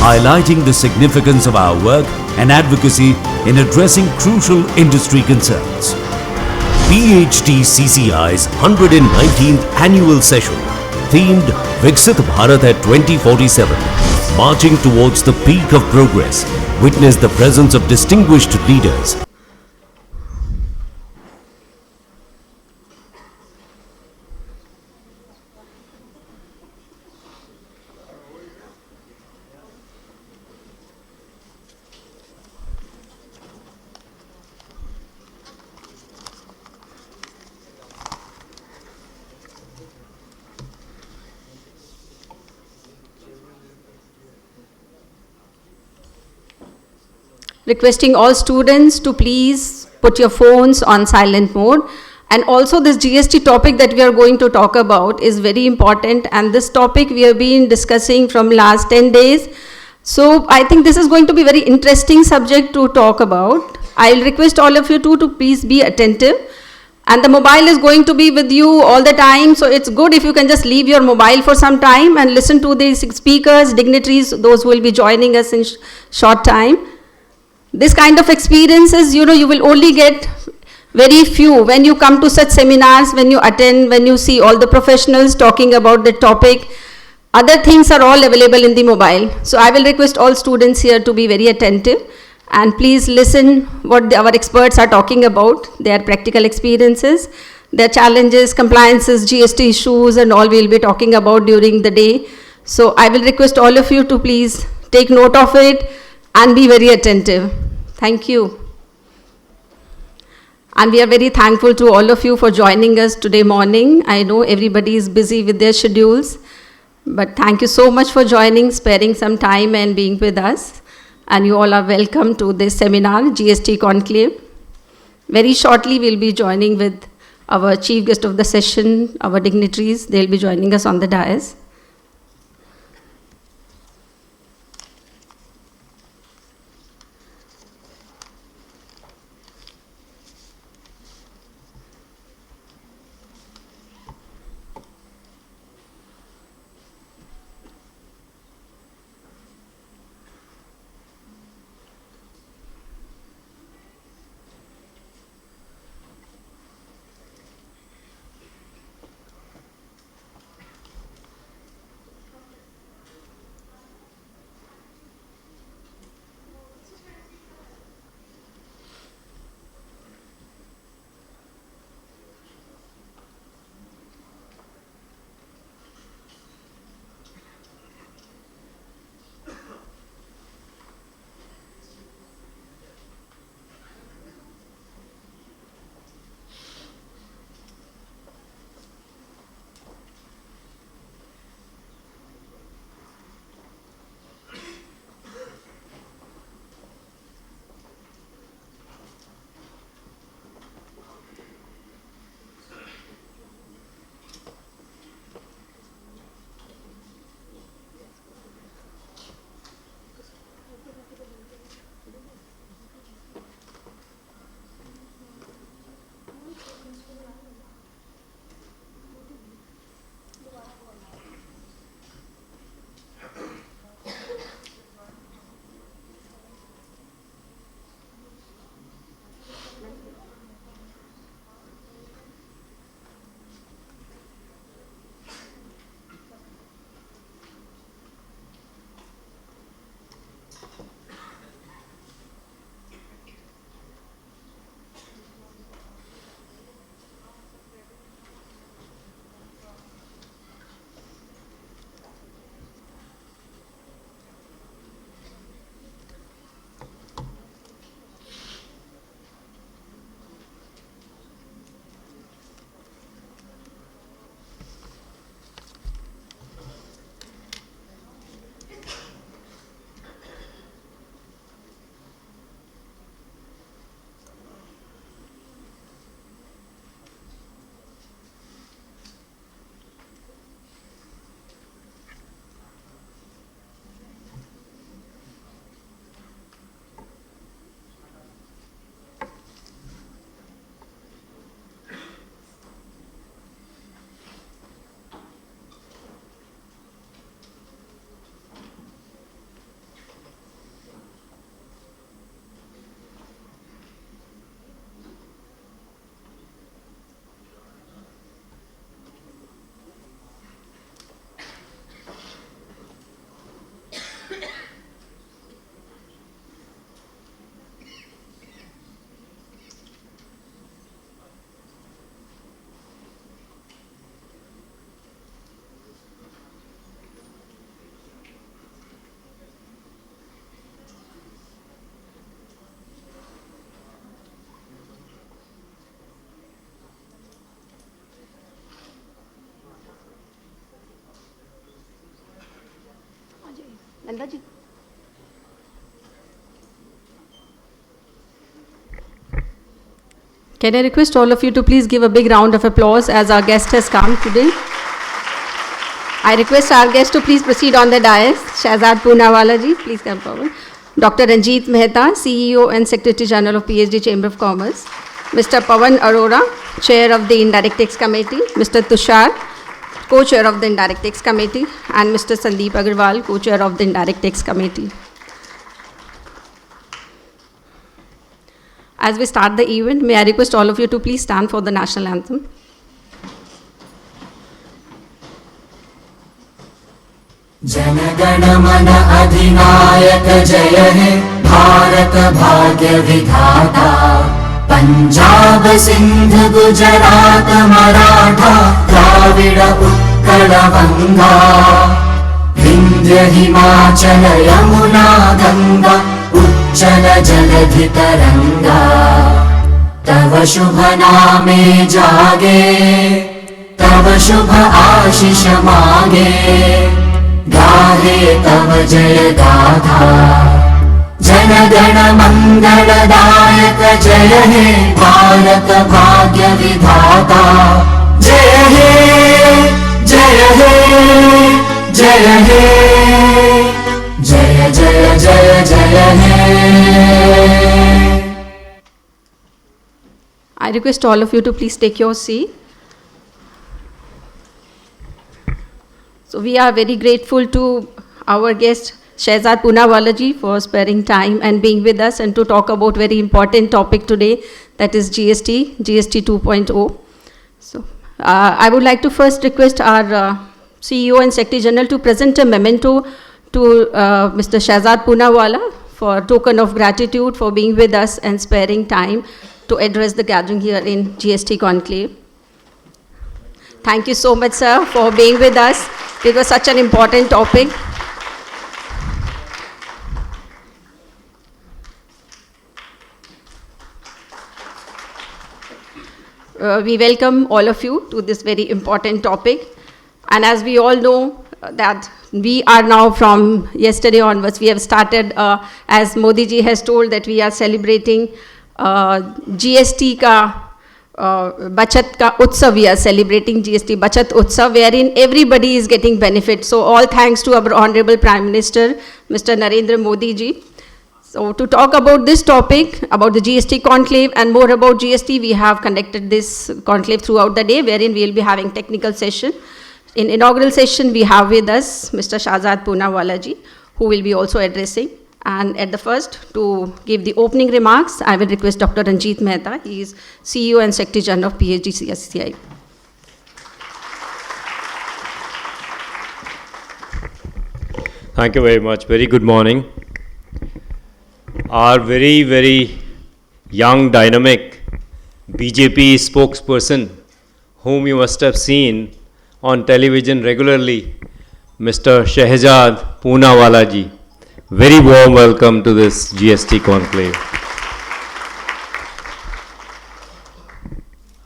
highlighting the significance of our work and advocacy in addressing crucial industry concerns. PHTCCI's 119th annual session, themed Viksit Bharat at 2047, marching towards the peak of progress, witnessed the presence of distinguished leaders. Requesting all students to please put your phones on silent mode. And also this GST topic that we are going to talk about is very important, and this topic we have been discussing from last 10 days. So I think this is going to be very interesting subject to talk about. I'll request all of you to please be attentive. And the mobile is going to be with you all the time, so it's good if you can just leave your mobile for some time and listen to these speakers, dignitaries, those who will be joining us in short time. This kind of experiences, you will only get very few when you come to such seminars, when you attend, when you see all the professionals talking about the topic. Other things are all available in the mobile. So I will request all students here to be very attentive and please listen what our experts are talking about, their practical experiences, their challenges, compliances, GST issues, and all we'll be talking about during the day. So I will request all of you to please take note of it and be very attentive. Thank you. And we are very thankful to all of you for joining us today morning. I know everybody is busy with their schedules, but thank you so much for joining, sparing some time and being with us. And you all are welcome to this seminar, GST Conclave. Very shortly, we'll be joining with our chief guest of the session, our dignitaries. They'll be joining us on the dais. Can I request all of you to please give a big round of applause as our guest has come today? I request our guest to please proceed on the dais. Shehzad Poonawala ji, please come forward. Dr. Ranjit Mehta, CEO and Secretary General of PhD Chamber of Commerce. Mr. Pawan Arora, Chair of the Indirect Tax Committee. Mr. Tushar, Co-Chair of the Indirect Tax Committee. And Mr. Sandeep Agarwal, Co-Chair of the Indirect Tax Committee. As we start the event, may I request all of you to please stand for the national anthem. Jana Gana मन अधिनायक जय हे भारत भाग्य विधाता पंजाब सिंध गुजरात मराठा द्राविड उत्कल गंगा विंध्य हिमाचल यमुना गंगा उच्चल जलधि तरंगा तव शुभ नामे जागे तव शुभ आशीष मांगे गाहे तव जय गाथा जन गण मंगलदायक जय हे भारत भाग्य विधाता जय हे जय हे जय हे जय जय जय जय हे I request all of you to please take your seat. So we are very grateful to our guest Shehzad Poonawala ji for sparing time and being with us and to talk about very important topic today, that is GST 2.0. So I would like to first request our CEO and Secretary General to present a memento to Mr. Shehzad Poonawala for token of gratitude for being with us and sparing time to address the gathering here in GST Conclave. Thank you so much, sir, for being with us. It was such an important topic. We welcome all of you to this very important topic. And as we all know that we are now from yesterday onwards, we have started, as Modi ji has told, that we are celebrating GST ka Bachat ka Utsav. We are celebrating GST Bachat Utsav, wherein everybody is getting benefit. So all thanks to our Honorable Prime Minister, Mr. Narendra Modi ji. So to talk about this topic, about the GST conclave and more about GST, we have conducted this conclave throughout the day, wherein we will be having technical session. In inaugural session, we have with us Mr. Shehzad Poonawala ji, who will be also addressing. And at the first, to give the opening remarks, I will request Dr. Ranjit Mehta. He is CEO and Secretary General of PhD CSCI. Thank you very much. Very good morning. Our very, very young, dynamic BJP spokesperson, whom you must have seen on television regularly, Mr. Shehzad Poonawala ji. Very warm welcome to this GST conclave.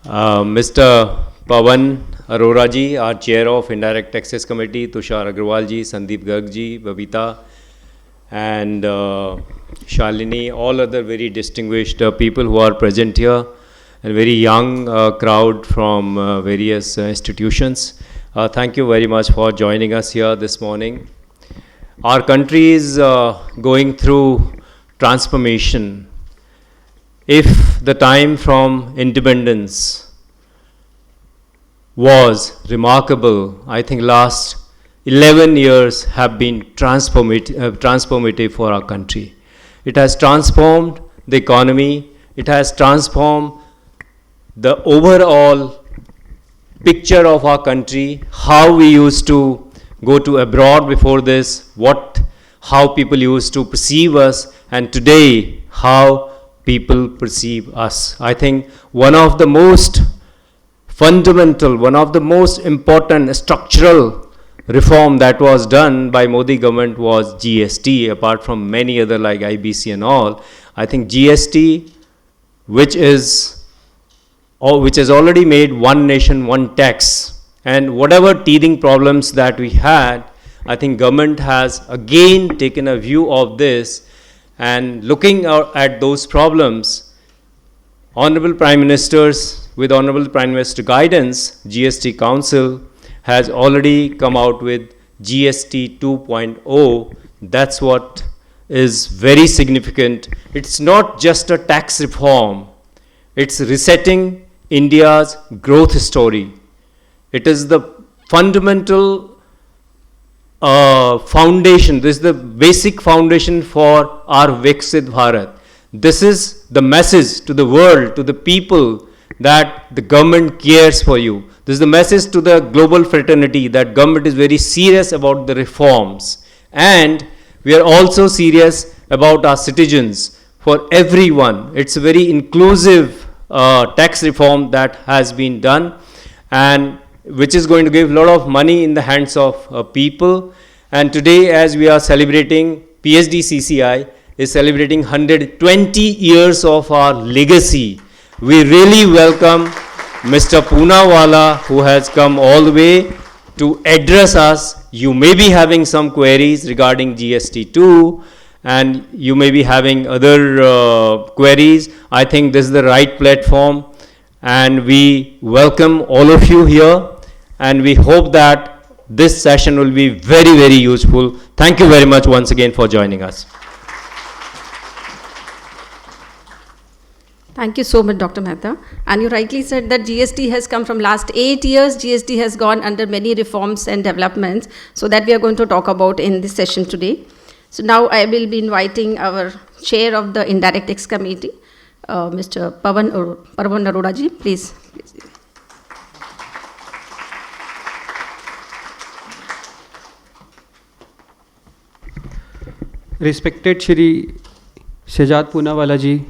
Mr. Pawan Arora ji, our Chair of Indirect Taxes Committee, Tushar Agarwal ji, Sandeep Garg ji, Babita, and Shalini, all other very distinguished people who are present here, and very young crowd from various institutions. Thank you very much for joining us here this morning. Our country is going through transformation. If the time from independence was remarkable, I think last 11 years have been transformative for our country. It has transformed the economy. It has transformed the overall picture of our country, how we used to go to abroad before this, how people used to perceive us, and today how people perceive us. I think one of the most fundamental, one of the most important structural reform that was done by Modi government was GST, apart from many other like IBC and all. I think GST, which has already made one nation, one tax, and whatever teething problems that we had, I think government has again taken a view of this and looking at those problems. Honorable Prime Ministers, with Honorable Prime Minister guidance, GST Council has already come out with GST 2.0. That's what is very significant. It's not just a tax reform. It's resetting India's growth story. It is the fundamental foundation. This is the basic foundation for our Viksit Bharat. This is the message to the world, to the people, that the government cares for you. This is the message to the global fraternity that government is very serious about the reforms. And we are also serious about our citizens, for everyone. It's a very inclusive tax reform that has been done, and which is going to give a lot of money in the hands of people. And today, as we are celebrating, PhD-CCI is celebrating 120 years of our legacy. We really welcome Mr. Poonawala, who has come all the way to address us. You may be having some queries regarding GST 2, and you may be having other queries. I think this is the right platform, and we welcome all of you here, and we hope that this session will be very, very useful. Thank you very much once again for joining us. Thank you so much, Dr. Mehta. And you rightly said that GST has come from last 8 years. GST has gone under many reforms and developments, so that we are going to talk about in this session today. So now I will be inviting our chair of the Indirect Tax Committee, Mr. Parvan Arora ji, please. Respected Shri Shehzad Poonawala ji,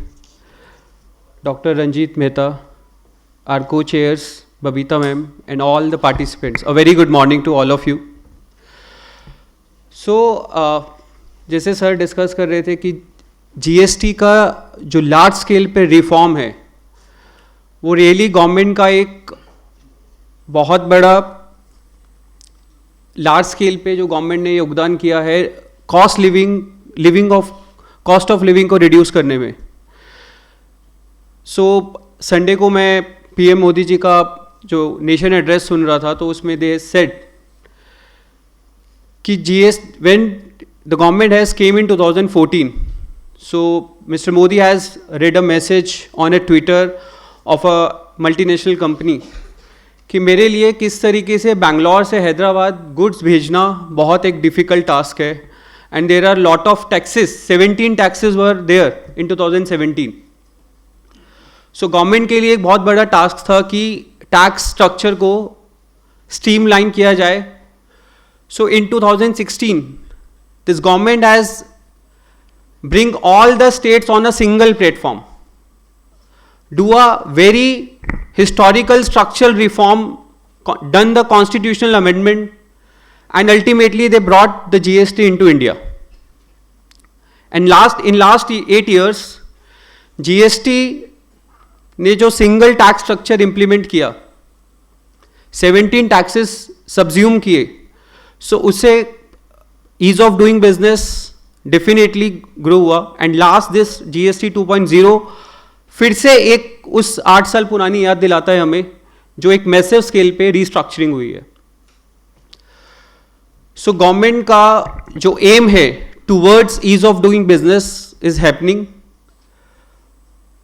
Dr. Ranjit Mehta, our co-chairs, Babita ma'am, and all the participants. A very good morning to all of you. So, जैसे sir discuss कर रहे थे कि GST का जो large scale पे reform है वो रियली गवर्नमेंट का एक बहुत बड़ा लार्ज स्केल पे जो गवर्नमेंट ने योगदान किया है कॉस्ट ऑफ लिविंग को रिड्यूस करने में. संडे को मैं पीएम मोदी जी का जो नेशन एड्रेस सुन रहा था तो उसमें दे सेड कि when the government has came in 2014. So Mr. Modi has read a message on a Twitter of a multinational company कि मेरे लिए किस तरीके से बैंगलोर से हैदराबाद गुड्स भेजना बहुत एक डिफ़िकल्ट टास्क है, and there are lot of taxes. 17 taxes were there in 2017. So government के लिए एक बहुत बड़ा टास्क था कि टैक्स स्ट्रक्चर को स्ट्रीमलाइन किया जाए. सो इन 2016 this government has bring all the states on a single platform, do a very historical structural reform, done the constitutional amendment, and ultimately they brought the GST into India. And in last 8 years GST ने जो single tax structure implement किया, 17 taxes subsume किए, सो उससे ease of doing business definitely grew हुआ. And last this GST 2.0 फिर से एक उस 8 साल पुरानी याद दिलाता है हमें जो एक मैसिव स्केल पे रीस्ट्रक्चरिंग हुई है. सो गवर्नमेंट का जो एम है towards ease of doing business is happening,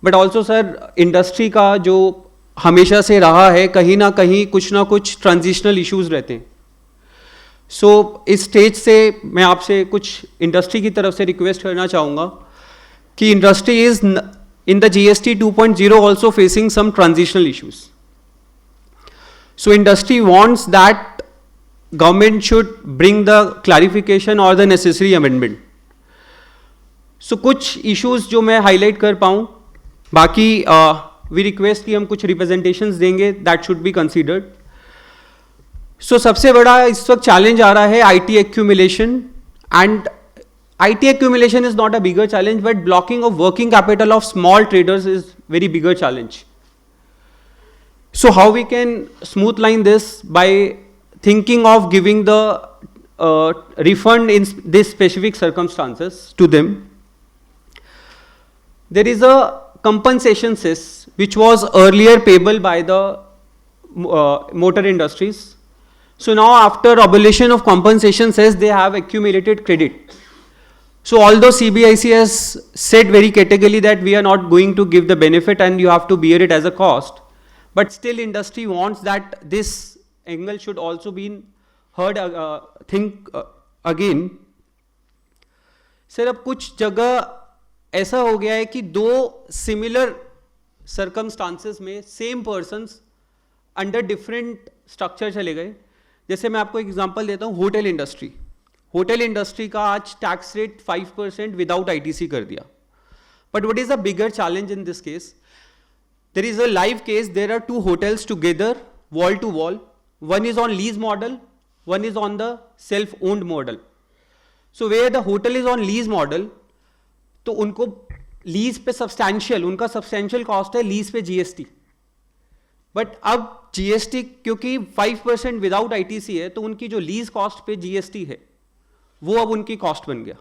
but also sir industry का जो हमेशा से रहा है कहीं ना कुछ ट्रांजिशनल इश्यूज रहते हैं. सो इस स्टेज से मैं आपसे कुछ इंडस्ट्री की तरफ से रिक्वेस्ट करना चाहूँगा कि industry is in the GST 2.0 also facing some transitional issues. So industry wants that government should bring the clarification और द नेसेसरी अमेंडमेंट. सो कुछ इश्यूज जो मैं हाईलाइट कर पाऊँ, बाकी वी रिक्वेस्ट कि हम कुछ रिप्रेजेंटेशंस देंगे that should be considered. So सबसे बड़ा इस वक्त चैलेंज आ रहा है IT accumulation, and IT accumulation is not a bigger challenge, but blocking of working capital of small traders is very bigger challenge. So how we can smooth line this by thinking of giving the refund in these specific circumstances to them. There is a compensation cess which was earlier payable by the motor industries. So now after abolition of compensation cess, they have accumulated credit. So although CBIC has said very categorically that we are not going to give the benefit and you have to bear it as a cost, but still industry wants that this angle should also be heard again. Sir अब कुछ जगह ऐसा हो गया है कि दो similar circumstances में same persons under different structure चले गए. जैसे मैं आपको एग्जांपल देता हूँ, होटल इंडस्ट्री. होटल इंडस्ट्री का आज टैक्स रेट 5% विदाउट आईटीसी कर दिया. But what is a bigger challenge in this case? There is a live case. There are two hotels together, wall to wall. One is on lease model, one is on the self owned model. So where the hotel is on lease model, तो उनको lease पे substantial, उनका substantial cost है lease पे GST. But अब GST क्योंकि 5% without ITC है, तो उनकी जो लीज कॉस्ट पे जीएसटी है वो अब उनकी कॉस्ट बन गया.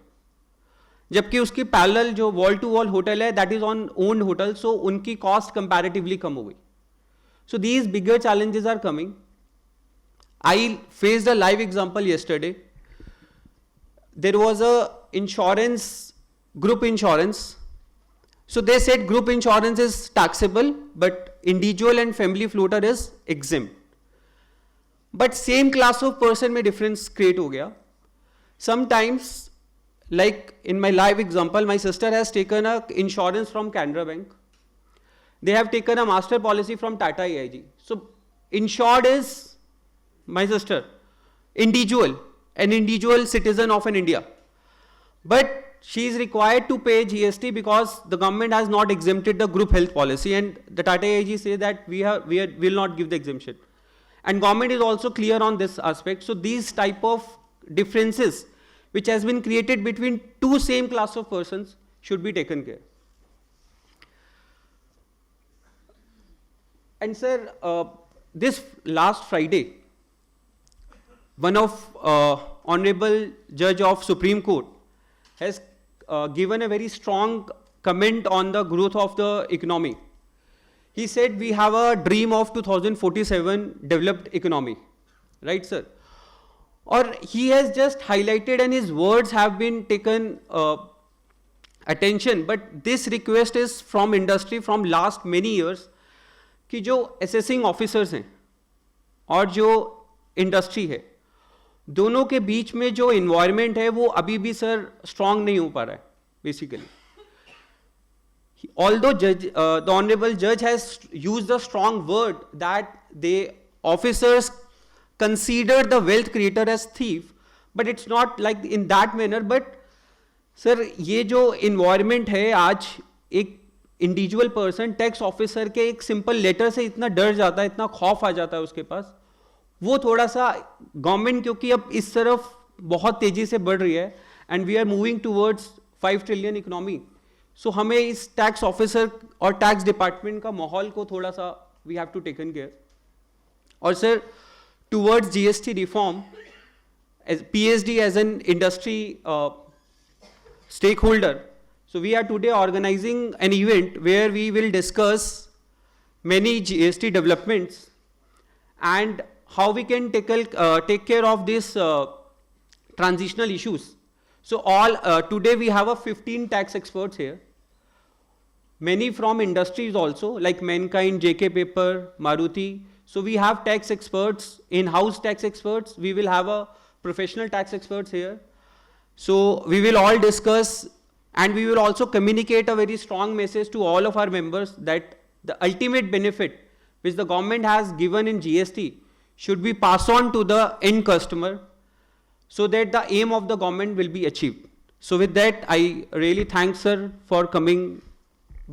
जबकि उसकी पैरेलल जो वॉल टू वॉल होटल है that is on owned hotel, so उनकी कॉस्ट कंपैरेटिवली कम हो गई. So these bigger challenges are coming. I faced a live example yesterday. There was a insurance, group insurance. So they said group insurance is taxable, but individual and family floater is exempt. But same class of person में difference create हो गया. Sometimes, like in my live example, my sister has taken a insurance from Canara Bank. They have taken a master policy from Tata AIG. So insured is my sister, individual, an individual citizen of an India. But she is required to pay GST because the government has not exempted the group health policy, and the Tata AIG say that we will not give the exemption. And government is also clear on this aspect. So these type of differences which has been created between two same class of persons should be taken care. And sir, this last Friday, one of honorable judge of Supreme Court has given a very strong comment on the growth of the economy. He said we have a dream of 2047 developed economy, right sir? Or he has just highlighted and his words have been taken attention, but this request is from industry from last many years कि जो assessing officers हैं और जो industry है, दोनों के बीच में जो environment है वो अभी भी सर strong नहीं हो पा रहा है basically. Although the honorable judge has used the strong word that the officers consider the wealth creator as thief, but it's not like in that manner. But sir, ये जो environment है आज, एक इंडिविजुअल पर्सन टैक्स ऑफिसर के एक simple letter से इतना डर जाता है, इतना खौफ आ जाता है उसके पास, वो थोड़ा सा गवर्नमेंट क्योंकि अब इस तरफ बहुत तेजी से बढ़ रही है and we are moving towards 5 trillion economy, so हमें इस टैक्स ऑफिसर और टैक्स डिपार्टमेंट का माहौल को थोड़ा सा we have to taken care. और sir towards GST reform, PSD as an industry stakeholder, so we are today organizing an event where we will discuss many GST developments and how we can take care of these transitional issues. So today we have 15 tax experts here, many from industries also like Mankind, JK Paper, Maruti. So we have tax experts, in-house tax experts. We will have a professional tax experts here. So we will all discuss. And we will also communicate a very strong message to all of our members that the ultimate benefit which the government has given in GST should be passed on to the end customer so that the aim of the government will be achieved. So with that, I really thank sir for coming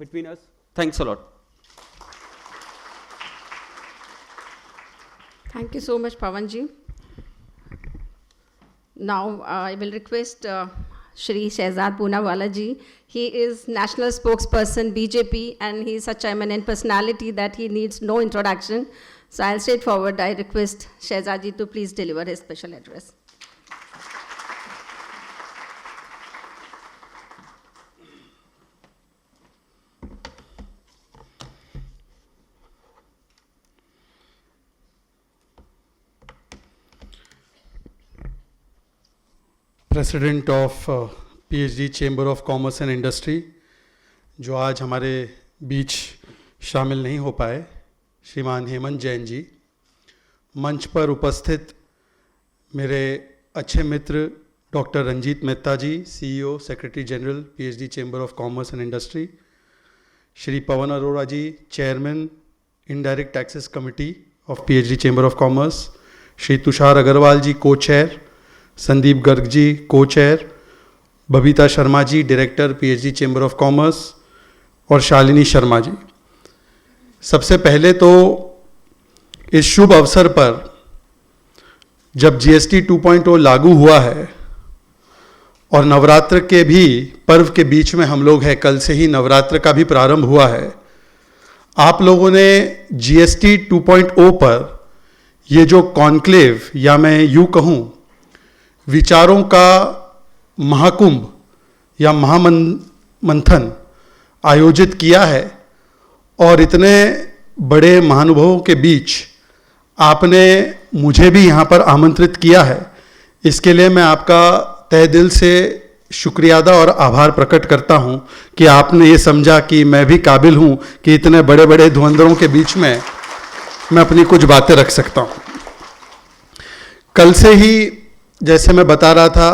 between us. Thanks a lot. Thank you so much, Pawanji. Now I will request Shri Shehzad Poonawala ji. He is national spokesperson BJP and he is such an eminent personality that he needs no introduction. So I'll straight forward. I request Shehzad ji to please deliver his special address. President of PHD chamber of commerce and industry, जो आज हमारे बीच शामिल नहीं हो पाए, श्रीमान हेमंत जैन जी, मंच पर उपस्थित मेरे अच्छे मित्र doctor Ranjit Mehta ji, CEO secretary general PHD chamber of commerce and industry, Shri Pawan Arora ji, chairman indirect taxes committee of PHD chamber of commerce, Shri Tushar Agarwal ji, co chair, Sandeep Garg ji, co chair, Babita Sharma ji, director PHD chamber of commerce, और शालिनी शर्मा जी। सबसे पहले तो इस शुभ अवसर पर जब जीएसटी 2.0 लागू हुआ है और नवरात्र के भी पर्व के बीच में हम लोग हैं, कल से ही नवरात्र का भी प्रारंभ हुआ है, आप लोगों ने जीएसटी 2.0 पर ये जो कॉन्क्लेव, या मैं यूँ कहूँ विचारों का महाकुंभ या महामंथन आयोजित किया है, और इतने बड़े महानुभावों के बीच आपने मुझे भी यहाँ पर आमंत्रित किया है, इसके लिए मैं आपका तहे दिल से शुक्रिया अदा और आभार प्रकट करता हूँ कि आपने ये समझा कि मैं भी काबिल हूँ कि इतने बड़े बड़े धुरंधरों के बीच में मैं अपनी कुछ बातें रख सकता हूँ। कल से ही जैसे मैं बता रहा था,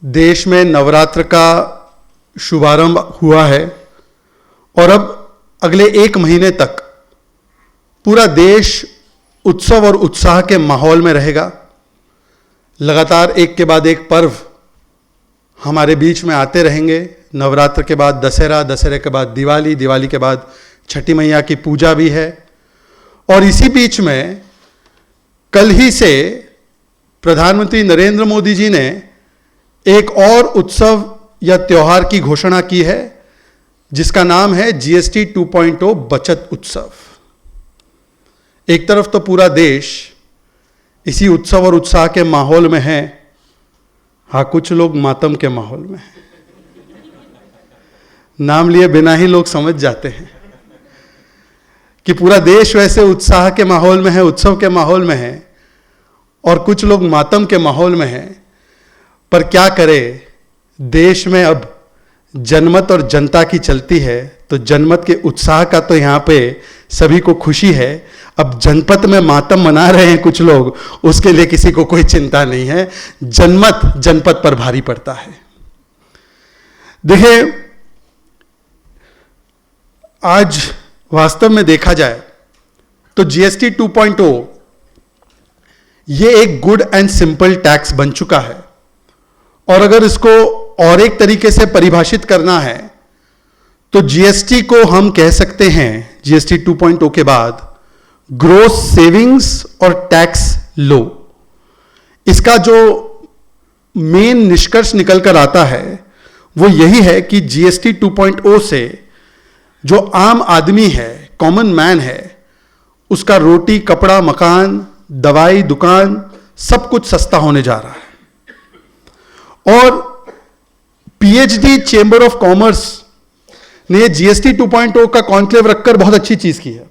देश में नवरात्र का शुभारंभ हुआ है और अब अगले 1 महीने तक पूरा देश उत्सव और उत्साह के माहौल में रहेगा। लगातार एक के बाद एक पर्व हमारे बीच में आते रहेंगे। नवरात्र के बाद दशहरा, दशहरे के बाद दिवाली, दिवाली के बाद छठी मैया की पूजा भी है, और इसी बीच में कल ही से प्रधानमंत्री नरेंद्र मोदी जी ने एक और उत्सव या त्योहार की घोषणा की है, जिसका नाम है जीएसटी 2.0 बचत उत्सव। एक तरफ तो पूरा देश इसी उत्सव और उत्साह के माहौल में है, हाँ कुछ लोग मातम के माहौल में हैं। नाम लिए बिना ही लोग समझ जाते हैं कि पूरा देश वैसे उत्साह के माहौल में है, उत्सव के माहौल में है, और कुछ लोग मातम के माहौल में हैं। पर क्या करें, देश में अब जनमत और जनता की चलती है, तो जनमत के उत्साह का तो यहाँ पे सभी को खुशी है। अब जनपद में मातम मना रहे हैं कुछ लोग, उसके लिए किसी को कोई चिंता नहीं है। जनमत जनपद पर भारी पड़ता है। देखिए, आज वास्तव में देखा जाए तो जीएसटी 2.0 ये एक गुड एंड सिंपल टैक्स बन चुका है, और अगर इसको और एक तरीके से परिभाषित करना है तो जीएसटी को हम कह सकते हैं, जीएसटी 2.0 के बाद ग्रोस सेविंग्स और टैक्स लो। इसका जो मेन निष्कर्ष निकल कर आता है वो यही है कि जीएसटी 2.0 से जो आम आदमी है, कॉमन मैन है, उसका रोटी, कपड़ा, मकान, दवाई, दुकान, सब कुछ सस्ता होने जा रहा है। और पीएचडी चेंबर ऑफ कॉमर्स ने जीएसटी 2.0 का कॉन्क्लेव रखकर बहुत अच्छी चीज की है,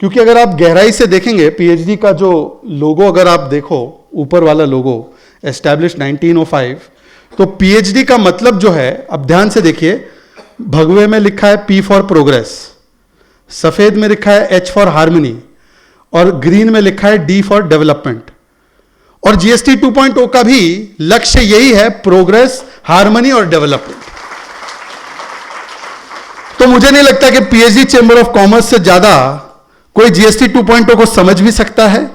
क्योंकि अगर आप गहराई से देखेंगे, पीएचडी का जो लोगो अगर आप देखो, ऊपर वाला लोगो एस्टैब्लिश 1905, तो पीएचडी का मतलब जो है, अब ध्यान से देखिए, भगवे में लिखा है पी फॉर प्रोग्रेस, सफेद में लिखा है एच फॉर हार्मनी, और ग्रीन में लिखा है डी फॉर डेवलपमेंट। और जीएसटी 2.0 का भी लक्ष्य यही है, प्रोग्रेस, हार्मनी और डेवलपमेंट। तो मुझे नहीं लगता कि पीएचडी चेंबर ऑफ कॉमर्स से ज्यादा कोई जीएसटी 2.0 को समझ भी सकता है,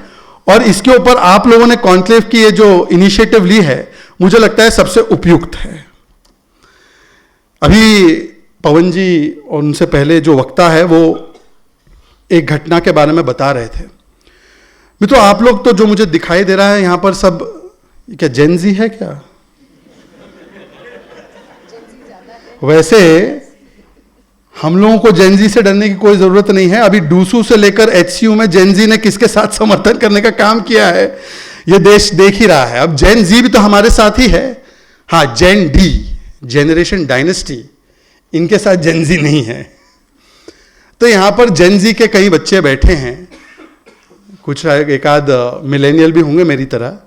और इसके ऊपर आप लोगों ने कॉन्क्लेव की ये जो इनिशिएटिव ली है, मुझे लगता है सबसे उपयुक्त है। अभी पवन जी और उनसे पहले जो वक्ता है वो एक घटना के बारे में बता रहे थे। मित्रों, आप लोग तो जो मुझे दिखाई दे रहा है यहाँ पर सब क्या जेनजी है क्या? वैसे हम लोगों को जेनजी से डरने की कोई जरूरत नहीं है। अभी डूसू से लेकर एचसीयू में जेनजी ने किसके साथ समर्थन करने का काम किया है, ये देश देख ही रहा है। अब जेन जी भी तो हमारे साथ ही है। हाँ, जेन डी, जेनरेशन डायनेस्टी, इनके साथ जेन जी नहीं है। तो यहां पर जेन जी के कई बच्चे बैठे हैं, कुछ एक आध मिलेनियल भी होंगे मेरी तरह।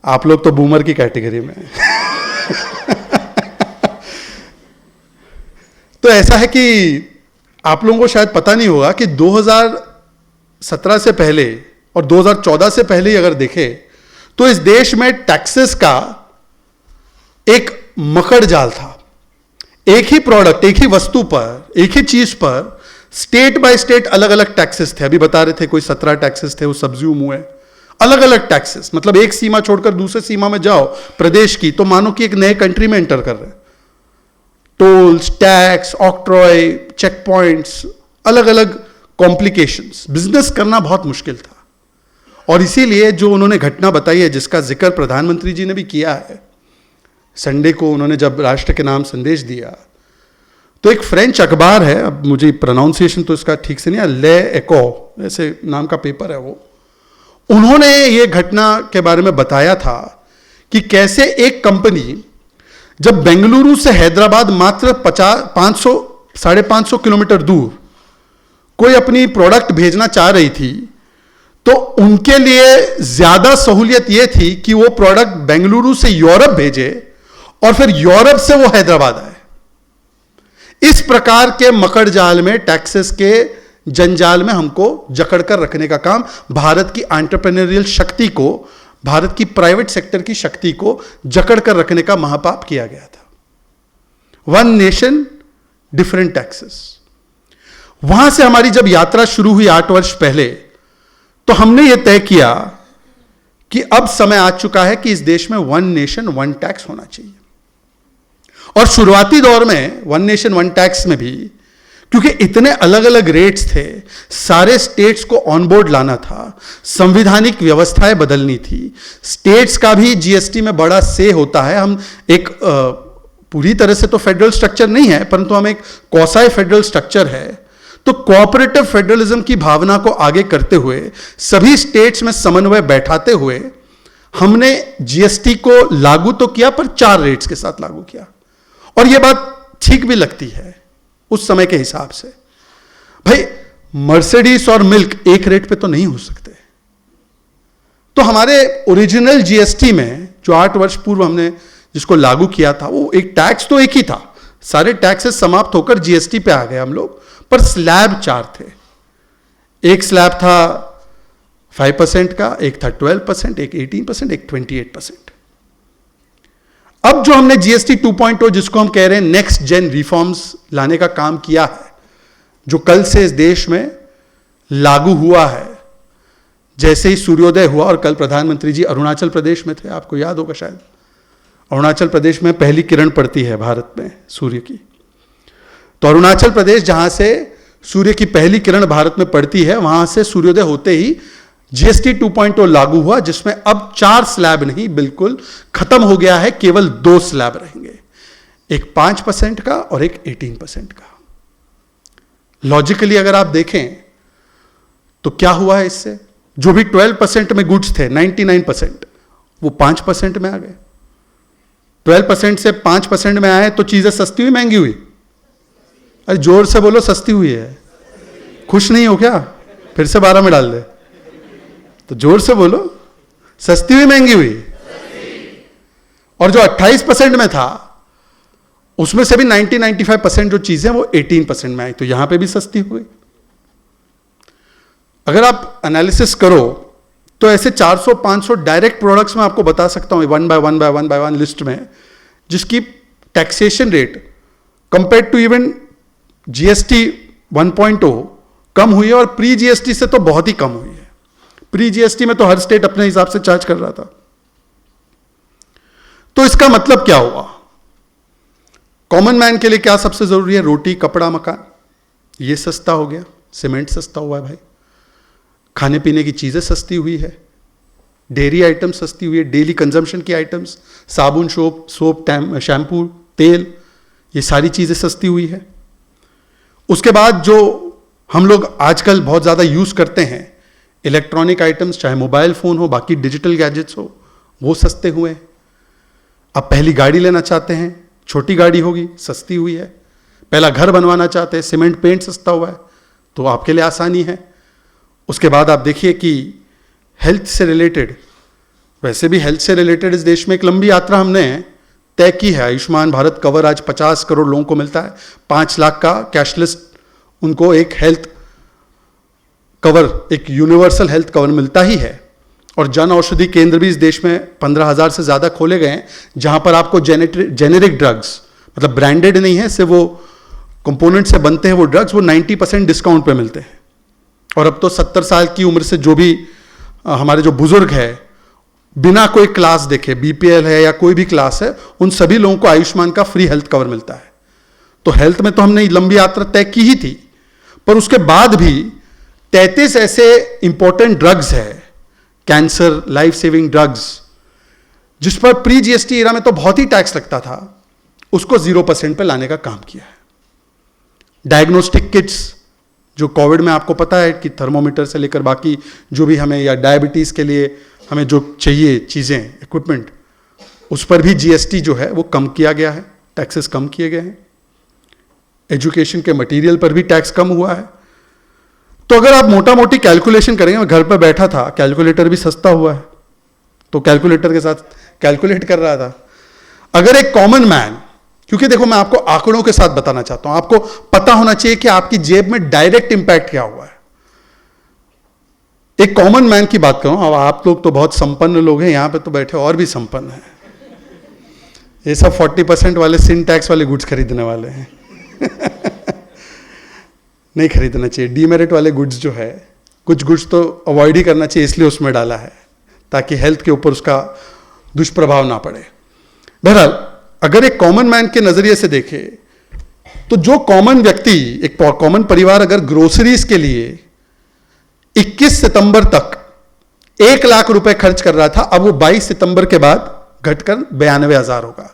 आप लोग तो बूमर की कैटेगरी में हैं। तो ऐसा है कि आप लोगों को शायद पता नहीं होगा कि 2017 से पहले और 2014 से पहले ही अगर देखें तो इस देश में टैक्सेस का एक मकड़ जाल था। एक ही प्रोडक्ट, एक ही वस्तु पर, एक ही चीज पर स्टेट बाय स्टेट अलग अलग टैक्सेस थे। अभी बता रहे थे कोई 17 टैक्सेस थे, वो सब्ज्यूम हुए। अलग अलग टैक्सेस, मतलब एक सीमा छोड़कर दूसरे सीमा में जाओ प्रदेश की तो मानो कि एक नए कंट्री में एंटर कर रहे हैं। Tolls, tax, octroi, checkpoints, अलग अलग कॉम्प्लिकेशंस। बिजनेस करना बहुत मुश्किल था। और इसीलिए जो उन्होंने घटना बताई है, जिसका जिक्र प्रधानमंत्री जी ने भी किया है, संडे को उन्होंने जब राष्ट्र के नाम संदेश दिया, तो एक फ्रेंच अखबार है, अब मुझे प्रोनाउंसिएशन तो इसका ठीक से नहीं है, ले एको ऐसे नाम का पेपर है वो, उन्होंने ये घटना के बारे में बताया था कि कैसे एक कंपनी जब बेंगलुरु से हैदराबाद मात्र 500-550 किलोमीटर दूर कोई अपनी प्रोडक्ट भेजना चाह रही थी, तो उनके लिए ज्यादा सहूलियत यह थी कि वो प्रोडक्ट बेंगलुरु से यूरोप भेजे और फिर यूरोप से वो हैदराबाद आए। इस प्रकार के मकड़ जाल में, टैक्सेस के जंजाल में हमको जकड़ कर रखने का काम भारत की एंटरप्रेन्योरियल शक्ति को, भारत की प्राइवेट सेक्टर की शक्ति को जकड़ कर रखने का महापाप किया गया था। One nation different taxes. वहां से हमारी जब यात्रा शुरू हुई 8 वर्ष पहले, तो हमने यह तय किया कि अब समय आ चुका है कि इस देश में वन नेशन वन टैक्स होना चाहिए। और शुरुआती दौर में वन नेशन वन टैक्स में भी, क्योंकि इतने अलग अलग रेट्स थे, सारे स्टेट्स को ऑनबोर्ड लाना था, संवैधानिक व्यवस्थाएं बदलनी थी, स्टेट्स का भी जीएसटी में बड़ा से होता है। हम एक पूरी तरह से तो फेडरल स्ट्रक्चर नहीं है, परंतु हम एक क्वासाई फेडरल स्ट्रक्चर है। तो कोऑपरेटिव फेडरलिज्म की भावना को आगे करते हुए, सभी स्टेट्स में समन्वय बैठाते हुए, हमने जीएसटी को लागू तो किया, पर 4 रेट्स के साथ लागू किया। और यह बात ठीक भी लगती है उस समय के हिसाब से। भाई, मर्सिडीज और मिल्क एक रेट पे तो नहीं हो सकते। तो हमारे ओरिजिनल जीएसटी में जो 8 वर्ष पूर्व हमने जिसको लागू किया था, वो एक टैक्स तो एक ही था, सारे टैक्सेस समाप्त होकर जीएसटी पे आ गए हम लोग, पर स्लैब 4 थे। एक स्लैब था 5% का, एक था 12%, एक 18%, एक 28%। अब जो हमने जीएसटी 2.0, जिसको हम कह रहे हैं नेक्स्ट जेन रिफॉर्म्स लाने का काम किया है, जो कल से इस देश में लागू हुआ है, जैसे ही सूर्योदय हुआ, और कल प्रधानमंत्री जी अरुणाचल प्रदेश में थे, आपको याद होगा शायद, अरुणाचल प्रदेश में पहली किरण पड़ती है भारत में सूर्य की। तो अरुणाचल प्रदेश, जहां से सूर्य की पहली किरण भारत में पड़ती है, वहां से सूर्योदय होते ही जीएसटी 2.0 लागू हुआ, जिसमें अब 4 स्लैब नहीं, बिल्कुल खत्म हो गया है, केवल 2 स्लैब रहेंगे, एक 5% का और एक 18% का। लॉजिकली अगर आप देखें तो क्या हुआ है इससे, जो भी 12% में गुड्स थे, 99%, वो 5% में आ गए। 12% से 5% में आए तो चीजें सस्ती हुई, महंगी हुई? अरे जोर से बोलो, सस्ती हुई है। खुश नहीं हो क्या? फिर से 12 में डाल दे तो जोर से बोलो, सस्ती हुई, महंगी हुई? और जो 28% में था, उसमें से भी 90-95% जो चीजें वो 18% में आई, तो यहां पे भी सस्ती हुई। अगर आप एनालिसिस करो तो ऐसे 400-500 डायरेक्ट प्रोडक्ट्स में आपको बता सकता हूं, वन बाय वन लिस्ट में, जिसकी taxation rate compare to even GST 1.0 कम हुई है, और प्री जीएसटी से तो बहुत ही कम हुई है। प्री जीएसटी में तो हर स्टेट अपने हिसाब से चार्ज कर रहा था। तो इसका मतलब क्या हुआ? कॉमन मैन के लिए क्या सबसे जरूरी है? रोटी, कपड़ा, मकान। ये सस्ता हो गया, सीमेंट सस्ता हुआ है भाई, खाने पीने की चीजें सस्ती हुई है, डेयरी आइटम सस्ती हुई है, डेली कंजम्पशन की आइटम्स, साबुन, सोप, शैम्पू, तेल, ये सारी चीजें सस्ती हुई है। उसके बाद जो हम लोग आजकल बहुत ज्यादा यूज करते हैं, इलेक्ट्रॉनिक आइटम्स, चाहे मोबाइल फोन हो, बाकी डिजिटल गैजेट्स हो, वो सस्ते हुए। अब पहली गाड़ी लेना चाहते हैं, छोटी गाड़ी होगी, सस्ती हुई है। पहला घर बनवाना चाहते हैं, सीमेंट पेंट सस्ता हुआ है, तो आपके लिए आसानी है। उसके बाद आप देखिए कि हेल्थ से रिलेटेड वैसे भी हेल्थ से रिलेटेड इस देश में एक लंबी यात्रा हमने तय की है। आयुष्मान भारत कवर आज 50 करोड़ लोगों को मिलता है, 5 लाख का कैशलेस उनको एक हेल्थ कवर, एक यूनिवर्सल हेल्थ कवर मिलता ही है। और जन औषधि केंद्र भी इस देश में 15,000 से ज़्यादा खोले गए हैं, जहां पर आपको जेनेरिक ड्रग्स, मतलब ब्रांडेड नहीं है, सिर्फ वो कंपोनेंट से बनते हैं वो ड्रग्स, वो 90% डिस्काउंट पे मिलते हैं। और अब तो 70 साल की उम्र से जो भी हमारे जो बुजुर्ग है, बिना कोई क्लास देखे, बीपीएल है या कोई भी क्लास है, उन सभी लोगों को आयुष्मान का फ्री हेल्थ कवर मिलता है। तो हेल्थ में तो हमने लंबी यात्रा तय की ही थी, पर उसके बाद भी 33 ऐसे इंपॉर्टेंट ड्रग्स है, कैंसर, लाइफ सेविंग ड्रग्स, जिस पर प्री जीएसटी एरा में तो बहुत ही टैक्स लगता था, उसको 0% पे लाने का काम किया है। डायग्नोस्टिक किट्स, जो कोविड में आपको पता है कि थर्मोमीटर से लेकर बाकी जो भी हमें, या डायबिटीज के लिए हमें जो चाहिए चीजें, इक्विपमेंट, उस पर भी जीएसटी जो है वो कम किया गया है, टैक्सेस कम किए गए हैं। एजुकेशन के मटेरियल पर भी टैक्स कम हुआ है। तो अगर आप मोटा मोटी कैलकुलेशन करेंगे, मैं घर पर बैठा था, कैलकुलेटर भी सस्ता हुआ है, तो कैलकुलेटर के साथ कैलकुलेट कर रहा था। अगर एक कॉमन मैन, क्योंकि देखो मैं आपको आंकड़ों के साथ बताना चाहता हूं, आपको पता होना चाहिए कि आपकी जेब में डायरेक्ट इंपैक्ट क्या हुआ है। एक कॉमन मैन की बात करूं, अब आप लोग तो बहुत संपन्न लोग हैं, यहां पे तो बैठे और भी संपन्न हैं, ये सब 40% वाले सिन टैक्स वाले गुड्स खरीदने वाले हैं नहीं खरीदना चाहिए। डीमेरिट वाले गुड्स जो है, कुछ गुड्स तो अवॉइड ही करना चाहिए, इसलिए उसमें डाला है ताकि हेल्थ के ऊपर उसका दुष्प्रभाव ना पड़े। बहरहाल, अगर एक कॉमन मैन के नजरिए से देखे तो जो कॉमन व्यक्ति, एक कॉमन परिवार अगर ग्रोसरीज के लिए 21 सितंबर तक 1 लाख रुपए खर्च कर रहा था, अब वो 22 सितंबर के बाद घटकर 92,000 होगा,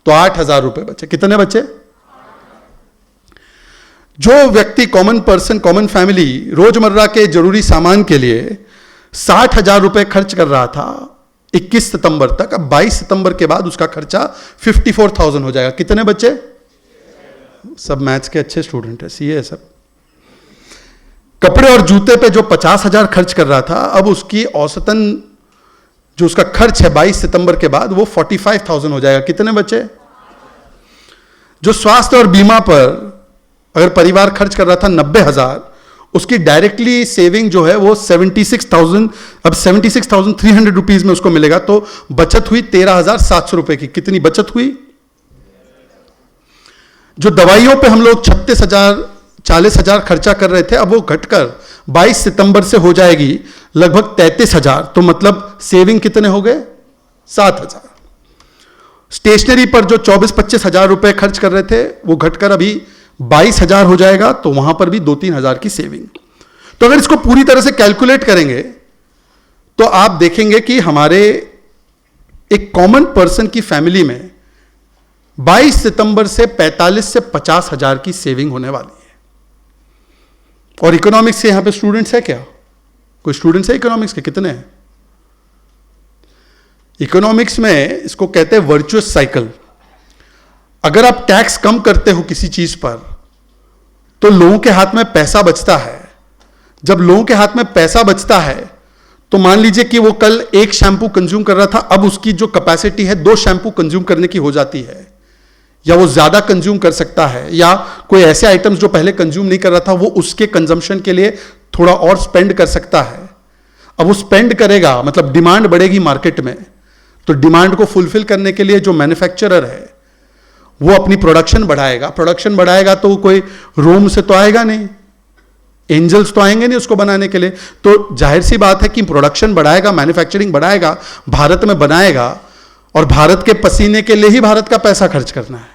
तो 8,000 रुपए बचे। कितने बचे? जो व्यक्ति, कॉमन पर्सन, कॉमन फैमिली रोजमर्रा के जरूरी सामान के लिए 60,000 रुपए खर्च कर रहा था 21 सितंबर तक, अब 22 सितंबर के बाद उसका खर्चा 54,000 हो जाएगा। कितने बच्चे? सब मैथ्स के अच्छे स्टूडेंट है, सीए है सब। कपड़े और जूते पे जो 50,000 खर्च कर रहा था, अब उसकी औसतन जो उसका खर्च है 22 सितंबर के बाद वो 45,000 हो जाएगा। कितने बच्चे? जो स्वास्थ्य और बीमा पर अगर परिवार खर्च कर रहा था 90,000, उसकी डायरेक्टली सेविंग जो है वो 76,000, अब 76,300 रुपीज में उसको मिलेगा, तो बचत हुई 13,700 रुपए की। कितनी बचत हुई? जो दवाइयों पे हम लोग 36,000, 40,000 खर्चा कर रहे थे, अब वो घटकर 22 सितंबर से हो जाएगी लगभग 33,000, तो मतलब सेविंग कितने हो गए? 7,000। स्टेशनरी पर जो 24-25,000 रुपए खर्च कर रहे थे, वो घटकर अभी 22,000 हो जाएगा, तो वहां पर भी 2-3,000 की सेविंग। तो अगर इसको पूरी तरह से कैलकुलेट करेंगे तो आप देखेंगे कि हमारे एक कॉमन पर्सन की फैमिली में 22 सितंबर से 45 से 50,000 की सेविंग होने वाली है। और इकोनॉमिक्स से यहां पे स्टूडेंट्स है क्या? कोई स्टूडेंट्स है इकोनॉमिक्स के? कितने हैं? इकोनॉमिक्स में इसको कहते हैं वर्चुअस साइकिल। अगर आप टैक्स कम करते हो किसी चीज पर, तो लोगों के हाथ में पैसा बचता है। जब लोगों के हाथ में पैसा बचता है, तो मान लीजिए कि वो कल 1 शैम्पू कंज्यूम कर रहा था, अब उसकी जो कैपेसिटी है 2 शैम्पू कंज्यूम करने की हो जाती है, या वो ज्यादा कंज्यूम कर सकता है, या कोई ऐसे आइटम्स जो पहले कंज्यूम नहीं कर रहा था वो उसके कंजम्पशन के लिए थोड़ा और स्पेंड कर सकता है। अब वो स्पेंड करेगा, मतलब डिमांड बढ़ेगी मार्केट में, तो डिमांड को फुलफिल करने के लिए जो मैन्युफैक्चरर है वो अपनी प्रोडक्शन बढ़ाएगा। प्रोडक्शन बढ़ाएगा तो कोई रोम से तो आएगा नहीं, एंजल्स तो आएंगे नहीं उसको बनाने के लिए, तो जाहिर सी बात है कि प्रोडक्शन बढ़ाएगा, मैन्युफैक्चरिंग बढ़ाएगा, भारत में बनाएगा, और भारत के पसीने के लिए ही भारत का पैसा खर्च करना है।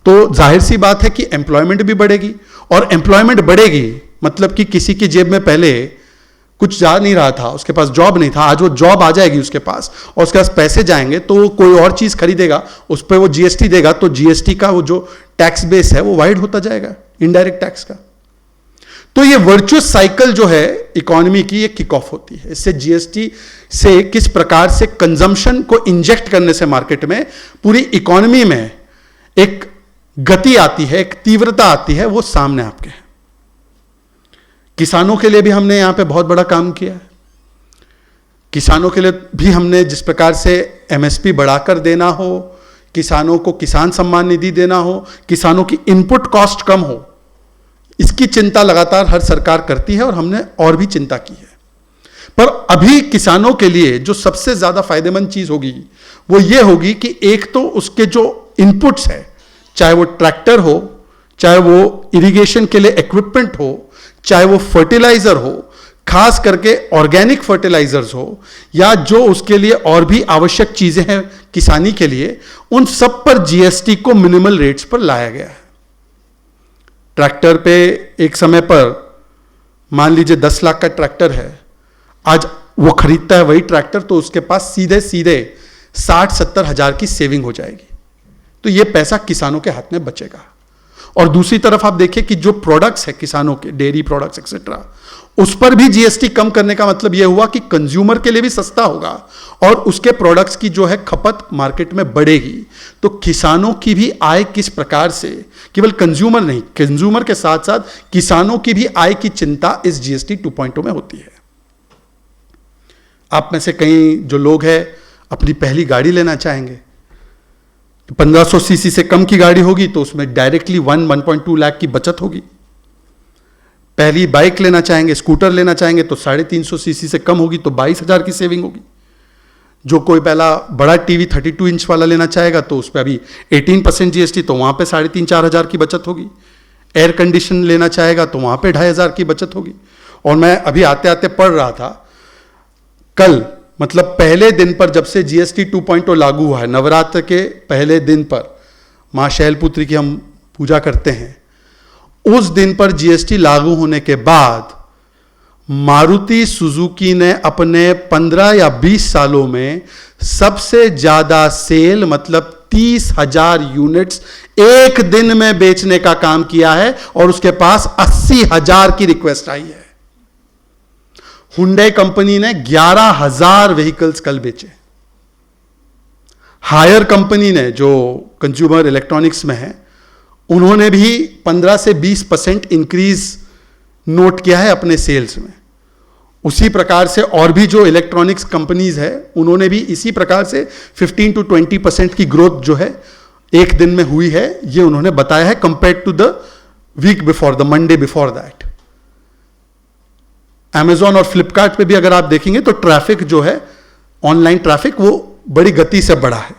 तो जाहिर सी बात है कि एम्प्लॉयमेंट भी बढ़ेगी, और एम्प्लॉयमेंट बढ़ेगी मतलब कि किसी की जेब में पहले कुछ जा नहीं रहा था, उसके पास जॉब नहीं था, आज वो जॉब आ जाएगी उसके पास, और उसके पास पैसे जाएंगे तो कोई और चीज खरीदेगा, उस पर वो जीएसटी देगा, तो जीएसटी का वो जो टैक्स बेस है वो वाइड होता जाएगा, इनडायरेक्ट टैक्स का। तो ये वर्चुअस साइकिल जो है इकोनॉमी की, ये किक ऑफ होती है। इससे जीएसटी से किस प्रकार से कंजम्पशन को इंजेक्ट करने से मार्केट में पूरी इकोनॉमी में एक गति आती है, एक तीव्रता आती है, वो सामने आपके है। किसानों के लिए भी हमने यहां पे बहुत बड़ा काम किया है। किसानों के लिए भी हमने जिस प्रकार से एमएसपी बढ़ाकर देना हो, किसानों को किसान सम्मान निधि देना हो, किसानों की इनपुट कॉस्ट कम हो, इसकी चिंता लगातार हर सरकार करती है और हमने और भी चिंता की है। पर अभी किसानों के लिए जो सबसे ज्यादा फायदेमंद चीज होगी वो ये होगी कि एक तो उसके जो इनपुट्स है, चाहे वो ट्रैक्टर हो, चाहे वो इरिगेशन के लिए इक्विपमेंट हो, चाहे वो फर्टिलाइजर हो, खास करके ऑर्गेनिक फर्टिलाइजर्स हो, या जो उसके लिए और भी आवश्यक चीजें हैं किसानी के लिए, उन सब पर जीएसटी को मिनिमल रेट्स पर लाया गया है। ट्रैक्टर पे एक समय पर मान लीजिए 10 लाख का ट्रैक्टर है, आज वो खरीदता है वही ट्रैक्टर, तो उसके पास सीधे सीधे 60-70 हजार की सेविंग हो जाएगी। तो ये पैसा किसानों के हाथ में बचेगा। और दूसरी तरफ आप देखिए कि जो प्रोडक्ट्स है किसानों के, डेयरी प्रोडक्ट्स एक्सेट्रा, उस पर भी जीएसटी कम करने का मतलब यह हुआ कि कंज्यूमर के लिए भी सस्ता होगा और उसके प्रोडक्ट्स की जो है खपत मार्केट में बढ़ेगी। तो किसानों की भी आय किस प्रकार से, केवल कंज्यूमर नहीं, कंज्यूमर के साथ साथ किसानों की भी आय की चिंता इस जीएसटी 2.0 में होती है। आप में से कई जो लोग हैं अपनी पहली गाड़ी लेना चाहेंगे, 1500 सीसी से कम की गाड़ी होगी तो उसमें डायरेक्टली 1.2 लाख की बचत होगी। पहली बाइक लेना चाहेंगे, स्कूटर लेना चाहेंगे तो 350 सीसी से कम होगी तो 22,000 की सेविंग होगी। जो कोई पहला बड़ा टीवी 32 इंच वाला लेना चाहेगा तो उस पर अभी 18% जीएसटी, तो वहां पे 3,500-4 हजार की बचत होगी। एयर कंडीशन लेना चाहेगा तो वहां पे 2,500 की बचत होगी। और मैं अभी आते आते पढ़ रहा था, कल मतलब पहले दिन पर जब से जीएसटी 2.0 लागू हुआ है, नवरात्र के पहले दिन पर मां शैलपुत्री की हम पूजा करते हैं, उस दिन पर जीएसटी लागू होने के बाद मारुति सुजुकी ने अपने 15 या 20 सालों में सबसे ज्यादा सेल मतलब 30,000 यूनिट्स एक दिन में बेचने का काम किया है और उसके पास 80,000 की रिक्वेस्ट आई है। हुंडई कंपनी ने 11,000 व्हीकल्स कल बेचे। हायर कंपनी ने, जो कंज्यूमर इलेक्ट्रॉनिक्स में है, उन्होंने भी 15 से 20% इंक्रीज नोट किया है अपने सेल्स में। उसी प्रकार से और भी जो इलेक्ट्रॉनिक्स कंपनीज है उन्होंने भी इसी प्रकार से 15 to 20% की ग्रोथ जो है एक दिन में हुई है, ये उन्होंने बताया है compare to the week before, the Monday before that. Amazon और फ्लिपकार्ट पे भी अगर आप देखेंगे तो ट्रैफिक जो है, ऑनलाइन ट्रैफिक, वो बड़ी गति से बढ़ा है।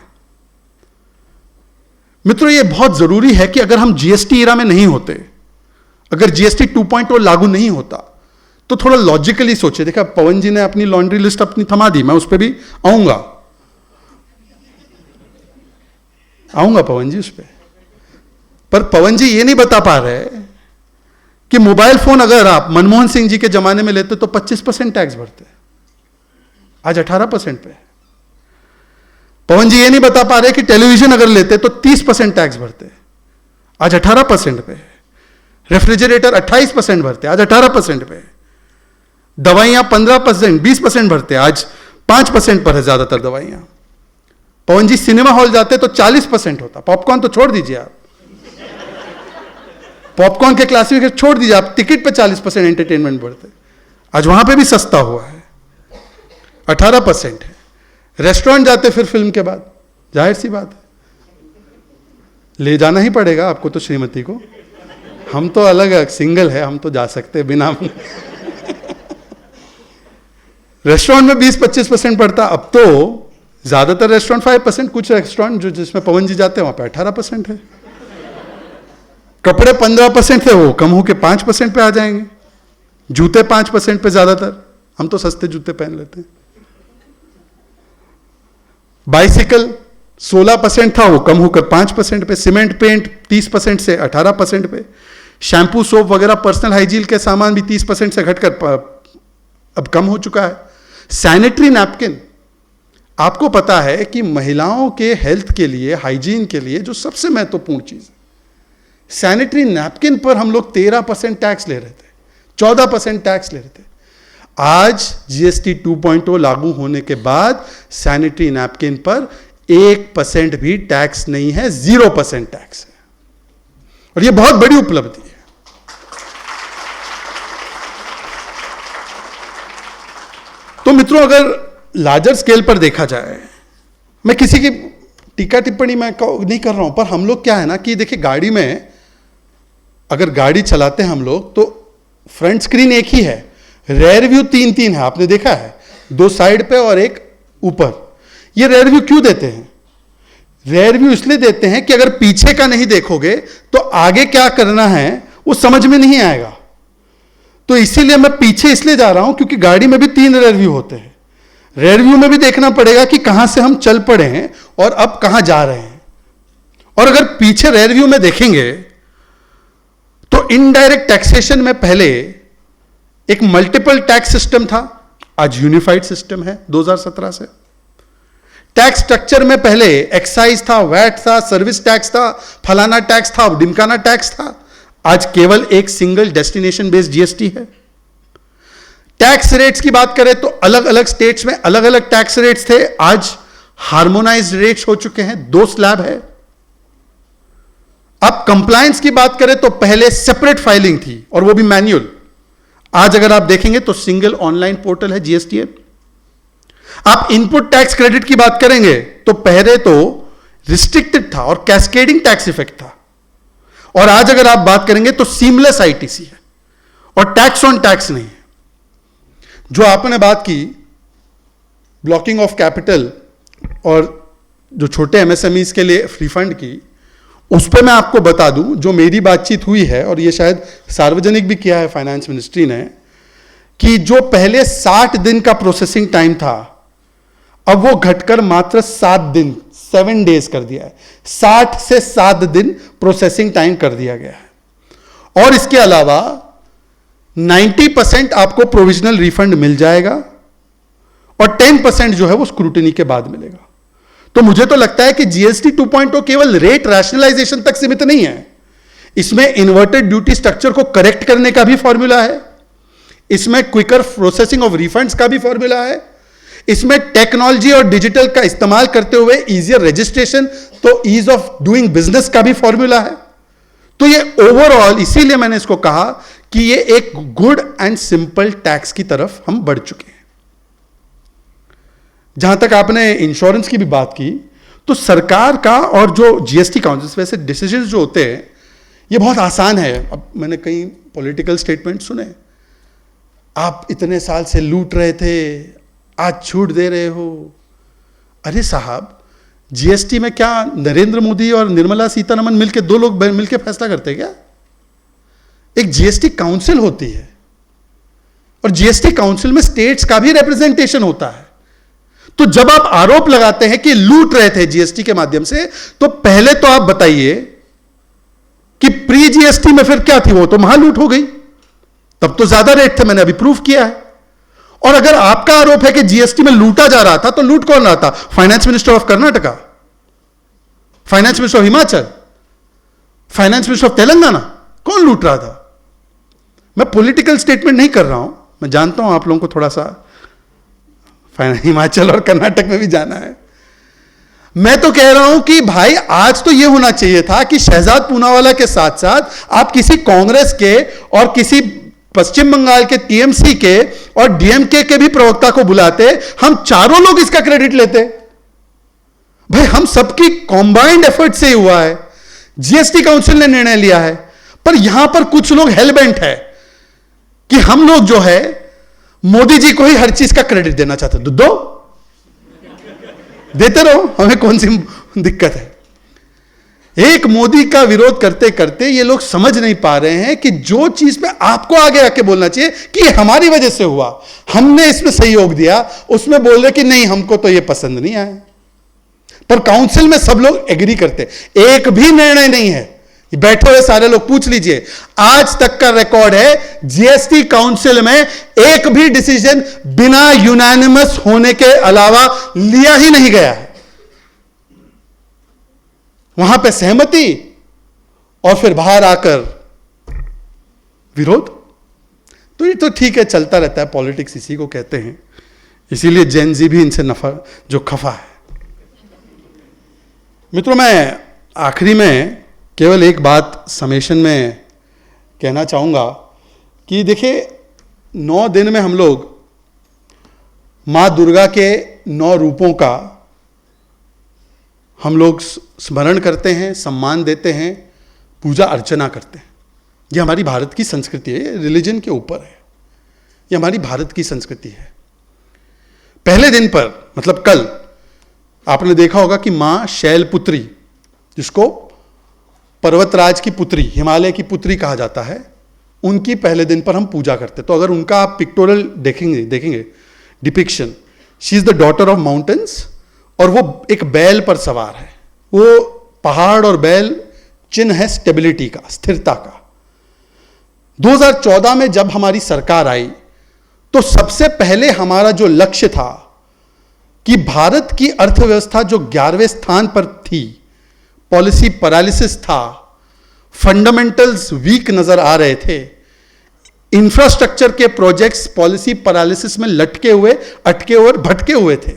मित्रों, ये बहुत जरूरी है कि अगर हम जीएसटी इरा में नहीं होते, अगर जीएसटी 2.0 लागू नहीं होता, तो थोड़ा लॉजिकली सोचे। देखा, पवन जी ने अपनी लॉन्ड्री लिस्ट अपनी थमा दी, मैं उस पर भी आऊंगा पवन जी उस पर पवन जी ये नहीं बता पा रहे कि मोबाइल फोन अगर आप मनमोहन सिंह जी के जमाने में लेते तो 25% टैक्स भरते, आज 18% पे। पवन जी ये नहीं बता पा रहे कि टेलीविजन अगर लेते तो 30% टैक्स भरते, आज 18% पे। रेफ्रिजरेटर 28% भरते, आज 18% पे। दवाइयां 15%, 20% भरते, आज 5% पर है ज्यादातर दवाइयां। पवन जी सिनेमा हॉल जाते तो 40% होता। पॉपकॉर्न तो छोड़ दीजिए आप, पॉपकॉर्न के क्लासिफिकेशन छोड़ दीजिए आप, टिकट पे 40% एंटरटेनमेंट बढ़ते, आज वहां पे भी सस्ता हुआ है, 18% है। रेस्टोरेंट जाते फिर फिल्म के बाद, जाहिर सी बात है ले जाना ही पड़ेगा आपको तो श्रीमती को। हम तो अलग सिंगल है, हम तो जा सकते हैं बिना रेस्टोरेंट में 20-25% पड़ता, अब तो ज्यादातर रेस्टोरेंट 5%, कुछ रेस्टोरेंट जो जिसमें पवन जी जाते हैं वहां पे 18% है। कपड़े 15% थे, वो कम होके 5% पे आ जाएंगे। जूते 5% पे ज्यादातर, हम तो सस्ते जूते पहन लेते हैं। बाइसिकल 16% था, वो कम होकर 5% पे। सीमेंट पेंट 30% से 18% पे। शैम्पू सोप वगैरह पर्सनल हाइजीन के सामान भी 30% से घटकर अब कम हो चुका है। सैनिटरी नैपकिन, आपको पता है कि महिलाओं के हेल्थ के लिए, हाइजीन के लिए जो सबसे महत्वपूर्ण चीज है, सैनिटरी नैपकिन पर हम लोग 13% टैक्स ले रहे थे, 14% टैक्स ले रहे थे। आज जीएसटी 2.0 लागू होने के बाद सैनिटरी नैपकिन पर 1% भी टैक्स नहीं है, 0% टैक्स है। और यह बहुत बड़ी उपलब्धि है। तो मित्रों, अगर लार्जर स्केल पर देखा जाए, मैं किसी की टीका टिप्पणी मैं नहीं कर रहा हूं, पर हम लोग क्या है ना कि देखिए गाड़ी में अगर गाड़ी चलाते हैं हम लोग तो फ्रंट स्क्रीन एक ही है, रेयर व्यू तीन तीन है, आपने देखा है, 2 साइड पे और एक ऊपर। ये रेयर व्यू क्यों देते हैं? रेयर व्यू इसलिए देते हैं कि अगर पीछे का नहीं देखोगे तो आगे क्या करना है वो समझ में नहीं आएगा। तो इसीलिए मैं पीछे इसलिए जा रहा हूं क्योंकि गाड़ी में भी 3 रेयर व्यू होते हैं। रेयर व्यू में भी देखना पड़ेगा कि कहां से हम चल पड़े हैं और अब कहां जा रहे हैं। और अगर पीछे रेयर व्यू में देखेंगे तो इनडायरेक्ट टैक्सेशन में पहले एक मल्टीपल टैक्स सिस्टम था, आज यूनिफाइड सिस्टम है 2017 से। टैक्स स्ट्रक्चर में पहले एक्साइज था, वैट था, सर्विस टैक्स था, फलाना टैक्स था, ढिमकाना टैक्स था, आज केवल एक सिंगल डेस्टिनेशन बेस्ड जीएसटी है। टैक्स रेट्स की बात करें तो अलग अलग स्टेट्स में अलग अलग टैक्स रेट्स थे, आज हार्मोनाइज्ड रेट्स हो चुके हैं, 2 स्लैब है। अब कंप्लायंस की बात करें तो पहले सेपरेट फाइलिंग थी और वो भी मैन्युअल, आज अगर आप देखेंगे तो सिंगल ऑनलाइन पोर्टल है जीएसटीएन। आप इनपुट टैक्स क्रेडिट की बात करेंगे तो पहले तो रिस्ट्रिक्टेड था और कैस्केडिंग टैक्स इफेक्ट था, और आज अगर आप बात करेंगे तो सीमलेस आईटीसी है और टैक्स ऑन टैक्स नहीं है। जो आपने बात की ब्लॉकिंग ऑफ कैपिटल और जो छोटे एमएसएमईज के लिए रिफंड की, उस पर मैं आपको बता दूं, जो मेरी बातचीत हुई है और ये शायद सार्वजनिक भी किया है फाइनेंस मिनिस्ट्री ने, कि जो पहले 60 दिन का प्रोसेसिंग टाइम था अब वो घटकर मात्र 7 दिन 7 डेज कर दिया है। 60 से 7 दिन प्रोसेसिंग टाइम कर दिया गया है। और इसके अलावा 90% आपको प्रोविजनल रिफंड मिल जाएगा और 10% जो है वो स्क्रूटिनी के बाद मिलेगा। तो मुझे तो लगता है कि जीएसटी 2.0 केवल रेट रैशनलाइजेशन तक सीमित नहीं है, इसमें इन्वर्टेड ड्यूटी स्ट्रक्चर को करेक्ट करने का भी फॉर्मूला है, इसमें क्विकर प्रोसेसिंग ऑफ रिफंड्स का भी फॉर्मूला है, इसमें टेक्नोलॉजी और डिजिटल का इस्तेमाल करते हुए इजियर रजिस्ट्रेशन, तो ईज ऑफ डूइंग बिजनेस का भी फॉर्मूला है। तो ये ओवरऑल, इसीलिए मैंने इसको कहा कि ये एक गुड एंड सिंपल टैक्स की तरफ हम बढ़ चुके हैं। जहां तक आपने इंश्योरेंस की भी बात की, तो सरकार का और जो जीएसटी काउंसिल वैसे डिसीजंस जो होते हैं ये बहुत आसान है। अब मैंने कई पॉलिटिकल स्टेटमेंट सुने, आप इतने साल से लूट रहे थे आज छूट दे रहे हो। अरे साहब, जीएसटी में क्या नरेंद्र मोदी और निर्मला सीतारमण मिलके 2 लोग मिलके फैसला करते हैं क्या? एक जीएसटी काउंसिल होती है और जीएसटी काउंसिल में स्टेट्स का भी रिप्रेजेंटेशन होता है। तो जब आप आरोप लगाते हैं कि लूट रहे थे जीएसटी के माध्यम से, तो पहले तो आप बताइए कि प्री जीएसटी में फिर क्या थी, वो तो महालूट हो गई, तब तो ज्यादा रेट थे, मैंने अभी प्रूफ किया है। और अगर आपका आरोप है कि जीएसटी में लूटा जा रहा था, तो लूट कौन रहा था? Finance minister of Karnataka, finance minister of Himachal, finance minister of Telangana, कौन लूट रहा था? मैं पॉलिटिकल स्टेटमेंट नहीं कर रहा हूं, मैं जानता हूं आप लोगों को थोड़ा सा हिमाचल और कर्नाटक में भी जाना है। मैं तो कह रहा हूं कि भाई आज तो यह होना चाहिए था कि शहजाद पूनावाला के साथ साथ आप किसी कांग्रेस के और किसी पश्चिम बंगाल के टीएमसी के और डीएमके के भी प्रवक्ता को बुलाते, हम चारों लोग इसका क्रेडिट लेते। भाई हम सबकी कॉम्बाइंड एफर्ट से हुआ है, जीएसटी काउंसिल ने निर्णय लिया है, पर यहां पर कुछ लोग हेलबेंट है कि हम लोग जो है मोदी जी को ही हर चीज का क्रेडिट देना चाहते। दो देते रहो, हमें कौन सी दिक्कत है। एक मोदी का विरोध करते करते ये लोग समझ नहीं पा रहे हैं कि जो चीज पे आपको आगे आके बोलना चाहिए कि हमारी वजह से हुआ, हमने इसमें सहयोग दिया, उसमें बोल रहे कि नहीं हमको तो ये पसंद नहीं आया। पर काउंसिल में सब लोग एग्री करते, एक भी निर्णय नहीं है। बैठे हुए सारे लोग पूछ लीजिए, आज तक का रिकॉर्ड है जीएसटी काउंसिल में एक भी डिसीजन बिना यूनानिमस होने के अलावा लिया ही नहीं गया है। वहां पे सहमति और फिर बाहर आकर विरोध। तो ये तो ठीक है, चलता रहता है, पॉलिटिक्स इसी को कहते हैं। इसीलिए जेन जी भी इनसे जो खफा है। मित्रों, मैं आखिरी में केवल एक बात समेशन में कहना चाहूंगा कि देखिए 9 दिन में हम लोग माँ दुर्गा के 9 रूपों का हम लोग स्मरण करते हैं, सम्मान देते हैं, पूजा अर्चना करते हैं। ये हमारी भारत की संस्कृति है, रिलीजन के ऊपर है, ये हमारी भारत की संस्कृति है। पहले दिन पर मतलब कल आपने देखा होगा कि माँ शैलपुत्री, जिसको पर्वतराज की पुत्री, हिमालय की पुत्री कहा जाता है, उनकी पहले दिन पर हम पूजा करते हैं। तो अगर उनका आप पिक्टोरल देखेंगे depiction, she is the daughter of mountains, और वो एक बैल पर सवार है। वो पहाड़ और बैल चिन्ह है स्टेबिलिटी का, स्थिरता का। 2014 में जब हमारी सरकार आई तो सबसे पहले हमारा जो लक्ष्य था कि भारत की अर्थव्यवस्था जो 11वें स्थान पर थी, पॉलिसी पैरालिसिस था, फंडामेंटल्स वीक नजर आ रहे थे, इंफ्रास्ट्रक्चर के प्रोजेक्ट्स पॉलिसी पैरालिसिस में लटके हुए, अटके हुए और भटके हुए थे।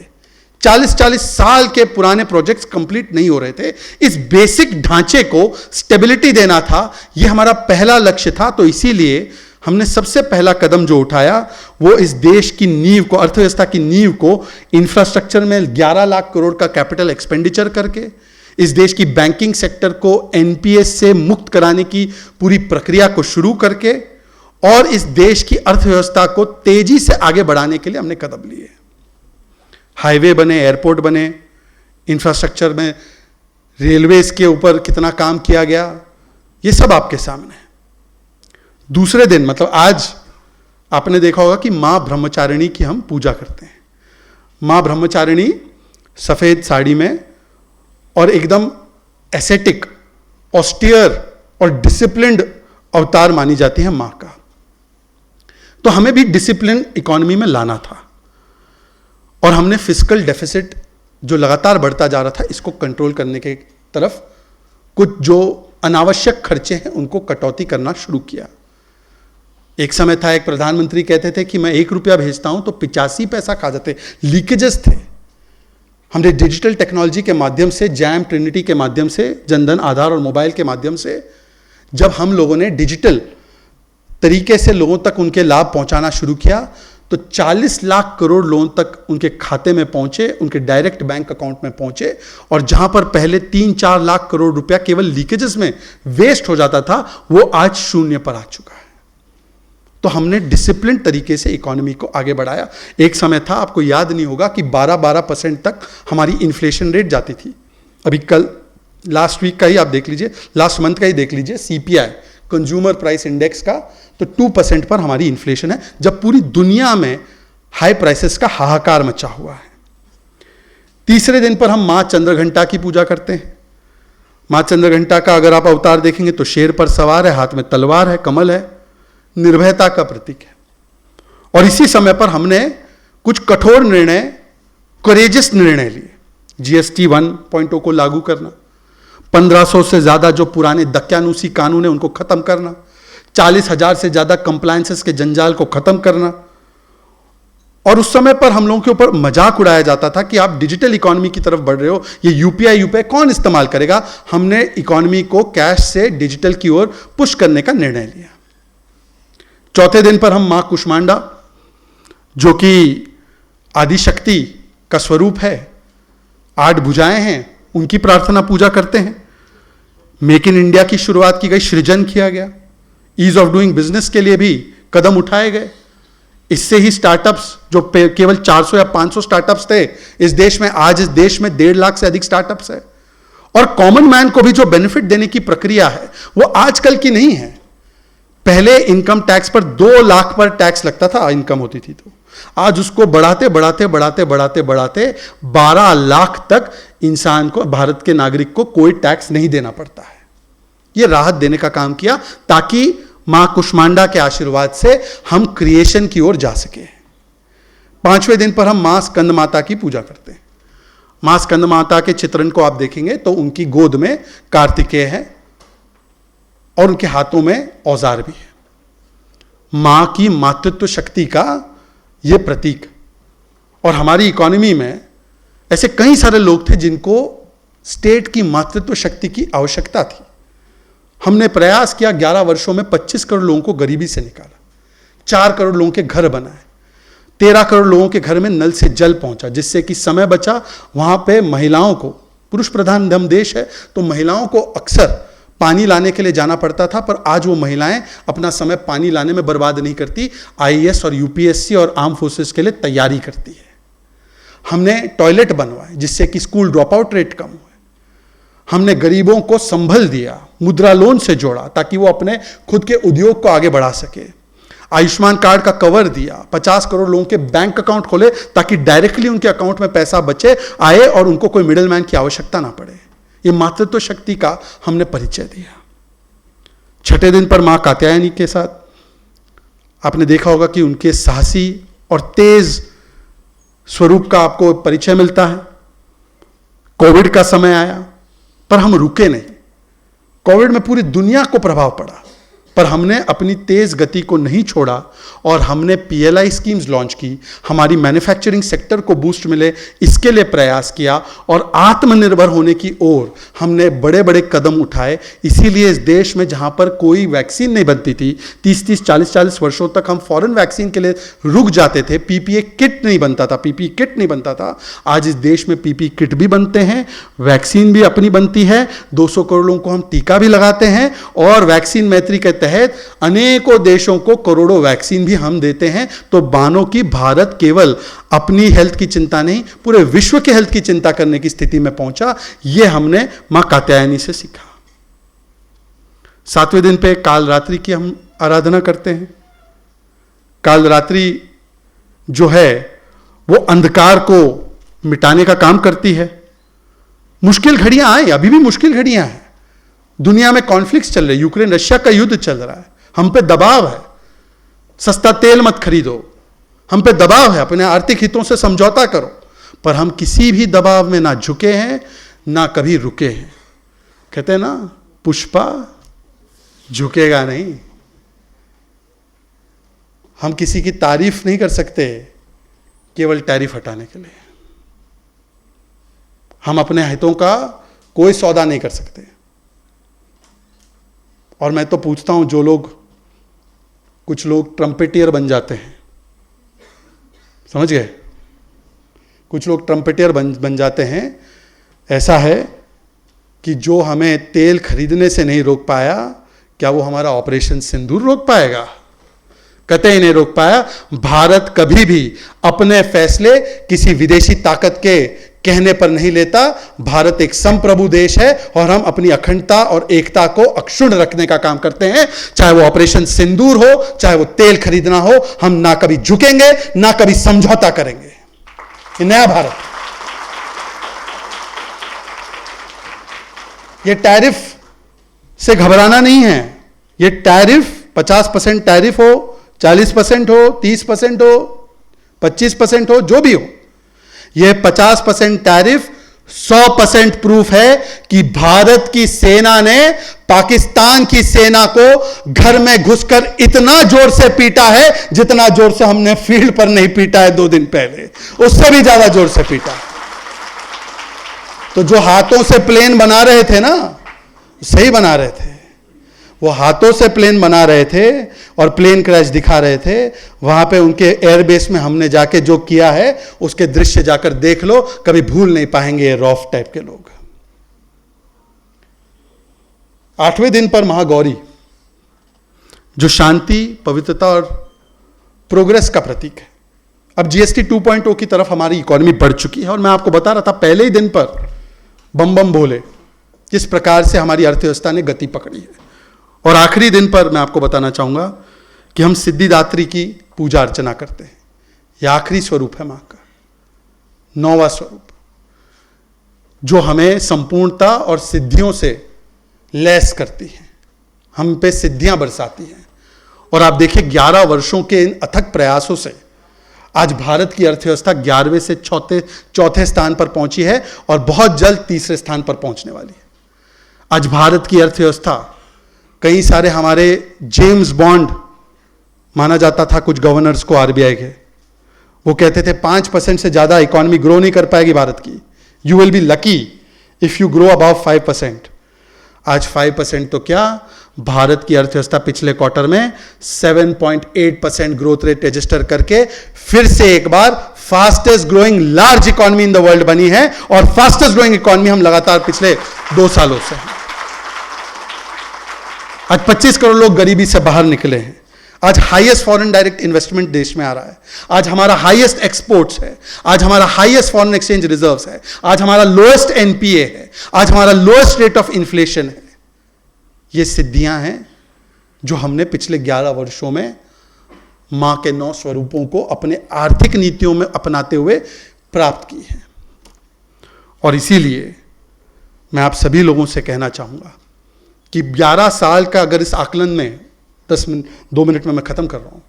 40-40 साल के पुराने प्रोजेक्ट्स कंप्लीट नहीं हो रहे थे। इस बेसिक ढांचे को स्टेबिलिटी देना था, यह हमारा पहला लक्ष्य था। तो इसीलिए हमने सबसे पहला कदम जो उठाया वो इस देश की नींव को, अर्थव्यवस्था की नींव को इंफ्रास्ट्रक्चर में 11 लाख करोड़ का कैपिटल एक्सपेंडिचर करके, इस देश की बैंकिंग सेक्टर को एनपीएस से मुक्त कराने की पूरी प्रक्रिया को शुरू करके, और इस देश की अर्थव्यवस्था को तेजी से आगे बढ़ाने के लिए हमने कदम लिए। हाईवे बने, एयरपोर्ट बने, इंफ्रास्ट्रक्चर में रेलवेज के ऊपर कितना काम किया गया, ये सब आपके सामने है। दूसरे दिन मतलब आज आपने देखा होगा कि मां ब्रह्मचारिणी की हम पूजा करते हैं। मां ब्रह्मचारिणी सफेद साड़ी में और एकदम एसेटिक, ऑस्टियर और डिसिप्लिन्ड अवतार मानी जाती है मां का। तो हमें भी डिसिप्लिन इकोनॉमी में लाना था, और हमने फिस्कल डेफिसिट जो लगातार बढ़ता जा रहा था, इसको कंट्रोल करने के तरफ कुछ जो अनावश्यक खर्चे हैं उनको कटौती करना शुरू किया। एक समय था, एक प्रधानमंत्री कहते थे कि मैं 1 रुपया भेजता हूं तो 85 पैसा खा जाते, लीकेजेस थे। हमने डिजिटल टेक्नोलॉजी के माध्यम से, जैम ट्रिनिटी के माध्यम से, जनधन आधार और मोबाइल के माध्यम से, जब हम लोगों ने डिजिटल तरीके से लोगों तक उनके लाभ पहुंचाना शुरू किया, तो 40 लाख करोड़ लोन तक उनके खाते में पहुंचे, उनके डायरेक्ट बैंक अकाउंट में पहुंचे। और जहां पर पहले 3-4 लाख करोड़ रुपया केवल लीकेजेस में वेस्ट हो जाता था, वो आज 0 पर आ चुका है। तो हमने डिसिप्लिन तरीके से इकोनॉमी को आगे बढ़ाया। एक समय था, आपको याद नहीं होगा, कि 12% तक हमारी इन्फ्लेशन रेट जाती थी। अभी कल लास्ट वीक का ही आप देख लीजिए, लास्ट मंथ का ही देख लीजिए, सीपीआई कंज्यूमर प्राइस इंडेक्स का, तो 2% पर हमारी इन्फ्लेशन है, जब पूरी दुनिया में हाई प्राइसेस का हाहाकार मचा हुआ है। तीसरे दिन पर हम मां चंद्रघंटा की पूजा करते हैं। मां चंद्रघंटा का अगर आप अवतार देखेंगे तो शेर पर सवार है, हाथ में तलवार है, कमल है, निर्भयता का प्रतीक है। और इसी समय पर हमने कुछ कठोर निर्णय, करेजियस निर्णय लिए। जीएसटी 1.0 को लागू करना, 1500 से ज्यादा जो पुराने दक्यानूसी कानून है उनको खत्म करना, 40,000 से ज्यादा कंप्लायंसेस के जंजाल को खत्म करना। और उस समय पर हम लोगों के ऊपर मजाक उड़ाया जाता था कि आप डिजिटल इकोनॉमी की तरफ बढ़ रहे हो, ये यूपीआई कौन इस्तेमाल करेगा। हमने इकोनॉमी को कैश से डिजिटल की ओर पुश करने का निर्णय लिया। चौथे दिन पर हम मां कुष्मांडा, जो कि आदिशक्ति का स्वरूप है, 8 भुजाएं हैं, उनकी प्रार्थना पूजा करते हैं। मेक इन इंडिया की शुरुआत की गई, सृजन किया गया, ईज ऑफ डूइंग बिजनेस के लिए भी कदम उठाए गए। इससे ही स्टार्टअप्स, जो केवल 400 या 500 स्टार्टअप्स थे इस देश में, आज इस देश में 1.5 लाख से अधिक स्टार्टअप्स है। और कॉमन मैन को भी जो बेनिफिट देने की प्रक्रिया है वो आजकल की नहीं है। पहले इनकम टैक्स पर 2 लाख पर टैक्स लगता था, इनकम होती थी, तो आज उसको बढ़ाते बढ़ाते बढ़ाते बढ़ाते बढ़ाते 12 लाख तक इंसान को, भारत के नागरिक को कोई टैक्स नहीं देना पड़ता है। यह राहत देने का काम किया ताकि मां कुष्मांडा के आशीर्वाद से हम क्रिएशन की ओर जा सके। 5वें दिन पर हम मां स्कंद माता की पूजा करते हैं। मां स्कंद माता के चित्रण को आप देखेंगे तो उनकी गोद में कार्तिकेय है और उनके हाथों में औजार भी है। मां की मातृत्व शक्ति का यह प्रतीक। और हमारी इकोनॉमी में ऐसे कई सारे लोग थे जिनको स्टेट की मातृत्व शक्ति की आवश्यकता थी। हमने प्रयास किया, 11 वर्षों में 25 करोड़ लोगों को गरीबी से निकाला, 4 करोड़ लोगों के घर बनाए। 13 करोड़ लोगों के घर में नल से जल पहुंचा, जिससे कि समय बचा। वहां पे महिलाओं को, पुरुष प्रधान हम देश है तो महिलाओं को अक्सर पानी लाने के लिए जाना पड़ता था, पर आज वो महिलाएं अपना समय पानी लाने में बर्बाद नहीं करती, आईएएस और यूपीएससी और आर्म फोर्सेस के लिए तैयारी करती है। हमने टॉयलेट बनवाए जिससे कि स्कूल ड्रॉप आउट रेट कम हुए। हमने गरीबों को संभल दिया, मुद्रा लोन से जोड़ा ताकि वो अपने खुद के उद्योग को आगे बढ़ा सके। आयुष्मान कार्ड का कवर दिया, 50 करोड़ लोगों के बैंक अकाउंट खोले ताकि डायरेक्टली उनके अकाउंट में पैसा बचे आए और उनको कोई मिडिल मैन की आवश्यकता ना पड़े। ये मातृत्व शक्ति का हमने परिचय दिया। छठे दिन पर मां कात्यायनी के साथ आपने देखा होगा कि उनके साहसी और तेज स्वरूप का आपको परिचय मिलता है। कोविड का समय आया पर हम रुके नहीं। कोविड में पूरी दुनिया को प्रभाव पड़ा, पर हमने अपनी तेज गति को नहीं छोड़ा और हमने पीएलआई स्कीम्स लॉन्च की। हमारी मैन्युफैक्चरिंग सेक्टर को बूस्ट मिले, इसके लिए प्रयास किया और आत्मनिर्भर होने की ओर हमने बड़े बड़े कदम उठाए। इसीलिए इस देश में जहां पर कोई वैक्सीन नहीं बनती थी, 30-30, 40-40 वर्षों तक हम फॉरेन वैक्सीन के लिए रुक जाते थे। पीपीई किट नहीं बनता था, आज इस देश में पीपीई किट भी बनते हैं, वैक्सीन भी अपनी बनती है, 200 करोड़ लोगों को हम टीका भी लगाते हैं और वैक्सीन मैत्री के तहत अनेकों देशों को करोड़ों वैक्सीन भी हम देते हैं। तो बानो की भारत केवल अपनी हेल्थ की चिंता नहीं, पूरे विश्व के हेल्थ की चिंता करने की स्थिति में पहुंचा। यह हमने मां कात्यायनी से सीखा। 7वें दिन पे काल रात्रि की हम आराधना करते हैं। काल रात्रि जो है वो अंधकार को मिटाने का काम करती है। मुश्किल घड़ियां आए, अभी भी मुश्किल घड़ियां हैं। दुनिया में कॉन्फ्लिक्ट्स चल रहे, यूक्रेन रशिया का युद्ध चल रहा है, हम पे दबाव है, सस्ता तेल मत खरीदो, हम पे दबाव है, अपने आर्थिक हितों से समझौता करो, पर हम किसी भी दबाव में ना झुके हैं ना कभी रुके हैं। कहते हैं ना, पुष्पा झुकेगा नहीं। हम किसी की तारीफ नहीं कर सकते केवल टैरिफ हटाने के लिए। हम अपने हितों का कोई सौदा नहीं कर सकते। और मैं तो पूछता हूं, जो लोग, कुछ लोग ट्रम्पेटियर बन जाते हैं, समझ गए, कुछ लोग ट्रम्पेटियर बन जाते हैं। ऐसा है कि जो हमें तेल खरीदने से नहीं रोक पाया, क्या वो हमारा ऑपरेशन सिंदूर रोक पाएगा? कतई नहीं रोक पाया। भारत कभी भी अपने फैसले किसी विदेशी ताकत के कहने पर नहीं लेता। भारत एक संप्रभु देश है और हम अपनी अखंडता और एकता को अक्षुण्ण रखने का काम करते हैं। चाहे वो ऑपरेशन सिंदूर हो, चाहे वो तेल खरीदना हो, हम ना कभी झुकेंगे ना कभी समझौता करेंगे। ये नया भारत। ये टैरिफ से घबराना नहीं है। ये टैरिफ 50% टैरिफ हो, 40% हो, 30% हो, 25% हो, जो भी हो, यह 50% टैरिफ 100% प्रूफ है कि भारत की सेना ने पाकिस्तान की सेना को घर में घुसकर इतना जोर से पीटा है जितना जोर से हमने फील्ड पर नहीं पीटा है 2 दिन पहले, उससे भी ज्यादा जोर से पीटा। तो जो हाथों से प्लेन बना रहे थे ना, सही बना रहे थे, वो हाथों से प्लेन बना रहे थे और प्लेन क्रैश दिखा रहे थे। वहां पे उनके एयरबेस में हमने जाके जो किया है उसके दृश्य जाकर देख लो, कभी भूल नहीं पाएंगे ये रॉफ टाइप के लोग। 8वें दिन पर महागौरी, जो शांति, पवित्रता और प्रोग्रेस का प्रतीक है। अब जीएसटी 2.0 की तरफ हमारी इकोनॉमी बढ़ चुकी है और मैं आपको बता रहा था पहले ही दिन पर बम बम भोले किस प्रकार से हमारी अर्थव्यवस्था ने गति पकड़ी है। और आखिरी दिन पर मैं आपको बताना चाहूंगा कि हम सिद्धिदात्री की पूजा अर्चना करते हैं। यह आखिरी स्वरूप है मां का, 9वां स्वरूप, जो हमें संपूर्णता और सिद्धियों से लैस करती है, हम पे सिद्धियां बरसाती हैं। और आप देखिए 11 वर्षों के इन अथक प्रयासों से आज भारत की अर्थव्यवस्था 11वें से चौथे स्थान पर पहुंची है और बहुत जल्द तीसरे स्थान पर पहुंचने वाली है। आज भारत की अर्थव्यवस्था, कई सारे हमारे जेम्स बॉन्ड माना जाता था कुछ गवर्नर्स को आरबीआई के, वो कहते थे 5% से ज्यादा इकोनॉमी ग्रो नहीं कर पाएगी भारत की, you will be lucky if you grow above 5%। आज 5% तो क्या, भारत की अर्थव्यवस्था पिछले क्वार्टर में 7.8% ग्रोथ रेट रजिस्टर करके फिर से एक बार fastest growing large economy in the world बनी है, और फास्टेस्ट ग्रोइंग इकोनॉमी हम लगातार पिछले 2 सालों से हैं। आज 25 करोड़ लोग गरीबी से बाहर निकले हैं। आज हाईएस्ट फॉरेन डायरेक्ट इन्वेस्टमेंट देश में आ रहा है। आज हमारा हाईएस्ट एक्सपोर्ट्स है। आज हमारा हाईएस्ट फॉरेन एक्सचेंज रिजर्व्स है। आज हमारा लोएस्ट एनपीए है। आज हमारा लोएस्ट रेट ऑफ इन्फ्लेशन है। ये सिद्धियां हैं जो हमने पिछले 11 वर्षों में मां के 9 स्वरूपों को अपने आर्थिक नीतियों में अपनाते हुए प्राप्त की है। और इसीलिए मैं आप सभी लोगों से कहना चाहूंगा कि 11 साल का अगर इस आकलन में 2 मिनट में मैं खत्म कर रहा हूं,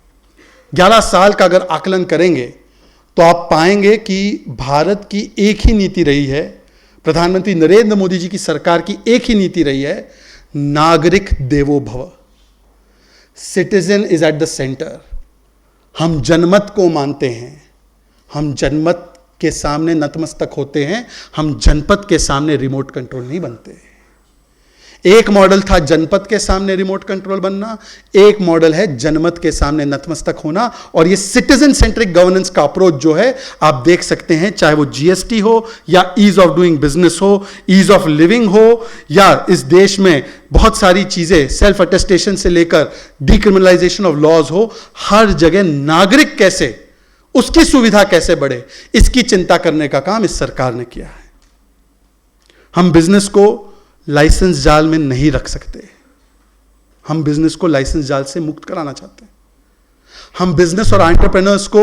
11 साल का अगर आकलन करेंगे तो आप पाएंगे कि भारत की एक ही नीति रही है, प्रधानमंत्री नरेंद्र मोदी जी की सरकार की एक ही नीति रही है, नागरिक देवो भव, citizen is at the centre. हम जनमत को मानते हैं, हम जनमत के सामने नतमस्तक होते हैं, हम जनपद के सामने रिमोट कंट्रोल नहीं बनते। एक मॉडल था जनपद के सामने रिमोट कंट्रोल बनना, एक मॉडल है जनमत के सामने नतमस्तक होना। और ये सिटीजन सेंट्रिक गवर्नेंस का अप्रोच जो है आप देख सकते हैं, चाहे वो जीएसटी हो या ईज ऑफ डूइंग बिजनेस हो, ईज ऑफ लिविंग हो, या इस देश में बहुत सारी चीजें सेल्फ अटेस्टेशन से लेकर डिक्रिमिनलाइजेशन ऑफ लॉज हो, हर जगह नागरिक कैसे, उसकी सुविधा कैसे बढ़े, इसकी चिंता करने का काम इस सरकार ने किया है। हम बिजनेस को लाइसेंस जाल में नहीं रख सकते। हम बिजनेस को लाइसेंस जाल से मुक्त कराना चाहते हैं। हम बिजनेस और एंटरप्रेन्योर्स को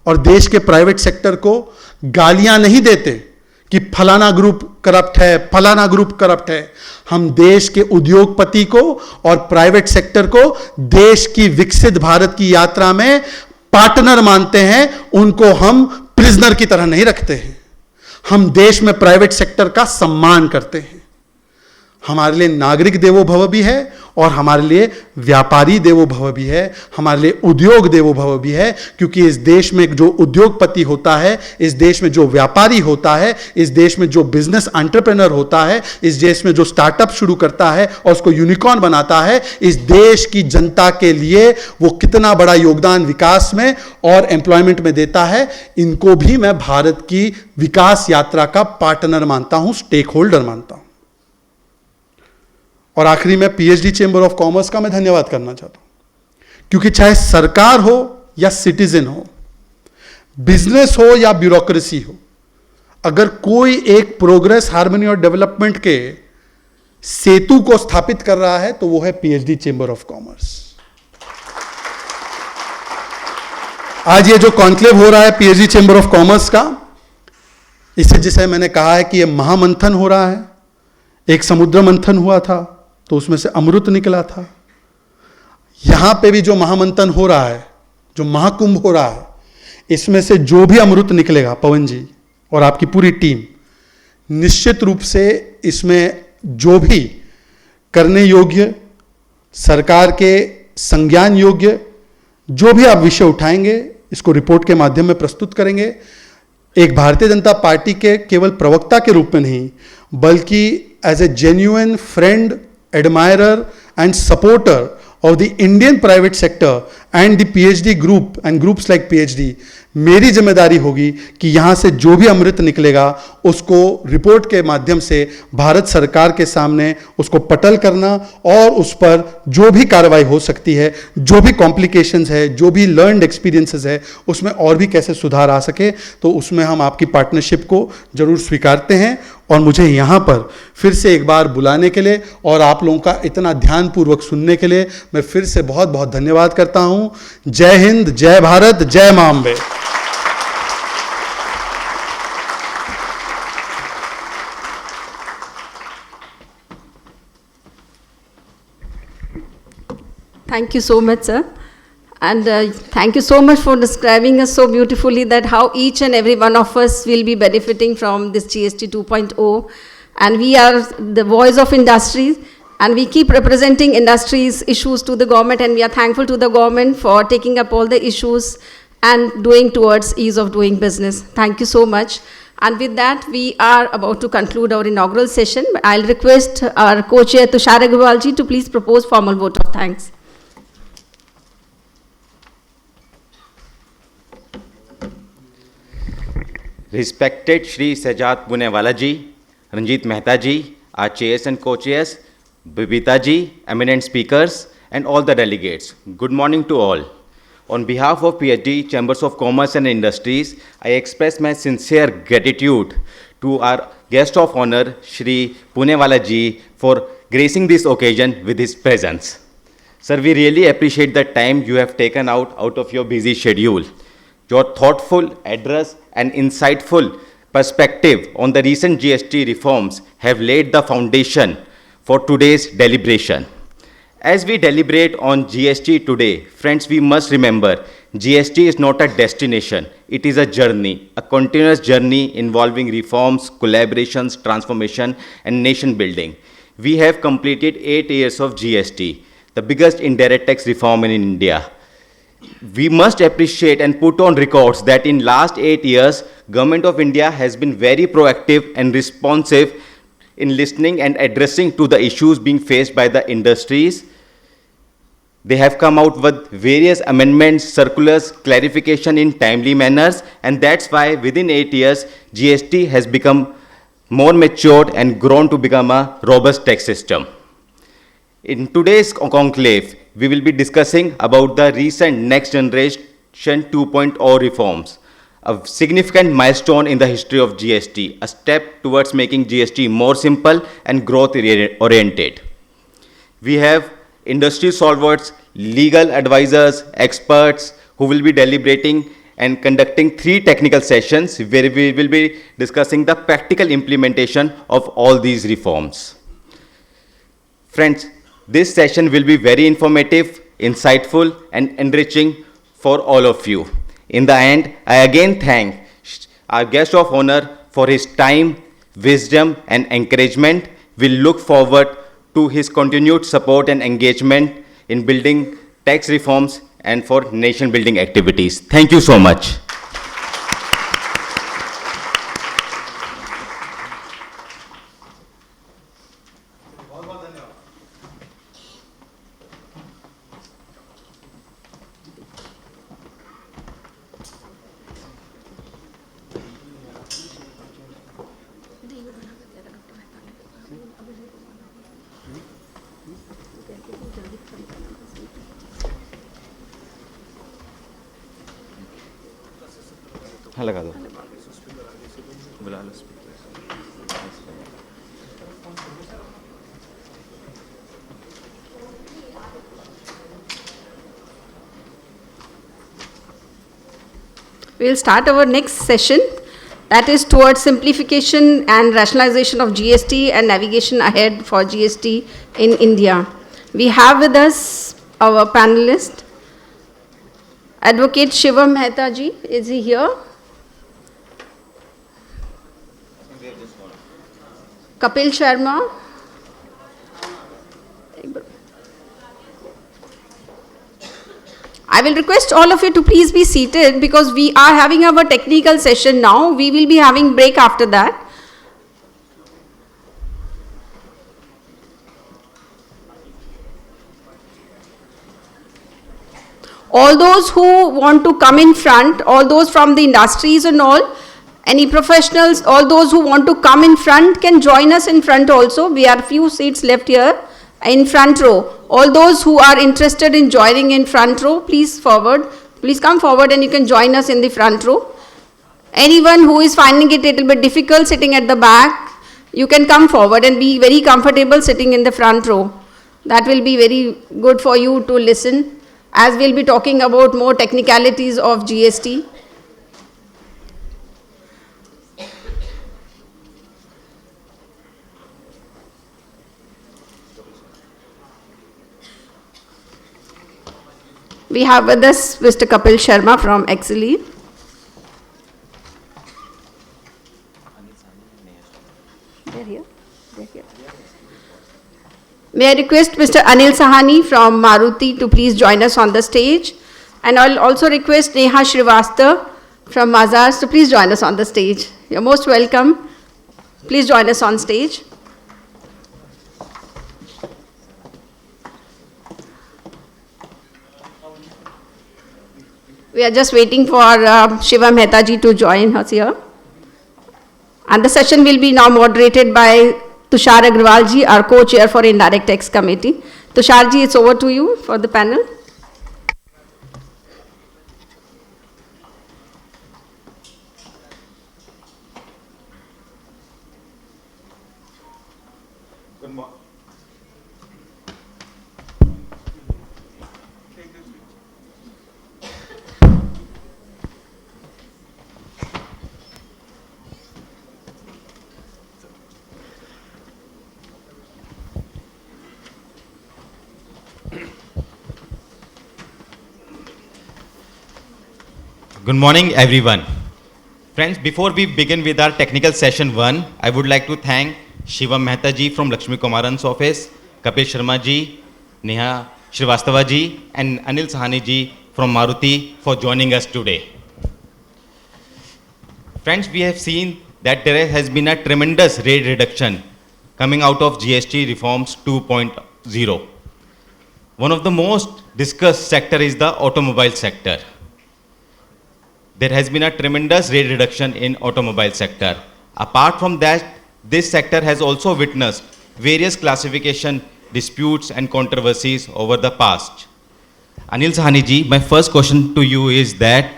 और देश के प्राइवेट सेक्टर को गालियां नहीं देते कि फलाना ग्रुप करप्ट है, फलाना ग्रुप करप्ट है। हम देश के उद्योगपति को और प्राइवेट सेक्टर को देश की विकसित भारत की यात्रा में पार्टनर मानते हैं, उनको हम प्रिजनर की तरह नहीं रखते हैं। हम देश में प्राइवेट सेक्टर का सम्मान करते हैं। हमारे लिए नागरिक देवो भव भी है और हमारे लिए व्यापारी देवो भव भी है, हमारे लिए उद्योग देवो भव भी है, क्योंकि इस देश में जो उद्योगपति होता है, इस देश में जो व्यापारी होता है, इस देश में जो बिजनेस एंटरप्रेन्योर होता है, इस देश में जो स्टार्टअप शुरू करता है और उसको यूनिकॉर्न बनाता है, इस देश की जनता के लिए वो कितना बड़ा योगदान विकास में और एम्प्लॉयमेंट में देता है, इनको भी मैं भारत की विकास यात्रा का पार्टनर मानता हूं, स्टेक होल्डर मानता हूं। और आखिरी में पीएचडी चेंबर ऑफ कॉमर्स का मैं धन्यवाद करना चाहता हूं, क्योंकि चाहे सरकार हो या सिटीजन हो, बिजनेस हो या ब्यूरोक्रेसी हो, अगर कोई एक प्रोग्रेस, हार्मनी और डेवलपमेंट के सेतु को स्थापित कर रहा है तो वो है पीएचडी चेंबर ऑफ कॉमर्स। आज ये जो कॉन्क्लेव हो रहा है पीएचडी चेंबर ऑफ कॉमर्स का, इसे जिसे मैंने कहा है कि ये महामंथन हो रहा है। एक समुद्र मंथन हुआ था तो उसमें से अमृत निकला था। यहां पे भी जो महामंथन हो रहा है, जो महाकुंभ हो रहा है, इसमें से जो भी अमृत निकलेगा, पवन जी और आपकी पूरी टीम, निश्चित रूप से इसमें जो भी करने योग्य, सरकार के संज्ञान योग्य जो भी आप विषय उठाएंगे, इसको रिपोर्ट के माध्यम में प्रस्तुत करेंगे। एक भारतीय जनता पार्टी के केवल प्रवक्ता के रूप में नहीं, बल्कि as a genuine friend, admirer and supporter of the Indian private sector and the PhD group and groups like PhD, मेरी जिम्मेदारी होगी कि यहां से जो भी अमृत निकलेगा उसको रिपोर्ट के माध्यम से भारत सरकार के सामने उसको पटल करना और उस पर जो भी कार्रवाई हो सकती है, जो भी कॉम्प्लिकेशंस है, जो भी लर्नड एक्सपीरियंसेस है, उसमें और भी कैसे सुधार आ सके, तो उसमें हम आपकी पार्टनरशिप को जरूर स्वीकारते हैं। और मुझे यहाँ पर फिर से एक बार बुलाने के लिए और आप लोगों का इतना ध्यानपूर्वक सुनने के लिए मैं फिर से बहुत बहुत धन्यवाद करता हूँ। जय हिंद, जय भारत, जय मां Ambe. Thank you so much, sir. And thank you so much for describing us so beautifully that how each and every one of us will be benefiting from this GST 2.0. And we are the voice of industries, and we keep representing industries' issues to the government, and we are thankful to the government for taking up all the issues and doing towards ease of doing business. Thank you so much. And with that, we are about to conclude our inaugural session. I'll request our co-chair Tushar Agarwal ji to please propose formal vote of thanks. Respected Shri Sajat Punewala ji, Ranjit Mehta ji, our chairs and co-chairs, Bibita ji, eminent speakers, and all the delegates. Good morning to all. On behalf of PhD Chambers of Commerce and Industries, I express my sincere gratitude to our guest of honor, Shri Punewala ji, for gracing this occasion with his presence. Sir, we really appreciate the time you have taken out of your busy schedule. Your thoughtful address and insightful perspective on the recent GST reforms have laid the foundation for today's deliberation. As we deliberate on GST today, friends, we must remember GST is not a destination, it is a journey, a continuous journey involving reforms, collaborations, transformation, and nation building. We have completed 8 years of GST, the biggest indirect tax reform in India. We must appreciate and put on records that in last 8 years, Government of India has been very proactive and responsive in listening and addressing to the issues being faced by the industries. They have come out with various amendments, circulars, clarification in timely manners, and that's why within 8 years, GST has become more matured and grown to become a robust tax system. In today's conclave, we will be discussing about the recent next generation 2.0 reforms, a significant milestone in the history of GST, a step towards making GST more simple and growth oriented. We have industry stalwarts, legal advisors, experts who will be deliberating and conducting 3 technical sessions where we will be discussing the practical implementation of all these reforms. Friends, this session will be very informative, insightful, and enriching for all of you. In the end, I again thank our guest of honor for his time, wisdom, and encouragement. We look forward to his continued support and engagement in building tax reforms and for nation building activities. Thank you so much. लगा दो बुला लो We'll start our next session, that is towards simplification and rationalization of GST and navigation ahead for GST in India. We have with us our panelist, Advocate Shivam Mehta ji. Is he here? Kapil Sharma. I will request all of you to please be seated because we are having our technical session now. We will be having break after that. All those who want to come in front, all those from the industries and all, any professionals, all those who want to come in front can join us in front also. We have few seats left here in front row. All those who are interested in joining in front row, please forward. Please come forward and you can join us in the front row. Anyone who is finding it a little bit difficult sitting at the back, you can come forward and be very comfortable sitting in the front row. That will be very good for you to listen, as we'll be talking about more technicalities of GST. We have with us Mr. Kapil Sharma from Exili. They're here. They're here. May I request Mr. Anil Sahani from Maruti to please join us on the stage. And I'll also request Neha Shrivastava from Mazars to please join us on the stage. You're most welcome. Please join us on stage. We are just waiting for Shiva Mehta ji to join us here. And the session will be now moderated by Tushar Agrawal ji, our co-chair for Indirect Tax Committee. Tushar ji, it's over to you for the panel. Good morning. Good morning, everyone. Friends, before we begin with our technical session 1, I would like to thank Shivam Mehta ji from Lakshmi Kumaran's office, Kapil Sharma ji, Neha Shrivastava ji, and Anil Sahani ji from Maruti for joining us today. Friends, we have seen that there has been a tremendous rate reduction coming out of GST reforms 2.0. One of the most discussed sector is the automobile sector. There has been a tremendous rate reduction in automobile sector. Apart from that, this sector has also witnessed various classification disputes and controversies over the past. Anil Sahani ji, my first question to you is that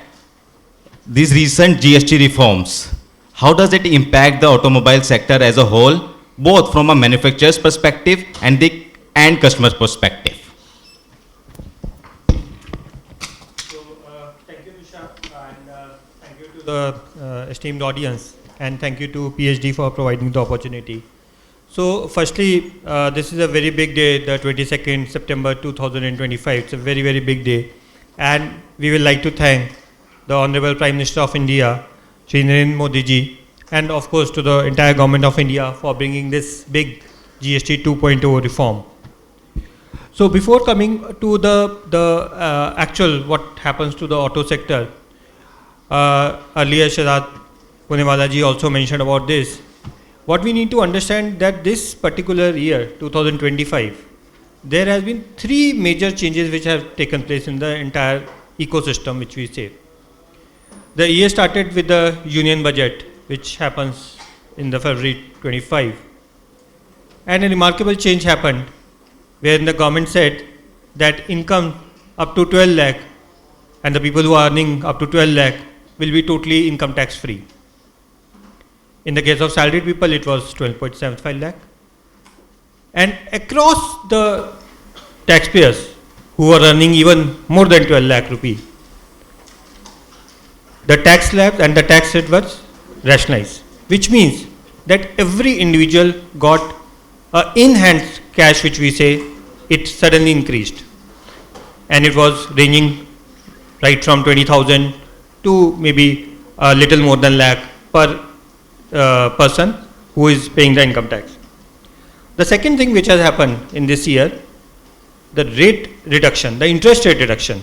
these recent GST reforms, how does it impact the automobile sector as a whole, both from a manufacturer's perspective and the end customer's perspective? The esteemed audience, and thank you to PhD for providing the opportunity. So firstly, this is a very big day, the 22nd September 2025. It's a very, very big day, and we would like to thank the Honorable Prime Minister of India, Shri Narendra Modi ji, and of course to the entire government of India for bringing this big GST 2.0 reform. So before coming to the actual what happens to the auto sector, earlier Shahzad Punewala ji also mentioned about this. What we need to understand that this particular year, 2025, there has been 3 major changes which have taken place in the entire ecosystem, which we say. The year started with the union budget, which happens in the February 25, and a remarkable change happened, wherein the government said that income up to 12 lakh and the people who are earning up to 12 lakh will be totally income tax free. In the case of salaried people, it was 12.75 lakh. And across the taxpayers who are earning even more than 12 lakh rupee, the tax slab and the tax rate was rationalized, which means that every individual got a in-hand cash, which we say, it suddenly increased. And it was ranging right from 20,000 to maybe a little more than lakh per person who is paying the income tax. The second thing which has happened in this year, the rate reduction, the interest rate reduction.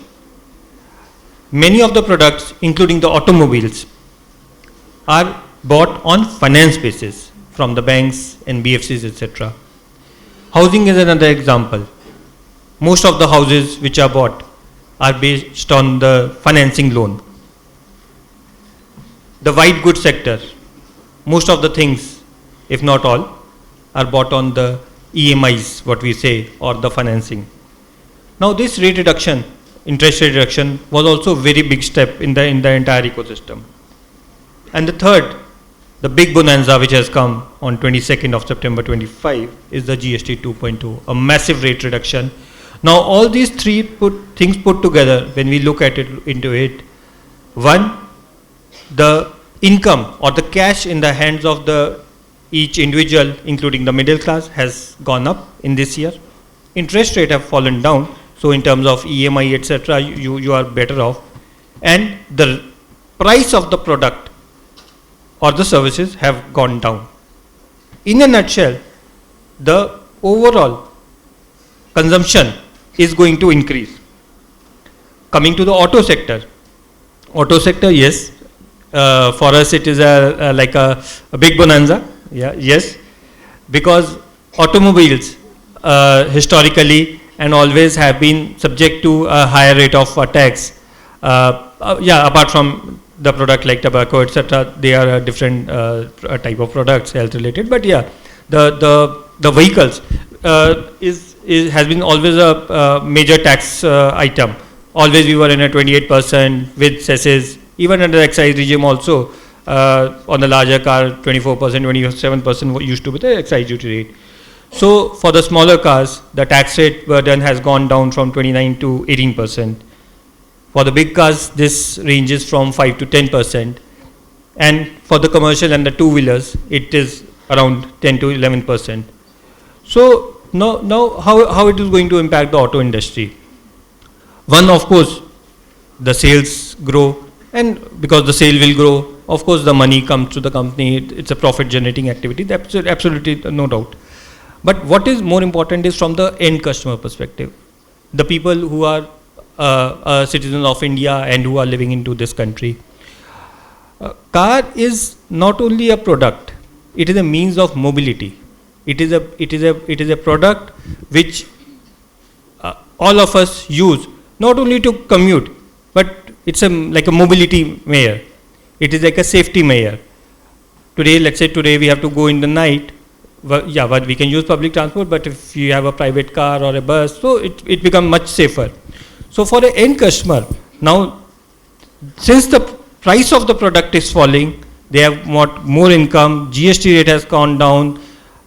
Many of the products, including the automobiles, are bought on finance basis from the banks, NBFCs, etc. Housing is another example. Most of the houses which are bought are based on the financing loan. The white goods sector, most of the things, if not all, are bought on the EMIs, what we say, or the financing. Now this rate reduction, interest rate reduction, was also a very big step in the entire ecosystem. And the third, the big bonanza which has come on 22nd of September 25 is the GST 2.2, a massive rate reduction. Now all these 3 things put together, when we look at it into it, one, the income or the cash in the hands of the each individual, including the middle class, has gone up in this year. Interest rate have fallen down, so in terms of EMI, etc., you are better off. And the price of the product or the services have gone down. In a nutshell, the overall consumption is going to increase. Coming to the auto sector, yes, For us, it is like a big bonanza. Yeah, yes, because automobiles historically and always have been subject to a higher rate of tax. Yeah, apart from the product like tobacco, etc., they are a different type of products, health related. But yeah, the vehicles has been always a major tax item. Always we were in a 28% with cesses, even under excise regime also. On the larger car, 24%, 27% used to be the excise duty rate. So for the smaller cars, the tax rate burden has gone down from 29 to 18%. For the big cars, this ranges from 5 to 10%. And for the commercial and the two-wheelers, it is around 10 to 11%. So now how it is going to impact the auto industry? One, of course, the sales grow, and because the sale will grow, of course, the money comes to the company. It's a profit-generating activity. That's absolutely no doubt. But what is more important is from the end customer perspective. The people who are citizens of India and who are living into this country. Car is not only a product; it is a means of mobility. It is a product which all of us use not only to commute, but it's like a mobility measure. It is like a safety measure. Today, let's say today we have to go in the night. Well, yeah, but we can use public transport, but if you have a private car or a bus, so it becomes much safer. So for the end customer, now since the price of the product is falling, they have more income, GST rate has gone down,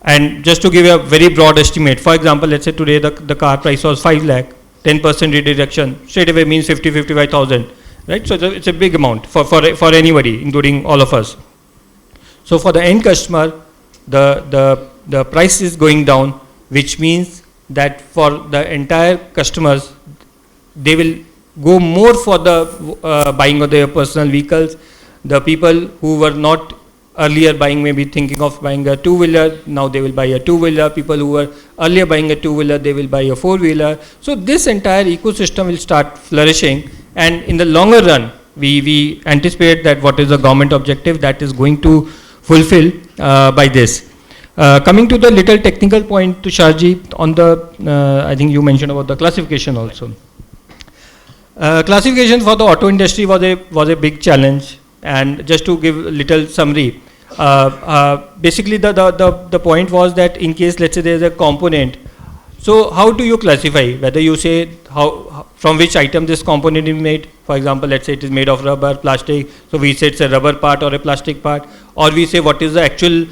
and just to give you a very broad estimate, for example, let's say today the car price was 5 lakh, 10% reduction, straight away means 55,000. Right, so it's a big amount for anybody, including all of us. So for the end customer, the price is going down, which means that for the entire customers, they will go more for the buying of their personal vehicles. The people who were not earlier buying, maybe thinking of buying a two-wheeler, now they will buy a two-wheeler. People who were earlier buying a two-wheeler, they will buy a four-wheeler. So this entire ecosystem will start flourishing. And in the longer run, we anticipate that what is the government objective that is going to fulfill by this. Coming to the little technical point, Tusharji, on the, I think you mentioned about the classification also. Classification for the auto industry was a big challenge. And just to give a little summary, basically the point was that in case, let's say there is a component, so how do you classify? Whether you say from which item this component is made. For example, let's say it is made of rubber, plastic. So we say it's a rubber part or a plastic part. Or we say what is the actual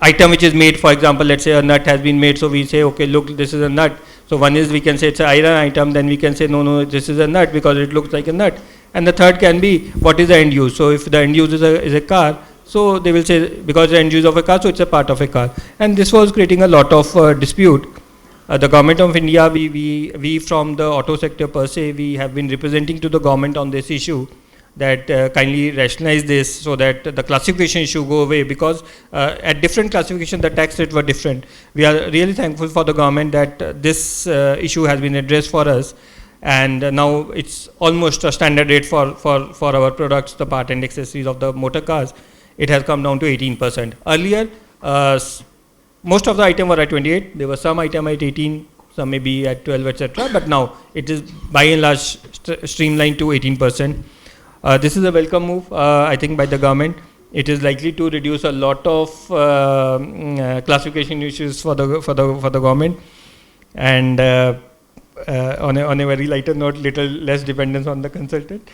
item which is made. For example, let's say a nut has been made. So we say, okay, look, this is a nut. So one is we can say it's an iron item. Then we can say, no, this is a nut because it looks like a nut. And the third can be what is the end use. So if the end use is a car, so they will say because the end use of a car, so it's a part of a car. And this was creating a lot of dispute. The government of India, we from the auto sector per se, we have been representing to the government on this issue that kindly rationalize this so that the classification issue go away, because at different classification the tax rates were different. We are really thankful for the government that this issue has been addressed for us, and now it's almost a standard rate for our products, the part and accessories of the motor cars. It has come down to 18%. Earlier, most of the items were at 28. There were some item at 18, some maybe at 12, etc. But now it is by and large streamlined to 18%. This is a welcome move, I think, by the government. It is likely to reduce a lot of classification issues for the government, and on a very lighter note, little less dependence on the consultant.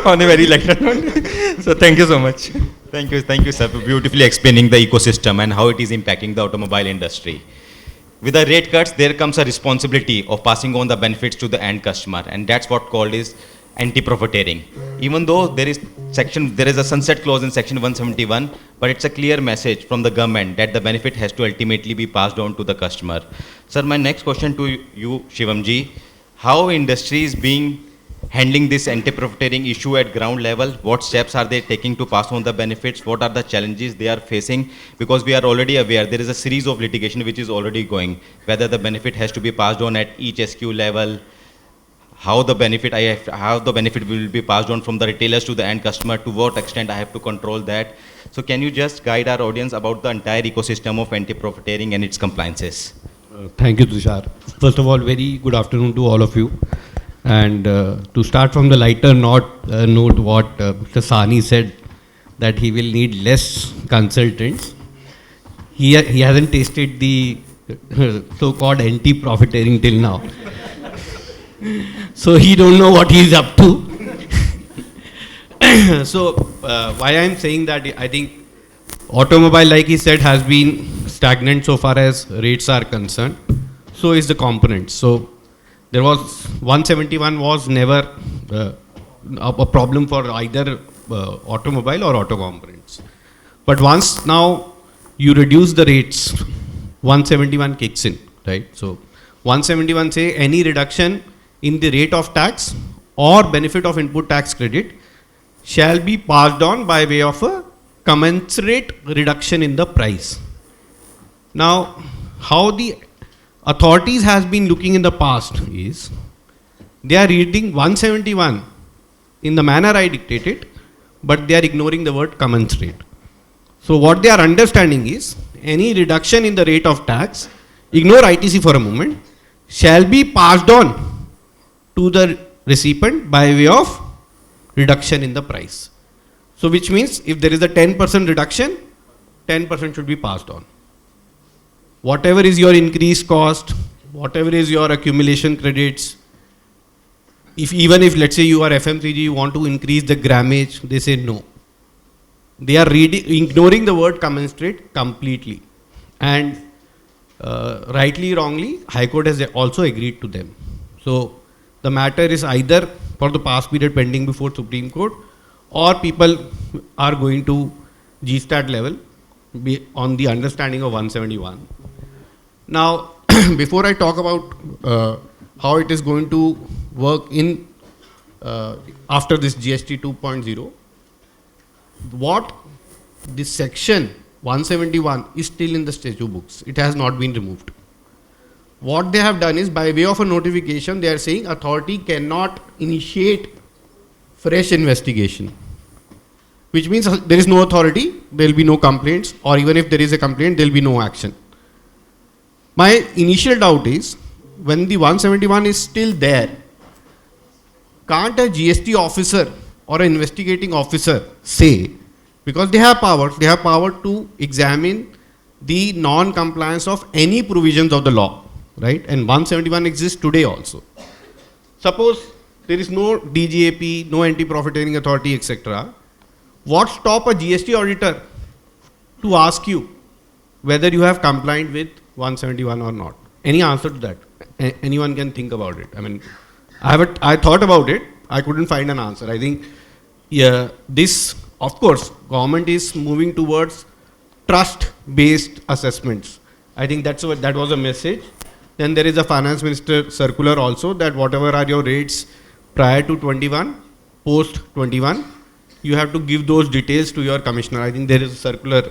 On a very lighter note. So thank you so much. Thank you, sir, for beautifully explaining the ecosystem and how it is impacting the automobile industry. With the rate cuts, there comes a responsibility of passing on the benefits to the end customer, and that's what called is anti-profiteering. Even though there is a sunset clause in section 171, but it's a clear message from the government that the benefit has to ultimately be passed on to the customer. Sir, my next question to you, Shivam-ji, how industry is being handling this anti-profiteering issue at ground level? What steps are they taking to pass on the benefits? What are the challenges they are facing? Because we are already aware there is a series of litigation which is already going, whether the benefit has to be passed on at each SQ level. how the benefit will be passed on from the retailers to the end customer, to what extent I have to control that. So can you just guide our audience about the entire ecosystem of anti-profiteering and its compliances? Thank you, Tushar. First of all, very good afternoon to all of you. And to start from the lighter note, what Mr. Sani said, that he will need less consultants. He hasn't tasted the so-called anti-profiteering till now. So he don't know what he is up to. So why I am saying that, I think automobile, like he said, has been stagnant so far as rates are concerned. So is the components. So there was 171 was never a problem for either automobile or auto components. But once now you reduce the rates, 171 kicks in, right? So 171 say any reduction in the rate of tax or benefit of input tax credit shall be passed on by way of a commensurate reduction in the price. Now, how the authorities has been looking in the past is, they are reading 171 in the manner I dictated, but they are ignoring the word commensurate. So what they are understanding is, any reduction in the rate of tax, ignore ITC for a moment, shall be passed on to the recipient by way of reduction in the price. So which means if there is a 10% reduction, 10% should be passed on. Whatever is your increased cost, whatever is your accumulation credits, even if let's say you are FMCG, you want to increase the grammage, they say no. They are ignoring the word commensurate completely. And rightly, wrongly, High Court has also agreed to them. So the matter is either for the past period pending before Supreme Court, or people are going to GSTAT level on the understanding of 171. Now, before I talk about how it is going to work in after this GST 2.0, what this section 171 is still in the statute books. It has not been removed. What they have done is, by way of a notification, they are saying authority cannot initiate fresh investigation, which means there is no authority, there will be no complaints, or even if there is a complaint, there will be no action. My initial doubt is, when the 171 is still there, can't a GST officer or an investigating officer say, because they have power to examine the non-compliance of any provisions of the law, right? And 171 exists today also. Suppose there is no DGAP, no anti-profiteering authority, etc. What stop a GST auditor to ask you whether you have complied with 171 or not? Any answer to that? Anyone can think about it. I mean, I thought about it. I couldn't find an answer. I think this, of course, government is moving towards trust-based assessments. I think that was a message. Then there is a finance minister circular also, that whatever are your rates prior to 21, post 21, you have to give those details to your commissioner. I think there is a circular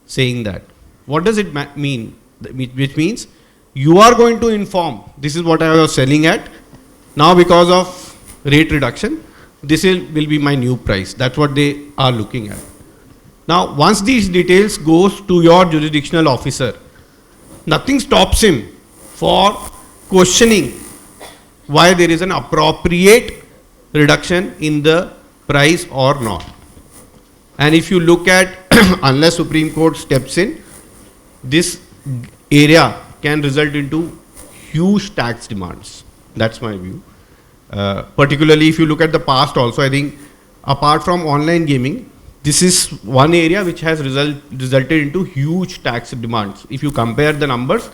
saying that. What does it mean? Which means you are going to inform, this is what I was selling at. Now because of rate reduction, this will be my new price. That's what they are looking at. Now once these details goes to your jurisdictional officer, nothing stops him for questioning why there is an appropriate reduction in the price or not. And if you look at, unless Supreme Court steps in, this area can result into huge tax demands. That's my view. Particularly if you look at the past also, I think apart from online gaming, this is one area which has resulted into huge tax demands. If you compare the numbers,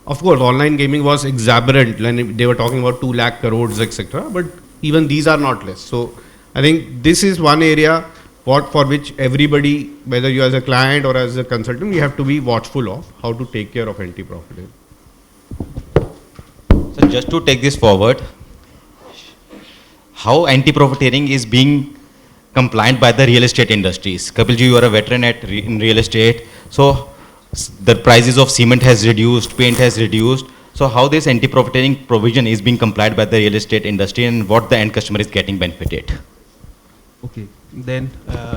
of course, online gaming was exorbitant, and they were talking about 2 lakh crores, etc. But even these are not less. So I think this is one area for which everybody, whether you as a client or as a consultant, you have to be watchful of how to take care of anti-profiteering. So just to take this forward, how anti-profiteering is being compliant by the real estate industries? Kapilji, you are a veteran in real estate. So the prices of cement has reduced, paint has reduced. So how this anti-profiteering provision is being complied by the real estate industry and what the end customer is getting benefited? Okay, then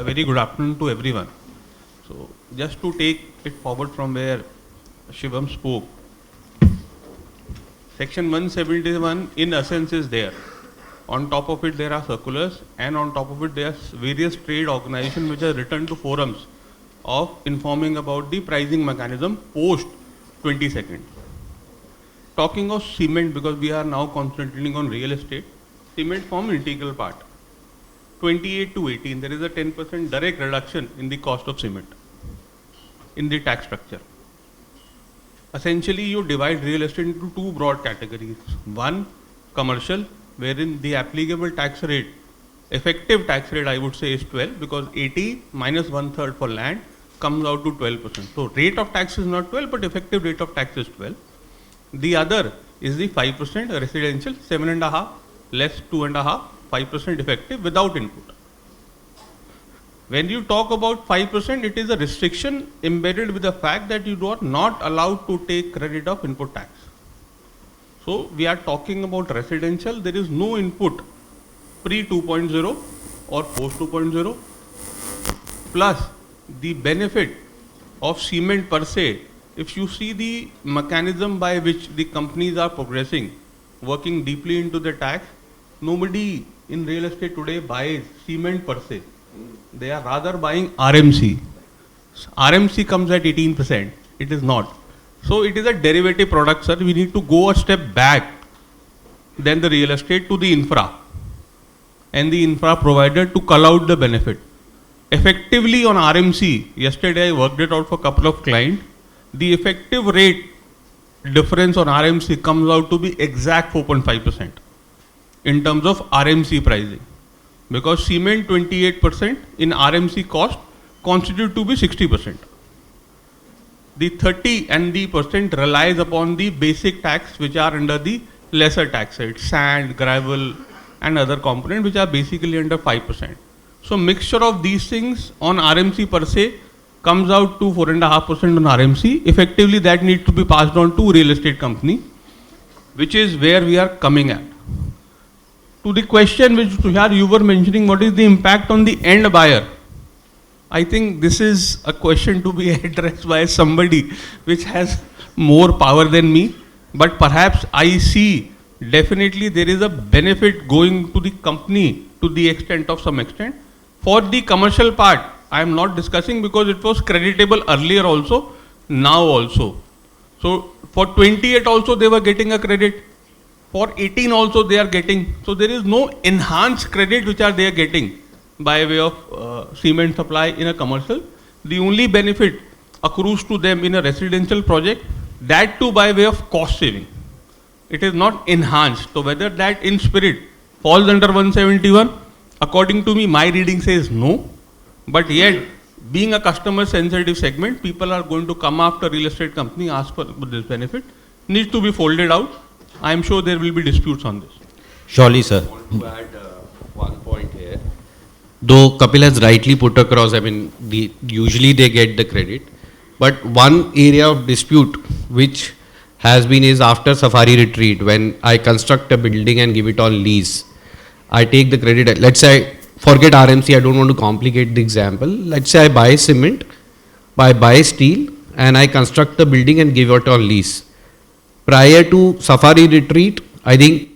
very good afternoon to everyone. So just to take it forward from where Shivam spoke, Section 171 in essence is there. On top of it there are circulars, and on top of it there are various trade organizations which are written to forums of informing about the pricing mechanism post 22nd. Talking of cement, because we are now concentrating on real estate, cement form integral part. 28 to 18, there is a 10% direct reduction in the cost of cement in the tax structure. Essentially, you divide real estate into two broad categories. One, commercial, wherein the applicable tax rate, effective tax rate I would say is 12, because 80 minus 1/3 for land comes out to 12%. So rate of tax is not 12, but effective rate of tax is 12. The other is the 5% residential, 7.5 less 2.5, 5% effective without input. When you talk about 5%, it is a restriction embedded with the fact that you are not allowed to take credit of input tax. So we are talking about residential, there is no input pre 2.0 or post 2.0, plus the benefit of cement per se. If you see the mechanism by which the companies are progressing, working deeply into the tax, nobody in real estate today buys cement per se. They are rather buying RMC. RMC comes at 18%. It is not. So it is a derivative product, sir. We need to go a step back than the real estate to the infra and the infra provider to cull out the benefit. Effectively on RMC, yesterday I worked it out for a couple of clients. The effective rate difference on RMC comes out to be exact 4.5% in terms of RMC pricing. Because cement 28% in RMC cost constitute to be 60%. The 30 and the percent relies upon the basic tax which are under the lesser tax rate, sand, gravel and other components which are basically under 5%. So mixture of these things on RMC per se comes out to 4.5% on RMC. Effectively that needs to be passed on to real estate company, which is where we are coming at. To the question which Tushar you were mentioning, what is the impact on the end buyer? I think this is a question to be addressed by somebody which has more power than me, but perhaps I see definitely there is a benefit going to the company to the extent of some extent. For the commercial part, I am not discussing because it was creditable earlier also, now also. So for 28 also they were getting a credit. For 18 also they are getting. So there is no enhanced credit which they are getting by way of cement supply in a commercial. The only benefit accrues to them in a residential project, that too by way of cost saving. It is not enhanced. So whether that in spirit falls under 171, according to me, my reading says no. But yet, being a customer sensitive segment, people are going to come after real estate company, ask for this benefit, needs to be folded out. I am sure there will be disputes on this. Surely, sir. I want to add one point here. Though Kapil has rightly put across, I mean, usually they get the credit. But one area of dispute which has been is after Safari Retreat, when I construct a building and give it on lease, I take the credit. Let's say, forget RMC, I don't want to complicate the example. Let's say I buy cement, I buy steel, and I construct the building and give it on lease. Prior to Safari Retreat, I think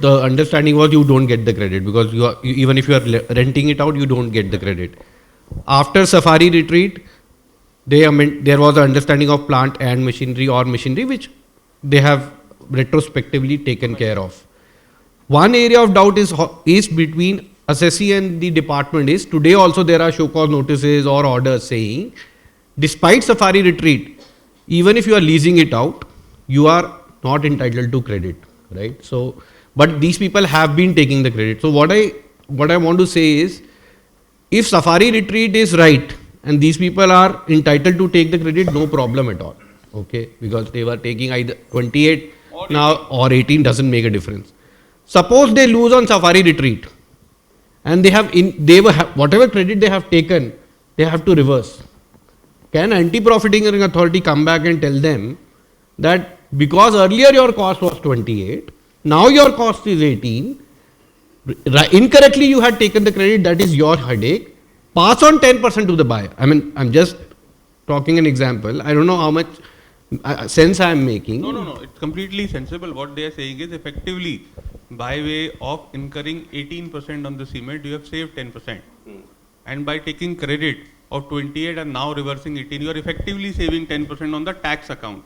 the understanding was you don't get the credit because even if you are renting it out, you don't get the credit. After Safari Retreat, there was an understanding of plant and machinery or machinery which they have retrospectively taken care of. One area of doubt is between assessee and the department is today also there are show cause notices or orders saying despite Safari Retreat, even if you are leasing it out, you are not entitled to credit, right? So, but these people have been taking the credit. So what I want to say is, if Safari Retreat is right and these people are entitled to take the credit, no problem at all, okay? Because they were taking either 28 now or 18 doesn't make a difference. Suppose they lose on Safari Retreat and whatever credit they have taken, they have to reverse. Can anti-profiteering authority come back and tell them that because earlier your cost was 28, now your cost is 18. Incorrectly you had taken the credit, that is your headache. Pass on 10% to the buyer. I mean, I'm just talking an example. I don't know how much sense I am making. No. It's completely sensible. What they are saying is effectively, by way of incurring 18% on the cement, you have saved 10%. And by taking credit of 28 and now reversing 18, you are effectively saving 10% on the tax account.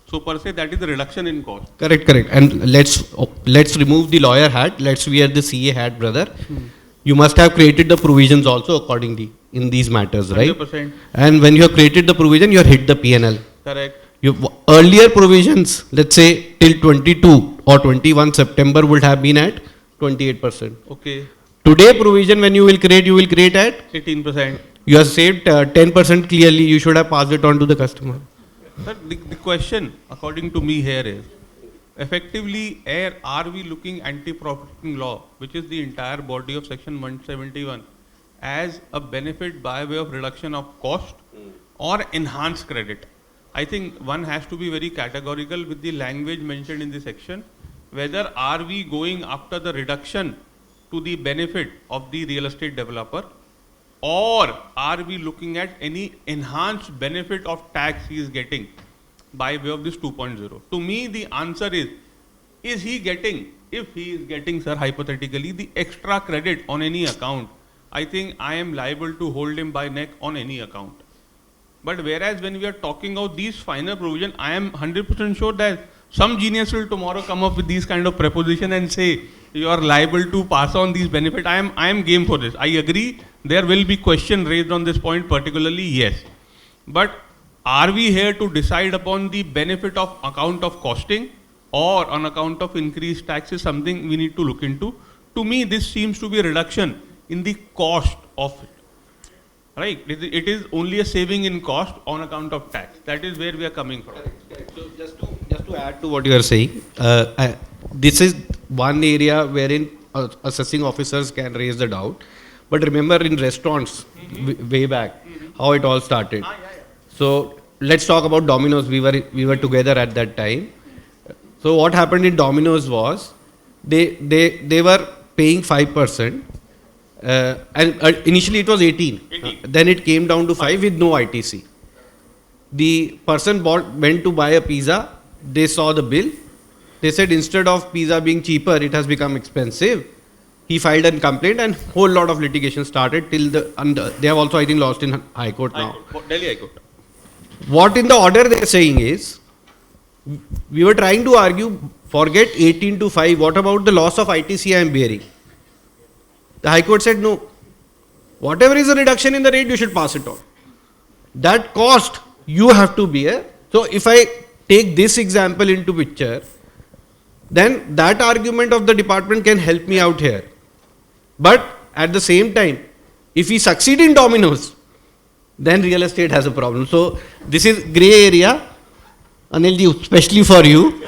So per se, that is the reduction in cost. Correct. And let's remove the lawyer hat. Let's wear the CA hat, brother. You must have created the provisions also accordingly in these matters, right? 100%. And when you have created the provision, you have hit the PNL. Correct. Your earlier provisions, let's say till 22 or 21 September would have been at 28%. Okay. Today provision when you will create at 18%. You have saved 10% clearly. You should have passed it on to the customer. Sir, the question according to me here is, effectively, are we looking anti-profiting law, which is the entire body of section 171, as a benefit by way of reduction of cost or enhanced credit? I think one has to be very categorical with the language mentioned in the section, whether are we going after the reduction to the benefit of the real estate developer, or are we looking at any enhanced benefit of tax he is getting by way of this 2.0? To me, the answer is he getting, if he is getting, sir, hypothetically, the extra credit on any account, I think I am liable to hold him by neck on any account. But whereas when we are talking of these final provision, I am 100% sure that some genius will tomorrow come up with these kind of preposition and say you are liable to pass on these benefits. I am game for this. I agree. There will be question raised on this point particularly, yes. But are we here to decide upon the benefit of account of costing or on account of increased taxes? Something we need to look into. To me, this seems to be a reduction in the cost of it. Right? It is only a saving in cost on account of tax. That is where we are coming from. Correct. So just to add to what you are saying, this is one area wherein assessing officers can raise the doubt. But remember in restaurants, way back, how it all started. So let's talk about Domino's. We were together at that time. So what happened in Domino's was they were paying 5%. And initially it was 18. Then it came down to 5 with no ITC. The person went to buy a pizza. They saw the bill. They said instead of pizza being cheaper, it has become expensive. He filed a complaint and whole lot of litigation started till they have also, I think, lost in High Court now. Delhi High Court. What in the order they are saying is, we were trying to argue, forget 18 to 5, what about the loss of ITC I am bearing? The High Court said no. Whatever is the reduction in the rate, you should pass it on. That cost you have to bear. So if I take this example into picture, then that argument of the department can help me out here. But at the same time, if we succeed in Domino's, then real estate has a problem. So this is grey area, Anilji, especially for you.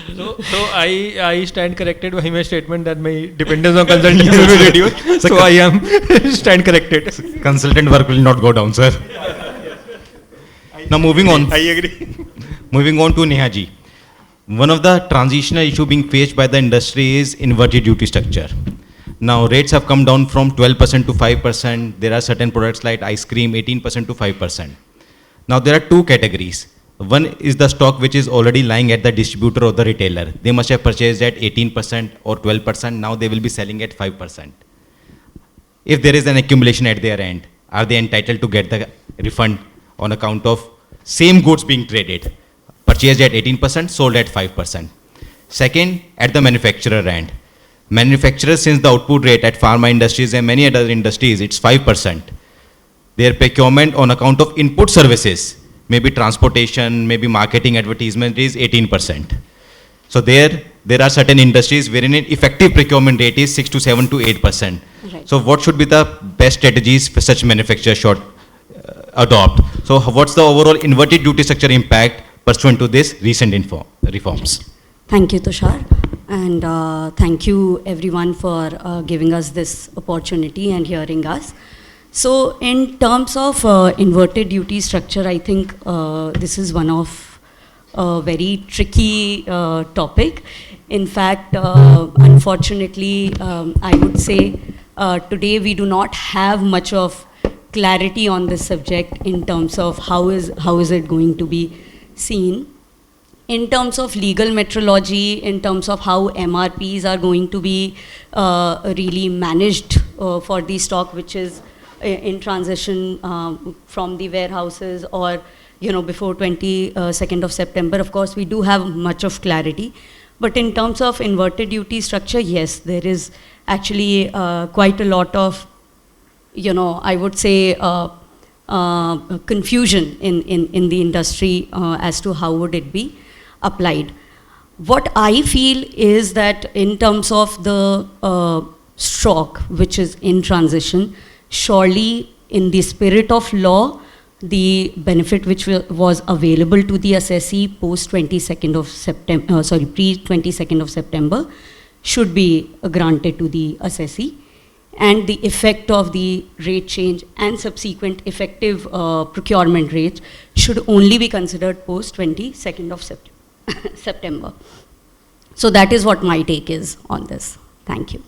So I stand corrected by my statement that my dependence on consulting will be reduced. So I am stand corrected. Consultant work will not go down, sir. Now moving on. I agree. Moving on to Nehaji. One of the transitional issue being faced by the industry is inverted duty structure. Now rates have come down from 12% to 5%. There are certain products like ice cream, 18% to 5%. Now there are two categories. One is the stock which is already lying at the distributor or the retailer. They must have purchased at 18% or 12%. Now they will be selling at 5%. If there is an accumulation at their end, are they entitled to get the refund on account of same goods being traded? Purchased at 18%, sold at 5%. Second, at the manufacturer end. Manufacturers, since the output rate at pharma industries and many other industries, it's 5%. Their procurement on account of input services, maybe transportation, maybe marketing, advertisement, is 18%. So there are certain industries wherein an effective procurement rate is 6 to 7 to 8%. Right. So what should be the best strategies for such manufacturers should adopt? So what's the overall inverted duty structure impact pursuant to this recent reforms? Thank you, Tushar. And thank you everyone for giving us this opportunity and hearing us. So in terms of inverted duty structure, I think this is one of a very tricky topic. In fact, unfortunately, I would say today we do not have much of clarity on this subject in terms of how is it going to be seen. In terms of legal metrology, in terms of how MRPs are going to be really managed for the stock which is in transition from the warehouses or before 22nd of September, of course we do have much of clarity. But in terms of inverted duty structure, yes, there is actually quite a lot of, I would say, confusion in the industry as to how would it be applied. What I feel is that in terms of the stock which is in transition, surely in the spirit of law, the benefit which was available to the assessee post 22nd of September, pre-22nd of September, should be granted to the assessee. And the effect of the rate change and subsequent effective procurement rates should only be considered post 22nd of September. So that is what my take is on this. Thank you.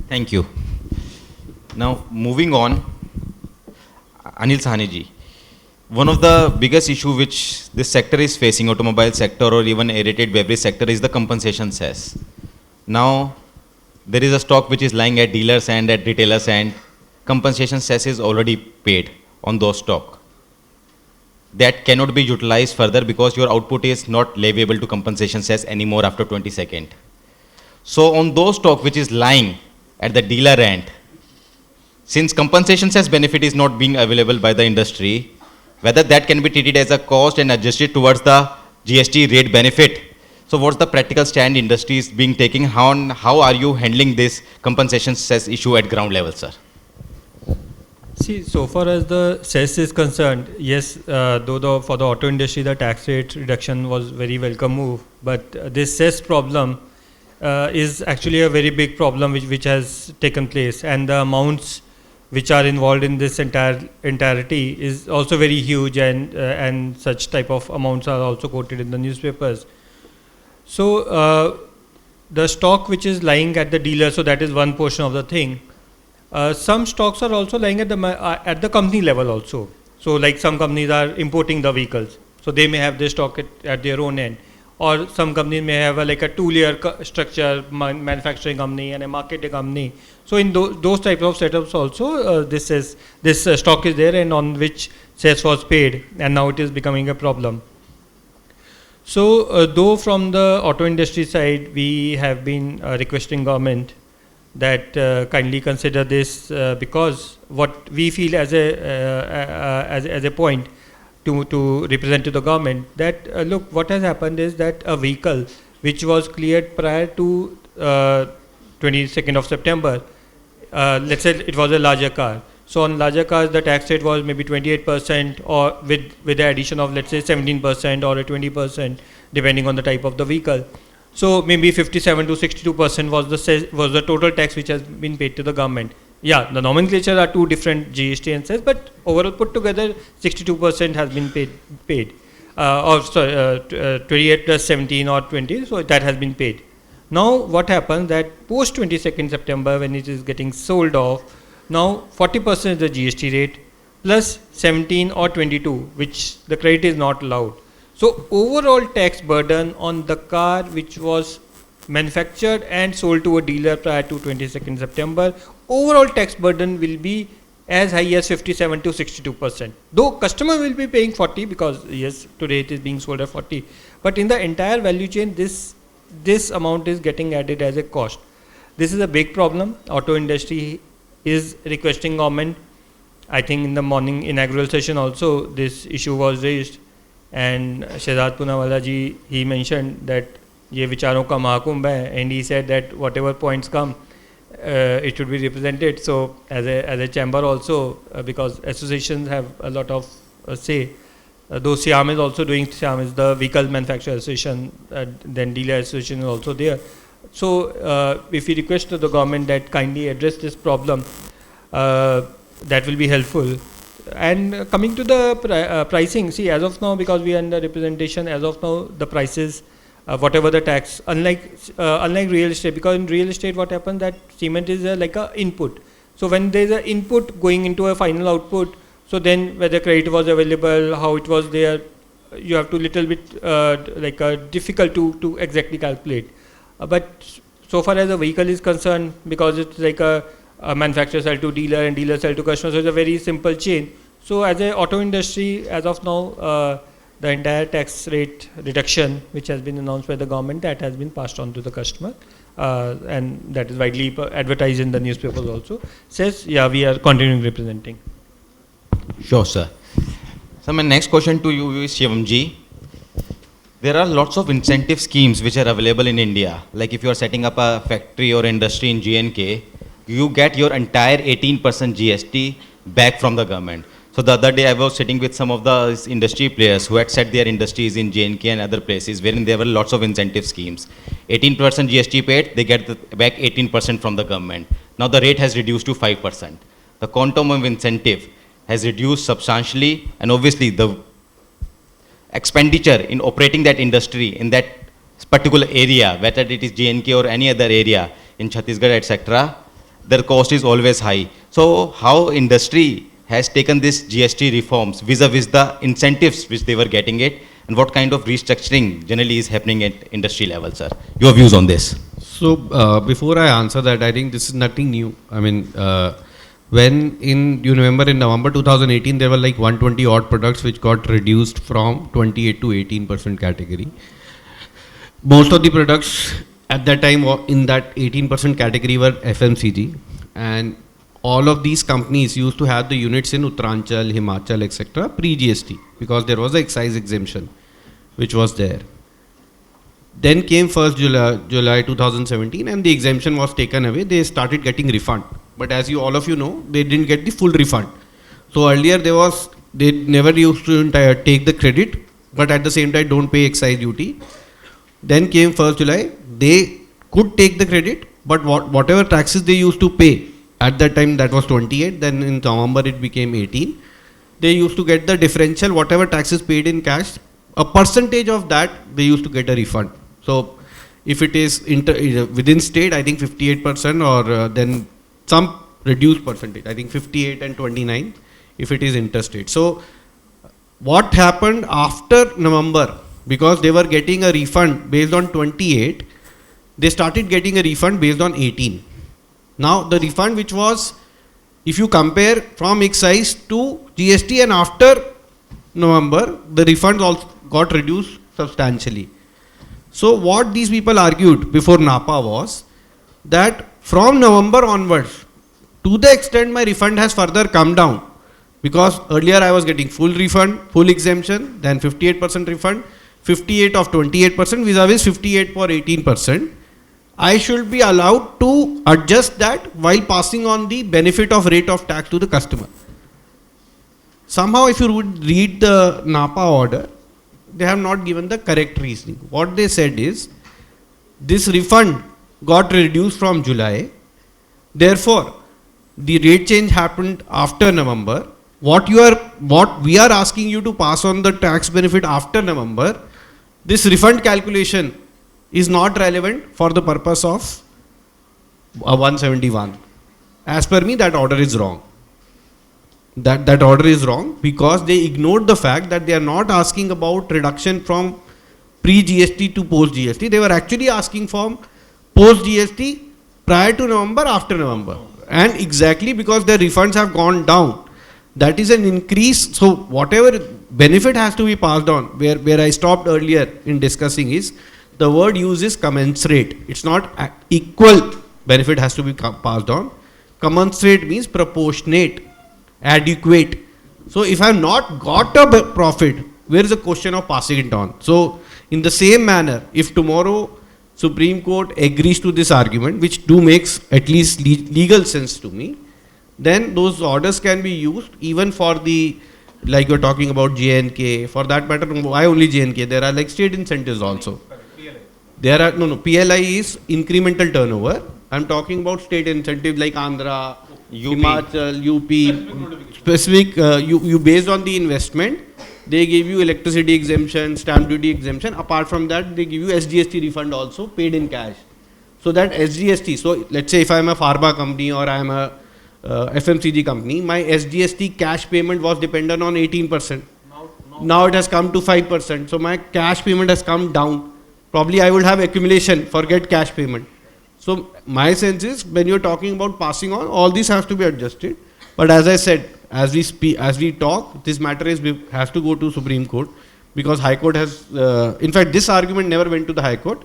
Thank you. Now, moving on, Anil Sahni ji, one of the biggest issue which this sector is facing, automobile sector or even aerated beverage sector, is the compensation cess. Now, there is a stock which is lying at dealers and at retailers, and compensation cess is already paid on those stock. That cannot be utilized further because your output is not leviable to compensation cess anymore after 22nd. So on those stock which is lying at the dealer end, since compensation cess benefit is not being available by the industry, whether that can be treated as a cost and adjusted towards the GST rate benefit. So what's the practical stand industry is being taken? How are you handling this compensation cess issue at ground level, sir? See, so far as the cess is concerned, yes, though for the auto industry the tax rate reduction was very welcome move, but this cess problem is actually a very big problem which has taken place, and the amounts which are involved in this entirety is also very huge, and such type of amounts are also quoted in the newspapers. So the stock which is lying at the dealer, so that is one portion of the thing. Some stocks are also lying at the company level also. So like some companies are importing the vehicles, so they may have their stock at their own end, or some companies may have like a two-layer structure, manufacturing company and a marketing company. So in those types of setups also, this stock is there and on which cess was paid, and now it is becoming a problem. So though from the auto industry side we have been requesting government that kindly consider this, because what we feel as a point to represent to the government, that look, what has happened is that a vehicle which was cleared prior to 22nd of September, let's say it was a larger car. So on larger cars the tax rate was maybe 28%, or with the addition of let's say 17% or a 20% depending on the type of the vehicle. So maybe 57 to 62% was the total tax which has been paid to the government. Yeah, the nomenclature are two different GST and cess, but overall put together 62% has been paid. 28 plus 17 or 20, so that has been paid. Now what happens that post 22nd September when it is getting sold off, now 40% is the GST rate plus 17 or 22, which the credit is not allowed. So overall tax burden on the car which was manufactured and sold to a dealer prior to 22nd September, overall tax burden will be as high as 57 to 62%. Though customer will be paying 40 because yes, today it is being sold at 40, but in the entire value chain this amount is getting added as a cost. This is a big problem. Auto industry is requesting government. I think in the morning inaugural session also this issue was raised, and Shehzad Poonawala ji, he mentioned that ye vicharon ka mahakumbh hai, and he said that whatever points come it should be represented. So as a chamber also, because associations have a lot of say, though SIAM is also doing, SIAM is the Vehicle Manufacturer Association, then Dealer Association is also there. So if we request to the government that kindly address this problem, that will be helpful. And coming to the pricing, see, as of now, because we are under representation, as of now, the prices, whatever the tax, unlike real estate, because in real estate, what happens that cement is like a input. So when there is an input going into a final output, so then whether credit was available, how it was there, you have to little bit difficult to exactly calculate. But so far as a vehicle is concerned, because it's like a manufacturer sell to dealer and dealer sell to customer, so it's a very simple chain. So as a auto industry, as of now, the entire tax rate reduction which has been announced by the government, that has been passed on to the customer, and that is widely advertised in the newspapers also, says, yeah, we are continuing representing. Sure, sir. So my next question to you is Shivam-ji. There are lots of incentive schemes which are available in India. Like if you are setting up a factory or industry in J&K, you get your entire 18% GST back from the government. So the other day I was sitting with some of the industry players who had set their industries in J&K and other places wherein there were lots of incentive schemes. 18% GST paid, they get back 18% from the government. Now the rate has reduced to 5%. The quantum of incentive has reduced substantially, and obviously the expenditure in operating that industry in that particular area, whether it is J&K or any other area in Chhattisgarh, etc., their cost is always high. So how industry has taken this GST reforms vis-a-vis the incentives which they were getting it, and what kind of restructuring generally is happening at industry level, sir? Your views on this? So before I answer that, I think this is nothing new. I mean, you remember in November 2018, there were like 120 odd products which got reduced from 28 to 18% category. Most of the products at that time in that 18% category were FMCG, and all of these companies used to have the units in Uttaranchal, Himachal, etc. pre-GST, because there was an excise exemption which was there. Then came 1st July 2017 and the exemption was taken away. They started getting refund. But as all of you know, they didn't get the full refund. So earlier they never used to take the credit, but at the same time don't pay excise duty. Then came 1st July, they could take the credit, but whatever taxes they used to pay, at that time that was 28, then in November it became 18. They used to get the differential, whatever taxes paid in cash, a percentage of that they used to get a refund. So if it is within state, I think 58%, or then some reduced percentage, I think 58 and 29 if it is interstate. So what happened after November, because they were getting a refund based on 28, they started getting a refund based on 18. Now the refund which was, if you compare from excise to GST and after November, the refunds also got reduced substantially. So what these people argued before NAPA was that from November onwards, to the extent my refund has further come down, because earlier I was getting full refund, full exemption, then 58% refund, 58 of 28% vis-a-vis 58 for 18%. I should be allowed to adjust that while passing on the benefit of rate of tax to the customer. Somehow if you would read the NAPA order, they have not given the correct reasoning. What they said is, this refund got reduced from July, therefore the rate change happened after November. What we are asking you to pass on the tax benefit after November, this refund calculation is not relevant for the purpose of 171. As per me, that order is wrong. That order is wrong because they ignored the fact that they are not asking about reduction from pre-GST to post-GST. They were actually asking for post-GST prior to November, after November. And exactly because their refunds have gone down, that is an increase. So whatever benefit has to be passed on, where I stopped earlier in discussing is, the word used is commensurate. It's not equal benefit has to be passed on. Commensurate means proportionate, adequate. So if I have not got a profit, where is the question of passing it on? So in the same manner, if tomorrow Supreme Court agrees to this argument, which makes at least legal sense to me, then those orders can be used even for the, like you're talking about J&K, for that matter, why only J&K? There are like state incentives also. There are, PLI is incremental turnover. I'm talking about state incentives like Andhra, Himachal, UP, specific, you based on the investment, they give you electricity exemption, stamp duty exemption. Apart from that, they give you SGST refund also paid in cash. So that SGST, so let's say if I am a pharma company or I am a FMCG company, my SGST cash payment was dependent on 18%. Now it has come to 5%. So my cash payment has come down. Probably I will have accumulation, forget cash payment. So my sense is when you're talking about passing on, all this has to be adjusted. But as I said, as we talk, this matter has to go to Supreme Court because High Court has, in fact, this argument never went to the High Court.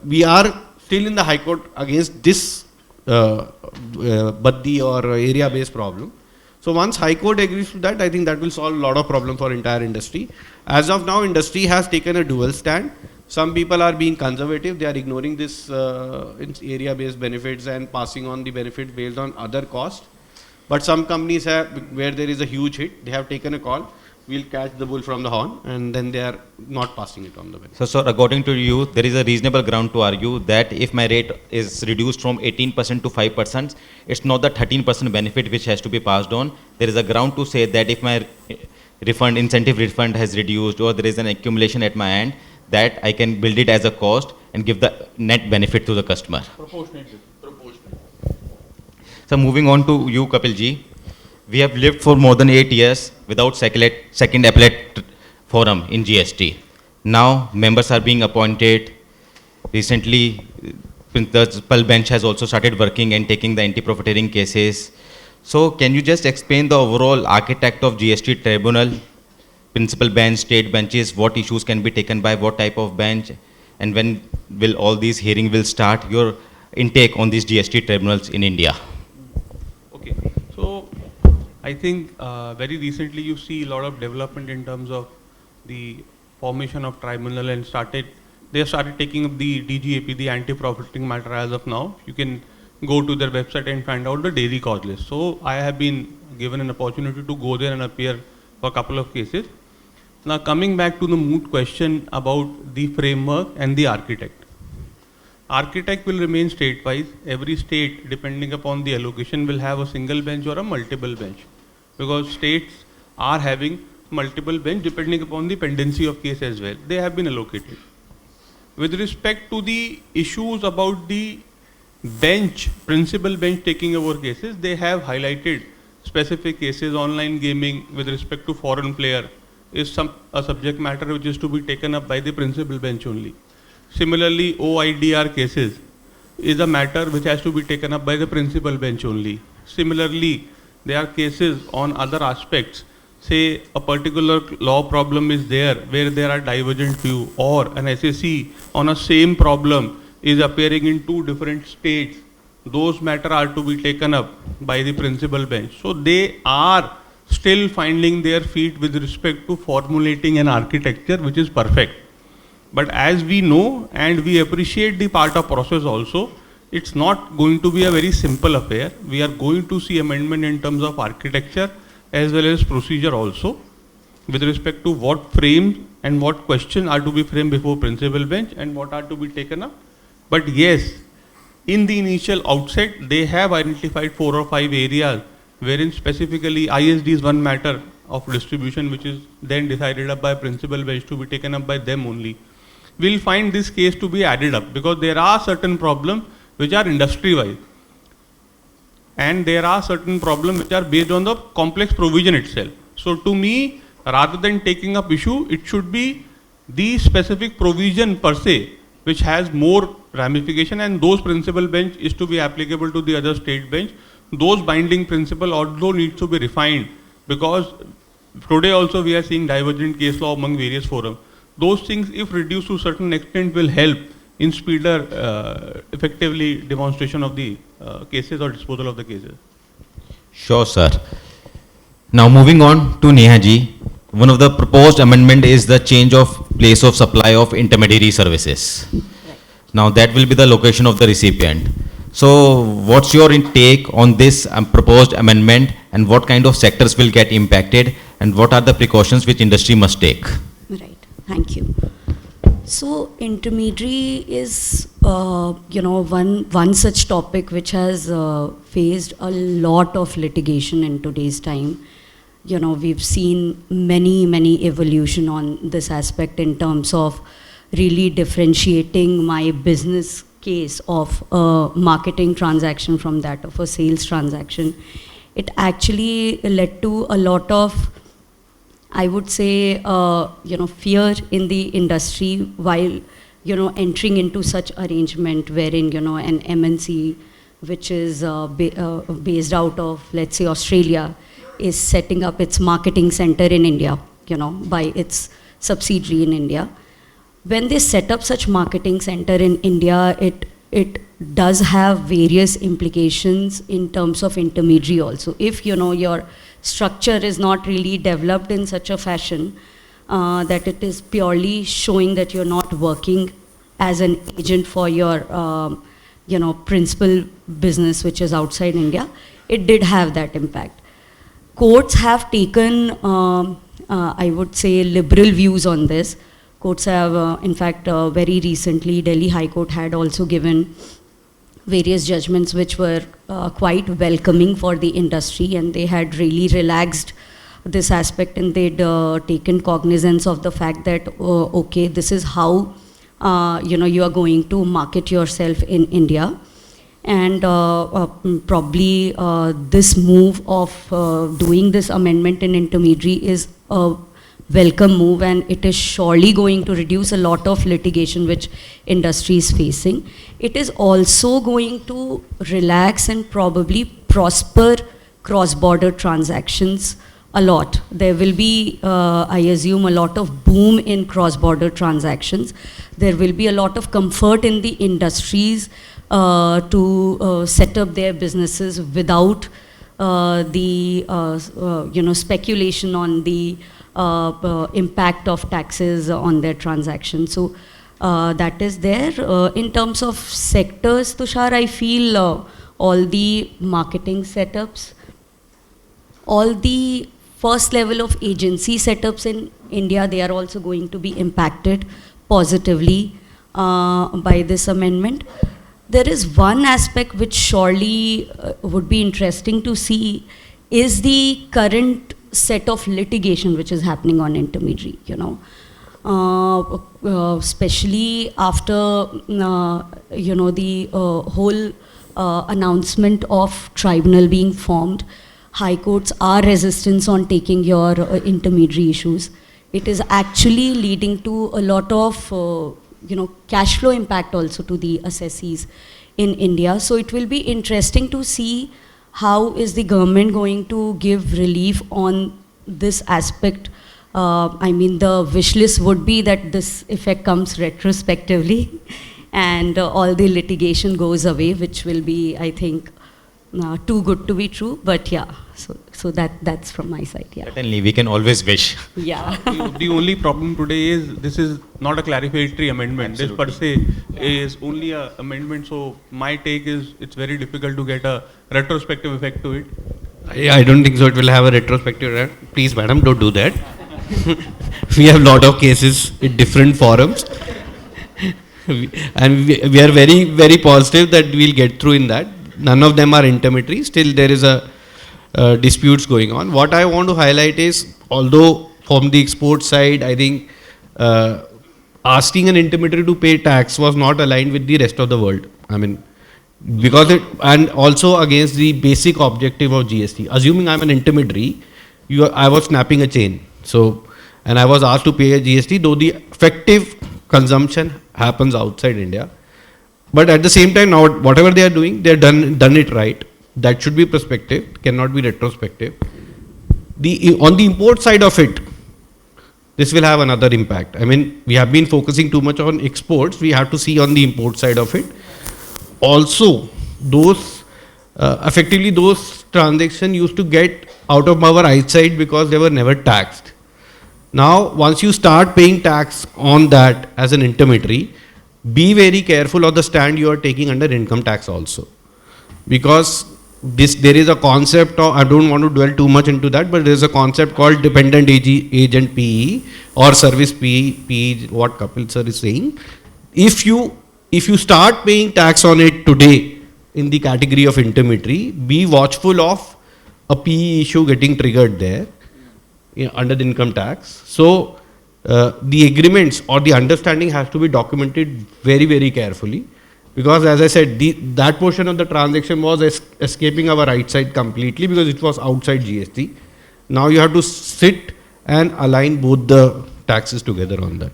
We are still in the High Court against this Baddi or area-based problem. So once High Court agrees to that, I think that will solve a lot of problem for entire industry. As of now, industry has taken a dual stand. Some people are being conservative. They are ignoring this area-based benefits and passing on the benefits based on other costs. But some companies have, where there is a huge hit, they have taken a call. We'll catch the bull from the horn, and then they are not passing it on the benefit. So, sir, according to you, there is a reasonable ground to argue that if my rate is reduced from 18% to 5%, it's not the 13% benefit which has to be passed on. There is a ground to say that if my incentive refund has reduced or there is an accumulation at my end, that I can build it as a cost and give the net benefit to the customer. Proportionately. So moving on to you, Kapil ji, we have lived for more than 8 years without second appellate forum in GST. Now members are being appointed. Recently, the principal bench has also started working and taking the anti-profiteering cases. So can you just explain the overall architect of GST tribunal, principal bench, state benches, what issues can be taken by what type of bench, and when will all these hearings will start? Your intake on these GST tribunals in India. Okay, so I think very recently you see a lot of development in terms of the formation of tribunal and they have started taking up the DGAP, the anti-profiting matter as of now. You can go to their website and find out the daily cause list. So I have been given an opportunity to go there and appear for a couple of cases. Now coming back to the moot question about the framework and the architect. Architect will remain state-wise. Every state, depending upon the allocation, will have a single bench or a multiple bench, because states are having multiple bench depending upon the pendency of case as well. They have been allocated. With respect to the issues about the bench, principal bench taking over cases, they have highlighted specific cases. Online gaming with respect to foreign player is a subject matter which is to be taken up by the principal bench only. Similarly, OIDR cases is a matter which has to be taken up by the principal bench only. Similarly, there are cases on other aspects. Say a particular law problem is there where there are divergent view, or an SSC on a same problem is appearing in two different states. Those matters are to be taken up by the principal bench. So they are still finding their feet with respect to formulating an architecture which is perfect. But as we know and we appreciate the part of process also, it's not going to be a very simple affair. We are going to see amendment in terms of architecture as well as procedure also, with respect to what frames and what questions are to be framed before principal bench and what are to be taken up. But yes, in the initial outset, they have identified 4 or 5 areas wherein specifically ISD is one matter of distribution which is then decided up by principal bench to be taken up by them only. We'll find this case to be added up because there are certain problems which are industry-wise, and there are certain problems which are based on the complex provision itself. So to me, rather than taking up issue, it should be the specific provision per se which has more ramification, and those principal bench is to be applicable to the other state bench. Those binding principle although needs to be refined, because today also we are seeing divergent case law among various forums. Those things, if reduced to a certain extent, will help in speeder effectively demonstration of the cases or disposal of the cases. Sure, sir. Now moving on to Neha ji, one of the proposed amendment is the change of place of supply of intermediary services. Now that will be the location of the recipient. So what's your take on this proposed amendment, and what kind of sectors will get impacted, and what are the precautions which industry must take? Right, thank you. So intermediary is, one such topic which has faced a lot of litigation in today's time. We've seen many evolution on this aspect in terms of really differentiating my business case of a marketing transaction from that of a sales transaction. It actually led to a lot of, I would say, fear in the industry while, entering into such arrangement wherein, an MNC, which is based out of, let's say, Australia, is setting up its marketing center in India, by its subsidiary in India. When they set up such marketing center in India, it does have various implications in terms of intermediary also. If, your structure is not really developed in such a fashion that it is purely showing that you're not working as an agent for your, principal business, which is outside India, it did have that impact. Courts have taken, I would say, liberal views on this. Courts have, in fact, very recently, Delhi High Court had also given various judgments which were quite welcoming for the industry, and they had really relaxed this aspect, and they'd taken cognizance of the fact that, okay, this is how, you are going to market yourself in India. And probably this move of doing this amendment in intermediary is a welcome move, and it is surely going to reduce a lot of litigation which industry is facing. It is also going to relax and probably prosper cross-border transactions a lot. There will be, I assume, a lot of boom in cross-border transactions. There will be a lot of comfort in the industries to set up their businesses without the speculation on the impact of taxes on their transactions. So that is there. In terms of sectors, Tushar, I feel all the marketing setups, all the first level of agency setups in India, they are also going to be impacted positively by this amendment. There is one aspect which surely would be interesting to see is the current set of litigation which is happening on intermediary, especially after, the whole announcement of tribunal being formed. High courts are resistant on taking your intermediary issues. It is actually leading to a lot of cash flow impact also to the assessees in India. So it will be interesting to see how is the government going to give relief on this aspect. I mean, the wish list would be that this effect comes retrospectively and all the litigation goes away, which will be, I think, too good to be true. But yeah, so that's from my side. Yeah. Certainly, we can always wish. Yeah. The only problem today is this is not a clarificatory amendment. Absolutely. This per se is only an amendment. So my take is it's very difficult to get a retrospective effect to it. I don't think so. It will have a retrospective. Please, madam, don't do that. We have a lot of cases in different forums. And we are very, very positive that we'll get through in that. None of them are intermediary. Still, there is a disputes going on. What I want to highlight is, although from the export side, I think asking an intermediary to pay tax was not aligned with the rest of the world. I mean, because it, and also against the basic objective of GST. Assuming I'm an intermediary, I was snapping a chain. So, and I was asked to pay a GST, though the effective consumption happens outside India. But at the same time, now whatever they are doing, they have done it right. That should be prospective, cannot be retrospective. On the import side of it, this will have another impact. I mean, we have been focusing too much on exports. We have to see on the import side of it. Also, those effectively those transactions used to get out of our eyesight because they were never taxed. Now, once you start paying tax on that as an intermediary, be very careful of the stand you are taking under income tax also. Because there is a concept of, I don't want to dwell too much into that, but there is a concept called dependent agent PE or service PE, what Kapil sir is saying. If you start paying tax on it today in the category of intermediary, be watchful of a PE issue getting triggered there under the income tax. So the agreements or the understanding has to be documented very, very carefully. Because as I said, that portion of the transaction was escaping our right side completely because it was outside GST. Now you have to sit and align both the taxes together on that.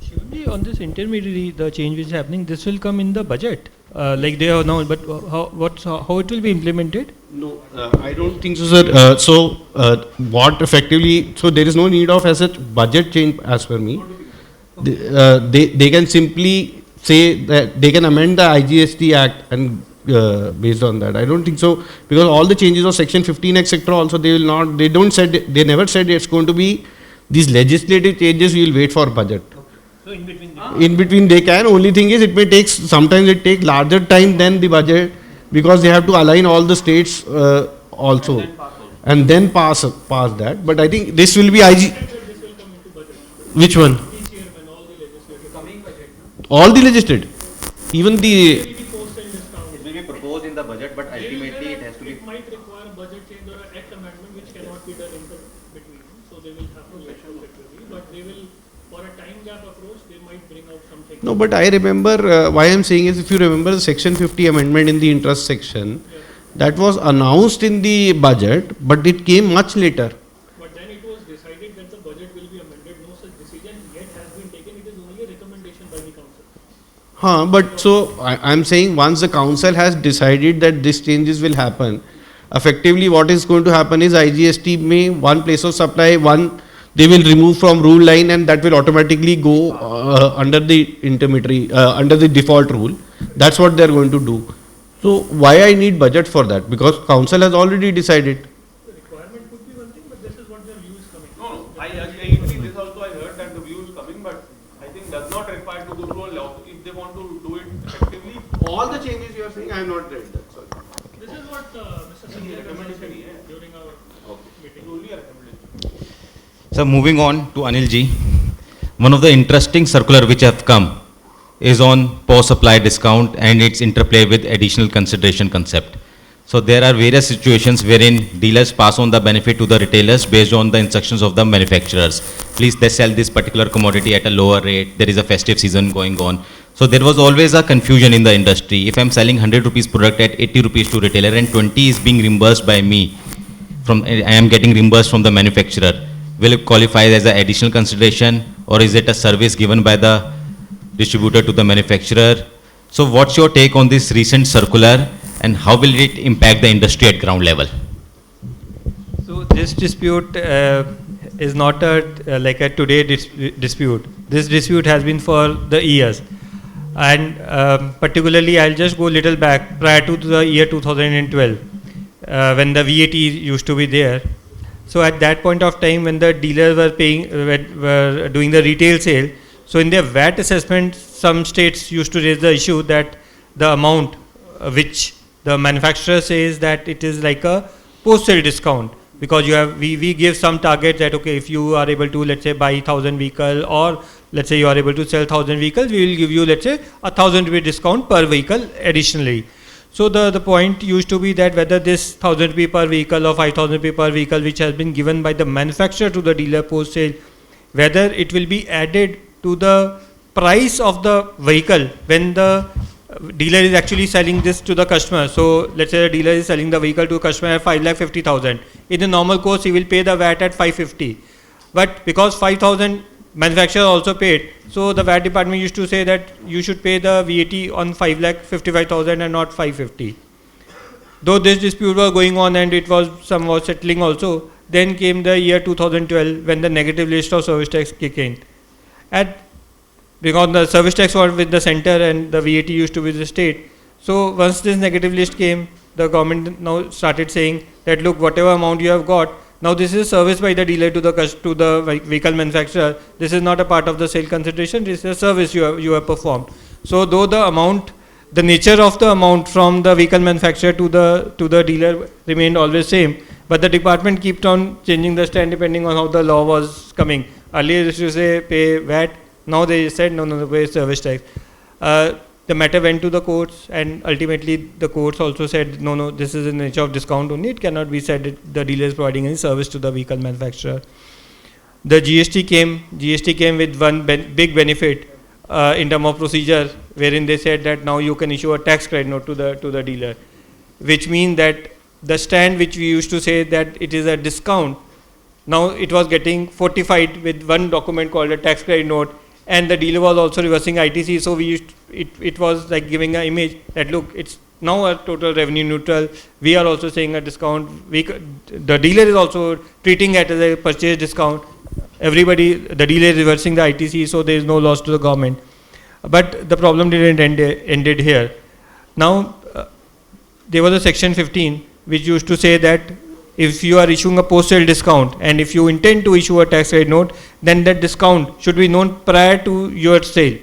Surely on this intermediary, the change which is happening, this will come in the budget, like they are now, but how it will be implemented? No, I don't think so, sir. What effectively, so there is no need of as such budget change as per me. They can simply say that they can amend the IGST Act and based on that. I don't think so, because all the changes of Section 15 etc. also they never said it's going to be these legislative changes. We will wait for budget. So in between they can. Only thing is it may take, sometimes it take larger time than the budget because they have to align all the states also and then pass that. But I think this will be Which one? All the legislated, even the. It will be proposed in the budget, but ultimately it has to be. It might require a budget change or an act amendment, which cannot be done in between. So they will have to let separately, but they will, for a time gap approach, they might bring out something. No, but I remember why I'm saying is, if you remember the Section 50 amendment in the interest section, that was announced in the budget, but it came much later. But then it was decided that the budget will be amended. No such decision yet has been taken. It is only a recommendation by the council. But so I'm saying once the council has decided that these changes will happen, effectively what is going to happen is IGST may one place of supply, they will remove from rule line and that will automatically go under the intermediary, under the default rule. That's what they're going to do. So why I need budget for that? Because council has already decided. The requirement could be one thing, but this is what their view is coming. No, I agree. This also I heard that the view is coming, but I think does not require to go through a law. If they want to do it effectively, All the changes you are saying, I have not read that. Sorry. This is what Mr. Sanjay recommended during our meeting. only a recommendation. So moving on to Anil ji, one of the interesting circular which have come is on post supply discount and its interplay with additional consideration concept. So there are various situations wherein dealers pass on the benefit to the retailers based on the instructions of the manufacturers. Please, they sell this particular commodity at a lower rate. There is a festive season going on. So there was always a confusion in the industry. If I'm selling 100 rupees product at 80 rupees to retailer and 20 is being reimbursed by me, I am getting reimbursed from the manufacturer, will it qualify as an additional consideration, or is it a service given by the distributor to the manufacturer? So what's your take on this recent circular and how will it impact the industry at ground level? So this dispute is not like a today dispute. This dispute has been for the years. And particularly I'll just go a little back prior to the year 2012 when the VAT used to be there. So at that point of time when the dealers were were doing the retail sale, so in their VAT assessment, some states used to raise the issue that the amount which the manufacturer says that it is like a post-sale discount, because we give some target that okay, if you are able to, let's say, buy 1,000 vehicle, or let's say you are able to sell 1,000 vehicles, we will give you, let's say, 1,000 rupee discount per vehicle additionally. So the point used to be that whether this 1,000 rupee per vehicle or 5,000 rupee per vehicle which has been given by the manufacturer to the dealer post sale, whether it will be added to the price of the vehicle when the dealer is actually selling this to the customer. So let's say the dealer is selling the vehicle to a customer at 5,50,000. In the normal course, he will pay the VAT at 550. But because 5,000 manufacturer also paid, so the VAT department used to say that you should pay the VAT on 5,55,000 and not 550. Though this dispute was going on and it was somewhat settling also, then came the year 2012 when the negative list of service tax kicked in. Because the service tax was with the center and the VAT used to be with the state. So once this negative list came, the government now started saying that look, whatever amount you have got, now this is service by the dealer to the vehicle manufacturer. This is not a part of the sale consideration. This is a service you have performed. So though the amount the nature of the amount from the vehicle manufacturer to the dealer remained always same, but the department kept on changing the stand depending on how the law was coming. Earlier they used to say pay VAT, now they said no, pay service tax. The matter went to the courts, and ultimately the courts also said no, this is in the nature of discount only, it cannot be said that the dealer is providing any service to the vehicle manufacturer. The GST came with one big benefit in terms of procedure, wherein they said that now you can issue a tax credit note to the dealer, which means that the stand which we used to say that it is a discount, now it was getting fortified with one document called a tax credit note, and the dealer was also reversing ITC, so it was like giving an image that look, it's now a total revenue neutral, we are also saying a discount, the dealer is also treating it as a purchase discount, the dealer is reversing the ITC, so there is no loss to the government. But the problem didn't ended here. Now there was a section 15 which used to say that if you are issuing a post-sale discount and if you intend to issue a tax credit note, then that discount should be known prior to your sale.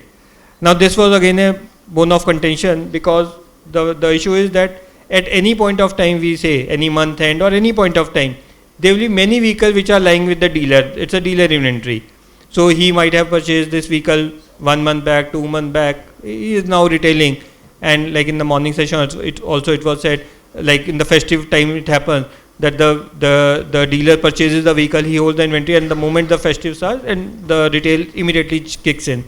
Now this was again a bone of contention, because the issue is that at any point of time, we say any month end or any point of time, there will be many vehicles which are lying with the dealer. It's a dealer inventory. So he might have purchased this vehicle 1 month back, 2 months back. He is now retailing, and like in the morning session it was said, like in the festive time it happens that the dealer purchases the vehicle, he holds the inventory, and the moment the festive starts and the retail immediately kicks in.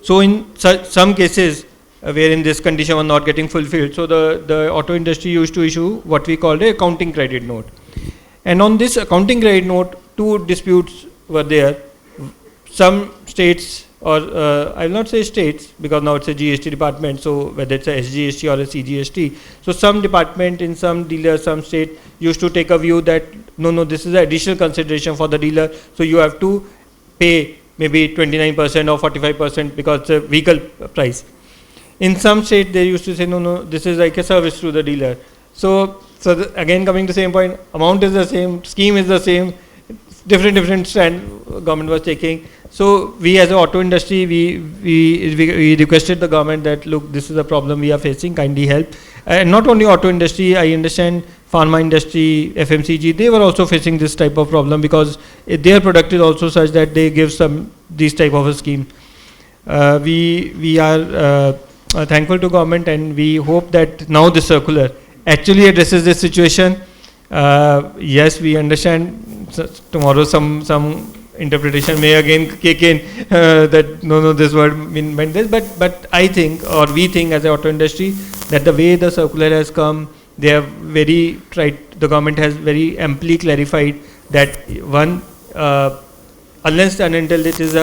So in some cases wherein this condition was not getting fulfilled, so the auto industry used to issue what we called a accounting credit note. And on this accounting credit note, two disputes were there. Some states, or I will not say states because now it's a GST department, so whether it's a SGST or a CGST, so some department in some dealers, some state used to take a view that no, this is an additional consideration for the dealer, so you have to pay maybe 29% or 45% because it's a vehicle price. In some state they used to say no, this is like a service to the dealer. So again coming to the same point, amount is the same, scheme is the same, different stand government was taking. So we as an auto industry, we requested the government that look, this is a problem we are facing, kindly help. And not only auto industry, I understand pharma industry, FMCG, they were also facing this type of problem because their product is also such that they give these type of a scheme. We are thankful to government, and we hope that now the circular actually addresses this situation. Yes, we understand tomorrow some interpretation may again kick in that no, this word meant this, but I think, or we think as an auto industry, that the way the circular has come, they have the government has very amply clarified that one, unless and until this is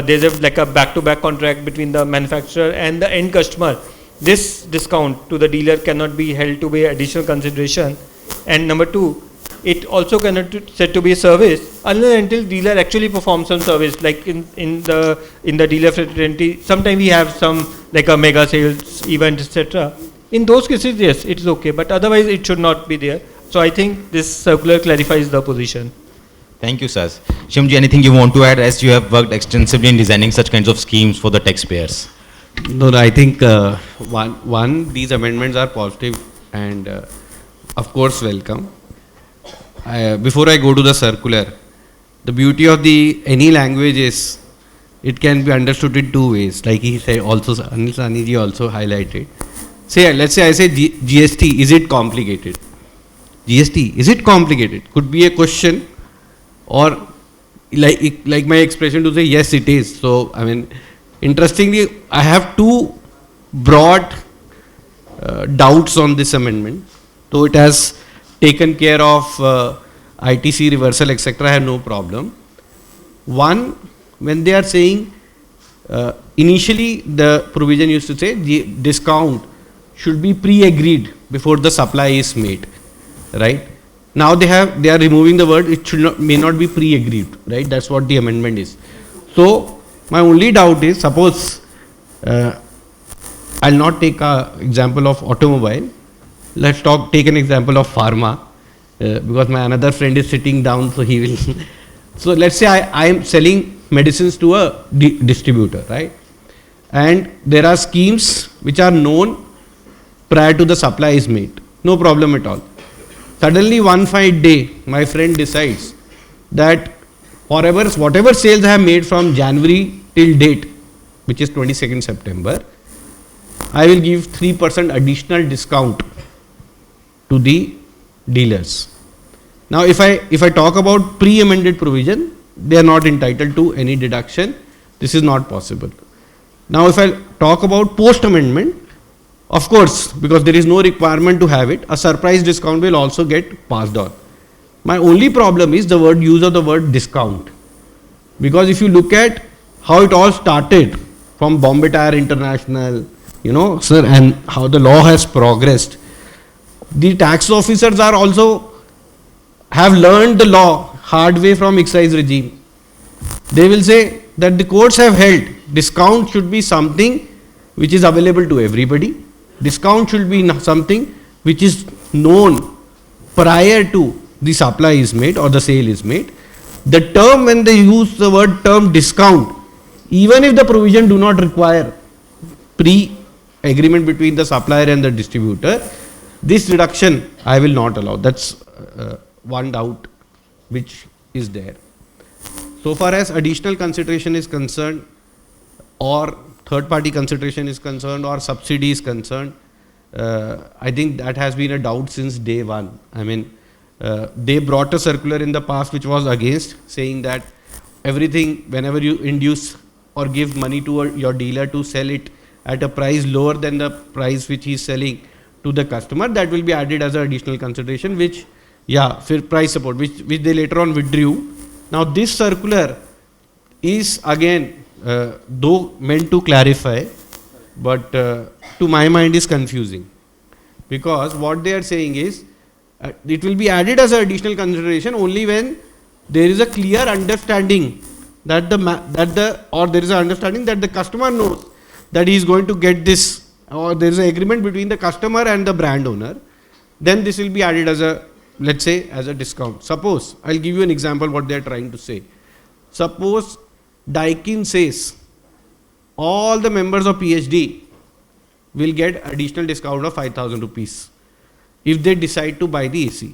there's like a back-to-back contract between the manufacturer and the end customer, this discount to the dealer cannot be held to be additional consideration. And number two, it also cannot be said to be a service unless until dealer actually performs some service, like in the dealer fraternity. Sometimes we have some like a mega sales event, etc. In those cases, yes, it is okay, but otherwise it should not be there. So I think this circular clarifies the position. Thank you, sir. Shimji, anything you want to add, as you have worked extensively in designing such kinds of schemes for the taxpayers? No, I think these amendments are positive and of course welcome. Before I go to the circular, the beauty of any language is it can be understood in two ways. Like he said, also Anil Sani ji also highlighted. Let's say I say GST, is it complicated? GST, is it complicated? Could be a question, or like my expression to say yes, it is. So I mean, interestingly, I have two broad doubts on this amendment. So it has taken care of ITC reversal, etc. I have no problem. One, when they are saying initially the provision used to say the discount should be pre-agreed before the supply is made, right? Now they are removing the word it may not be pre-agreed, right? That's what the amendment is. So my only doubt is, suppose I'll not take an example of automobile. Let's take an example of pharma, because my another friend is sitting down, so he will. So let's say I am selling medicines to a distributor, right? and there are schemes which are known prior to the supply is made. No problem at all. Suddenly one fine day, my friend decides that whatever sales I have made from January till date, which is 22nd September, I will give 3% additional discount to the dealers. Now if I talk about pre-amended provision, they are not entitled to any deduction. This is not possible. Now if I talk about post-amendment, of course, because there is no requirement to have it, a surprise discount will also get passed on. My only problem is the use of the word discount. Because if you look at how it all started from Bombay Tire International, sir, and how the law has progressed, the tax officers are also have learned the law hard way from excise regime. They will say that the courts have held discount should be something which is available to everybody. Discount should be something which is known prior to the supply is made or the sale is made. The term, when they use the word term discount, even if the provision do not require pre-agreement between the supplier and the distributor, this reduction I will not allow. That's one doubt which is there. So far as additional consideration is concerned, or third party consideration is concerned, or subsidy is concerned, I think that has been a doubt since day one. I mean, they brought a circular in the past which was against, saying that everything, whenever you induce or give money to your dealer to sell it at a price lower than the price which he is selling to the customer, that will be added as an additional consideration, which, for price support, which they later on withdrew. Now this circular is again, though meant to clarify, but to my mind is confusing, because what they are saying is it will be added as an additional consideration only when there is a clear understanding that there is an understanding that the customer knows that he is going to get this, or there is an agreement between the customer and the brand owner. Then this will be added as a, let's say, as a discount. Suppose, I'll give you an example what they are trying to say. Suppose Daikin says all the members of PhD will get additional discount of 5,000 rupees if they decide to buy the AC.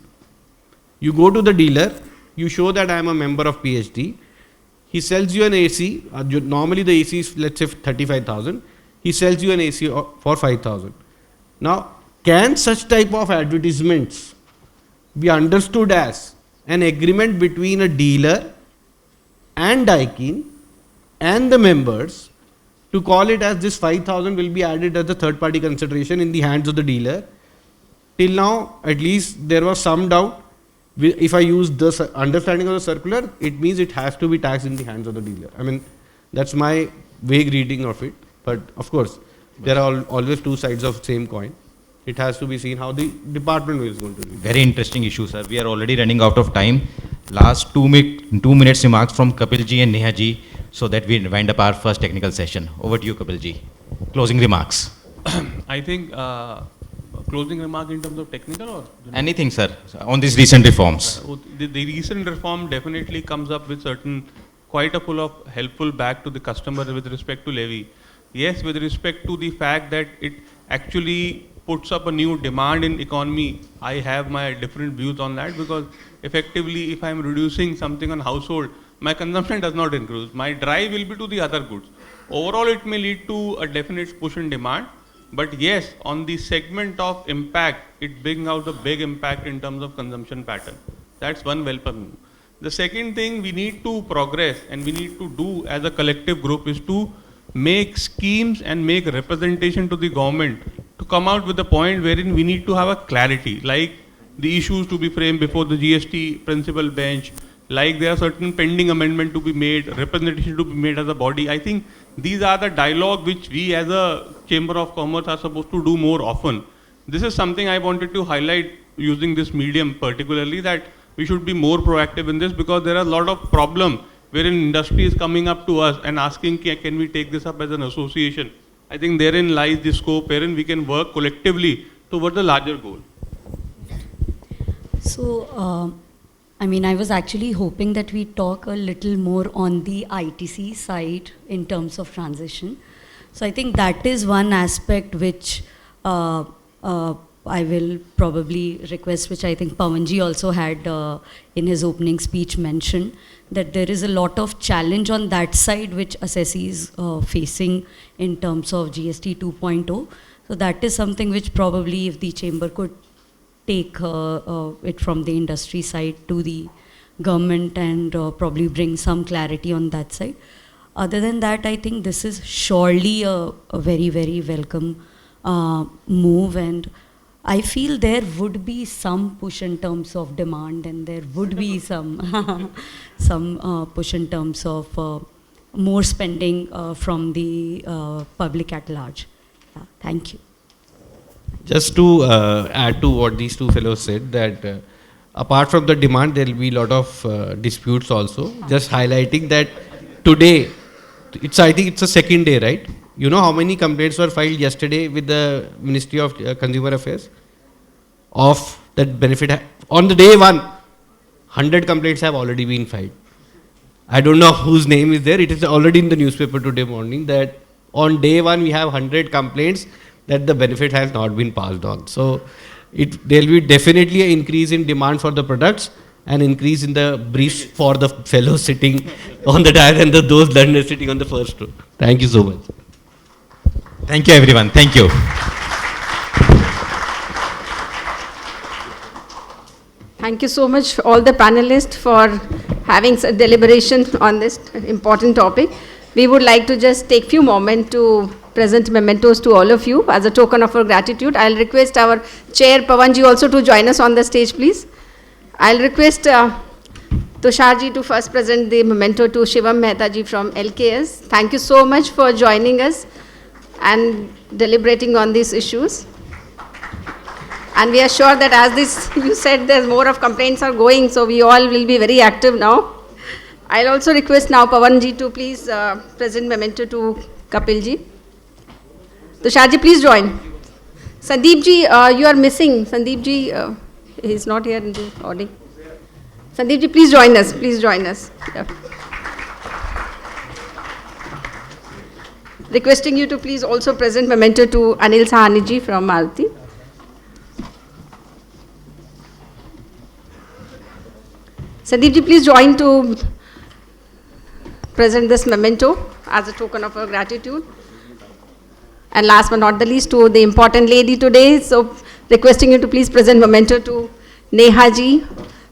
You go to the dealer, you show that I am a member of PhD, he sells you an AC, normally the AC is, let's say, 35,000, he sells you an AC for 5,000. Now, can such type of advertisements be understood as an agreement between a dealer and Daikin and the members to call it as this 5,000 will be added as the third party consideration in the hands of the dealer? Till now, at least there was some doubt. If I use the understanding of the circular, it means it has to be taxed in the hands of the dealer. I mean, that's my vague reading of it. But of course, there are always two sides of same coin. It has to be seen how the department is going to do it. Very interesting issue, sir. We are already running out of time. Last 2 minutes remarks from Kapil ji and Neha ji, so that we wind up our first technical session. Over to you, Kapil ji. Closing remarks. I think closing remark in terms of technical or? Anything, sir, on these recent reforms. The recent reform definitely comes up with quite a full of helpful back to the customer with respect to levy. Yes, with respect to the fact that it actually puts up a new demand in economy, I have my different views on that, because effectively if I am reducing something on household, my consumption does not increase. My drive will be to the other goods. Overall, it may lead to a definite push in demand. But yes, on the segment of impact, it brings out a big impact in terms of consumption pattern. That's one welcome move. The second thing we need to progress and we need to do as a collective group is to make schemes and make representation to the government to come out with a point wherein we need to have a clarity, like the issues to be framed before the GST principal bench, like there are certain pending amendment to be made, representation to be made as a body. I think these are the dialogue which we as a Chamber of Commerce are supposed to do more often. This is something I wanted to highlight using this medium particularly, that we should be more proactive in this, because there are a lot of problem wherein industry is coming up to us and asking, can we take this up as an association? I think therein lies the scope wherein we can work collectively towards a larger goal. So, I was actually hoping that we talk a little more on the ITC side in terms of transition, So I think that is one aspect which I will probably request, which I think Pawanji also had in his opening speech mentioned, that there is a lot of challenge on that side which assessees facing in terms of GST 2.0. So that is something which probably if the chamber could take it from the industry side to the government and probably bring some clarity on that side. Other than that, I think this is surely a very, very welcome move, and I feel there would be some push in terms of demand, and there would be some push in terms of more spending from the public at large. Thank you. Just to add to what these two fellows said, that apart from the demand, there will be a lot of disputes also. Just highlighting that today, I think it's the second day, right? You know how many complaints were filed yesterday with the Ministry of Consumer Affairs of that benefit? On the day one, 100 complaints have already been filed. I don't know whose name is there. It is already in the newspaper today morning that on day one we have 100 complaints that the benefit has not been passed on. So there will be definitely an increase in demand for the products and increase in the briefs for the fellows sitting on the dial and those learners sitting on the first row. Thank you so much. Thank you, everyone. Thank you. Thank you so much, all the panelists, for having a deliberation on this important topic. We would like to just take few moments to present mementos to all of you as a token of our gratitude. I'll request our chair, Pawanji, also to join us on the stage, please. I'll request Tusharji to first present the memento to Shivam Mehtaji from LKS. Thank you so much for joining us and deliberating on these issues. And we are sure that as this, you said there's more of complaints are going, so we all will be very active now. I'll also request now Pawanji to please present memento to Kapilji. Tusharji, please join. Sandeepji, you are missing. Sandeepji, he's not here in the audience. Sandeepji, please join us. Please join us. Yeah. Requesting you to please also present memento to Anil Sahaniji from Maruti. Sandeepji, please join to present this memento as a token of our gratitude. And last but not the least, to the important lady today, so requesting you to please present memento to Neha ji.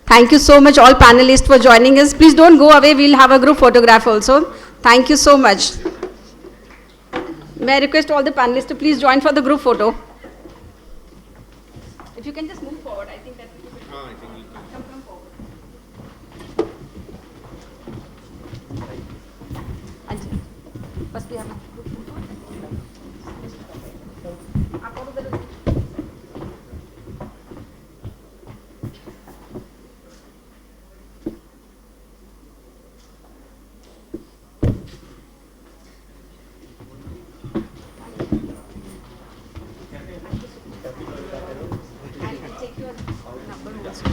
Thank you so much all panelists for joining us. Please don't go away, we'll have a group photograph also. Thank you so much. May I request all the panelists to please join for the group photo. If you can just move forward, I think that will be good. Come forward. Anjali, first we have a group photo.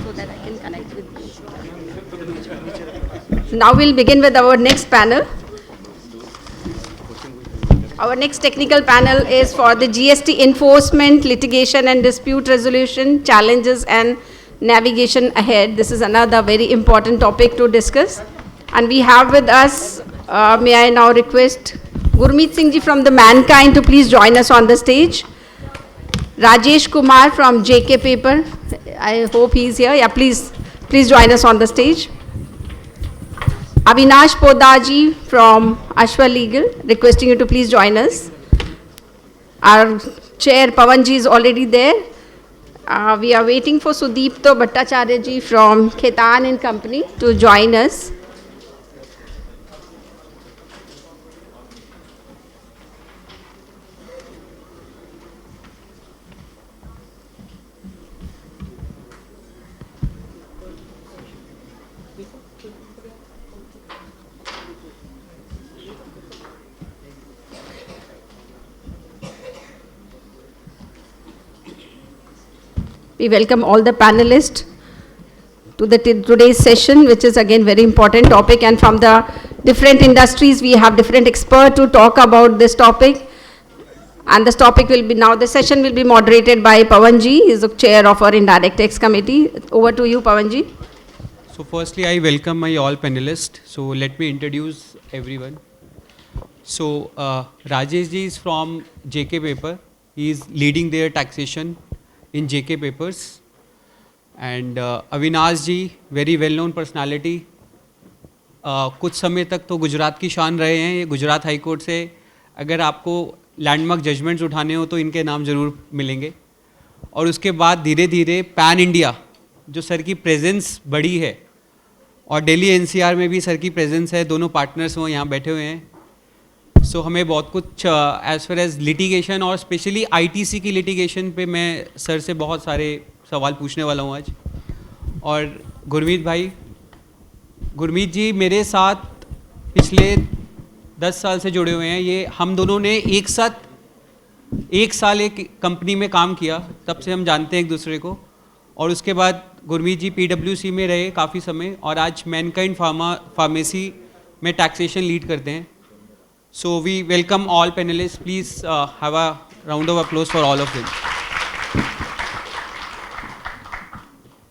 So that I can connect with you. So now we'll begin with our next panel. Our next technical panel is for the GST enforcement, litigation and dispute resolution, challenges and navigation ahead. This is another very important topic to discuss. And we have with us, may I now request Gurmeet Singh ji from the Mankind to please join us on the stage. Rajesh Kumar from JK Paper. I hope he's here. Yeah, please join us on the stage. Avinash Podaji from Ashwa Legal, requesting you to please join us. Our chair Pawanji is already there. We are waiting for Sudipto Bhattacharya ji from Khetan and Company to join us. We welcome all the panelists to today's session, which is again very important topic, and from the different industries we have different experts to talk about this topic. And this topic will be now, the session will be moderated by Pawanji. He is the chair of our Indirect Tax Committee. Over to you, Pawanji. So firstly, I welcome my all panelists. So let me introduce everyone. So Rajesh ji is from JK Paper. He is leading their taxation in JK Papers. And Avinash ji, very well-known personality. कुछ समय तक तो गुजरात की शान रहे हैं. ये Gujarat high court से अगर आपको लैंडमार्क जजमेंट्स उठाने हो तो इनके नाम ज़रूर मिलेंगे. और उसके बाद धीरे धीरे पैन इंडिया जो सर की प्रेजेंस बड़ी है, और दिल्ली एनसीआर में भी सर की प्रेजेंस है, दोनों पार्टनर्स वो यहाँ बैठे हुए हैं. सो हमें बहुत कुछ एज फार एज लिटिगेशन और स्पेशली आईटीसी की लिटिगेशन पे मैं सर से बहुत सारे सवाल पूछने वाला हूँ आज. और गुरमीत जी मेरे साथ पिछले 10 साल से जुड़े हुए हैं. ये हम दोनों ने एक साल एक कंपनी में काम किया, तब से हम जानते हैं एक दूसरे को. और उसके बाद गुरमीत जी पीडब्ल्यूसी में रहे काफ़ी समय, और आज मैनकाइंड फार्मेसी में टैक्सेशन लीड करते हैं. So we welcome all panelist. Please have a round of applause for all of them.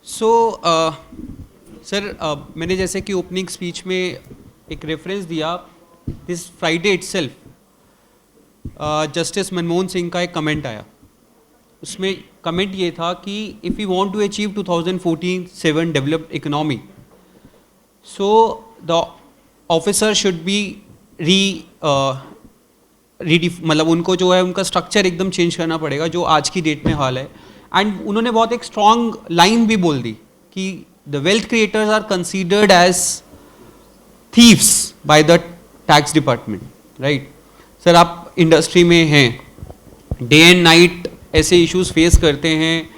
So sir, मैंने जैसे कि ओपनिंग स्पीच में एक रेफरेंस दिया, this Friday itself Justice Manmohan Singh का एक कमेंट आया. उसमें कमेंट ये था कि if you want to achieve 2014-7 developed economy, so the officer should be मतलब उनको जो है उनका स्ट्रक्चर एकदम चेंज करना पड़ेगा जो आज की डेट में हाल है. एंड उन्होंने बहुत एक स्ट्रॉन्ग लाइन भी बोल दी कि the wealth creators are considered as thieves by the tax department. Right sir, आप इंडस्ट्री में हैं, डे एंड नाइट ऐसे इश्यूज फेस करते हैं.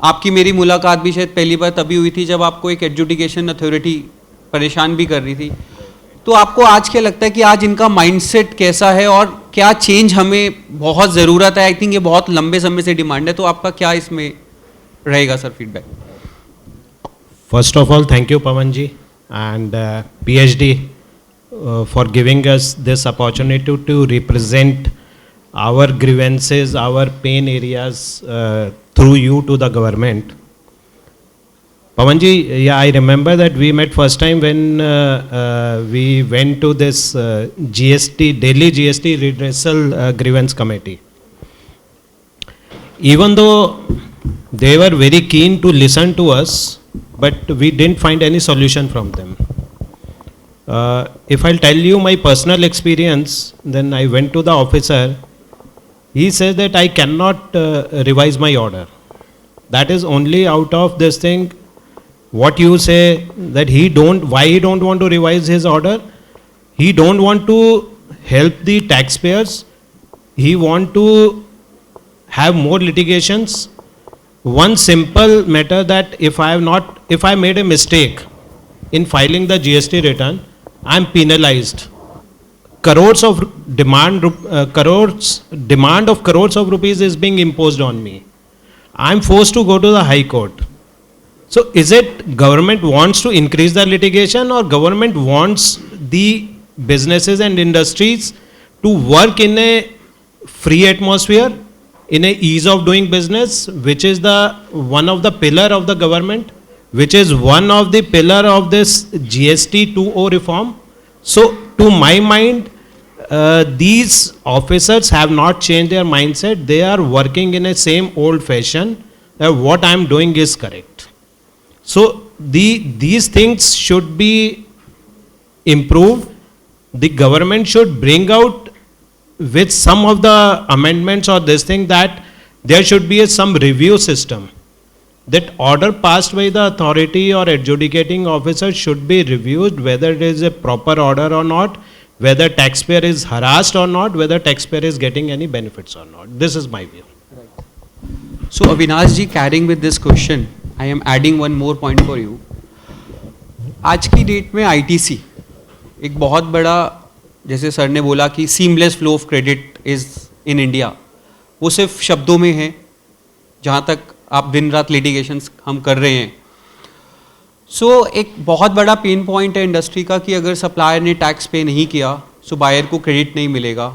आपकी मेरी मुलाकात भी शायद पहली बार तभी हुई थी जब आपको एक एडजुडिकेशन अथॉरिटी परेशान भी कर रही थी. तो आपको आज क्या लगता है कि आज इनका माइंडसेट कैसा है और क्या चेंज हमें बहुत ज़रूरत है? आई थिंक ये बहुत लंबे समय से डिमांड है, तो आपका क्या इसमें रहेगा sir feedback? First of all, thank you, Pawanji, and PhD for giving us this opportunity to represent our grievances, our pain areas through you to the government. Pawanji, yeah, I remember that we met first time when we went to this Delhi GST Redressal Grievance Committee. Even though they were very keen to listen to us, but we didn't find any solution from them. If I'll tell you my personal experience, then I went to the officer. He says that I cannot revise my order. That is only out of this thing. What you say that why he don't want to revise his order? He don't want to help the taxpayers. He want to have more litigations. One simple matter that if I made a mistake in filing the GST return, I am penalized. Crores of demand of crores of rupees is being imposed on me. I am forced to go to the High Court. So is it government wants to increase the litigation, or government wants the businesses and industries to work in a free atmosphere, in a ease of doing business, which is the one of the pillar of the government, which is one of the pillar of this GST 2.0 reform? So to my mind, these officers have not changed their mindset. They are working in a same old fashion that what I am doing is correct. So these things should be improved. The government should bring out with some of the amendments or this thing that there should be some review system. That order passed by the authority or adjudicating officer should be reviewed, whether it is a proper order or not, whether taxpayer is harassed or not, whether taxpayer is getting any benefits or not. This is my view. Right. So Avinash ji, carrying with this question, I am adding one more point for you. आज की date में ITC एक बहुत बड़ा, जैसे sir ने बोला कि seamless flow of credit is in India, वो सिर्फ शब्दों में है जहाँ तक आप दिन रात लिटिगेशंस हम कर रहे हैं. सो एक बहुत बड़ा पेन पॉइंट है इंडस्ट्री का कि अगर सप्लायर ने टैक्स पे नहीं किया सो बायर को क्रेडिट नहीं मिलेगा.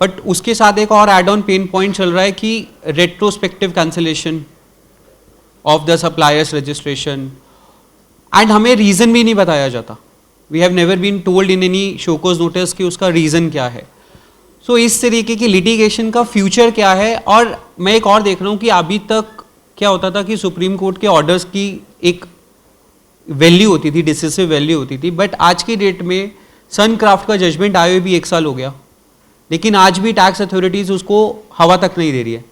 बट उसके साथ एक और एड ऑन पेन पॉइंट चल रहा है कि retrospective cancellation of the suppliers registration, and हमें रीज़न भी नहीं बताया जाता. We have never been told in any show cause notice कि उसका रीज़न क्या है. सो इस तरीके की लिटिगेशन का फ्यूचर क्या है. और मैं एक और देख रहा हूँ कि अभी तक क्या होता था कि सुप्रीम कोर्ट के ऑर्डर्स की एक वैल्यू होती थी, डिसिसिव वैल्यू होती थी, बट आज की डेट में सनक्राफ्ट का जजमेंट आए हुए भी 1 साल हो गया, लेकिन आज भी टैक्स अथॉरिटीज़ उसको हवा तक नहीं दे रही है.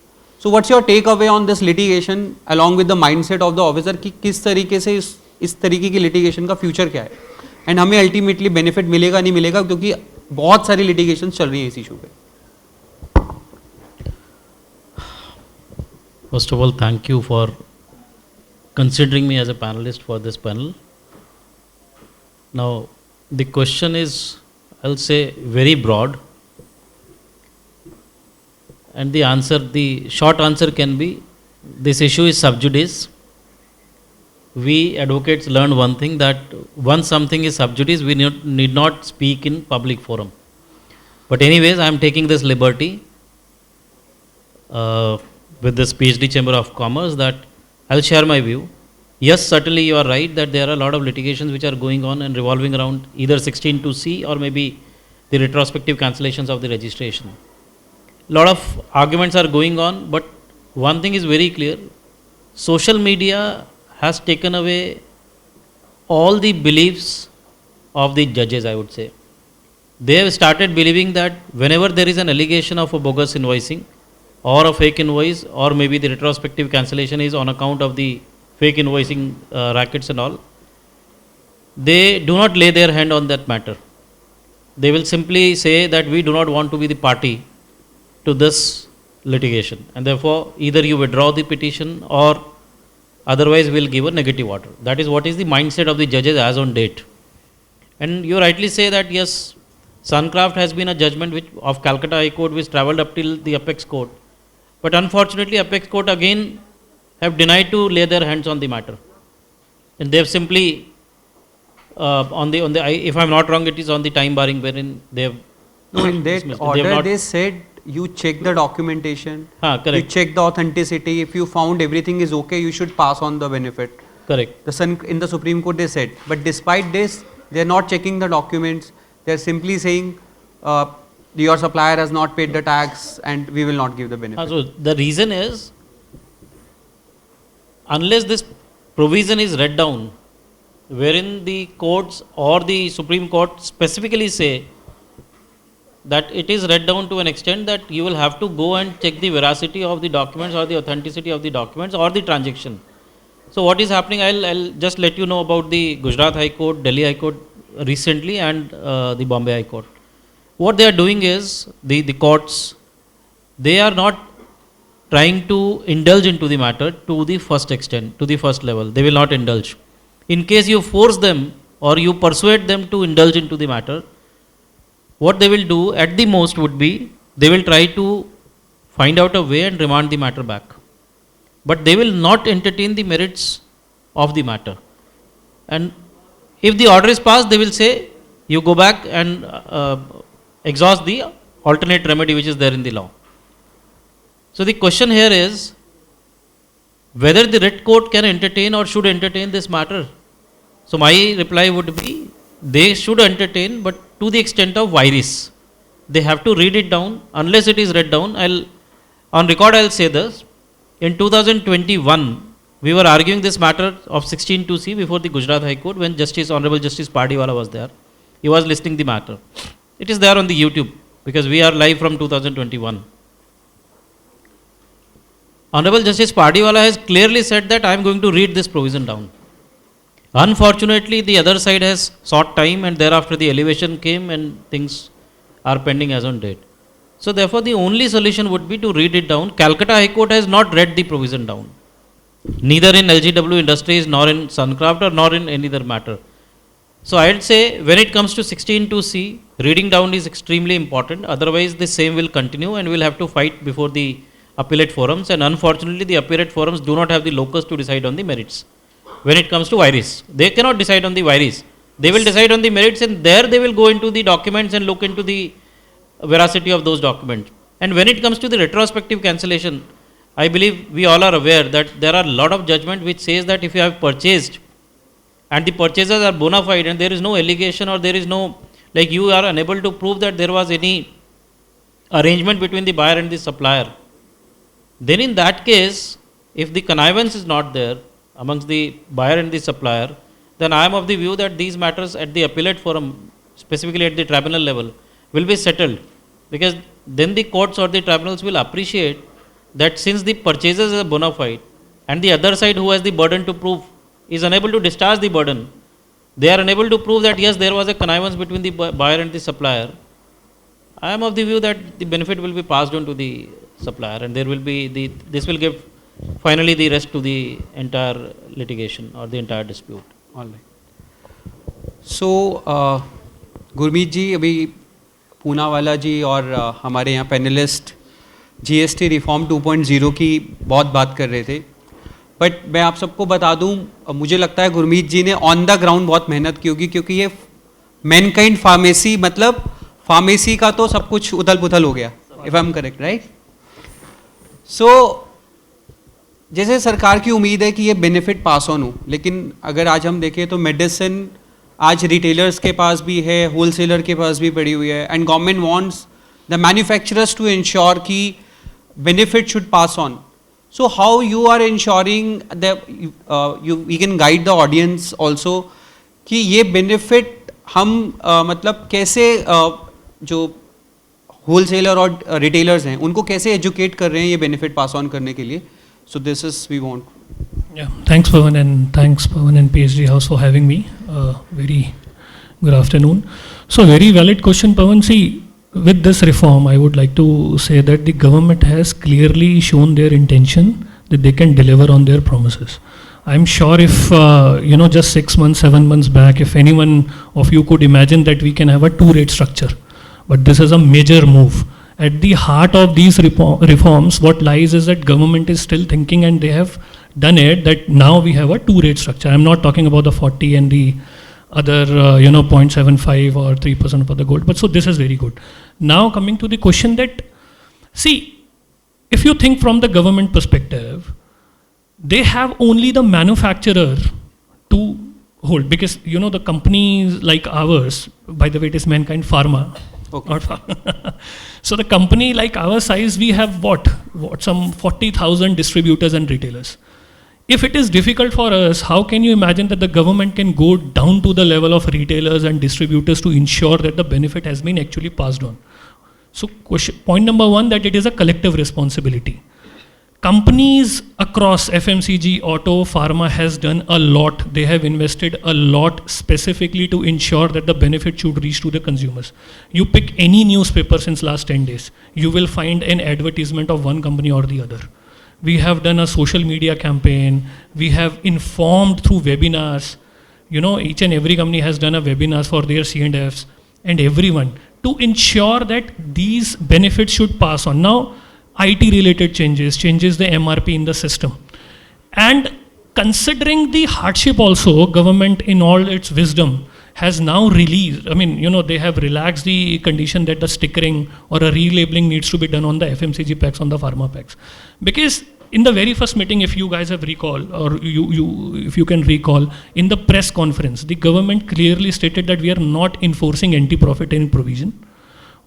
So what's your takeaway on this litigation along with the mindset of the officer कि किस तरीके से इस तरीके की लिटिगेशन का फ्यूचर क्या है, एंड हमें अल्टीमेटली बेनिफिट मिलेगा नहीं मिलेगा, क्योंकि बहुत सारी लिटिगेशन चल रही है इस इशू पे. First of all, thank you for considering me as a panelist for this panel. Now, the question is, I'll say, very broad. And the answer, the short answer can be, this issue is sub judice. We advocates learn one thing, that once something is sub judice, we need not speak in public forum. But anyways, I am taking this liberty with this PhD Chamber of Commerce that I'll share my view. Yes, certainly you are right that there are a lot of litigations which are going on and revolving around either 16(2)(c) or maybe the retrospective cancellations of the registration. Lot of arguments are going on, but one thing is very clear. Social media has taken away all the beliefs of the judges, I would say. They have started believing that whenever there is an allegation of a bogus invoicing or a fake invoice, or maybe the retrospective cancellation is on account of the fake invoicing rackets and all, they do not lay their hand on that matter. They will simply say that we do not want to be the party to this litigation, and therefore either you withdraw the petition or otherwise we will give a negative order. That is what is the mindset of the judges as on date. And you rightly say that yes, Suncraft has been a judgment which of Calcutta High Court which travelled up till the Apex Court. But unfortunately, Apex Court again have denied to lay their hands on the matter, and they have simply if I am not wrong, it is on the time barring wherein they have. No, in that order they said you check the documentation, you check the authenticity. If you found everything is okay, you should pass on the benefit. Correct. In the Supreme Court they said, but despite this, they are not checking the documents. They are simply saying. Your supplier has not paid the tax and we will not give the benefit. So the reason is, unless this provision is read down, wherein the courts or the Supreme Court specifically say that it is read down to an extent that you will have to go and check the veracity of the documents or the authenticity of the documents or the transaction. So what is happening, I'll just let you know about the Gujarat High Court, Delhi High Court recently, and the Bombay High Court. What they are doing is, the courts, they are not trying to indulge into the matter to the first extent, to the first level. They will not indulge. In case you force them or you persuade them to indulge into the matter, what they will do at the most would be, they will try to find out a way and remand the matter back. But they will not entertain the merits of the matter. And if the order is passed, they will say, you go back and exhaust the alternate remedy which is there in the law. So the question here is whether the writ court can entertain or should entertain this matter. So my reply would be, they should entertain, but to the extent of virus. They have to read it down. Unless it is read down, on record I'll say this. In 2021, we were arguing this matter of 16(2)(c) before the Gujarat High Court when Honorable Justice Pardiwala was there. He was listing the matter. It is there on the YouTube because we are live from 2021. Honorable Justice Pardiwala has clearly said that I am going to read this provision down. Unfortunately, the other side has sought time and thereafter the elevation came and things are pending as on date. So therefore, the only solution would be to read it down. Calcutta High Court has not read the provision down. Neither in LGW Industries nor in Suncraft or nor in any other matter. So I would say when it comes to 16(2)(c), reading down is extremely important. Otherwise, the same will continue and we'll have to fight before the appellate forums. And unfortunately, the appellate forums do not have the locus to decide on the merits. When it comes to virus, they cannot decide on the virus. They will decide on the merits and there they will go into the documents and look into the veracity of those documents. And when it comes to the retrospective cancellation, I believe we all are aware that there are a lot of judgment which says that if you have purchased and the purchases are bona fide and there is no allegation or there is no, like you are unable to prove that there was any arrangement between the buyer and the supplier, then in that case, if the connivance is not there amongst the buyer and the supplier, then I am of the view that these matters at the appellate forum, specifically at the tribunal level, will be settled, because then the courts or the tribunals will appreciate that since the purchases are bona fide and the other side who has the burden to prove is unable to discharge the burden, they are unable to prove that yes, there was a connivance between the buyer and the supplier, I am of the view that the benefit will be passed on to the supplier, and there will be this will give finally the rest to the entire litigation or the entire dispute. All right. So, Gurmeet जी, अभी पूनावाला जी और हमारे यहाँ panelist GST reform 2.0 की बहुत बात कर रहे थे, बट मैं आप सबको बता दूं, मुझे लगता है गुरमीत जी ने ऑन द ग्राउंड बहुत मेहनत की होगी, क्योंकि ये मैनकाइंड फार्मेसी, मतलब फार्मेसी का तो सब कुछ उथल पुथल हो गया, if I am correct, right? So जैसे सरकार की उम्मीद है कि ये बेनिफिट पास ऑन हो, लेकिन अगर आज हम देखें तो मेडिसिन आज रिटेलर्स के पास भी है, होलसेलर के पास भी पड़ी हुई है, and government wants the manufacturers to ensure कि benefit should pass on. So how you are ensuring that you can guide the audience also कि ये benefit हम मतलब कैसे जो wholesaler और retailers हैं उनको कैसे educate कर रहे हैं ये benefit pass on करने के लिए. So this is we want. Yeah, thanks Pawan and PhD House for having me. Very good afternoon. So very valid question, Pawan. See, with this reform, I would like to say that the government has clearly shown their intention that they can deliver on their promises. I'm sure if, just 6 months, 7 months back, if anyone of you could imagine that we can have a two-rate structure, but this is a major move. At the heart of these reforms, what lies is that government is still thinking, and they have done it, that now we have a two-rate structure. I'm not talking about the 40 and the other, 0.75 or 3% for the gold, but so this is very good. Now coming to the question that, see, if you think from the government perspective, they have only the manufacturer to hold, because the companies like ours, by the way, it is Mankind Pharma. Okay. So the company like our size, we have what some 40,000 distributors and retailers. If it is difficult for us, how can you imagine that the government can go down to the level of retailers and distributors to ensure that the benefit has been actually passed on? So point number one, that it is a collective responsibility. Companies across FMCG, auto, pharma has done a lot. They have invested a lot specifically to ensure that the benefit should reach to the consumers. You pick any newspaper since last 10 days, you will find an advertisement of one company or the other. We have done a social media campaign. We have informed through webinars. Each and every company has done a webinars for their C&Fs and everyone to ensure that these benefits should pass on. Now, IT related changes the MRP in the system. And considering the hardship also, government in all its wisdom has now released, they have relaxed the condition that the stickering or a relabeling needs to be done on the FMCG packs, on the pharma packs. Because in the very first meeting, if you guys have recalled, or if you can recall, in the press conference, the government clearly stated that we are not enforcing anti-profiteering provision.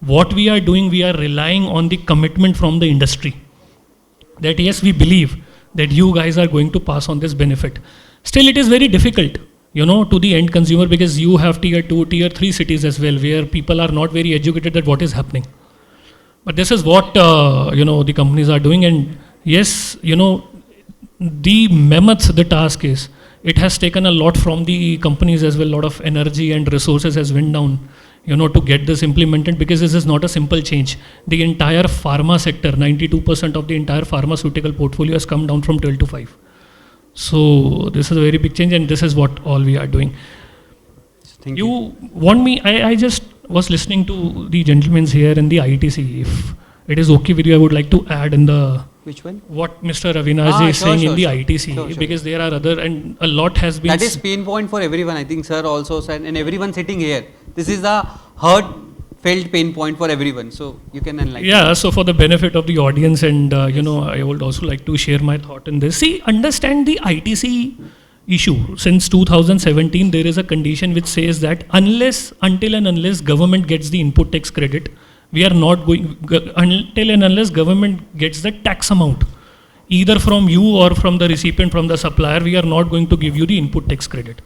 What we are doing, we are relying on the commitment from the industry that yes, we believe that you guys are going to pass on this benefit. Still, it is very difficult, to the end consumer, because you have tier 2, tier 3 cities as well, where people are not very educated at what is happening. But this is what, the companies are doing. And yes, the mammoth, the task is, it has taken a lot from the companies as well, a lot of energy and resources has went down, to get this implemented, because this is not a simple change. The entire pharma sector, 92% of the entire pharmaceutical portfolio has come down from 12 to 5. So this is a very big change, and this is what all we are doing. Thank you. Want me, I just was listening to the gentlemen here in the ITC. If it is okay with you, I would like to add in the... Which one? What Mr. Ravinaji is saying in the ITC, because there are other, and a lot has been... That is pain point for everyone, I think, sir, also, sir, and everyone sitting here. This is the hurt felt pain point for everyone. So you can enlighten. Yeah, so for the benefit of the audience and, I would also like to share my thought in this. See, understand the ITC issue. Since 2017, there is a condition which says that until and unless government gets the input tax credit, we are not going, until and unless government gets the tax amount, either from you or from the recipient, from the supplier, we are not going to give you the input tax credit.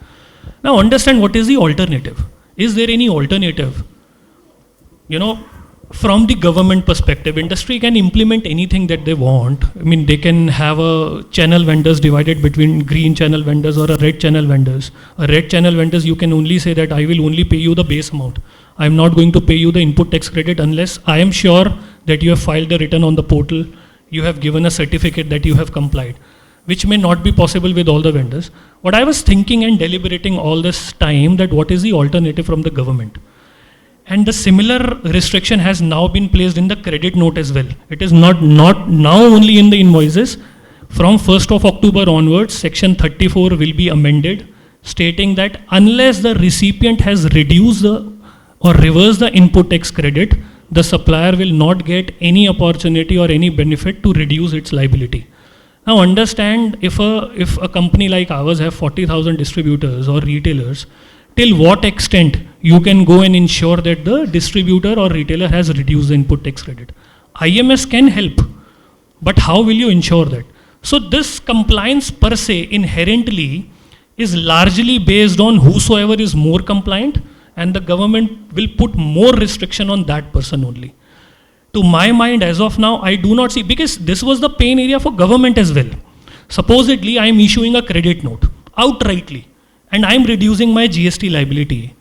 Now understand what is the alternative. Is there any alternative? From the government perspective, industry can implement anything that they want. I mean, they can have a channel vendors divided between green channel vendors or a red channel vendors. A red channel vendors, you can only say that I will only pay you the base amount. I'm not going to pay you the input tax credit unless I am sure that you have filed the return on the portal, you have given a certificate that you have complied, which may not be possible with all the vendors. What I was thinking and deliberating all this time, that what is the alternative from the government? And the similar restriction has now been placed in the credit note as well. It is not now only in the invoices. From 1st of October onwards, section 34 will be amended, stating that unless the recipient has reduced or reversed the input tax credit, the supplier will not get any opportunity or any benefit to reduce its liability. Now understand, if a company like ours have 40,000 distributors or retailers, till what extent you can go and ensure that the distributor or retailer has reduced the input tax credit? IMS can help, but how will you ensure that? So this compliance per se inherently is largely based on whosoever is more compliant, and the government will put more restriction on that person only. To my mind, as of now, I do not see, because this was the pain area for government as well. Supposedly, I am issuing a credit note outrightly, and I am reducing my GST liability.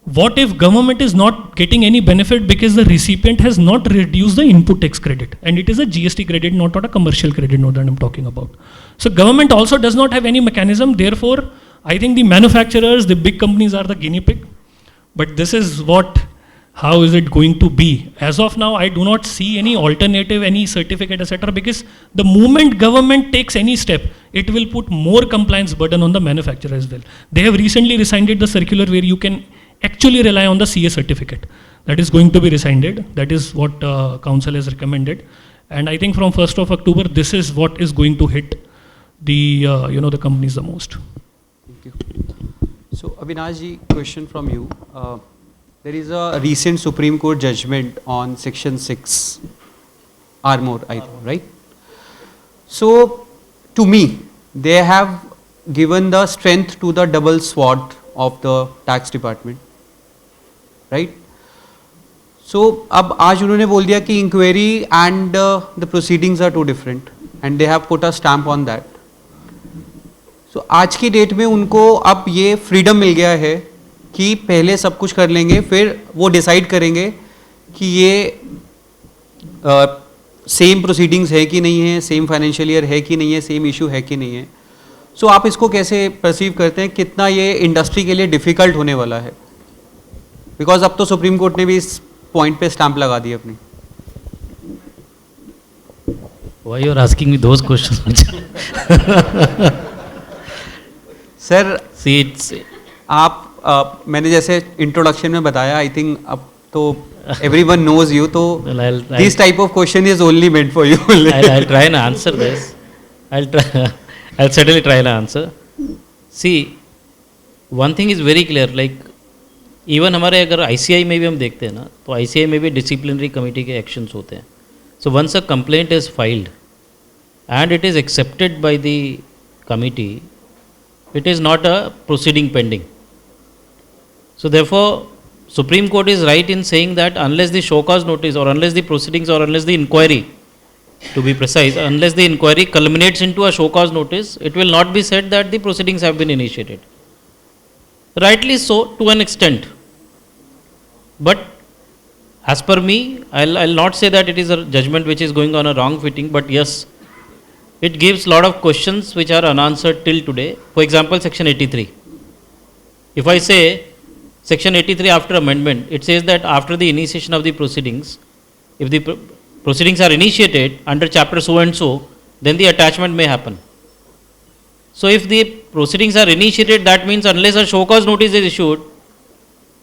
What if government is not getting any benefit because the recipient has not reduced the input tax credit, and it is a GST credit note, not a commercial credit note that I'm talking about. So government also does not have any mechanism. Therefore, I think the manufacturers, the big companies are the guinea pig. But this is how is it going to be? As of now, I do not see any alternative, any certificate, etc. Because the moment government takes any step, it will put more compliance burden on the manufacturer as well. They have recently rescinded the circular where you can actually rely on the CA certificate. That is going to be rescinded. That is what council has recommended. And I think from 1st of October, this is what is going to hit the the companies the most. Thank you. So Avinash ji, question from you. There is a recent Supreme Court judgment on Section 6, Armor, I think, right? So to me, they have given the strength to the double sword of the tax department, right? So अब आज उन्होंने बोल दिया कि inquiry and the proceedings are two different, and they have put a stamp on that. So आज की date में उनको अब ये फ्रीडम मिल गया है कि पहले सब कुछ कर लेंगे, फिर वो डिसाइड करेंगे कि ये सेम प्रोसीडिंग्स है कि नहीं है, सेम फाइनेंशियल ईयर है कि नहीं है, सेम इशू है कि नहीं है. सो आप इसको कैसे परसीव करते हैं, कितना ये इंडस्ट्री के लिए डिफ़िकल्ट होने वाला है? बिकॉज अब तो सुप्रीम कोर्ट ने भी इस पॉइंट पे स्टैंप लगा दी अपनी. Why you are asking me those questions? Sir See, it's आप मैंने जैसे इंट्रोडक्शन में बताया, आई थिंक अब तो everyone knows you, तो this type of question is only meant for you. I'll try and answer this. I'll certainly try and answer. See, one thing is very clear, like even हमारे अगर ICI में भी हम देखते हैं ना, तो ICI में भी disciplinary committee के actions होते हैं. So once a complaint is filed and it is accepted by the committee, it is not a proceeding pending. So therefore, Supreme Court is right in saying that unless the show cause notice or unless the proceedings or unless the inquiry, to be precise, unless the inquiry culminates into a show cause notice, it will not be said that the proceedings have been initiated. Rightly so, to an extent. But as per me, I'll not say that it is a judgment which is going on a wrong footing, but yes, it gives lot of questions which are unanswered till today. For example, Section 83. If I say Section 83 after amendment, it says that after the initiation of the proceedings, if the proceedings are initiated under chapter so and so, then the attachment may happen. So if the proceedings are initiated, that means unless a show cause notice is issued,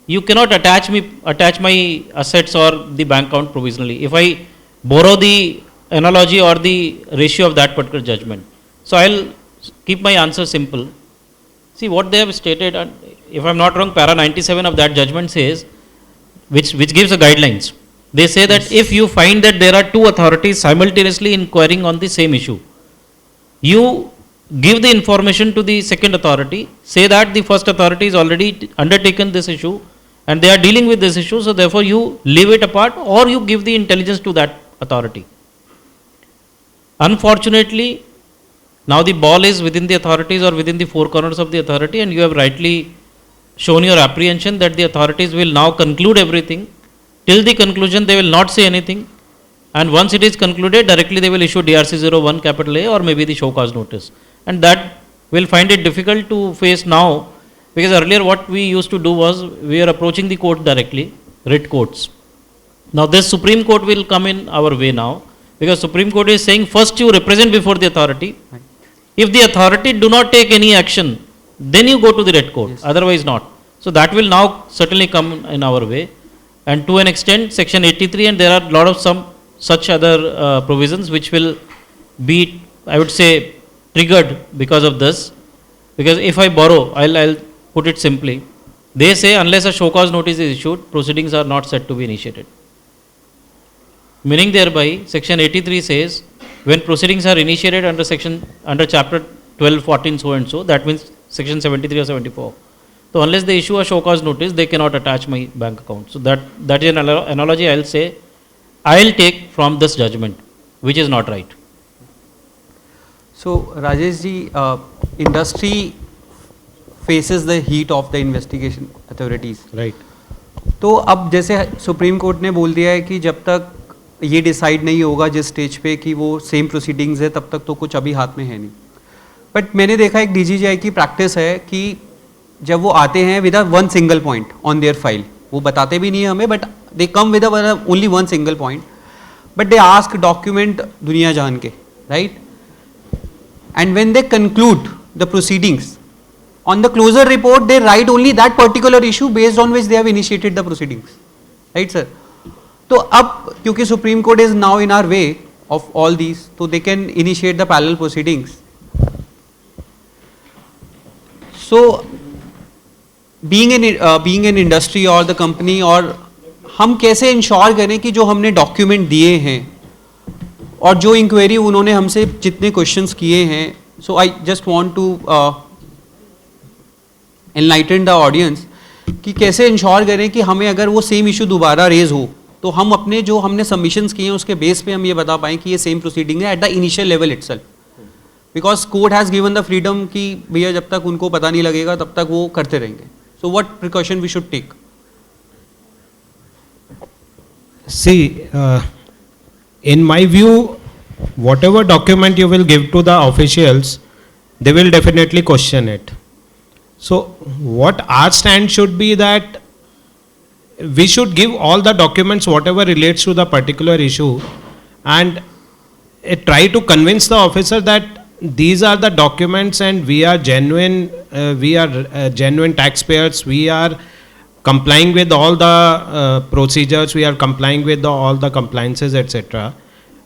you cannot attach my assets or the bank account provisionally if I borrow the analogy or the ratio of that particular judgment. So I'll keep my answer simple. See what they have stated, and if I'm not wrong, para 97 of that judgment says, which gives the guidelines. They say that if you find that there are two authorities simultaneously inquiring on the same issue, you give the information to the second authority, say that the first authority is already undertaken this issue and they are dealing with this issue, so therefore you leave it apart or you give the intelligence to that authority. Unfortunately, now the ball is within the authorities or within the four corners of the authority, and you have rightly shown your apprehension that the authorities will now conclude everything. Till the conclusion they will not say anything, and once it is concluded, directly they will issue DRC 01 capital A or maybe the show cause notice, and that will find it difficult to face now, because earlier what we used to do was we are approaching the court directly, writ courts. Now this Supreme Court will come in our way now, because Supreme Court is saying first you represent before the authority. If the authority do not take any action, then you go to the writ court, otherwise not. So that will now certainly come in our way, and to an extent section 83, and there are a lot of some such other provisions which will be, I would say, triggered because of this. Because if I borrow, I'll put it simply, they say unless a show cause notice is issued, proceedings are not set to be initiated. Meaning thereby, section 83 says, when proceedings are initiated under chapter 12, 14, so and so, that means section 73 or 74. So unless they issue a show cause notice, they cannot attach my bank account. So that is an analogy I'll say, I'll take from this judgment, which is not right. So Rajesh ji, industry faces the heat of the investigation authorities. Right. तो अब जैसे supreme court ने बोल दिया है कि जब तक ये डिसाइड नहीं होगा जिस स्टेज पे कि वो सेम प्रोसीडिंग्स है, तब तक तो कुछ अभी हाथ में है नहीं. बट मैंने देखा एक डीजीजीआई की प्रैक्टिस है कि जब वो आते हैं with one single point on their file, वो बताते भी नहीं है हमें, but they come with only one single point, but they ask document दुनिया जान के, right. And when they conclude the proceedings on the closure report, they write only that particular issue based on which they have initiated the proceedings, right sir. तो अब क्योंकि Supreme Court is now in our way of all these, so they can initiate the parallel proceedings. So being an industry or the company, और हम कैसे ensure करें कि जो हमने डॉक्यूमेंट दिए हैं और जो इंक्वायरी उन्होंने हमसे जितने क्वेश्चंस किए हैं, so I just want to enlighten the audience कि कैसे इंश्योर करें कि हमें अगर वो सेम इशू दोबारा रेज हो तो हम अपने जो हमने सबमिशंस किए हैं उसके बेस पे हम ये बता पाएँ कि ये सेम प्रोसीडिंग है at the initial level itself, because court has given the freedom कि भैया जब तक उनको पता नहीं लगेगा तब तक वो करते रहेंगे. So what precaution we should take? See, in my view, whatever document you will give to the officials, they will definitely question it. So what our stand should be that we should give all the documents whatever relates to the particular issue, and try to convince the officer that these are the documents and we are genuine taxpayers, we are complying with all the procedures, we are complying with all the compliances, etc.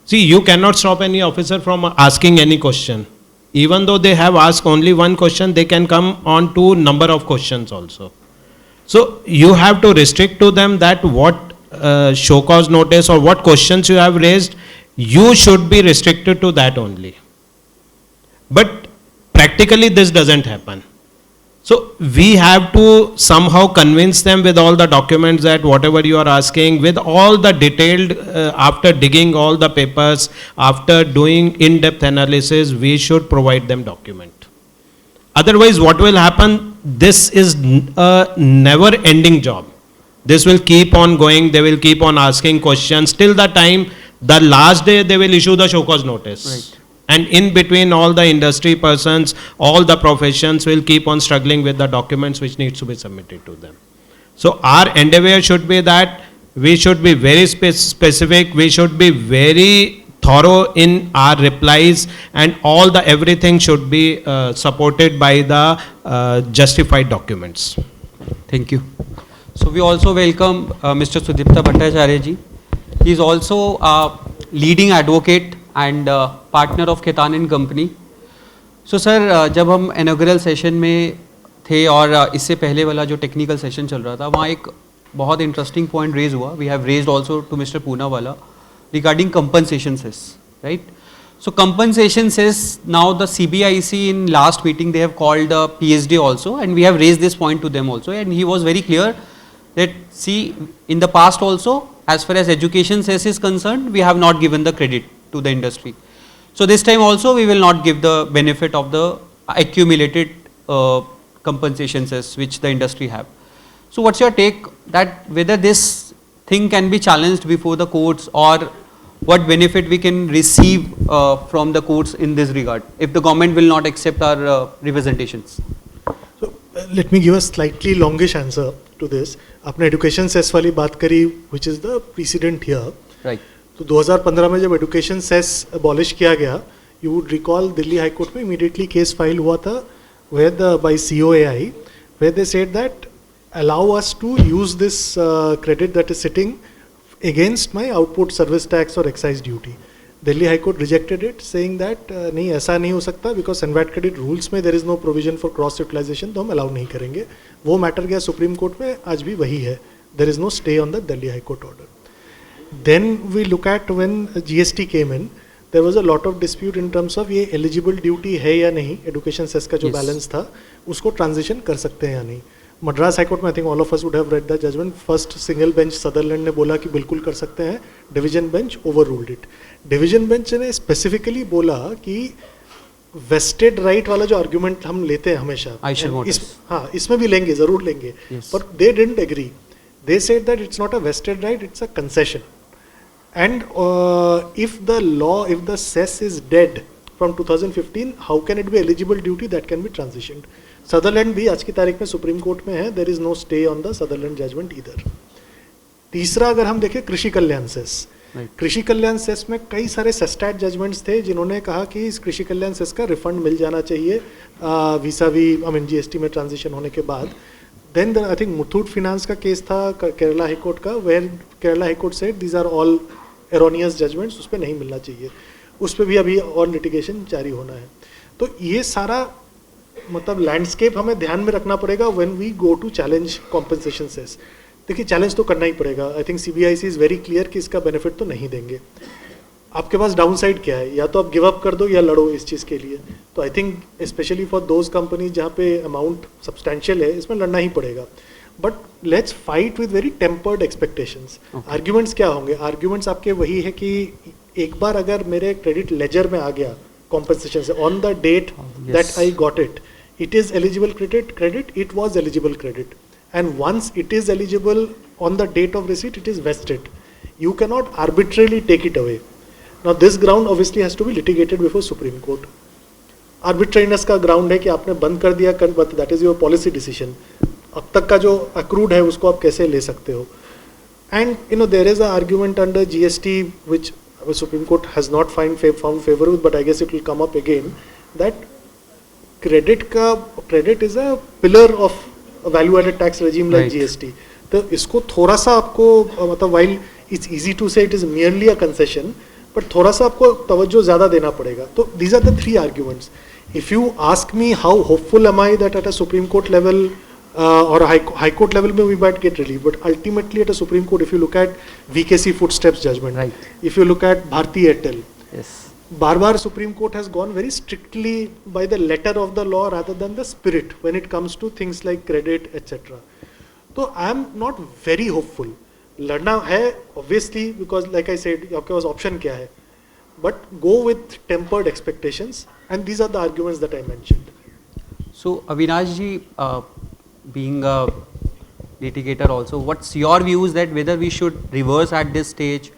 See, you cannot stop any officer from asking any question. Even though they have asked only one question, they can come on to number of questions also. So you have to restrict to them that what show cause notice or what questions you have raised, you should be restricted to that only. But practically this doesn't happen. So we have to somehow convince them with all the documents that whatever you are asking, with all the detailed, after digging all the papers, after doing in-depth analysis, we should provide them document. Otherwise what will happen, this is a never ending job. This will keep on going, they will keep on asking questions till the time, the last day they will issue the show cause notice. Right. And in between, all the industry persons, all the professions will keep on struggling with the documents which needs to be submitted to them. So our endeavor should be that we should be very specific, we should be very thorough in our replies, and all the everything should be supported by the justified documents. Thank you. So we also welcome Mr. Sudipta Bhattacharya ji. He is also a leading advocate and partner of Khaitan and Company. So sir, जब हम inaugural session में थे और इससे पहले वाला जो technical session चल रहा था, वहाँ एक बहुत interesting point raise हुआ. We have raised also to Mr. Poonawala regarding compensation cess, right? So compensation cess, now the CBIC in last meeting they have called the PSD also, and we have raised this point to them also, and he was very clear that see, in the past also, as far as education cess is concerned, we have not given the credit to the industry. So this time also we will not give the benefit of the accumulated compensation cess which the industry have. So what's your take that whether this thing can be challenged before the courts, or what benefit we can receive from the courts in this regard if the government will not accept our representations? So let me give a slightly longish answer to this. आपने education cess वाली बात करी, which is the precedent here. Right. तो 2015 में जब education cess abolish किया गया, you would recall Delhi high Court में immediately case file हुआ था where by COAI, where they said that allow us to use this credit that is sitting against my output service tax or excise duty. Delhi High Court rejected it, saying that नहीं ऐसा नहीं हो सकता because NVAT credit rules में there is no provision for cross utilization, तो हम allow नहीं करेंगे. वो matter गया Supreme Court में, आज भी वही है. There is no stay on the Delhi High Court order. Then we look at when GST came in, there was a lot of dispute in terms of ये eligible duty है या नहीं, education cess का जो balance था, उसको transition कर सकते हैं या नहीं. मद्रास हाई कोर्ट में I think all of us would have read the judgment. First single bench Sutherland ने बोला कि बिल्कुल कर सकते हैं. Division bench overruled it. Division bench ने स्पेसिफिकली बोला कि वेस्टेड राइट वाला जो आर्ग्यूमेंट हम लेते हैं हमेशा, हाँ इसमें भी लेंगे, जरूर लेंगे, पर they didn't agree. They said that it's not a vested right, it's a concession. And if the law, if the cess is dead from 2015, how can it be eligible duty that can be transitioned? Sutherland भी आज की तारीख में Supreme Court में है. There is no stay on the Sutherland judgment either. तीसरा अगर हम देखें कृषि कल्याण सेस, कृषि कल्याण सेस में कई सारे सेस्टैट जजमेंट्स थे जिन्होंने कहा कि इस कृषि कल्याण सेस का रिफंड मिल जाना चाहिए वीसावी आई मीन जीएसटी में ट्रांजिशन होने के बाद. Then I think Muthoot Finance का केस था केरला हाई कोर्ट का, where Kerala High Court said these are all erroneous judgments, उस पर नहीं मिलना चाहिए. उस पर भी अभी और लिटिगेशन जारी होना है. तो ये सारा मतलब लैंडस्केप हमें ध्यान में रखना पड़ेगा when we go to challenge compensation cess. देखिए चैलेंज तो करना ही पड़ेगा. I think CBIC is very clear कि इसका बेनिफिट तो नहीं देंगे. आपके पास डाउन साइड क्या है, या तो आप गिव अप कर दो या लड़ो इस चीज़ के लिए. तो I think specially for those companies जहाँ पे अमाउंट सब्सटैंशियल है, इसमें लड़ना ही पड़ेगा. But let's fight with very tempered expectations. Arguments क्या होंगे? आर्ग्यूमेंट्स आपके वही है कि एक बार अगर मेरे क्रेडिट लेजर में आ गया कॉम्पनसेशन से on the date that I got it, it is eligible credit, it was eligible credit, and once it is eligible on the date of receipt, it is vested. You cannot arbitrarily take it away. Now this ground obviously has to be litigated before Supreme Court. Arbitrariness का ground है कि आपने बंद कर दिया, but that is your policy decision. अब तक का जो accrued है उसको आप कैसे ले सकते हो? And you know there is an argument under GST which Supreme Court has not found favorable, but I guess it will come up again, that credit is a pillar of a value added tax regime like GST. तो इसको थोड़ा सा आपको मतलब while it's easy to say it is merely a concession, but थोड़ा सा आपको तवज्जो ज़्यादा देना पड़ेगा. तो these are the three arguments. If you ask me how hopeful am I that at a Supreme Court level or a high court level we might get relief, but ultimately at a Supreme Court, if you look at VKC Footsteps judgment, if you look at Bharti Airtel, bar Supreme Court has gone very strictly by the letter of the law rather than the spirit when it comes to things like credit etc. तो I am not very hopeful. लड़ना है obviously because like I said आपके पास option क्या है, but go with tempered expectations, and these are the arguments that I mentioned. So Avinash ji, being a litigator also, what's your views that whether we should reverse at this stage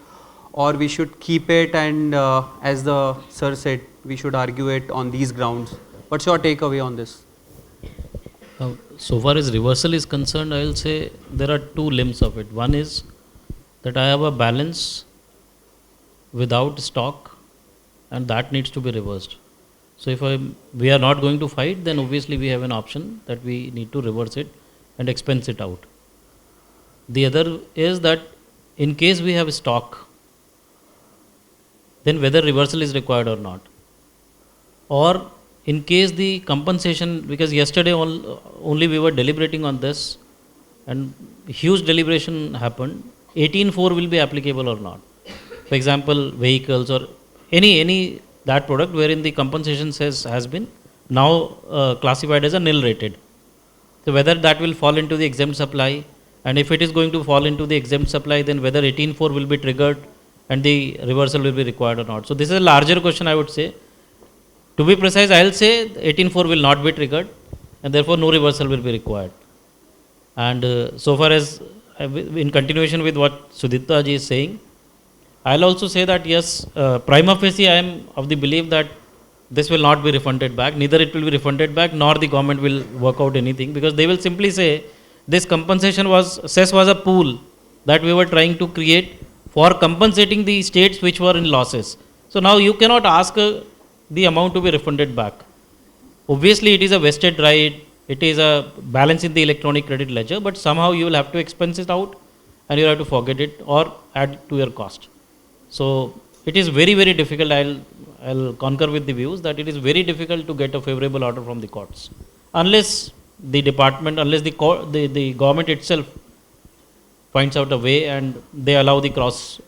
or we should keep it, and as the sir said, we should argue it on these grounds? What's your takeaway on this? So far as reversal is concerned, I will say there are two limbs of it. One is that I have a balance without stock, and that needs to be reversed. So if we are not going to fight, then obviously we have an option that we need to reverse it and expense it out. The other is that in case we have stock, then whether reversal is required or not. Or in case the compensation, because yesterday only we were deliberating on this and huge deliberation happened, 18.4 will be applicable or not. For example, vehicles or any that product wherein the compensation has been now classified as a nil rated. So whether that will fall into the exempt supply, and if it is going to fall into the exempt supply, then whether 18.4 will be triggered and the reversal will be required or not. So this is a larger question, I would say. To be precise, I will say 18.4 will not be triggered and therefore no reversal will be required. And so far as, in continuation with what Sudipta ji is saying, I will also say that yes, prima facie I am of the belief that this will not be refunded back, neither it will be refunded back nor the government will work out anything, because they will simply say this compensation cess was a pool that we were trying to create for compensating the states which were in losses. So now you cannot ask the amount to be refunded back. Obviously it is a vested right, it is a balance in the electronic credit ledger, but somehow you will have to expense it out and you will have to forget it or add to your cost. So it is very, very difficult. I'll concur with the views that it is very difficult to get a favorable order from the courts unless the department, unless the government itself finds out a way and they allow the cross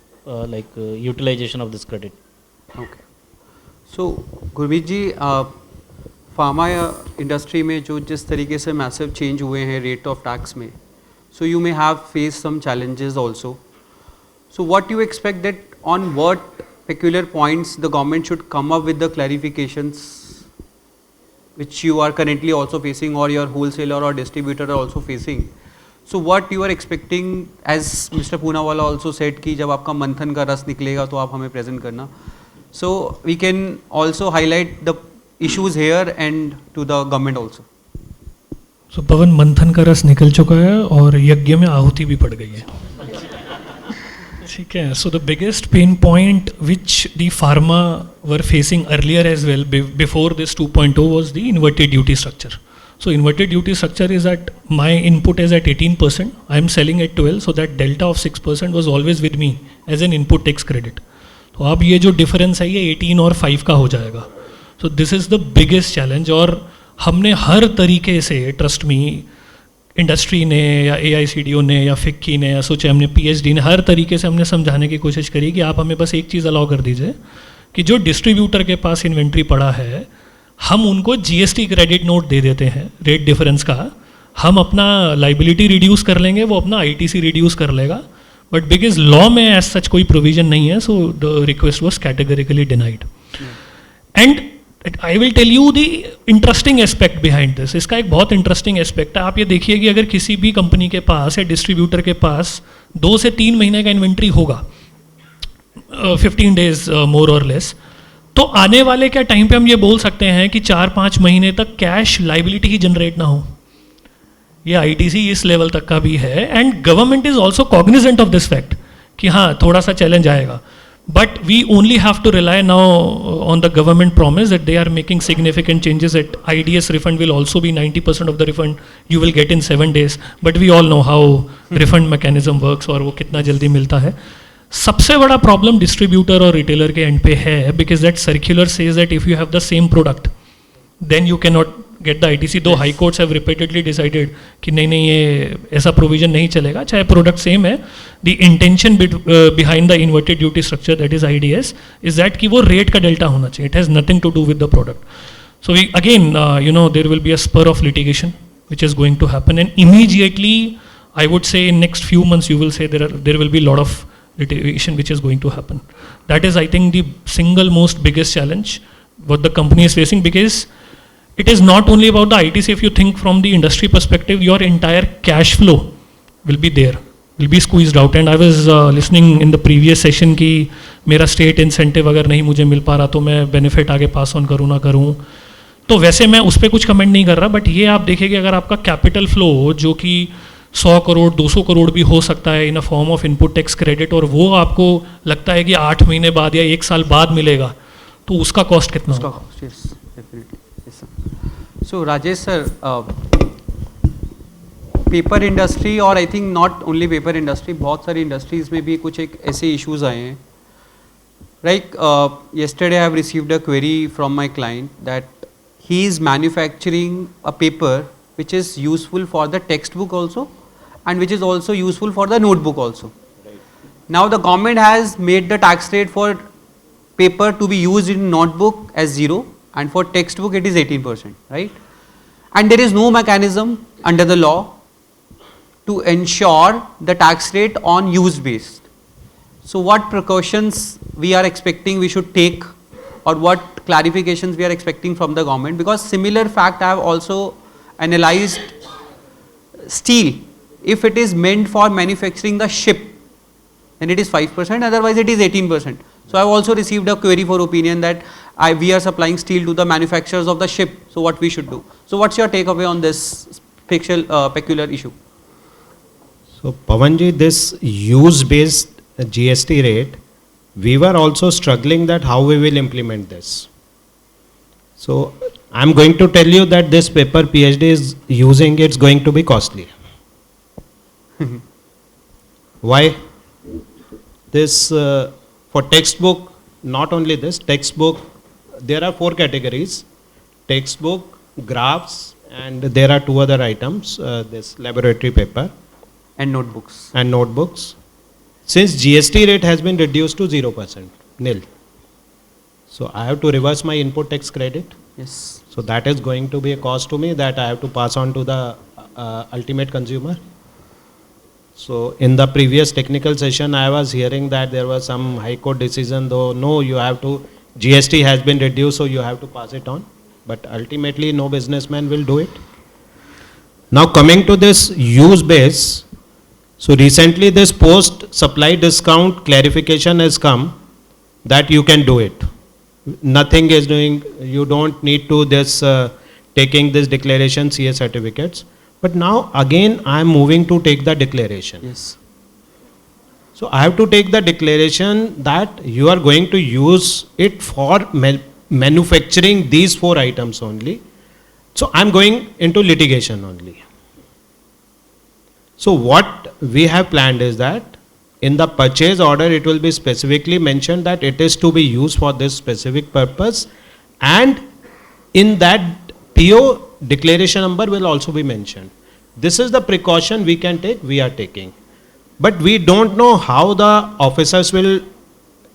utilization of this credit. Okay. So Gurmeet ji, pharma industry में जो जिस तरीके से massive change हुए हैं rate of tax में, so you may have faced some challenges also. So what you expect that on what peculiar points the government should come up with the clarifications which you are currently also facing or your wholesaler or distributor are also facing. So what you are expecting, as Mr. Poonawalla also said कि जब आपका मंथन का रस निकलेगा तो आप हमें present करना. So we can also highlight the issues here and to the government also. So पवन, मंथन का रस निकल चुका है और यज्ञ में आहुति भी पड़ गई है. ठीक है. So the biggest pain point which the pharma were facing earlier as well before this 2.0 was the inverted duty structure. So inverted duty structure is that my input is at 18%, I am selling at 12, so that delta of 6% was always with me as an input tax credit. तो अब ये जो difference है ये 18 और 5 का हो जाएगा. So this is the biggest challenge. और हमने हर तरीके से, ट्रस्ट मी, इंडस्ट्री ने या AICDO ने या फिक्की ने या सोचे हमने PhD ने, हर तरीके से हमने समझाने की कोशिश करी कि आप हमें बस एक चीज़ अलाउ कर दीजिए कि जो डिस्ट्रीब्यूटर के पास इन्वेंट्री पड़ा है हम उनको GST क्रेडिट नोट दे देते हैं रेट डिफरेंस का, हम अपना लाइबिलिटी रिड्यूस कर लेंगे, वो अपना ITC रिड्यूस कर लेगा, बट बिकॉज लॉ में एज सच कोई प्रोविजन नहीं है, so the request was categorically denied. And I will tell you the interesting aspect behind this. इसका एक बहुत इंटरेस्टिंग एस्पेक्ट है. आप ये देखिए कि अगर किसी भी कंपनी के पास या डिस्ट्रीब्यूटर के पास 2 से 3 महीने का इन्वेंट्री होगा, 15 days मोर और लेस, तो आने वाले क्या टाइम पे हम ये बोल सकते हैं कि 4-5 महीने तक कैश लाइबिलिटी ही जनरेट ना हो. ये ITC इस लेवल तक का भी है. And government is also Cognizant of this fact कि हाँ थोड़ा सा चैलेंज आएगा, but we only have to rely now on the government promise that they are making significant changes, that IDS refund will also be 90% of the refund you will get in 7 days, but we all know how refund mechanism works और वो कितना जल्दी मिलता है. सबसे बड़ा problem distributor और retailer के एंड पे है, because that circular says that if you have the same product then you can not get the ITC. दो high courts have repeatedly decided कि नहीं ये ऐसा प्रोविजन नहीं चलेगा, चाहे प्रोडक्ट सेम है. The intention behind the inverted duty structure that is IDS is that कि वो रेट का डेल्टा होना चाहिए. It has nothing to do with the product. So we again there will be a spur of litigation which is going to happen, and immediately I would say in next few months you will say there will be lot of litigation which is going to happen. That is, I think, the single most biggest challenge what the company is facing, because it is not only about the ITC. If you think from the industry perspective, your entire cash flow will be there, will be squeezed out. And I was listening in the previous session कि मेरा state incentive अगर नहीं मुझे मिल पा रहा तो मैं benefit आगे pass on करूँ ना करूँ, तो वैसे मैं उस पर कुछ कमेंट नहीं कर रहा. बट ये आप देखिए कि अगर आपका कैपिटल फ्लो जो कि 100 करोड़ 200 करोड़ भी हो सकता है in a form of input tax credit, और वो आपको लगता है कि 8 महीने बाद या 1 साल बाद मिलेगा, तो उसका कॉस्ट कितना होगा? So Rajesh sir, paper industry और I think not only paper industry, बहुत सारी इंडस्ट्रीज में भी कुछ एक ऐसे इश्यूज आए हैं. Like yesterday I have received a query from my client that he is manufacturing a paper which is useful for the textbook also and which is also useful for the notebook also. Now the government has made the tax rate for paper to be used in notebook as 0 and for textbook it is 18%, right? And there is no mechanism under the law to ensure the tax rate on use based. So what precautions we are expecting we should take, or what clarifications we are expecting from the government? Because similar fact I have also analyzed steel. If it is meant for manufacturing the ship, then it is 5%, otherwise it is 18%. So I have also received a query for opinion that we are supplying steel to the manufacturers of the ship, so what we should do? So what's your takeaway on this peculiar issue? So Pavanji, this use based GST rate, we were also struggling that how we will implement this. So I'm going to tell you that this paper PhD is using, it's going to be costly. Why? This for textbook, not only this textbook, there are 4 categories: textbook, graphs, and there are 2 other items, this laboratory paper and notebooks. And notebooks. Since GST rate has been reduced to 0%, nil. So I have to reverse my input tax credit. Yes. So that is going to be a cost to me that I have to pass on to the ultimate consumer. So in the previous technical session, I was hearing that there was some high court decision, though no, you have to, GST has been reduced, so you have to pass it on. But ultimately, no businessman will do it. Now coming to this use base, so recently this post supply discount clarification has come that you can do it. Nothing is doing, you don't need to this taking this declaration CA certificates. But now again I am moving to take the declaration. Yes. So I have to take the declaration that you are going to use it for manufacturing these 4 items only. So I am going into litigation only. So what we have planned is that in the purchase order it will be specifically mentioned that it is to be used for this specific purpose, and in that PO declaration number will also be mentioned. This is the precaution we can take, we are taking. But we don't know how the officers will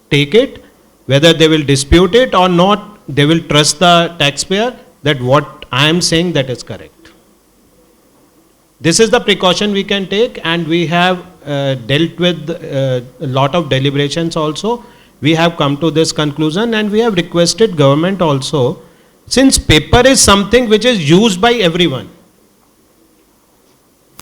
take it, whether they will dispute it or not. They will trust the taxpayer that what I am saying that is correct. This is the precaution we can take, and we have dealt with a lot of deliberations also. We have come to this conclusion, and we have requested government also, since paper is something which is used by everyone.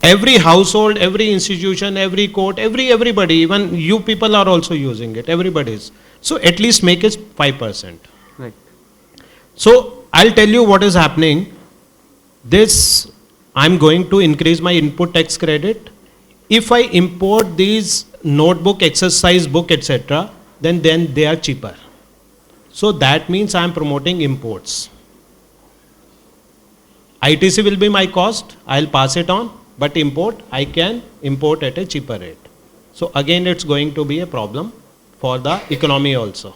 Every household, every institution, every court, everybody, even you people are also using it, everybody is. So at least make it 5%. Right. So I'll tell you what is happening. This, I'm going to increase my input tax credit. If I import these notebook, exercise book, etc., then they are cheaper. So that means I'm promoting imports. ITC will be my cost, I'll pass it on, but import, I can import at a cheaper rate. So again, it's going to be a problem for the economy also.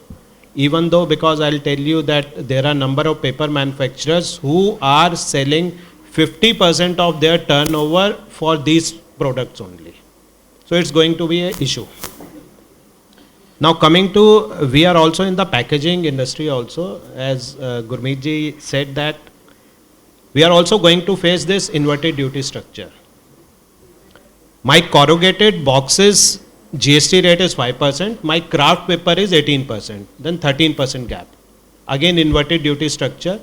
Even though, because I'll tell you that there are a number of paper manufacturers who are selling 50% of their turnover for these products only. So it's going to be an issue. Now coming to, we are also in the packaging industry also, as Gurmeet ji said that we are also going to face this inverted duty structure. My corrugated boxes GST rate is 5%, my craft paper is 18%, then 13% gap. Again inverted duty structure.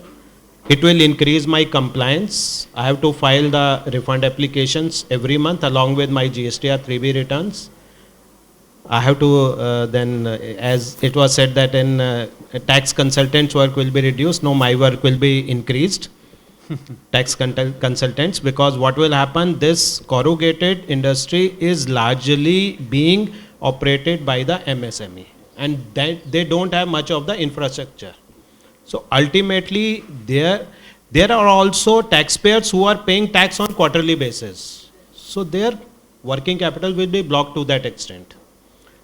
It will increase my compliance. I have to file the refund applications every month along with my GSTR 3B returns. I have to then, as it was said that in tax consultants work will be reduced, no, my work will be increased. Tax consultants, because what will happen, this corrugated industry is largely being operated by the MSME, and they don't have much of the infrastructure. So ultimately there are also taxpayers who are paying tax on quarterly basis. so their working capital will be blocked to that extent.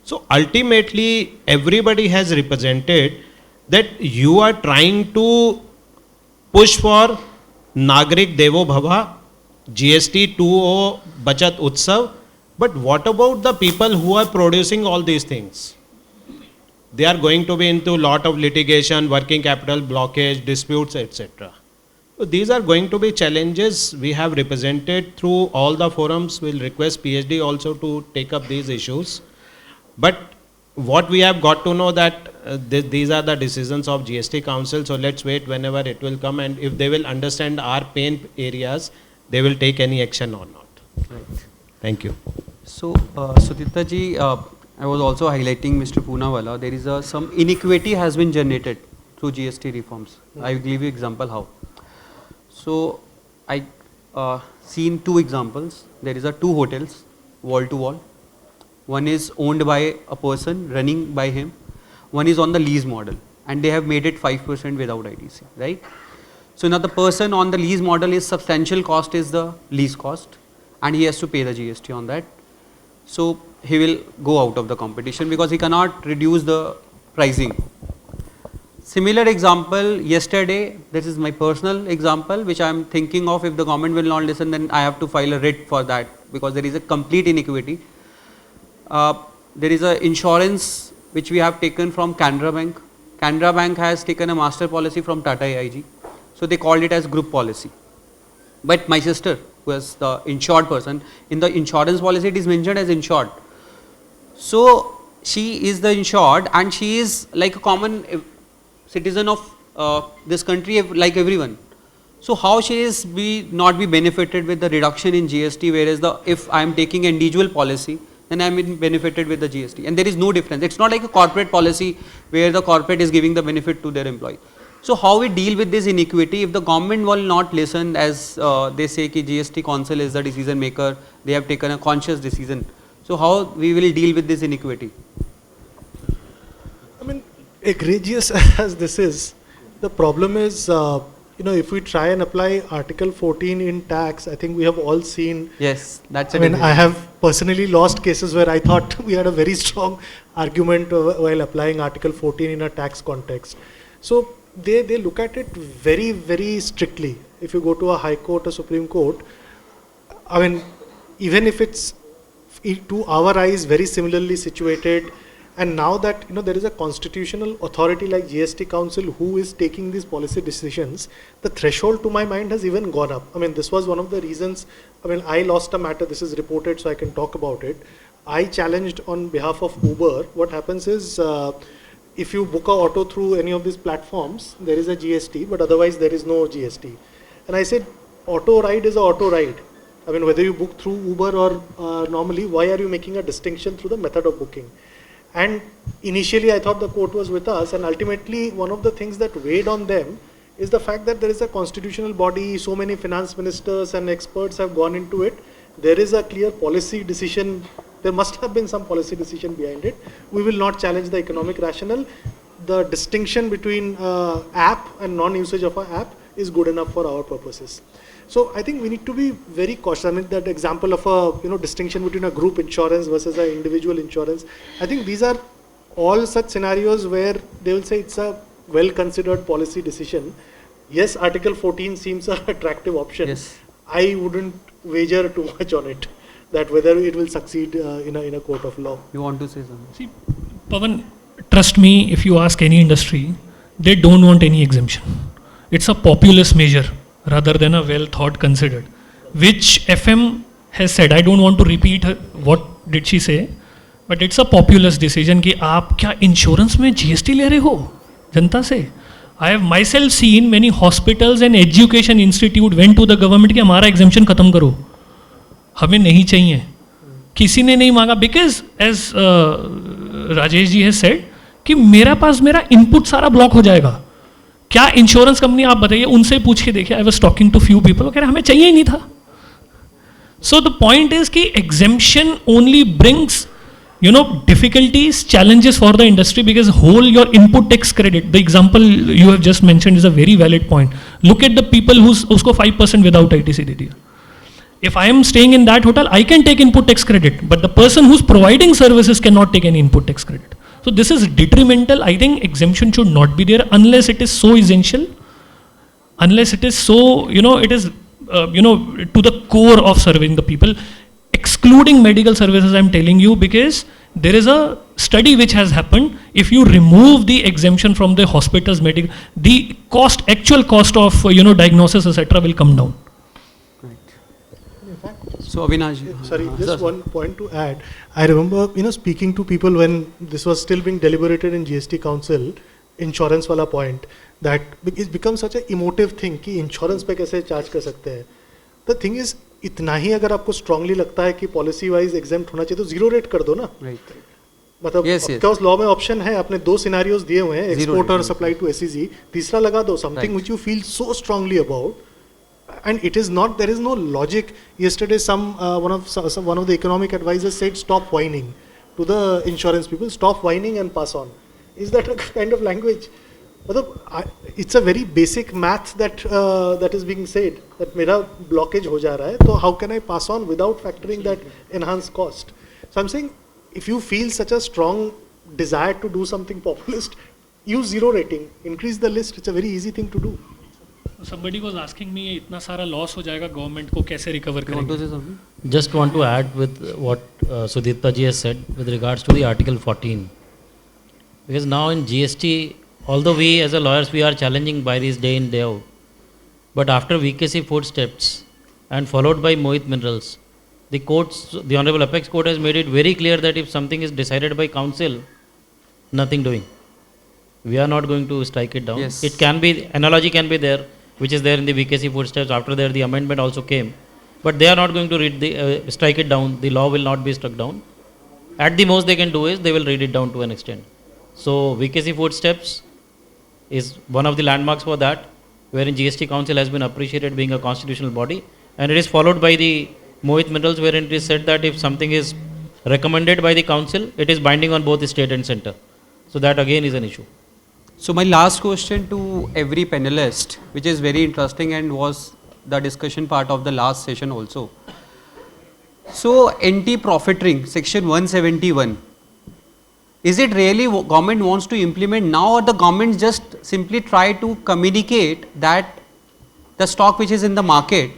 So ultimately, everybody has represented that you are trying to push for Nagrik Devo Bhava, GST 2.0 Bachat Utsav, but what about the people who are producing all these things? They are going to be into a lot of litigation, working capital blockage, disputes, etc. So these are going to be challenges we have represented through all the forums. We'll request PhD also to take up these issues. But what we have got to know that these are the decisions of GST Council, so let's wait whenever it will come, and if they will understand our pain areas, they will take any action or not. Right. Thank you. So, Sudipta ji, I was also highlighting Mr. Poonawalla. There is some inequity has been generated through GST reforms. I will give you example how. So, I seen two examples. There is two hotels, wall to wall. One is owned by a person, running by him. One is on the lease model, and they have made it 5% without ITC, right? So now the person on the lease model, is substantial cost is the lease cost, and he has to pay the GST on that. So he will go out of the competition because he cannot reduce the pricing. Similar example yesterday, this is my personal example which I am thinking of. If the government will not listen, then I have to file a writ for that because there is a complete inequity. There is an insurance which we have taken from Canara Bank. Canara Bank has taken a master policy from Tata AIG. So they called it as group policy. But my sister, who is the insured person, in the insurance policy it is mentioned as insured. So she is the insured and she is like a common citizen of this country like everyone. So how she is not be benefited with the reduction in GST, whereas if I am taking individual policy, then I am benefited with the GST, and there is no difference. It's not like a corporate policy where the corporate is giving the benefit to their employee. So how we deal with this inequity? If the government will not listen, as they say ki GST Council is the decision maker, they have taken a conscious decision. So how we will deal with this inequity? I mean, egregious as this is, the problem is, if we try and apply Article 14 in tax, I think we have all seen. Yes, that's. I mean, I have personally lost cases where I thought we had a very strong argument while applying Article 14 in a tax context. So they look at it very, very strictly. If you go to a High Court or Supreme Court, I mean, even if it's to our eyes very similarly situated, and now that there is a constitutional authority like GST Council who is taking these policy decisions, the threshold to my mind has even gone up. I mean, this was one of the reasons. I mean, I lost a matter. This is reported, so I can talk about it. I challenged on behalf of Uber. What happens is, if you book a auto through any of these platforms, there is a GST, but otherwise there is no GST. And I said, auto ride is an auto ride. I mean, whether you book through Uber or normally, why are you making a distinction through the method of booking? And initially I thought the court was with us, and ultimately one of the things that weighed on them is the fact that there is a constitutional body, so many finance ministers and experts have gone into it. There is a clear policy decision. There must have been some policy decision behind it. We will not challenge the economic rationale. The distinction between app and non-usage of an app is good enough for our purposes. So I think we need to be very cautious. I mean, that example of a distinction between a group insurance versus an individual insurance. I think these are all such scenarios where they will say it's a well-considered policy decision. Yes, Article 14 seems an attractive option. Yes. I wouldn't wager too much on it, that whether it will succeed in a court of law. You want to say something? See, Pawan, trust me, if you ask any industry, they don't want any exemption. It's a populist measure rather than a well thought considered, which FM has said. I don't want to repeat what did she say, but it's a populist decision कि आप क्या insurance में GST ले रहे हो जनता से. I have myself seen many hospitals and education institute went to the government कि हमारा exemption खत्म करो, हमें नहीं चाहिए. किसी ने नहीं मांगा because as Rajesh ji has said कि मेरा पास मेरा input सारा ब्लॉक हो जाएगा. क्या इंश्योरेंस कंपनी आप बताइए, उनसे पूछ के देखिए. I was talking to few people, कह रहे हमें चाहिए ही नहीं था. सो द पॉइंट इज कि exemption only brings difficulties, challenges for the industry because whole your input tax credit, the example you have just mentioned is a very valid point. Look at the people who's usko 5% without ITC दे दिया. if I am staying in that hotel, I can take input tax credit, but the person who's providing services cannot take any input tax credit. So this is detrimental. I think exemption should not be there unless it is so essential, unless it is so, it is, to the core of serving the people, excluding medical services, I'm telling you, because there is a study which has happened. If you remove the exemption from the hospitals, the actual cost of, diagnosis, etc. will come down. So Avinash, sorry, just one point to add. I remember, speaking to people when this was still being deliberated in GST Council, insurance wala point, that it becomes such an emotive thing कि insurance पे कैसे charge कर सकते हैं. The thing is, इतना ही अगर आपको strongly लगता है कि policy wise exempt होना चाहिए तो zero rate कर दो ना. Right. मतलब because law में option है, आपने 2 scenarios दिए हुए हैं, export और supply to SEZ, तीसरा लगा दो, something which you feel so strongly about. And it is not, there is no logic. Yesterday one of the economic advisors said stop whining to the insurance people, stop whining and pass on. Is that a kind of language? It's a very basic math that is being said, that mera blockage ho ja raha hai, so how can I pass on without factoring that enhanced cost? So I'm saying, if you feel such a strong desire to do something populist, use zero rating, increase the list. It's a very easy thing to do. Somebody was asking me, इतना सारा loss हो जाएगा government को कैसे recover करेंगे? Just want to add with what Sudipta ji has said with regards to the Article 14. Because now in GST, although we as a lawyers, we are challenging by this day in day out, but after VKC footsteps and followed by Mohit Minerals, the courts, the Honorable Apex Court has made it very clear that if something is decided by council, nothing doing. We are not going to strike it down. Yes. It can be, analogy can be there, which is there in the VKC footsteps. After there, the amendment also came. But they are not going to read the, strike it down. The law will not be struck down. At the most they can do is, they will read it down to an extent. So VKC footsteps is one of the landmarks for that, wherein GST Council has been appreciated being a constitutional body. And it is followed by the Mohit Minerals, wherein it is said that if something is recommended by the council, it is binding on both the state and center. So that again is an issue. So my last question to every panelist, which is very interesting and was the discussion part of the last session also. So anti-profiteering, section 171, is it really government wants to implement now, or the government just simply try to communicate that the stock which is in the market,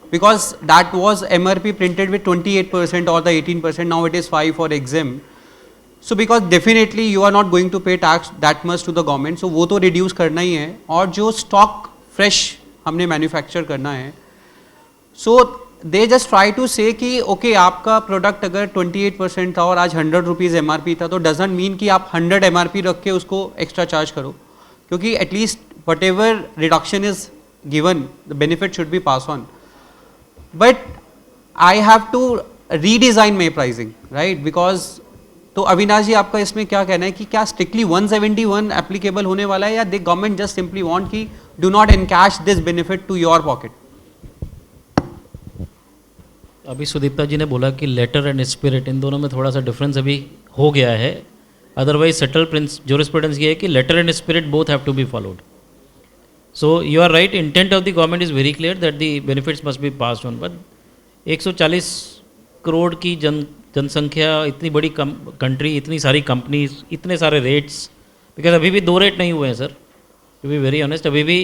because that was MRP printed with 28% or the 18%, now it is 5 for exempt. So because definitely you are not going to pay tax that much to the government, so वो तो reduce करना ही है, और जो stock fresh हमने manufacture करना है, so they just try to say कि okay आपका product अगर 28% था और आज 100 rupees MRP था, तो doesn't mean कि आप 100 MRP रख के उसको extra charge करो, क्योंकि at least whatever reduction is given, the benefit should be passed on. But I have to redesign my pricing, right? Because तो अविनाश जी आपका इसमें क्या कहना है कि क्या स्ट्रिक्टली 171 एप्लीकेबल होने वाला है, या the government just simply want कि do not encash this benefit to your pocket? अभी सुदीप्ता जी ने बोला कि लेटर एंड स्पिरिट, इन दोनों में थोड़ा सा डिफरेंस अभी हो गया है. अदरवाइज सेटल ज्यूरिस्प्रूडेंस ये है कि letter and spirit both have to be followed. So you are right, intent of the government is very clear that the benefits must be passed on. But 140 crore की जनसंख्या, इतनी बड़ी कंट्री, इतनी सारी companies, इतने सारे रेट्स, बिकॉज अभी भी 2 रेट नहीं हुए हैं sir, to be very honest. अभी भी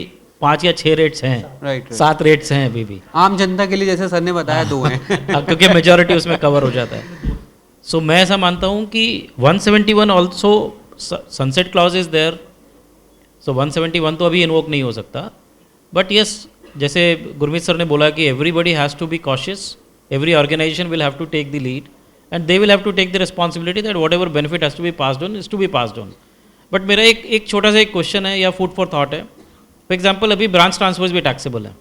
5 या 6 रेट्स हैं, राइट 7 रेट्स हैं अभी भी. आम जनता के लिए जैसे सर ने बताया 2 हैं क्योंकि मेजॉरिटी उसमें कवर हो जाता है. सो मैं ऐसा मानता हूँ कि 171 also sunset clause is there. So 171 तो अभी इन्वोक नहीं हो सकता. बट यस, जैसे गुरमीत सर ने बोला कि everybody has to be cautious, every organization will have to take the lead and they will have to take the responsibility that whatever benefit has to be passed on is to be passed on. But मेरा एक छोटा सा एक question है या food for thought है. For example अभी branch transverse भी टैक्सेबल है.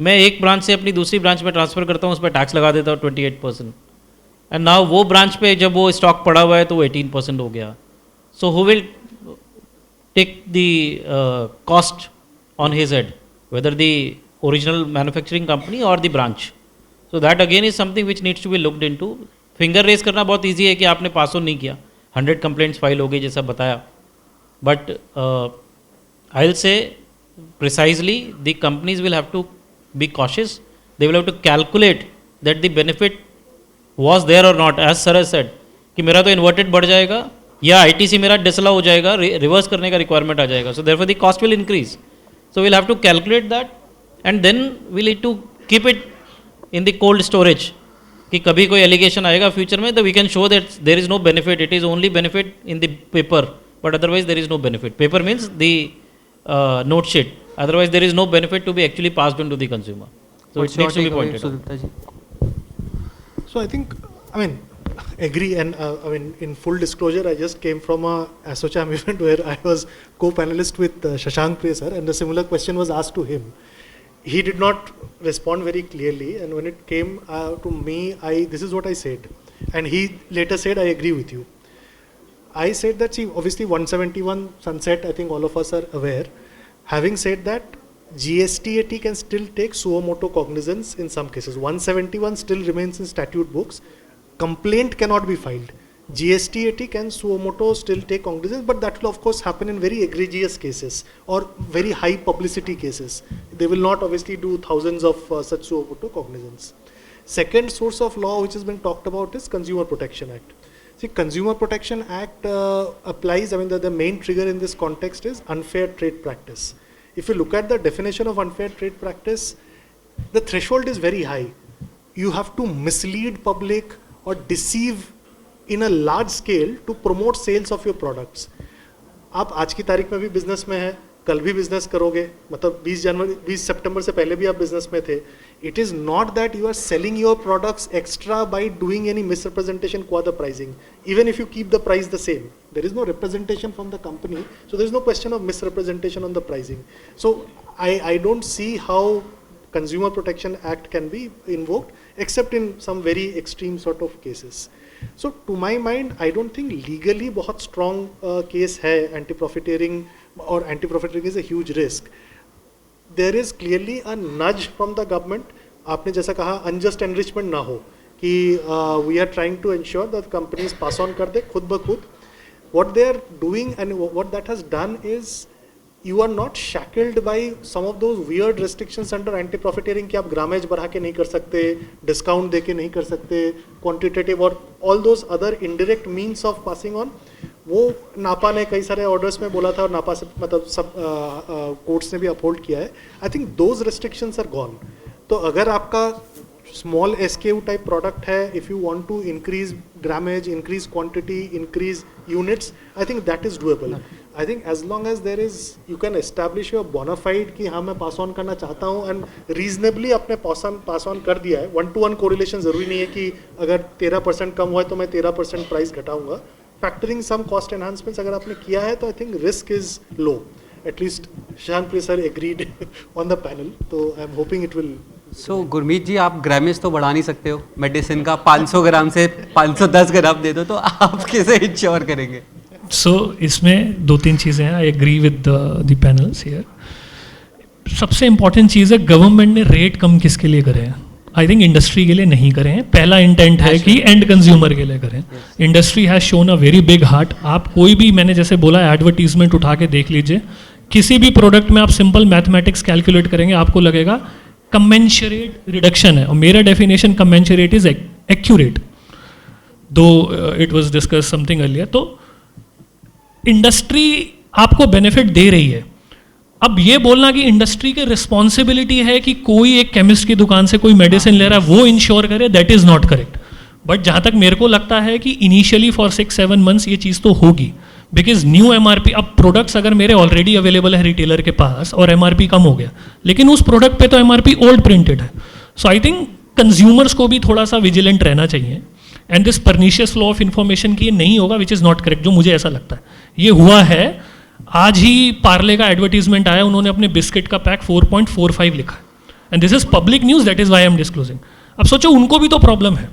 मैं एक ब्रांच से अपनी दूसरी ब्रांच में ट्रांसफ़र करता हूँ, उस पर टैक्स लगा देता हूँ 28%. एंड नाउ वो ब्रांच पे जब वो स्टॉक पड़ा हुआ है तो वो 18% हो गया. So who will take the cost on his head, whether the original manufacturing company और the branch? So that again is something which needs to be looked into. Finger raise करना बहुत ईजी है कि आपने पास ऑन नहीं किया, 100 complaints file हो गई जैसा बताया. But I will say precisely the companies will have to be cautious they will have to calculate that the benefit was there or not, as sir has said, कि मेरा तो inverted बढ़ जाएगा या ITC मेरा डिसअलाउ हो जाएगा, reverse करने का रिक्वायरमेंट आ जाएगा. So therefore the cost will increase. So we'll have to calculate that and then we'll need to keep it in the cold storage. कि कभी कोई allegation आएगा future में, तो we can show that there is no benefit. It is only benefit in the paper, but otherwise there is no benefit. Paper means the note sheet. Otherwise there is no benefit to be actually passed on to the consumer. So it needs to be pointed out. So I think, I mean, agree, and I mean, in full disclosure, I just came from a ASSOCHAM event where I was co-panelist with Shashank Priya sir, and a similar question was asked to him. He did not respond very clearly, and when it came to me, this is what I said, and he later said, I agree with you. I said that, see, obviously 171 sunset, I think all of us are aware. Having said that, GSTAT can still take suo motu cognizance in some cases. 171 still remains in statute books. Complaint cannot be filed. GSTAT can suo motu still take cognizance, but that will of course happen in very egregious cases or very high publicity cases. They will not obviously do thousands of such suo motu cognizance. Second source of law which has been talked about is Consumer Protection Act. See, Consumer Protection Act applies, I mean the main trigger in this context is unfair trade practice. If you look at the definition of unfair trade practice, the threshold is very high. You have to mislead public or deceive in a large scale to promote sales of your products. आप आज की तारीख में भी business में है, कल भी बिजनेस करोगे, मतलब 20 सितंबर से पहले भी आप बिजनेस में थे. It is not that you are selling your products extra by doing any misrepresentation qua the pricing. Even if you keep the price the same, there is no representation from the company, so there is no question of misrepresentation on the pricing. So I don't see how Consumer Protection Act can be invoked except in some very extreme sort of cases. So to my mind, I don't think legally बहुत strong case है anti-profiteering, or anti-profiteering is a huge risk. There is clearly a nudge from the government. आपने जैसा कहा unjust enrichment ना हो कि we are trying to ensure that companies pass on कर दे खुद ब खुद. What they are doing and what that has done is you are not shackled by some of those weird restrictions under anti-profiteering कि आप grammage बढ़ा के नहीं कर सकते, discount दे के नहीं कर सकते, quantitative और all those other indirect means of passing on. वो नापा ने कई सारे orders में बोला था और नापा से मतलब सब courts ने भी uphold किया है. I think those restrictions are gone. तो अगर आपका small SKU type product है, if you want to increase grammage, increase quantity, increase units, I think that is doable. I think as long as there is, you can establish your bona fide कि हाँ मैं pass on करना चाहता हूँ and reasonably अपने pass on कर दिया है. 1-to-1 correlation ज़रूरी नहीं है कि अगर 13% कम हुआ है तो मैं 13% price घटाऊँगा. Factoring some cost enhancements अगर आपने किया है तो I think risk is low. At least Shashank Priya sir agreed on the panel. So I'm hoping it will. So Gurmeet जी, आप ग्रामेज तो बढ़ा नहीं सकते हो. मेडिसिन का 500 ग्राम से 510 ग्राम दे दो तो आप कैसे इंश्योर करेंगे? So इसमें दो तीन चीज़ें हैं. I agree with the panels here. सबसे इम्पॉर्टेंट चीज़ है गवर्नमेंट ने रेट कम किसके लिए करे हैं. आई थिंक इंडस्ट्री के लिए नहीं करे हैं. पहला इंटेंट है कि एंड कंज्यूमर के लिए करें. Industry has shown a very big heart. आप कोई भी, मैंने जैसे बोला, एडवर्टीजमेंट उठा के देख लीजिए. किसी भी प्रोडक्ट में आप सिंपल मैथमेटिक्स कैलकुलेट करेंगे, आपको लगेगा कमेंशरेट रिडक्शन है. और मेरा डेफिनेशन कमेंशरेट इज एक्यूरेट, दो it was discuss something earlier. तो इंडस्ट्री आपको बेनिफिट दे रही है. अब ये बोलना कि इंडस्ट्री की रिस्पॉन्सिबिलिटी है कि कोई एक केमिस्ट की दुकान से कोई मेडिसिन ले रहा है वो इंश्योर करे, that is not correct. But जहाँ तक मेरे को लगता है कि इनिशियली फॉर 6-7 मंथ्स ये चीज़ तो होगी, बिकॉज न्यू एमआरपी. अब प्रोडक्ट्स अगर मेरे ऑलरेडी अवेलेबल है रिटेलर के पास और एमआरपी कम हो गया, लेकिन उस प्रोडक्ट पे तो एमआरपी ओल्ड प्रिंटेड है. सो आई थिंक कंज्यूमर्स को भी थोड़ा सा विजिलेंट रहना चाहिए. And this pernicious flow of information की ये नहीं होगा, विच इज़ नॉट करेक्ट, जो मुझे ऐसा लगता है. ये हुआ है. आज ही पार्ले का एडवर्टीजमेंट आया, उन्होंने अपने बिस्किट का पैक 4.45 लिखा है. And this is public news, that is why I am disclosing. अब सोचो उनको भी तो प्रॉब्लम है,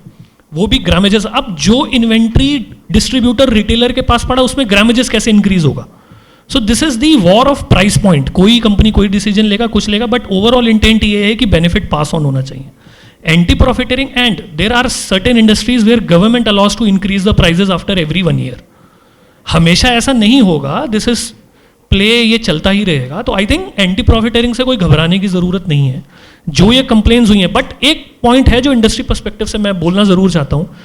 वो भी ग्रामेजेस. अब जो इन्वेंट्री डिस्ट्रीब्यूटर रिटेलर के पास पड़ा उसमें ग्रामेजेस कैसे इंक्रीज होगा. So this is the war of price point. कोई कंपनी कोई डिसीजन लेगा, कुछ लेगा, बट ओवरऑल इंटेंट ये है कि बेनिफिट पास ऑन होना चाहिए. Anti profiteering, and there are certain industries where government allows to increase the prices after every 1 year. हमेशा ऐसा नहीं होगा. दिस इज प्ले ये चलता ही रहेगा. तो आई थिंक एंटी प्रॉफिटेरिंग से कोई घबराने की ज़रूरत नहीं है. जो ये कंप्लेन्स हुई हैं, बट एक पॉइंट है जो इंडस्ट्री पर्सपेक्टिव से मैं बोलना ज़रूर चाहता हूँ.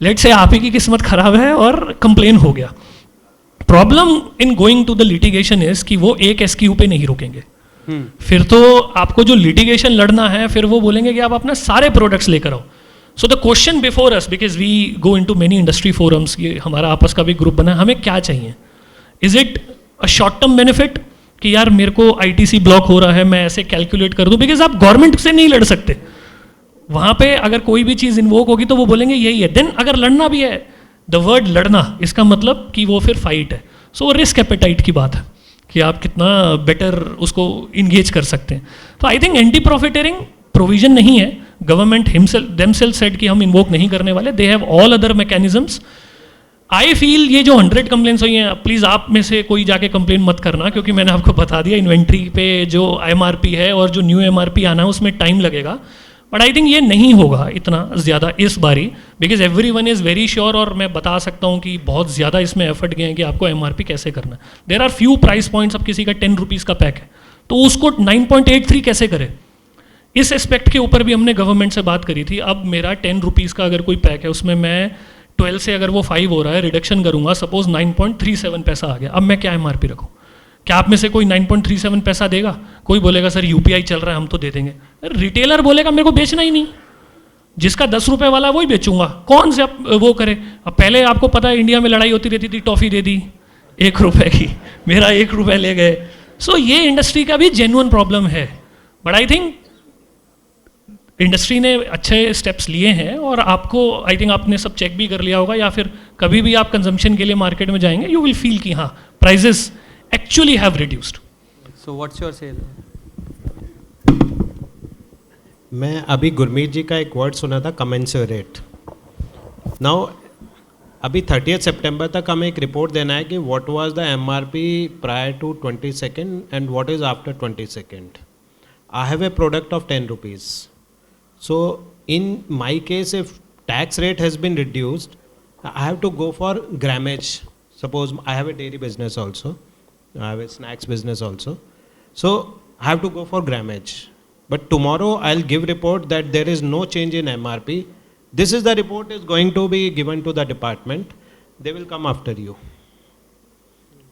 लेट से आप ही की किस्मत खराब है और कंप्लेन हो गया. Problem in going to the litigation is कि वो एक SKU पे नहीं रुकेंगे. फिर तो आपको जो लिटिगेशन लड़ना है, फिर वो बोलेंगे कि आप अपना सारे प्रोडक्ट्स लेकर आओ. So the question before us, because we go into many industry forums, ये हमारा आपस का भी ग्रुप बना है, हमें क्या चाहिए? Is it a short term benefit कि यार मेरे को ITC ब्लॉक हो रहा है, मैं ऐसे कैलकुलेट कर दूं? बिकॉज आप गवर्नमेंट से नहीं लड़ सकते. वहां पे अगर कोई भी चीज़ इन्वोक होगी तो वो बोलेंगे यही है. देन अगर लड़ना भी है, द वर्ड लड़ना, इसका मतलब कि वो फिर फाइट है. सो रिस्क एपेटाइट की बात है कि आप कितना बेटर उसको इंगेज कर सकते हैं. तो आई थिंक एंटी प्रॉफिटेरिंग प्रोविजन नहीं है. गवर्नमेंट देमसेल्फ सेड कि हम इन्वोक नहीं करने वाले. They have all other mechanisms. I feel ये जो 100 कंप्लेंट्स हुई हैं, प्लीज़ आप में से कोई जाके कंप्लेन मत करना, क्योंकि मैंने आपको बता दिया इन्वेंट्री पे जो MRP है और जो न्यू MRP आना है उसमें टाइम लगेगा. बट आई थिंक ये नहीं होगा इतना ज़्यादा इस बारी, because everyone is very sure. और मैं बता सकता हूँ कि बहुत ज़्यादा इसमें एफर्ट गए हैं कि आपको MRP कैसे करना है. There are few price points. अब किसी का 10 रुपीज़ का पैक है तो उसको 9.83 कैसे करें? इस एस्पेक्ट के ऊपर भी हमने गवर्नमेंट से बात करी थी. अब मेरा 10 रुपीज़ का अगर कोई पैक है, उसमें मैं 12 से अगर वो 5 हो रहा है, रिडक्शन करूँगा, सपोज 9.37 पैसा आ गया. अब मैं क्या MRP रखूँ? क्या आप में से कोई 9.37 पैसा देगा? कोई बोलेगा सर UPI चल रहा है, हम तो दे देंगे. रिटेलर बोलेगा मेरे को बेचना ही नहीं. जिसका 10 रुपये वाला वही बेचूंगा. कौन से अब वो करे? अब पहले आपको पता है इंडिया में लड़ाई होती रहती थी, टॉफ़ी दे दी 1 रुपये की, मेरा 1 रुपये ले गए. सो ये इंडस्ट्री का भी जेन्युइन प्रॉब्लम है. बट आई थिंक इंडस्ट्री ने अच्छे स्टेप्स लिए हैं और आपको आई थिंक आपने सब चेक भी कर लिया होगा, या फिर कभी भी आप कंजम्पशन के लिए मार्केट में जाएंगे, यू विल फील कि हाँ prices actually have reduced. So what's your say? मैं अभी गुरमीत जी का एक वर्ड सुना था, commensurate. Now अभी 30th सितंबर तक हमें एक रिपोर्ट देना है कि what was the MRP prior to 22nd and what is after 22nd. I have a product of 10 rupees. So in my case, if tax rate has been reduced, I have to go for grammage. Suppose I have a dairy business also. I have a snacks business also. So I have to go for grammage. But tomorrow I'll give report that there is no change in MRP. This is the report is going to be given to the department. They will come after you.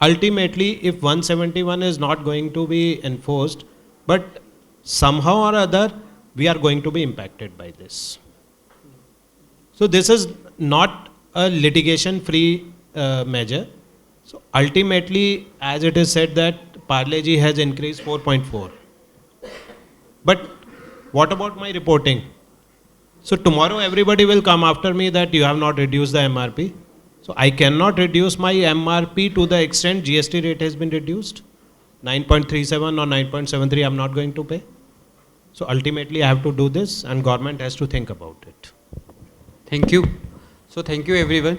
Ultimately, if 171 is not going to be enforced, but somehow or other we are going to be impacted by this. So this is not a litigation free measure. So ultimately, as it is said that Parle Ji has increased 4.4. But what about my reporting? So tomorrow everybody will come after me that you have not reduced the MRP. So I cannot reduce my MRP to the extent GST rate has been reduced. 9.37 or 9.73 I'm not going to pay. So ultimately I have to do this and government has to think about it. Thank you. So thank you everyone.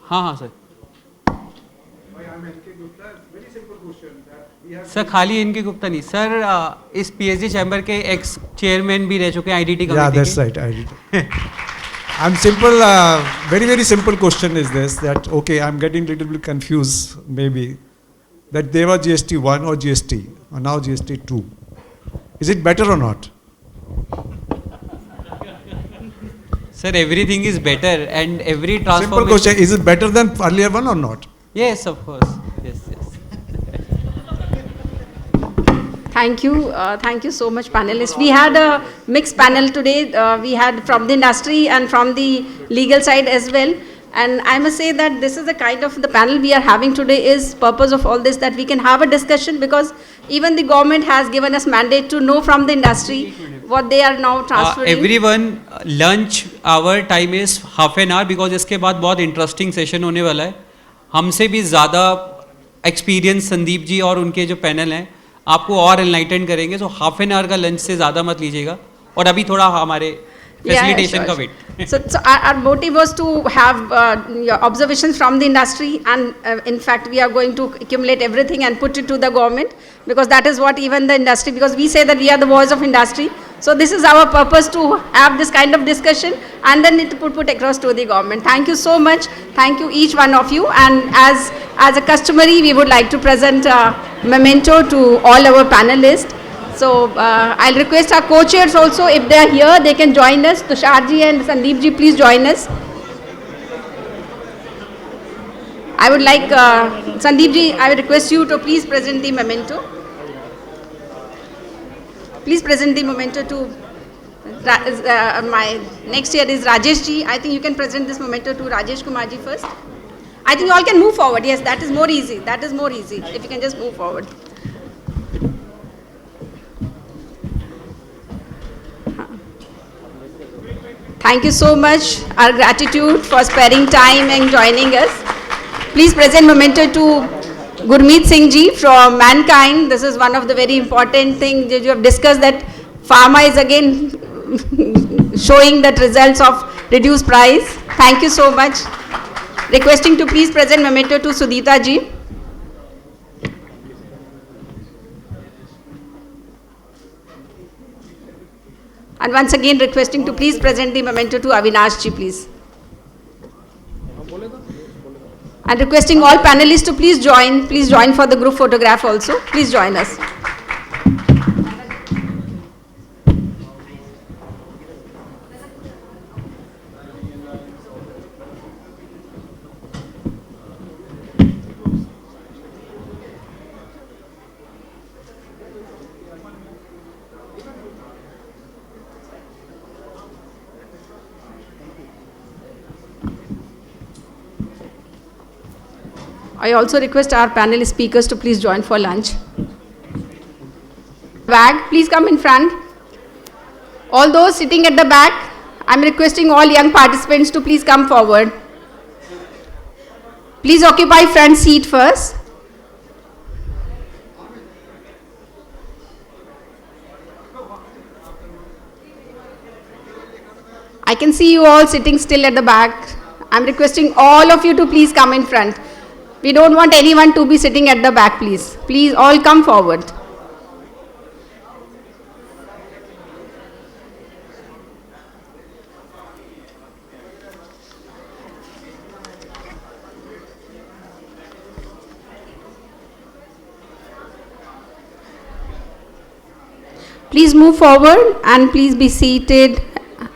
हाँ sir. Sir खाली इनके गुप्ता नहीं sir, इस PhD chamber के x chairman भी रह चुके हैं IDT committee. Yeah, that's right. IDT. I'm simple. Very simple question is this. That okay, I'm getting little bit confused. Maybe that there was GST 1 or GST, or now GST 2. Is it better or not? Sir, everything is better and every transformation. Simple question: is it better than earlier one or not? Yes, of course. Yes. Thank you so much, panelists. We had a mixed panel today. We had from the industry and from the legal side as well. And I must say that this is the kind of the panel we are having today is purpose of all this, that we can have a discussion, because even the government has given us mandate to know from the industry what they are now transferring. Everyone, lunch hour time is half an hour, because इसके बाद बहुत interesting session होने वाला है. हमसे भी ज़्यादा experience Sandeep ji और उनके जो panel हैं आपको और enlighten करेंगे. So half an hour का lunch से ज़्यादा मत लीजिएगा. और अभी थोड़ा हमारे facilitation का wait. So our motive was to have your observations from the industry, and in fact we are going to accumulate everything and put it to the government, because that is what even the industry, because we say that we are the voice of industry. So this is our purpose, to have this kind of discussion and then it put across to the government. Thank you so much. Thank you each one of you. And as a customary, we would like to present a memento to all our panelists. So I'll request our co-chairs also, if they are here, they can join us. Tusharji and Sandeepji, please join us. I would like, Sandeepji, I would request you to please present the memento. Please present the memento to, my next year is Rajesh ji. I think you can present this memento to Rajesh Kumar ji first. I think you all can move forward. Yes, that is more easy. That is more easy. If you can just move forward. Thank you so much. Our gratitude for sparing time and joining us. Please present memento to Gurmeet Singh ji from Mankind. This is one of the very important things that you have discussed, that pharma is again showing that results of reduced price. Thank you so much. Requesting to please present memento to Sudhita ji. And once again requesting to please present the memento to Avinash ji, please. And requesting all panelists to please join for the group photograph also. Please join us. I also request our panel speakers to please join for lunch. Back, please come in front. All those sitting at the back, I'm requesting all young participants to please come forward. Please occupy front seat first. I can see you all sitting still at the back. I'm requesting all of you to please come in front. We don't want anyone to be sitting at the back, please. Please all come forward. Please move forward and please be seated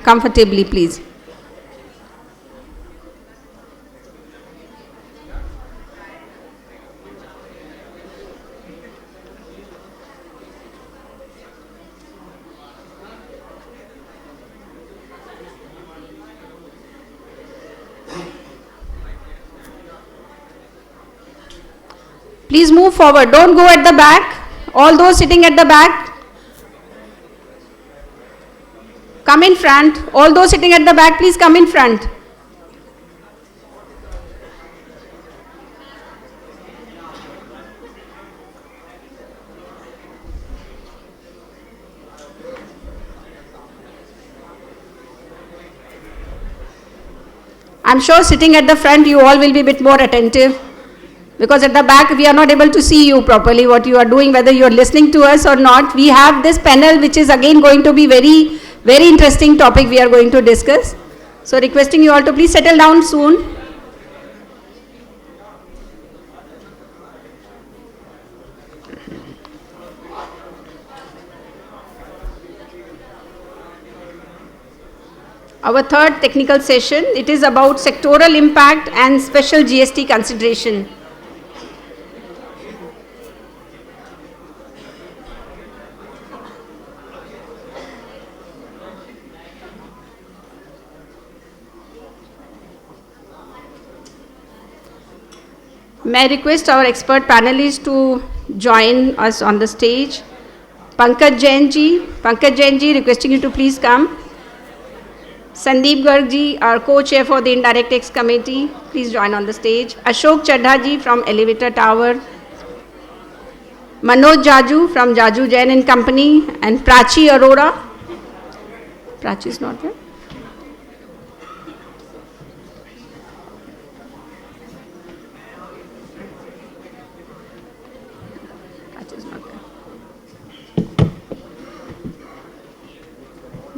comfortably, please. Please move forward. Don't go at the back. All those sitting at the back, come in front. All those sitting at the back, please come in front. I'm sure sitting at the front, you all will be a bit more attentive. Because at the back, we are not able to see you properly, what you are doing, whether you are listening to us or not. We have this panel, which is again going to be very, very interesting topic we are going to discuss. So requesting you all to please settle down soon. Our third technical session, it is about sectoral impact and special GST consideration. May I request our expert panelists to join us on the stage. Pankaj Jain ji, requesting you to please come. Sandeep Garg ji, our co-chair for the Indirect Tax Committee, please join on the stage. Ashok Chadha ji from Elevator Tower. Manoj Jaju from Jaju Jain and Company, and Prachi Arora. Prachi is not there.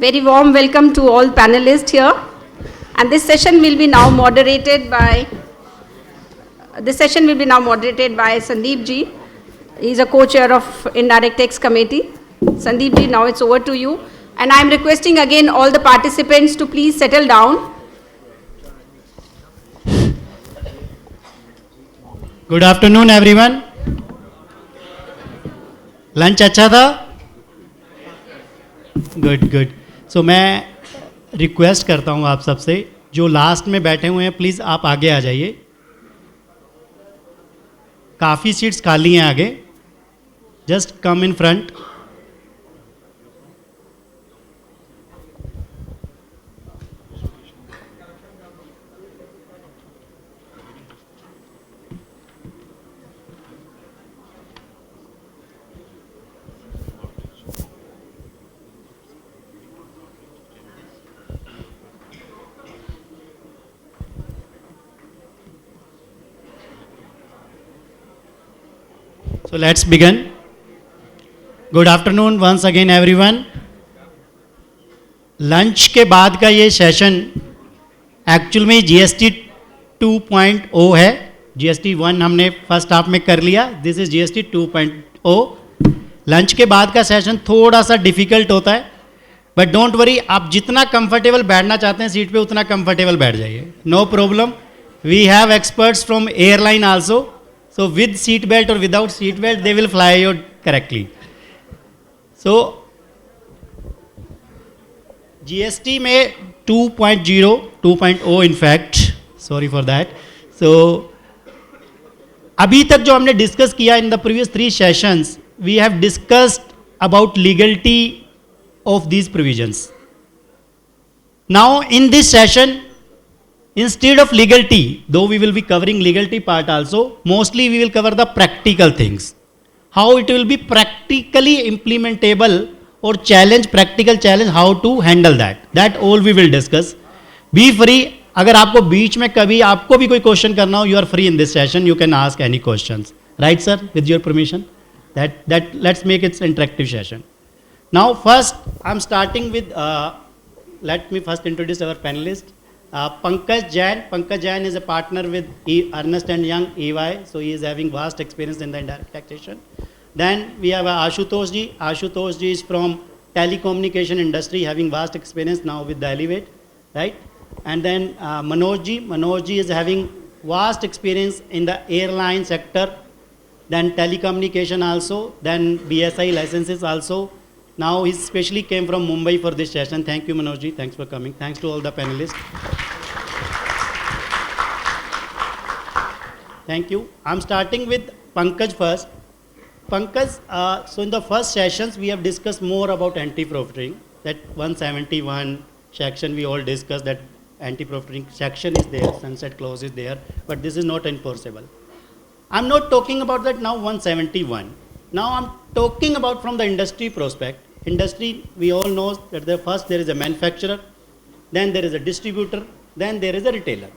Very warm welcome to all panelists here. And this session will be now moderated by Sandeep ji. He is a co-chair of Indirect Tax Committee. Sandeep ji, now it's over to you. And I'm requesting again all the participants to please settle down. Good afternoon everyone. Lunch अच्छा था? Good good. सो मैं request करता हूँ आप सबसे, जो last में बैठे हुए हैं प्लीज़ आप आगे आ जाइए. काफ़ी सीट्स खाली हैं आगे. Just come in front. So let's begin. Good afternoon once again everyone. Lunch के बाद का ये सेशन एक्चुअल में जीएसटी 2.0 है. जीएसटी 1 हमने फर्स्ट हाफ में कर लिया. This is GST 2.0. लंच के बाद का सेशन थोड़ा सा डिफिकल्ट होता है, बट डोंट वरी. आप जितना कंफर्टेबल बैठना चाहते हैं सीट पे उतना कंफर्टेबल बैठ जाइए. No problem. We have experts from airline also. So with seat belt or without seat belt, they will fly you correctly. So GST में 2.0, 2.0 in fact, sorry for that. So अभी तक जो हमने discuss किया in the previous 3 sessions, we have discussed about legality of these provisions. Now in this session, instead of legality, though we will be covering legality part also, mostly we will cover the practical things. How it will be practically implementable or practical challenge, how to handle that. That all we will discuss. Be free. अगर आपको बीच में कभी आपको भी कोई question करना हो, you are free in this session. You can ask any questions. Right, sir? With your permission. That let's make it an interactive session. Now, first, I'm starting with. Let me first introduce our panelists. Pankaj Jain. Pankaj Jain is a partner with Ernst & Young EY, so he is having vast experience in the indirect taxation. Then we have Ashutosh ji. Ashutosh ji is from telecommunication industry, having vast experience now with the Elevate, right? And then Manoj ji. Manoj ji is having vast experience in the airline sector, then telecommunication also, then BSI licenses also. Now he specially came from Mumbai for this session. Thank you, Manoj ji. Thanks for coming. Thanks to all the panelists. Thank you. I'm starting with Pankaj first. Pankaj, so in the first sessions we have discussed more about anti-profiting. That 171 section we all discussed, that anti-profiting section is there, sunset clause is there, but this is not enforceable. I'm not talking about that now 171. Now I'm talking about from the industry prospect. Industry, we all know that first there is a manufacturer, then there is a distributor, then there is a retailer.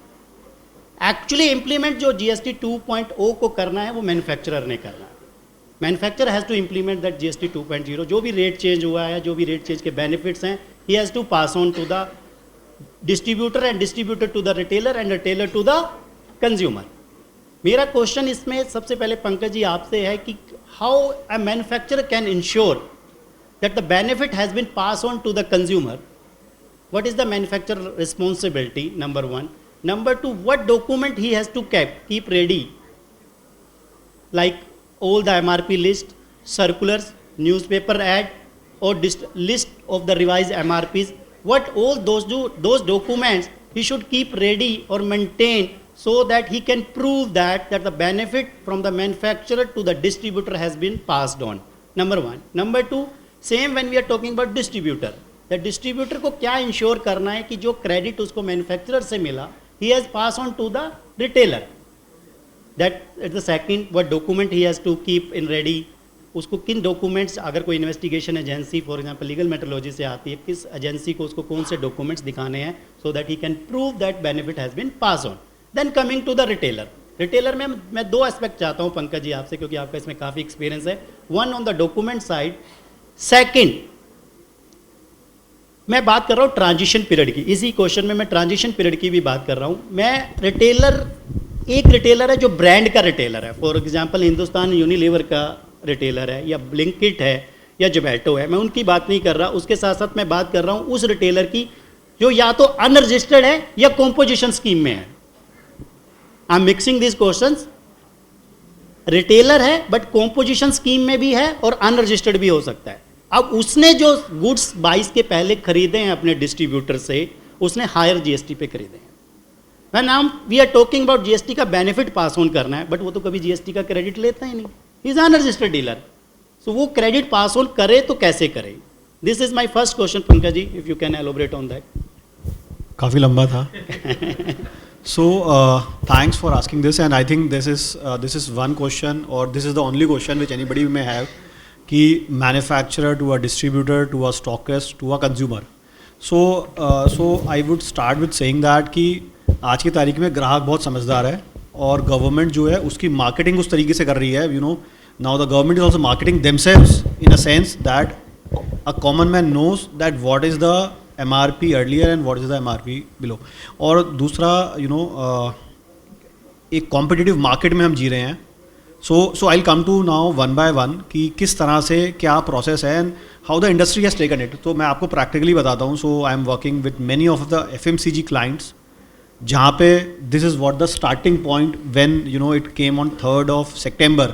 Actually implement जो GST 2.0 को करना है वो manufacturer ने करना है. Manufacturer has to implement that GST 2.0. जो भी रेट चेंज हुआ है, जो भी रेट चेंज के बेनिफिट्स हैं, he has to pass on to the distributor and distributor to the retailer and retailer to the consumer. मेरा क्वेश्चन इसमें सबसे पहले पंकज जी आपसे है कि how a manufacturer can ensure that the benefit has been passed on to the consumer. What is the manufacturer responsibility? Number 1. Number 2, what document he has to keep ready, like all the MRP list, circulars, newspaper ad, or list of the revised MRPs. What all those documents he should keep ready or maintain so that he can prove that the benefit from the manufacturer to the distributor has been passed on. Number 1. Number 2, same when we are talking about distributor, the distributor को क्या ensure करना है कि जो credit उसको manufacturer से मिला he has pass on to the retailer. That is the second, what document he has to keep in ready. उसको किन डॉक्यूमेंट्स, अगर कोई investigation agency for example legal metrology से आती है, किस एजेंसी को उसको कौन से डॉक्यूमेंट्स दिखाने हैं so that he can prove that benefit has been pass on. Then coming to the retailer. Retailer में मैं 2 एस्पेक्ट चाहता हूँ पंकज जी आपसे, क्योंकि आपका इसमें काफ़ी एक्सपीरियंस है. One on the document side. Second, मैं बात कर रहा हूँ ट्रांजिशन पीरियड की, इसी क्वेश्चन में मैं ट्रांजिशन पीरियड की भी बात कर रहा हूँ। मैं रिटेलर, एक रिटेलर है जो ब्रांड का रिटेलर है, फॉर एग्जांपल हिंदुस्तान यूनिलीवर का रिटेलर है, या ब्लिंकिट है, या जोमेटो है, मैं उनकी बात नहीं कर रहा। उसके साथ साथ मैं बात कर रहा हूँ उस रिटेलर की जो या तो अनरजिस्टर्ड है या कॉम्पोजिशन स्कीम में है। I am mixing this questions. Retailer है बट कॉम्पोजिशन स्कीम में भी है और अनरजिस्टर्ड भी हो सकता है। अब उसने जो गुड्स 22 के पहले खरीदे हैं अपने डिस्ट्रीब्यूटर से, उसने हायर जीएसटी पे खरीदे हैं। मैं नाम we are talking about GST का बेनिफिट पास ऑन करना है, बट वो तो कभी जीएसटी का क्रेडिट लेता ही नहीं, he is unregistered dealer. So वो क्रेडिट पास ऑन करे तो कैसे करे? This is my first question Pankaj ji, if you can elaborate on that. काफ़ी लंबा था। So thanks for asking this, and I think this is one question, or this is the only question which anybody may have, कि manufacturer to a distributor to a stockist to a consumer. So I would start with saying that कि आज की तारीख में ग्राहक बहुत समझदार है और गवर्नमेंट जो है उसकी मार्केटिंग उस तरीके से कर रही है, now the government is also marketing themselves in a sense that a common man knows that what is the MRP earlier and what is the MRP below. और दूसरा एक कॉम्पिटिटिव मार्केट में हम जी रहे हैं. So I come to now one by one कि किस तरह से क्या प्रोसेस है and how the industry has taken it. तो मैं आपको प्रैक्टिकली बताता हूँ. So I am working with many of the FMCG clients जहाँ पे this is what the starting point when it came on 3rd September.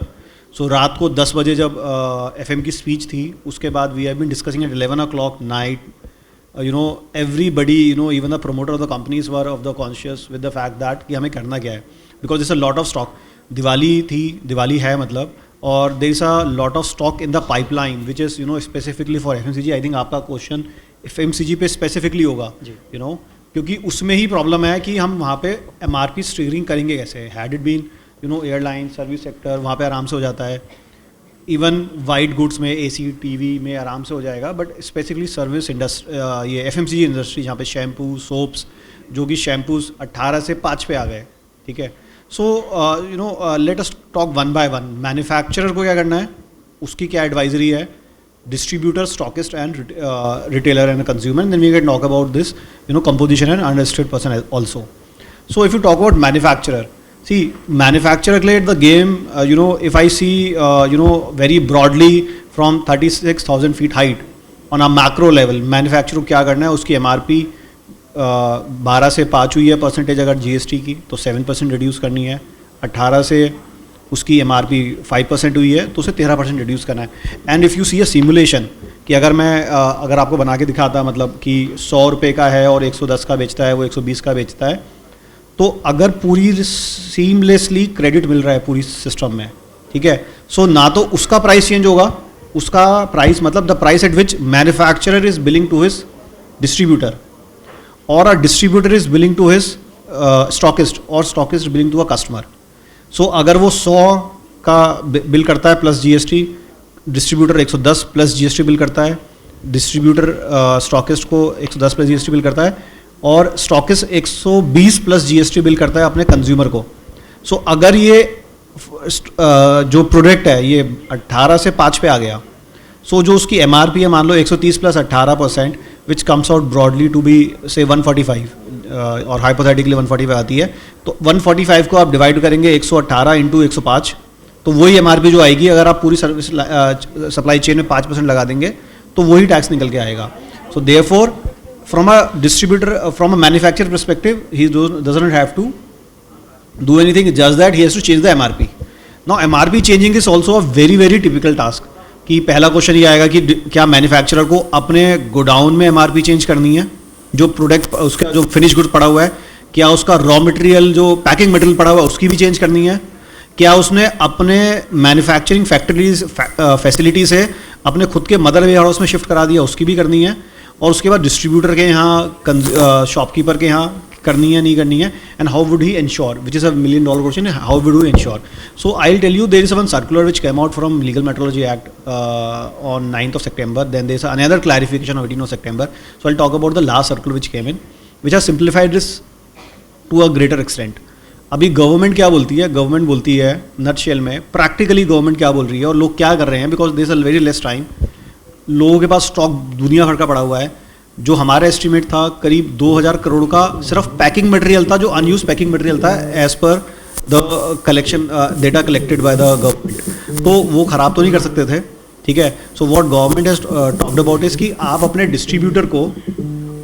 सो रात को 10 बजे जब FM की स्पीच थी, उसके बाद we have been discussing at 11 o'clock night. Everybody, even the promoter of the companies were of the conscious with the fact that कि हमें करना क्या है, because there's a lot of stock. Diwali है मतलब, और there is a lot of stock in the pipeline which is specifically for FMCG. I think आपका question FMCG पे स्पेसिफिकली होगा, क्योंकि उसमें ही प्रॉब्लम है कि हम वहाँ पे MRP स्टीयरिंग करेंगे कैसे. Had it been airline service sector, वहाँ पे आराम से हो जाता है. इवन वाइट गुड्स में AC TV में आराम से हो जाएगा, बट स्पेसिफिकली सर्विस इंडस्ट्री, ये FMCG इंडस्ट्री जहाँ पे शैम्पू सोप्स, जो कि शैम्पूज 18 से 5 पे आ गए. ठीक है. So let us talk one by one. Manufacturer को क्या करना है, उसकी क्या एडवाइजरी है, distributor, stockist and retailer and consumer. Then we can talk about this composition and unregistered person also. So if you talk about manufacturer, see, manufacturer played the game, if I see, very broadly from 36,000 feet height on a macro level, manufacturer क्या करना है, उसकी MRP 12 से 5 हुई है percentage अगर GST की, तो 7% रिड्यूस करनी है. 18 से उसकी MRP 5% हुई है, तो उसे 13% रिड्यूस करना है. And if you see a simulation कि अगर आपको बना के दिखाता, मतलब कि 100 रुपये का है और 110 का बेचता है, वो 120 का बेचता है, तो अगर पूरी सीमलेसली क्रेडिट मिल रहा है पूरी सिस्टम में, ठीक है, सो ना तो उसका प्राइस चेंज होगा, उसका प्राइस मतलब the price at which manufacturer is billing to his distributor, और a distributor is billing to his stockist, और stockist billing to a customer. So अगर वो 100 का बिल करता है plus GST, distributor 110 plus GST bill करता है, डिस्ट्रीब्यूटर स्टॉकिस्ट को 110 प्लस GST बिल करता है, और स्टॉकिस्ट 120 प्लस GST बिल करता है अपने कंज्यूमर को. सो अगर ये जो प्रोडक्ट है ये 18 से 5 पे आ गया, सो जो उसकी MRP है मान लो 130 plus 18%, which comes out broadly to be say 145, और हाइपोथेटिकली 145 आती है, तो 145 को आप डिवाइड करेंगे 118 इंटू 105, तो वही MRP जो आएगी. अगर आप पूरी सर्विस सप्लाई चेन में 5% लगा देंगे तो वही टैक्स निकल के आएगा. So therefore from a distributor, from a manufacturer perspective, he doesn't have to do anything, just that he has to change the MRP. Now MRP changing is also a very very typical task. कि पहला question ये आएगा कि क्या manufacturer को अपने godown में MRP change करनी है, जो प्रोडक्ट उसका जो फिनिश गुड पड़ा हुआ है, क्या उसका रॉ मटेरियल जो पैकिंग मटेरियल पड़ा हुआ है उसकी भी चेंज करनी है, क्या उसने अपने मैन्युफैक्चरिंग फैसिलिटी से अपने खुद के मदर वेयर हाउस में शिफ्ट करा दिया, उसकी भी करनी है, और उसके बाद डिस्ट्रीब्यूटर के यहाँ, शॉपकीपर के यहाँ करनी है नहीं करनी है, and how would he ensure, which is a $1 million question, how would you ensure. So I will tell you, there is one circular which came out from legal metrology act on 9th September. Then there is another clarification on 18th September. So I talk about the last circular which came in, which has simplified this to a greater extent. अभी government क्या बोलती है, government बोलती है nutshell में, practically government क्या बोल रही है और लोग क्या कर रहे हैं, because there is a very less time, लोगों के पास स्टॉक दुनिया भर का पड़ा हुआ है. जो हमारा एस्टिमेट था करीब 2000 करोड़ का सिर्फ पैकिंग मटेरियल था, जो अनयूज पैकिंग मटेरियल था as per the collection data collected by the government. तो वो ख़राब तो नहीं कर सकते थे, ठीक है। So what government has talked about is कि आप अपने डिस्ट्रीब्यूटर को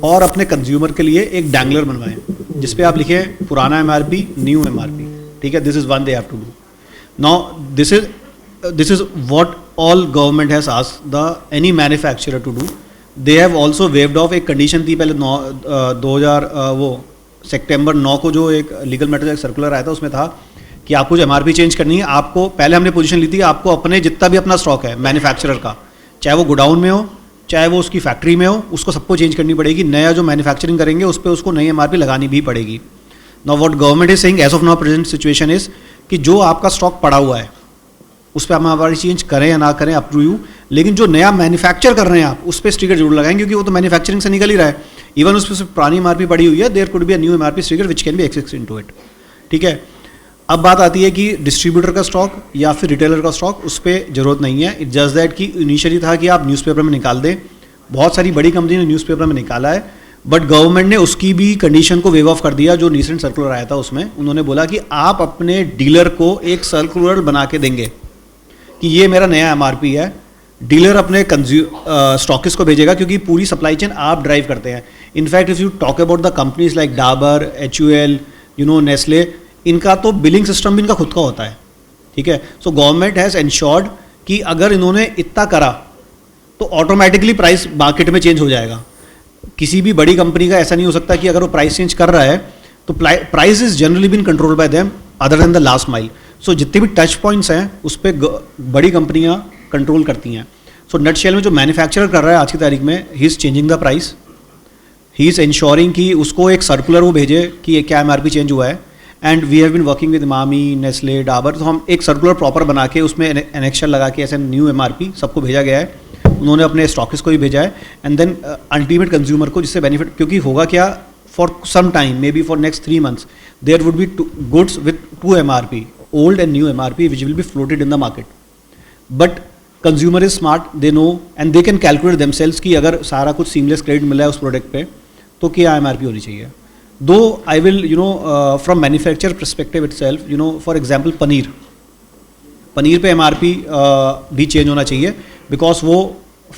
और अपने कंज्यूमर के लिए एक डैंगलर बनवाएं जिसपे आप लिखें पुराना एमआरपी, न्यू एमआरपी, ठीक है। This is one they have to do. Now this is what all government has asked the any manufacturer to do. They have also waived off एक कंडीशन थी पहले 2000 वो सितंबर 9 को जो एक लीगल मैटर सर्कुलर आया था, उसमें था कि आपको जो एमआरपी चेंज करनी है, आपको पहले हमने पोजीशन ली थी आपको अपने जितना भी अपना स्टॉक है मैन्युफैक्चरर का, चाहे वो गोडाउन में हो चाहे वो उसकी फैक्ट्री में हो, उसको सबको चेंज करनी पड़ेगी। नया जो मैन्युफैक्चरिंग करेंगे उस पर उसको नई एमआरपी लगानी भी पड़ेगी। Now what government is saying as of now present situation is कि जो आपका स्टॉक पड़ा हुआ है उस पर हम हमारी चेंज करें या ना करें अप टू यू, लेकिन जो नया मैन्युफैक्चर कर रहे हैं आप उस पर स्टिकर जरूर लगाएंगे क्योंकि वो तो मैन्युफैक्चरिंग से निकल ही रहा है। इवन उस पर पुरानी एमआरपी पड़ी हुई है, there could be a new MRP sticker which can be access into it, ठीक है। अब बात आती है कि डिस्ट्रीब्यूटर का स्टॉक या फिर रिटेलर का स्टॉक, उस पर जरूरत नहीं है। इट जस्ट दैट कि इनिशियली था कि आप न्यूज़पेपर में निकाल दें, बहुत सारी बड़ी कंपनी ने न्यूज़पेपर में निकाला है, बट गवर्नमेंट ने उसकी भी कंडीशन को वेव ऑफ कर दिया। जो रिसेंट सर्कुलर आया था उसमें उन्होंने बोला कि आप अपने डीलर को एक सर्कुलर बना के देंगे कि ये मेरा नया एमआरपी है, डीलर अपने स्टॉकिस्ट को भेजेगा क्योंकि पूरी सप्लाई चेन आप ड्राइव करते हैं। In fact if you talk about the companies like Dabur, HUL, Nestle, इनका तो बिलिंग सिस्टम भी इनका खुद का होता है, ठीक है। सो गवर्नमेंट हैज़ एंश्योर्ड कि अगर इन्होंने इतना करा तो ऑटोमेटिकली प्राइस मार्केट में चेंज हो जाएगा। किसी भी बड़ी कंपनी का ऐसा नहीं हो सकता कि अगर वो प्राइस चेंज कर रहा है तो price is generally been control by them other than the last mile. So जितने भी टच पॉइंट्स हैं उस पर बड़ी कंपनियां कंट्रोल करती हैं। सो नटशेल में जो मैन्युफैक्चरर कर रहा है आज की तारीख में, he is changing the price, he is ensuring कि उसको एक सर्कुलर वो भेजे कि ये क्या एमआरपी चेंज हुआ है। And we have been working with Emami, Nestle, Dabur, तो हम एक सर्कुलर प्रॉपर बना के उसमें एनेक्शर लगा के ऐसे न्यू एमआरपी सबको भेजा गया है। उन्होंने अपने स्टॉकिस्ट को भी भेजा है एंड देन अल्टीमेट कंज्यूमर को, जिससे बेनिफिट, क्योंकि होगा क्या, for some time may be for next 3 months there would be goods with 2 MRP, old and new MRP, which will be floated in the market. But consumer is smart, they know and they can calculate themselves कि अगर सारा कुछ seamless credit मिला है उस product पे तो क्या MRP होनी चाहिए। Though I will, from manufacturer perspective itself, for example paneer पे MRP भी चेंज होना चाहिए बिकॉज वो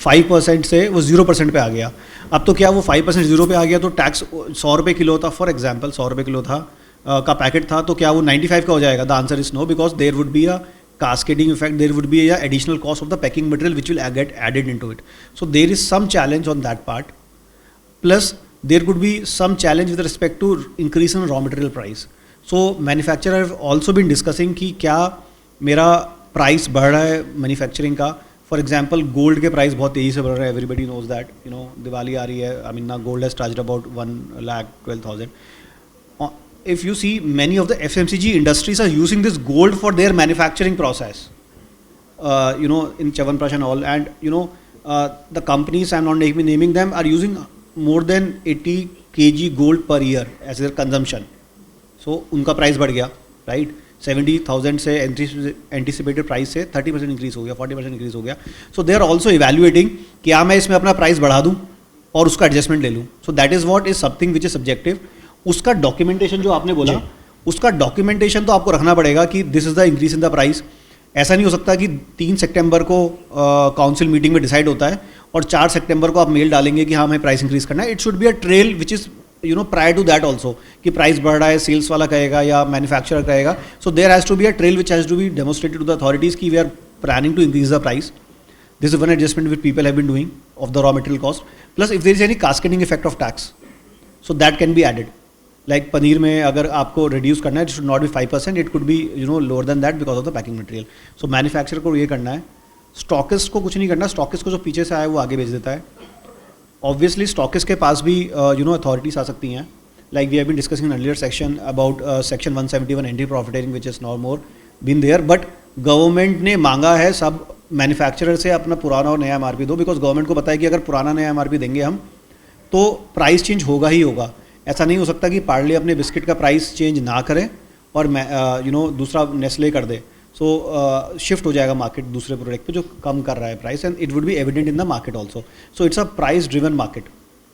5% से वो 0% पे आ गया। अब तो क्या वो 5% 0 पे आ गया तो टैक्स 100 रुपये किलो था, फॉर एग्जाम्पल 100 रुपये किलो था का पैकेट था, तो क्या वो 95 का हो जाएगा? The answer is no, because there would be a cascading effect, there would be a additional cost of the packing material which will get added into it. So there is some challenge on that part. Plus there could be some challenge with respect to increase in raw material price. So manufacturer have also been discussing कि क्या मेरा price बढ़ रहा है manufacturing का। For example gold के price बहुत तेज़ी से बढ़ रहे हैं, एवरीबडी नोज दैट, दिवाली आ रही है, आई मीन ना gold has charged about 1,12,000. If you see, many of the FMCG industries are using this gold for their manufacturing process, in Chyawanprash and all, and the companies, I'm not naming them, are using more than 80 kg gold per year as their consumption. So उनका price बढ़ गया, right? 70,000 से anticipated price से 30% increase हो गया, 40% increase हो गया. So they are also evaluating क्या मैं इसमें अपना प्राइस बढ़ा दूँ और उसका एडजस्टमेंट ले लूँ. So that is what is something which is subjective. उसका डॉक्यूमेंटेशन जो आपने बोला, उसका डॉक्यूमेंटेशन तो आपको रखना पड़ेगा कि this is the increase in the price. ऐसा नहीं हो सकता कि 3 सितंबर को काउंसिल मीटिंग में डिसाइड होता है और 4 सितंबर को आप मेल डालेंगे कि हाँ हमें प्राइस इंक्रीज करना है. It should be a trail which is prior to that also, कि प्राइस बढ़ रहा है, सेल्स वाला कहेगा या मैन्युफैक्चरर कहेगा. So there has to be a trail which has to be demonstrated to the authorities कि we are planning to increase the price. This is one adjustment which people have been doing of the raw material cost. Plus if there is any cascading effect of tax, so that can be added. Like paneer में अगर आपको reduce करना है, it should not be 5%, it could be lower than that because of the packing material. So manufacturer को ये करना है. Stockist को कुछ नहीं करना. स्टॉकिस्ट को जो पीछे से आया वो आगे भेज देता है. ऑब्वियसली स्टॉकिस्ट के पास भी अथॉरिटीज आ सकती हैं. Like we have been discussing in earlier section about section 171 anti profiteering which is not more been there. But government ने मांगा है सब मैन्युफैक्चरर से अपना पुराना और नया MRP दो, बिकॉज गवर्नमेंट को पता है कि अगर पुराना नया MRP देंगे हम तो प्राइस चेंज होगा ही होगा. ऐसा नहीं हो सकता कि पार्ले अपने बिस्किट का प्राइस चेंज ना करें और दूसरा नेस्ले कर दे. सो शिफ्ट हो जाएगा मार्केट दूसरे प्रोडक्ट पे जो कम कर रहा है price, and it would be evident in the market also. So it's a price driven market.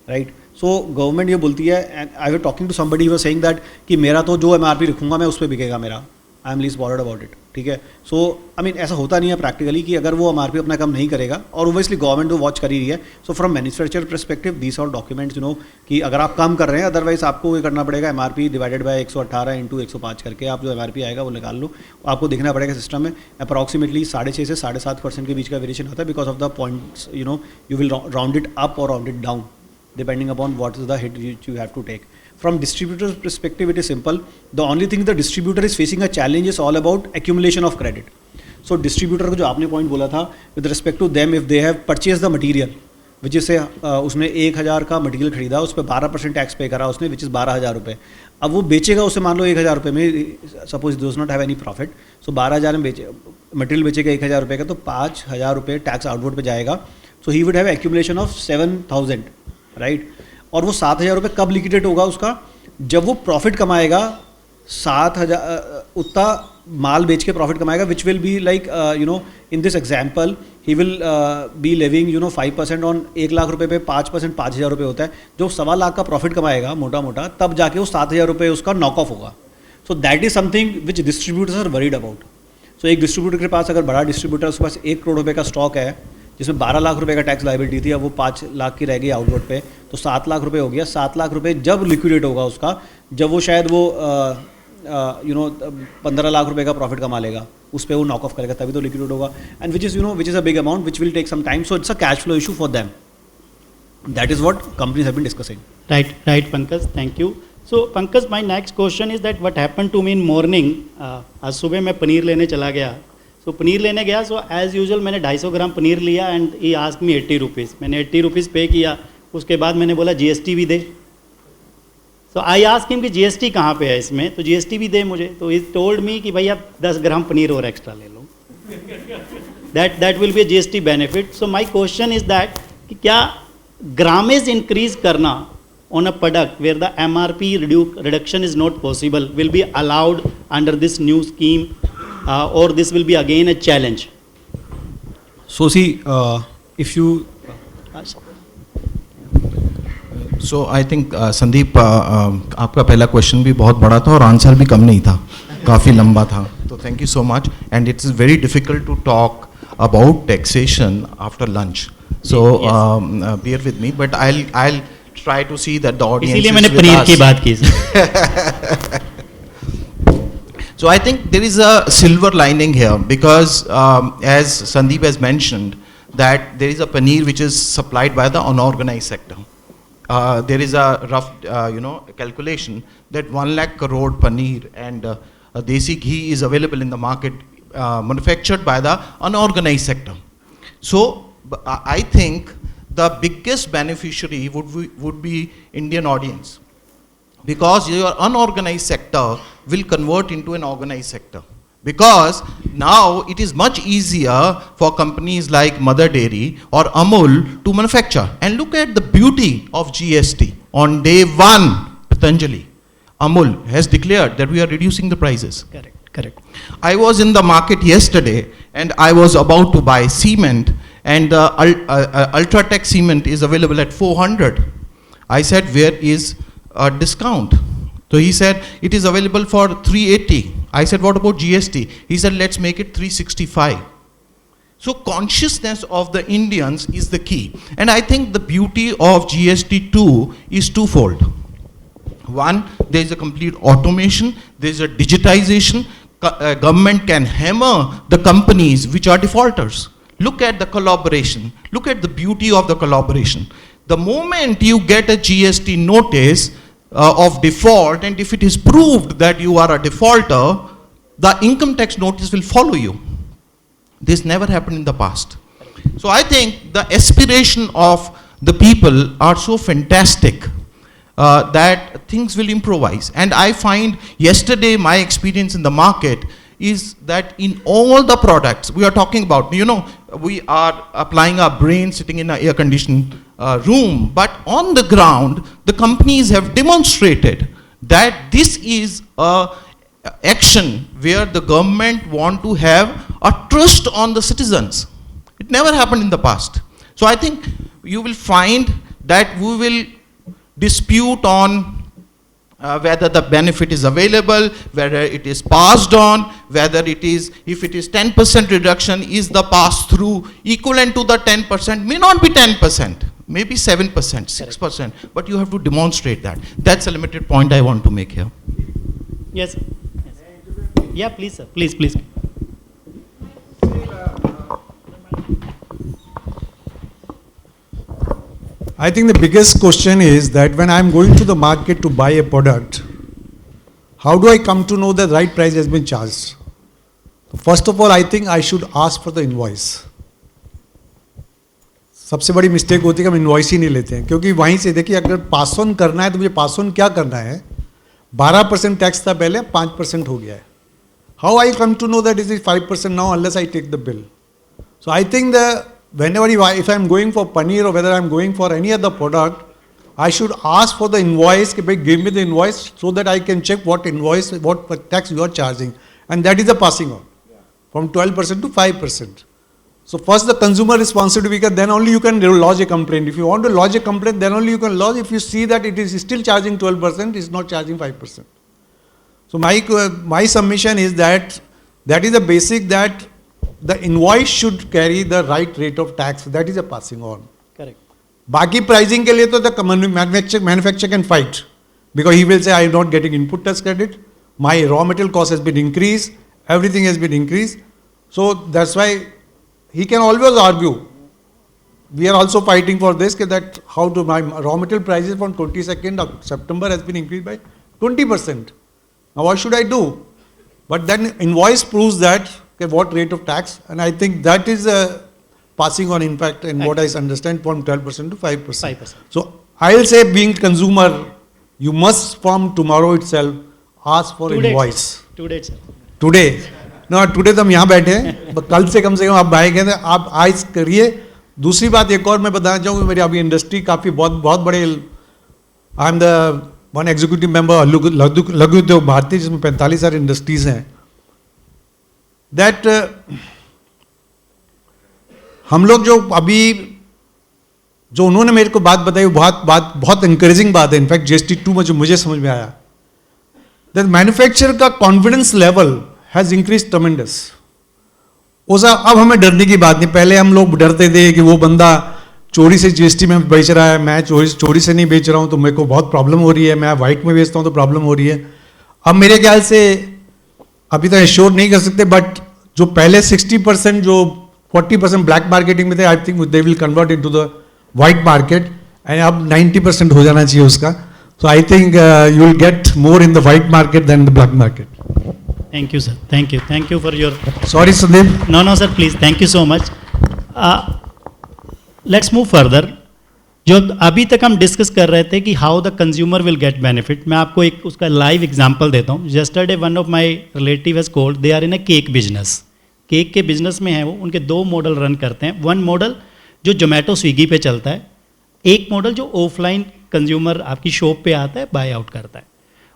Right. So government ये बोलती है, and I were talking to somebody was saying that कि मेरा तो जो MRP रखूंगा मैं उस पर बिकेगा मेरा, I am least bothered about it. ठीक है. सो आई मीन ऐसा होता नहीं है प्रैक्टिकली कि अगर वो MRP अपना कम नहीं करेगा, और ओबियसली गवर्नमेंट तो वॉच कर ही रही है. So from manufacture perspective these are documents, you know, कि अगर आप कम कर रहे हैं, अदरवाइज आपको ये करना पड़ेगा MRP डिवाइडेड बाय 118 इंटू 105 करके आप जो MRP आएगा वो निकाल लो. आपको देखना पड़ेगा सिस्टम में अप्रॉक्सीमेटली 6.5 से 7.5% के बीच का वेरिएशन आता है, because of the points, you know, you will round it up और round it down depending upon what is the hit which you have to take. From distributor's perspective, it is simple. The only thing the distributor is facing a challenge is all about accumulation of credit. So distributor को जो आपने point बोला था, with respect to them, if they have purchased the material, which is say उसने 1000 का material खरीदा, उस पर 12% टैक्स पे करा उसने, which is 12,000 रुपये. अब वो बेचेगा उसे मान लो 1000 रुपये में, suppose does not have any profit, so 12,000 में बेचे मटीरियल बेचेगा 1000 रुपये का, तो 5,000 रुपये टैक्स आउटवर्ड पे जाएगा. So he would have accumulation of 7,000. Right. और वो 7,000 रुपये कब लिक्विडेट होगा उसका? जब वो प्रॉफिट कमाएगा 7,000 उतना माल बेच के प्रॉफिट कमाएगा, which will be like, you know, in this example he will be living, you know, 5% on 1 lakh रुपये पे 5% 5,000 रुपये होता है. जो 1.25 लाख का प्रॉफिट कमाएगा मोटा मोटा, तब जाके वो 7,000 रुपये उसका नॉक ऑफ होगा. So that is something which distributors are worried about. So एक डिस्ट्रीब्यूटर के पास, अगर बड़ा डिस्ट्रीब्यूटर, उसके पास 1 करोड़ रुपये का स्टॉक है, जिसमें 12 लाख रुपए का टैक्स लाइबिलिटी थी, अब वो 5 लाख की रह गई आउटवर्ड पे, तो 7 लाख रुपए हो गया. 7 लाख रुपए जब लिक्विडेट होगा उसका, जब वो शायद वो यू नो 15 लाख रुपए का प्रॉफिट कमा लेगा, उस पर वो नॉक ऑफ करेगा, तभी तो लिक्विडेट होगा. And which is, you know, which is a big amount which will take some time. So it's a cash flow issue for them. That is what companies have been discussing. Right, Pankaj, thank you. So Pankaj, my next question is that what happened to me in morning, आज सुबह मैं पनीर लेने चला गया. तो पनीर लेने गया, so as usual मैंने 250 ग्राम पनीर लिया, and he asked me 80 rupees. मैंने 80 रुपीज़ पे किया. उसके बाद मैंने बोला GST भी दे. सो आई आस्क हिम कि GST कहाँ पे है इसमें, तो GST भी दे मुझे. तो ही टोल्ड मी कि भाई आप 10 ग्राम पनीर और एक्स्ट्रा ले लो, that will be a GST benefit. So my question is that कि क्या ग्रामेज इंक्रीज करना on a product where the MRP reduction is not possible will be allowed under this new scheme, or this will be again a challenge? So see, if you So I think Sandeep आपका पहला question भी बहुत बड़ा था और answer भी कम नहीं था, काफ़ी लंबा था. तो thank you so much. And it's very difficult to talk about taxation after lunch. So bear with me, but I'll try to see that the audience. इसीलिए मैंने पनीर की बात की. So I think there is a silver lining here, because as Sandeep has mentioned, that there is a paneer which is supplied by the unorganized sector. There is a rough calculation that 1 lakh crore paneer and desi ghee is available in the market, manufactured by the unorganized sector. So I think the biggest beneficiary would be Indian audience, because your unorganized sector will convert into an organized sector, because now it is much easier for companies like Mother Dairy or Amul to manufacture. And look at the beauty of GST. On day 1, Patanjali, Amul has declared that we are reducing the prices. Correct. I was in the market yesterday and I was about to buy cement, and the Ultratech cement is available at 400. I said, where is a discount? So he said, it is available for 380. I said, what about GST? He said, let's make it 365. So consciousness of the Indians is the key. And I think the beauty of GST 2 is twofold. One, there is a complete automation, there is a digitization. Government can hammer the companies which are defaulters. Look at the collaboration. Look at the beauty of the collaboration. The moment you get a GST notice of default, and if it is proved that you are a defaulter, the income tax notice will follow you. This never happened in the past. So I think the aspiration of the people are so fantastic that things will improvise. And I find yesterday my experience in the market is that in all the products we are talking about, we are applying our brain sitting in an air-conditioned room, but on the ground, the companies have demonstrated that this is a action where the government want to have a trust on the citizens. It never happened in the past. So I think you will find that we will dispute on whether the benefit is available, whether it is passed on, whether it is, if it is 10% reduction, is the pass-through equivalent to the 10%, may not be 10%, maybe 7%, 6%, but you have to demonstrate that. That's a limited point I want to make here. Yes. Yeah, please, sir. Please, please. I think the biggest question is that when I'm going to the market to buy a product, how do I come to know that the right price has been charged? First of all, I think I should ask for the invoice. सबसे बड़ी mistake होती है कि हम invoice ही नहीं लेते हैं, क्योंकि वहीं से देखिए अगर पास ऑन करना है तो मुझे पास ऑन क्या करना है, 12% टैक्स था पहले, 5% हो गया है. How I come to know that is 5% now unless I take the bill. So I think whenever if I'm going for paneer or whether I'm going for any other product, I should ask for the invoice, give me the invoice so that I can check what invoice, what tax you are charging. And that is the passing on from 12% to 5%. So first the consumer responsibility, because then only you can lodge a complaint. If you want to lodge a complaint, then only you can lodge if you see that it is still charging 12%, it's not charging 5%. So my submission is that is a basic, that the invoice should carry the right rate of tax. That is a passing on. Correct. बाकी pricing के लिए तो the manufacturer can fight, because he will say I am not getting input tax credit, my raw material cost has been increased, everything has been increased. So that's why he can always argue. We are also fighting for this, that how to my raw material prices from 22nd of September has been increased by 20%. Now what should I do? But then invoice proves that what rate of tax, and I think that is passing on, in fact, in what I understand, from 12% to 5%. So I will say, being consumer, you must from tomorrow itself ask for invoice. Today, sir. Today. No, today तो हम यहाँ बैठे हैं, कल से कम आप bye कहते हैं, आप आज करिए. दूसरी बात एक और मैं बताना चाहूँगा, मेरी अभी इंडस्ट्री काफ़ी बहुत बड़े, I am the one executive member लघु उद्योग भारती, जिसमें 45 सारी इंडस्ट्रीज हैं. दैट हम लोग जो अभी जो उन्होंने मेरे को बात बताई, बहुत इंकरेजिंग बात है. इनफैक्ट GST 2 में जो मुझे समझ में आया, दैट मैन्युफैक्चरर का confidence level has increase tremendous. उसा अब हमें डरने की बात नहीं. पहले हम लोग डरते थे कि वो बंदा चोरी से GST में बेच रहा है, मैं चोरी से नहीं बेच रहा हूँ तो मेरे को बहुत प्रॉब्लम हो रही है, मैं वाइट में बेचता हूँ तो प्रॉब्लम हो रही है. अब मेरे ख्याल से अभी तो एश्योर नहीं कर सकते, बट जो पहले 60% जो 40% ब्लैक मार्केटिंग में थे, I think they will convert into the white market, and अब 90% हो जाना चाहिए उसका. So I think you will get more in the white market than the black market. Thank you, sir. Thank you for your. Sorry, Sandeep. No, sir. Please. Thank you so much. Let's move further. जो अभी तक हम discuss कर रहे थे कि how the consumer will get benefit, मैं आपको एक उसका लाइव एग्जांपल देता हूँ. Yesterday one of my relative has called, they are in a cake business. Cake के बिजनेस में है वो, उनके 2 मॉडल रन करते हैं. वन मॉडल जो जोमेटो स्विगी पे चलता है, एक मॉडल जो ऑफलाइन कंज्यूमर आपकी शॉप पे आता है, बाय आउट करता है.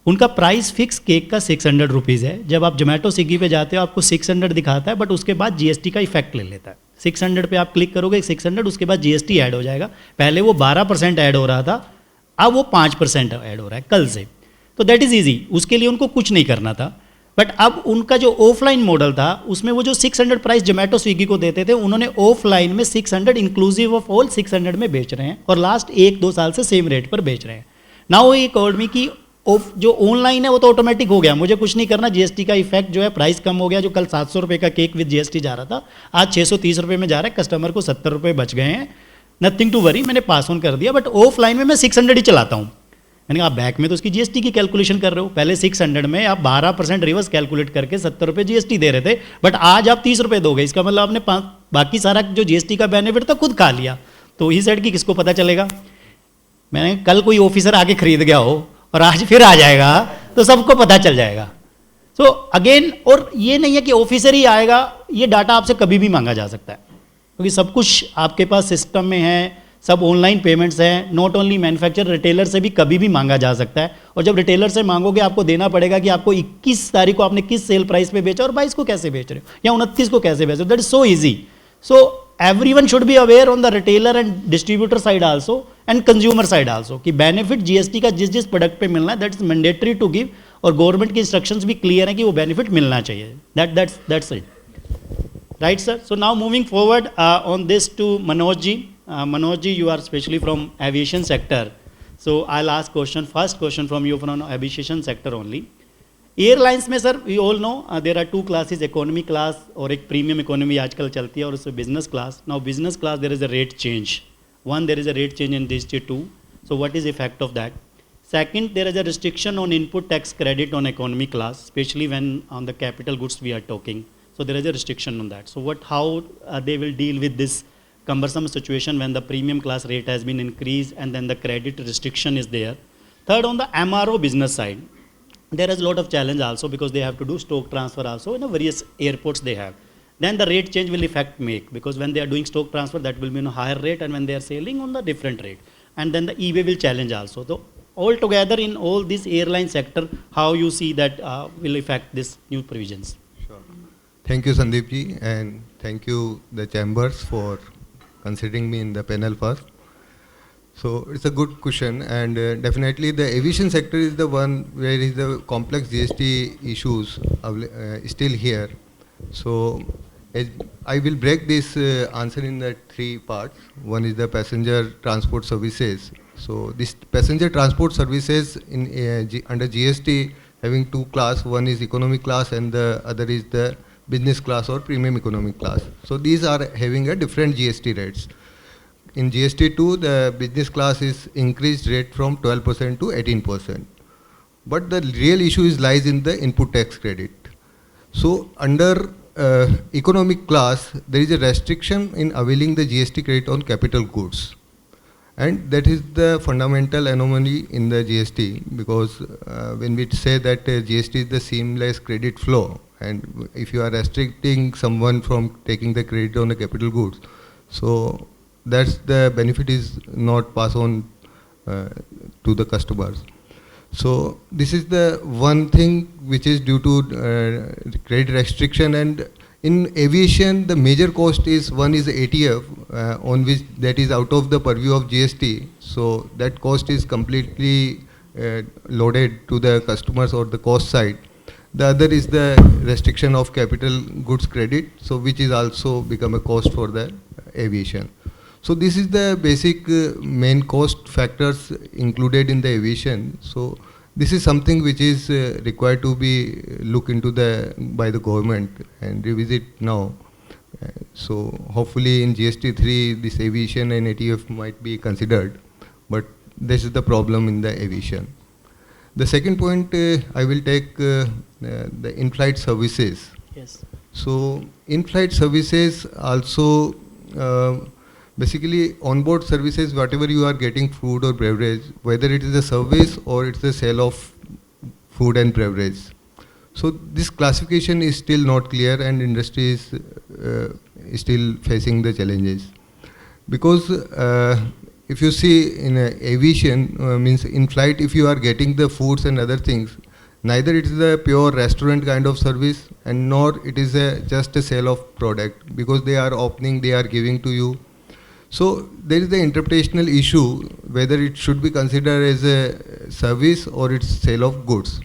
उनका प्राइस फिक्स केक का 600 रुपीज़ है. जब आप जोमेटो स्विगी पे जाते हो आपको 600 दिखाता है, बट उसके बाद GST का इफेक्ट ले लेता है. 600 पे आप क्लिक करोगे, 600, उसके बाद GST ऐड हो जाएगा. पहले वो 12% ऐड हो रहा था, अब वो 5% ऐड हो रहा है कल से. तो दैट इज़ ईजी, उसके लिए उनको कुछ नहीं करना था. बट अब उनका जो ऑफलाइन मॉडल था, उसमें वो जो 600 प्राइस जोमेटो स्विगी को देते थे, उन्होंने ऑफलाइन में 600 इंक्लूसिव ऑफ ऑल 600 में बेच रहे हैं, और लास्ट 1-2 साल से सेम रेट पर बेच रहे हैं. नाउ ये कॉल्ड मी की जो ऑनलाइन है वो तो ऑटोमेटिक हो गया, मुझे कुछ नहीं करना. GST का इफेक्ट जो है, प्राइस कम हो गया. जो कल 700 रुपये का केक विद GST जा रहा था, आज 630 रुपये में जा रहा है. कस्टमर को 70 रुपये बच गए हैं. नथिंग टू वरी, मैंने पास ऑन कर दिया. बट ऑफलाइन में मैं 600 ही चलाता हूँ. यानी आप बैक में तो उसकी GST की कैलकुलेशन कर रहे हो. पहले 600 में आप 12% रिवर्स कैलकुलेट करके 70 रुपये GST दे रहे थे, बट आज आप 30 रुपये दोगे. इसका मतलब आपने बाकी सारा जो GST का बेनिफिट था खुद खा लिया. तो ही साइड की किसको पता चलेगा. मैंने कल कोई ऑफिसर आके खरीद गया हो और आज फिर आ जाएगा तो सबको पता चल जाएगा. सो अगेन, और ये नहीं है कि ऑफिसर ही आएगा, ये डाटा आपसे कभी भी मांगा जा सकता है, क्योंकि सब कुछ आपके पास सिस्टम में है, सब ऑनलाइन पेमेंट्स हैं. नॉट ओनली मैन्युफैक्चर, रिटेलर से भी कभी भी मांगा जा सकता है. और जब रिटेलर से मांगोगे, आपको देना पड़ेगा कि आपको 21 तारीख को आपने किस सेल प्राइस पे बेचा और 22 को कैसे बेच रहे हो या 29 को कैसे बेच रहे हो. That is so easy. So everyone should be aware on the retailer and distributor side also and consumer side also कि benefit GST का जिस product पे मिलना है that is mandatory to give और government की instructions भी clear है कि वो benefit मिलना चाहिए. That's it. Right, sir? So now moving forward on this to Manoj ji. Manoj ji, you are especially from aviation sector. So I'll ask first question from you from aviation sector only. Airlines में sir, we all know there are two classes, economy class और एक premium economy आजकल चलती है और उसमें business class. Now business class there is a rate change. One, there is a rate change in GST 2. So what is the effect of that? Second, there is a restriction on input tax credit on economy class, especially when on the capital goods we are talking. So there is a restriction on that. So how they will deal with this cumbersome situation when the premium class rate has been increased and then the credit restriction is there. Third, on the MRO business side, there is a lot of challenge also because they have to do stock transfer also in various airports they have. Then the rate change will effect make because when they are doing stock transfer that will be on a higher rate and when they are selling on the different rate. And then the eBay will challenge also. So altogether in all this airline sector, how you see that will affect this new provisions? Thank you, Sandeep ji, and thank you, the chambers, for considering me in the panel first. So it's a good question, and definitely the aviation sector is the one where is the complex GST issues still here. So I will break this answer in the three parts. One is the passenger transport services. So this passenger transport services in under GST having two class. One is economy class and the other is the business class or premium economy class. So these are having a different GST rates. In GST 2, the business class is increased rate from 12% to 18%. But the real issue lies in the input tax credit. So under economic class, there is a restriction in availing the GST credit on capital goods. And that is the fundamental anomaly in the GST because when we say that GST is the seamless credit flow, and if you are restricting someone from taking the credit on the capital goods, so that's the benefit is not passed on to the customers. So this is the one thing which is due to credit restriction, and in aviation the major cost is one is ATF on which that is out of the purview of GST. So that cost is completely loaded to the customers or the cost side. The other is the restriction of capital goods credit, so which is also become a cost for the aviation. So this is the basic main cost factors included in the aviation. So this is something which is required to be looked into by the government and revisit now. So hopefully in GST 3 this aviation and ATF might be considered, but this is the problem in the aviation. The second point I will take the in-flight services. Yes. So in-flight services also basically onboard services, whatever you are getting food or beverage, whether it is a service or it's a sale of food and beverage. So this classification is still not clear and industry is still facing the challenges. Because if you see in aviation, means in flight, if you are getting the foods and other things, neither it is a pure restaurant kind of service and nor it is just a sale of product, because they are opening, they are giving to you. So there is the interpretational issue whether it should be considered as a service or it's sale of goods.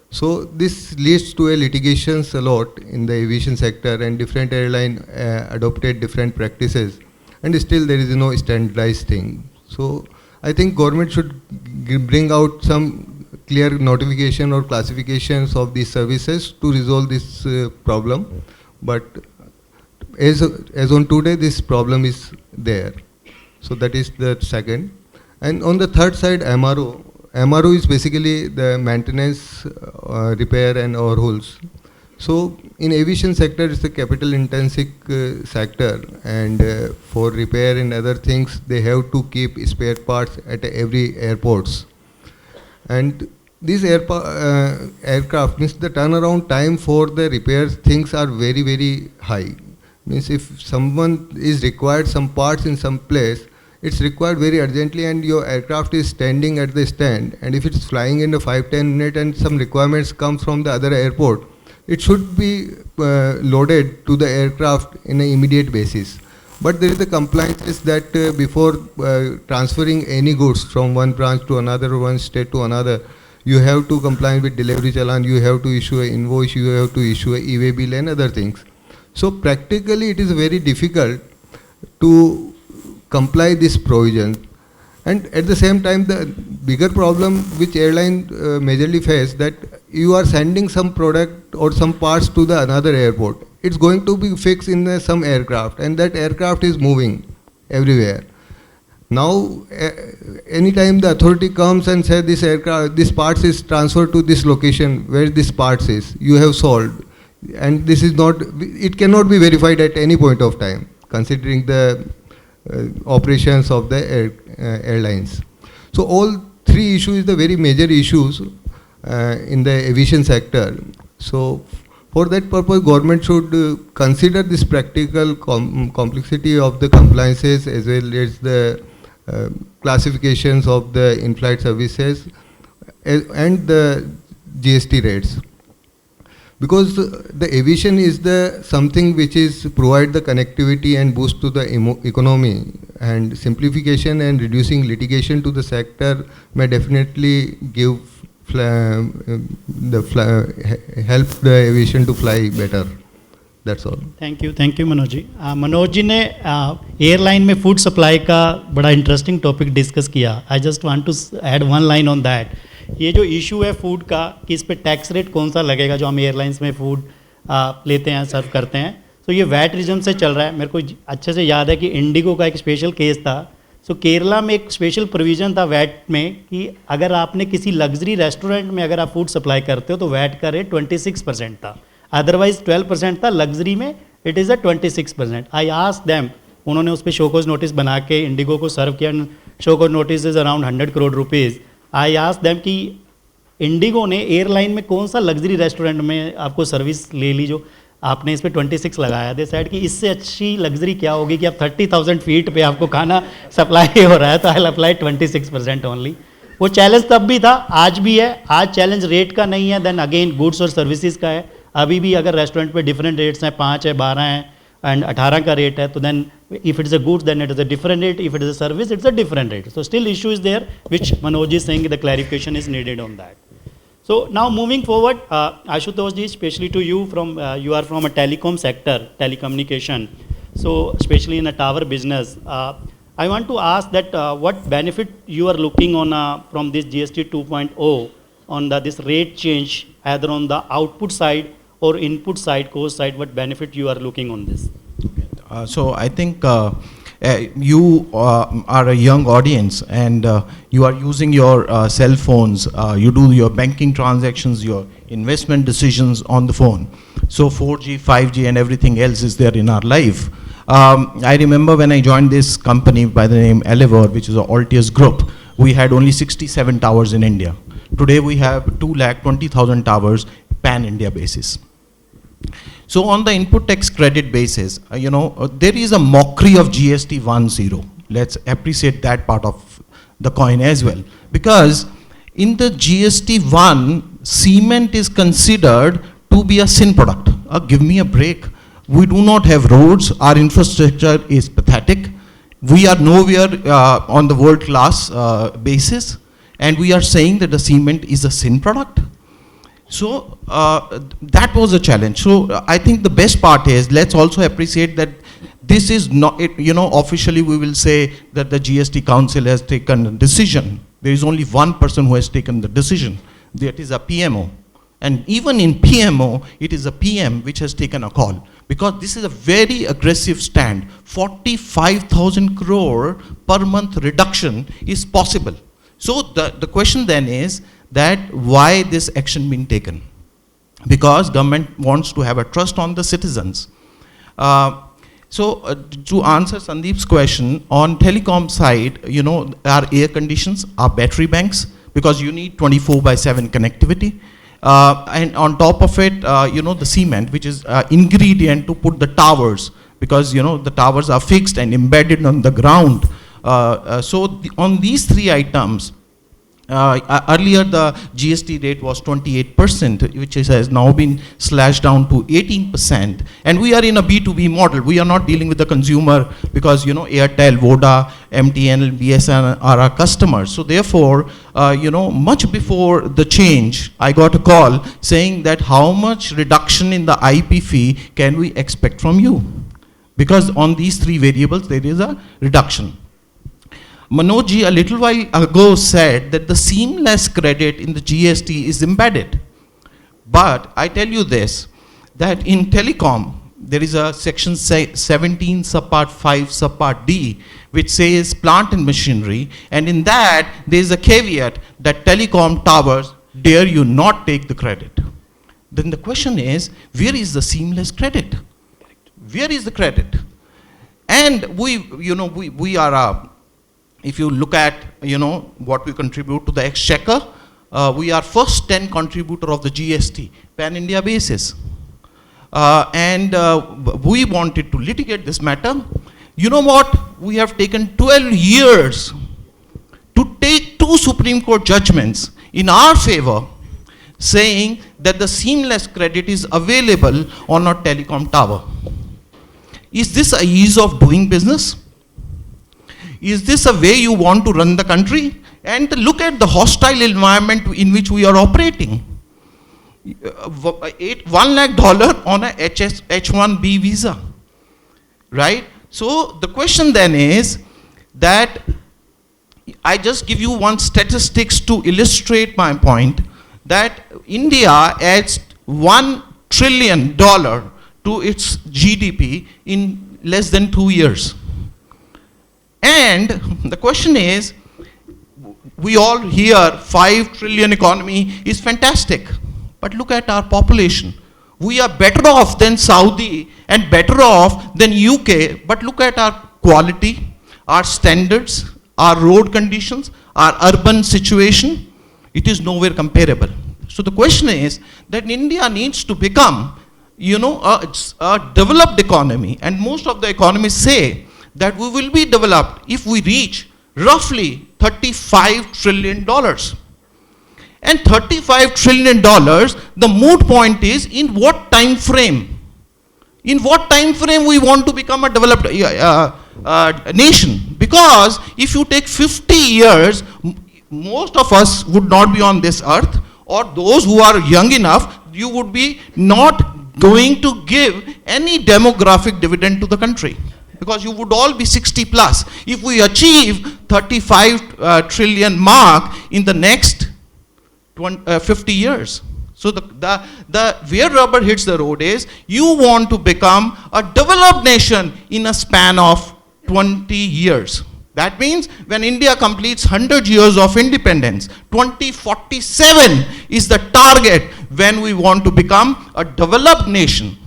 So this leads to a litigations a lot in the aviation sector, and different airline adopted different practices, and still there is no standardized thing. So I think government should bring out some clear notification or classifications of these services to resolve this problem. But as on today, this problem is there. So that is the second. And on the third side, MRO. MRO is basically the maintenance, repair and overhauls. So in aviation sector, it's a capital intensive sector, and for repair and other things, they have to keep spare parts at every airports. And these aircraft, means the turnaround time for the repair things are very, very high. Means if someone is required some parts in some place, it's required very urgently, and your aircraft is standing at the stand, and if it's flying in a 5-10 minute and some requirements come from the other airport, it should be loaded to the aircraft in an immediate basis. But there is a compliance that before transferring any goods from one branch to another, one state to another, you have to comply with delivery challan, you have to issue an invoice, you have to issue an e-way bill and other things. So practically it is very difficult to comply this provision. And at the same time, the bigger problem which airline majorly face, that you are sending some product or some parts to the another airport. It's going to be fixed in some aircraft, and that aircraft is moving everywhere. Now, anytime the authority comes and says this aircraft, this parts is transferred to this location where this parts is, you have solved. And this is not, it cannot be verified at any point of time, considering the operations of the airlines. So all three issues is the very major issues in the aviation sector. So for that purpose, government should consider this practical complexity of the compliances as well as the classifications of the in-flight services and the GST rates. Because the aviation is the something which is provide the connectivity and boost to the economy, and simplification and reducing litigation to the sector may definitely give help the aviation to fly better. That's all. Thank you Manoj ji. Manoj ji ने airline में food supply का बड़ा interesting topic discuss किया। I just want to add one line on that. ये जो issue है food का कि इस पे टैक्स रेट कौन सा लगेगा जो हम एयरलाइंस में फूड लेते हैं, सर्व करते हैं, तो ये वैट रीजन से चल रहा है। मेरे को अच्छे से याद है कि इंडिगो का एक स्पेशल केस था। सो केरला में एक स्पेशल प्रोविज़न था वैट में कि अगर आपने किसी लग्जरी रेस्टोरेंट में अगर आप फूड सप्लाई करते हो तो वैट का रेट 26% था, अदरवाइज 12% था। लग्जरी में it is a 26%। I ask them, उन्होंने उस पर शोकोज नोटिस बना के इंडिगो को सर्व किया। Show cause notice is around 100 crore rupees. I ask them कि इंडिगो ने एयरलाइन में कौन सा लग्जरी रेस्टोरेंट में आपको सर्विस ले ली जो आपने इस पर 26 लगाया। दे सेड कि इससे अच्छी लग्जरी क्या होगी कि आप 30,000 फीट पे आपको खाना सप्लाई हो रहा है, तो आई अप्लाई 26% ओनली। वो चैलेंज तब भी था, आज भी है। आज चैलेंज रेट का नहीं है, देन अगेन गुड्स और सर्विसेज का है। अभी भी अगर रेस्टोरेंट पे डिफरेंट रेट्स हैं, 5 है, 12 है एंड 18 का रेट है, तो then if it is a goods then it is a different rate, if it is a service it's a different rate. So still issue is there which Manoj is saying the clarification is needed on that. So now moving forward, Ashutosh ji, especially to you, you are from a telecom sector, telecommunication. So especially in a tower business, I want to ask that what benefit you are looking on from this GST 2.0 on this rate change, either on the output side or input side, cost side. What benefit you are looking on this? So I think you are a young audience and you are using your cell phones, you do your banking transactions, your investment decisions on the phone. So 4G, 5G and everything else is there in our life. I remember when I joined this company by the name Elevor, which is a Altius group, we had only 67 towers in India. Today we have 220,000 towers pan-India basis. So on the input tax credit basis, there is a mockery of GST 1.0. Let's appreciate that part of the coin as well. Because in the GST 1, cement is considered to be a sin product. Give me a break. We do not have roads. Our infrastructure is pathetic. We are nowhere on the world class basis. And we are saying that the cement is a sin product. So that was a challenge. So I think the best part is, let's also appreciate that this is not, officially we will say that the GST Council has taken a decision. There is only one person who has taken the decision. That is a PMO. And even in PMO, it is a PM which has taken a call. Because this is a very aggressive stand. 45,000 crore per month reduction is possible. So the question then is, that why this action being taken? Because government wants to have a trust on the citizens. To answer Sandeep's question, on telecom side, our air conditions, our battery banks, because you need 24/7 connectivity. And on top of it, the cement, which is ingredient to put the towers, because the towers are fixed and embedded on the ground. On these three items, earlier the GST rate was 28%, which has now been slashed down to 18%. And we are in a B2B model. We are not dealing with the consumer because, you know, Airtel, Voda, MTN, BSN are our customers. So therefore, you know, much before the change, I got a call saying that how much reduction in the IP fee can we expect from you? Because on these three variables, there is a reduction. Manoj ji a little while ago said that the seamless credit in the GST is embedded. But I tell you this, that in telecom, there is a section 17 subpart 5 subpart D, which says plant and machinery. And in that, there is a caveat that telecom towers dare you not take the credit. Then the question is, where is the seamless credit? Where is the credit? And we are if you look at, you know, what we contribute to the exchequer, we are first 10 contributor of the GST, pan-India basis. We wanted to litigate this matter. You know what? We have taken 12 years to take 2 Supreme Court judgments in our favor, saying that the seamless credit is available on a telecom tower. Is this a ease of doing business? Is this a way you want to run the country? And look at the hostile environment in which we are operating. $1 lakh on a H1B visa, right? So the question then is that I just give you one statistics to illustrate my point, that India adds $1 trillion to its GDP in less than 2 years. And the question is, we all hear 5 trillion economy is fantastic, but look at our population. We are better off than Saudi and better off than UK, but look at our quality, our standards, our road conditions, our urban situation. It is nowhere comparable. So the question is that India needs to become, you know, a developed economy, and most of the economists say that we will be developed if we reach roughly $35 trillion. And $35 trillion, the moot point is in what time frame? In what time frame we want to become a developed nation? Because if you take 50 years, most of us would not be on this earth, or those who are young enough, you would be not going to give any demographic dividend to the country, because you would all be 60 plus. If we achieve 35 trillion mark in the next 50 years. So the where rubber hits the road is, you want to become a developed nation in a span of 20 years. That means when India completes 100 years of independence, 2047 is the target when we want to become a developed nation.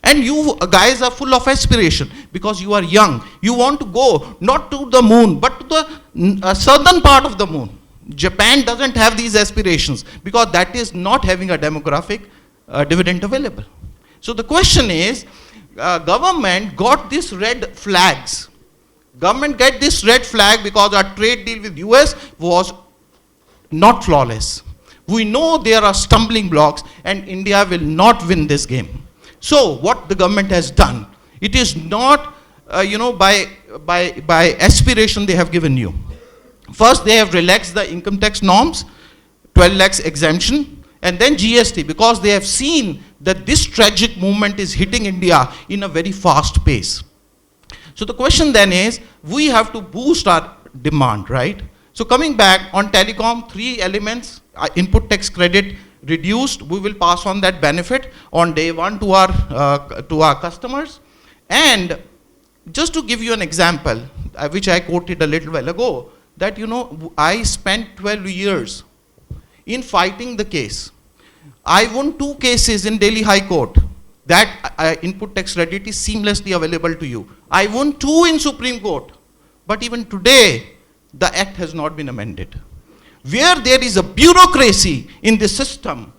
And you guys are full of aspiration because you are young. You want to go not to the moon, but to the southern part of the moon. Japan doesn't have these aspirations because that is not having a demographic dividend available. So the question is, government got these red flags. Government get this red flag because our trade deal with US was not flawless. We know there are stumbling blocks and India will not win this game. So what the government has done, it is not, by aspiration they have given you. First, they have relaxed the income tax norms, 12 lakhs exemption, and then GST, because they have seen that this tragic movement is hitting India in a very fast pace. So the question then is, we have to boost our demand, right? So coming back on telecom, 3 elements, input tax credit reduced, we will pass on that benefit on day 1 to our customers. And just to give you an example, which I quoted a little while ago, that I spent 12 years in fighting the case. I won 2 cases in Delhi High Court that input tax credit is seamlessly available to you. I won 2 in Supreme Court, but even today the act has not been amended. Where there is a bureaucracy in the system,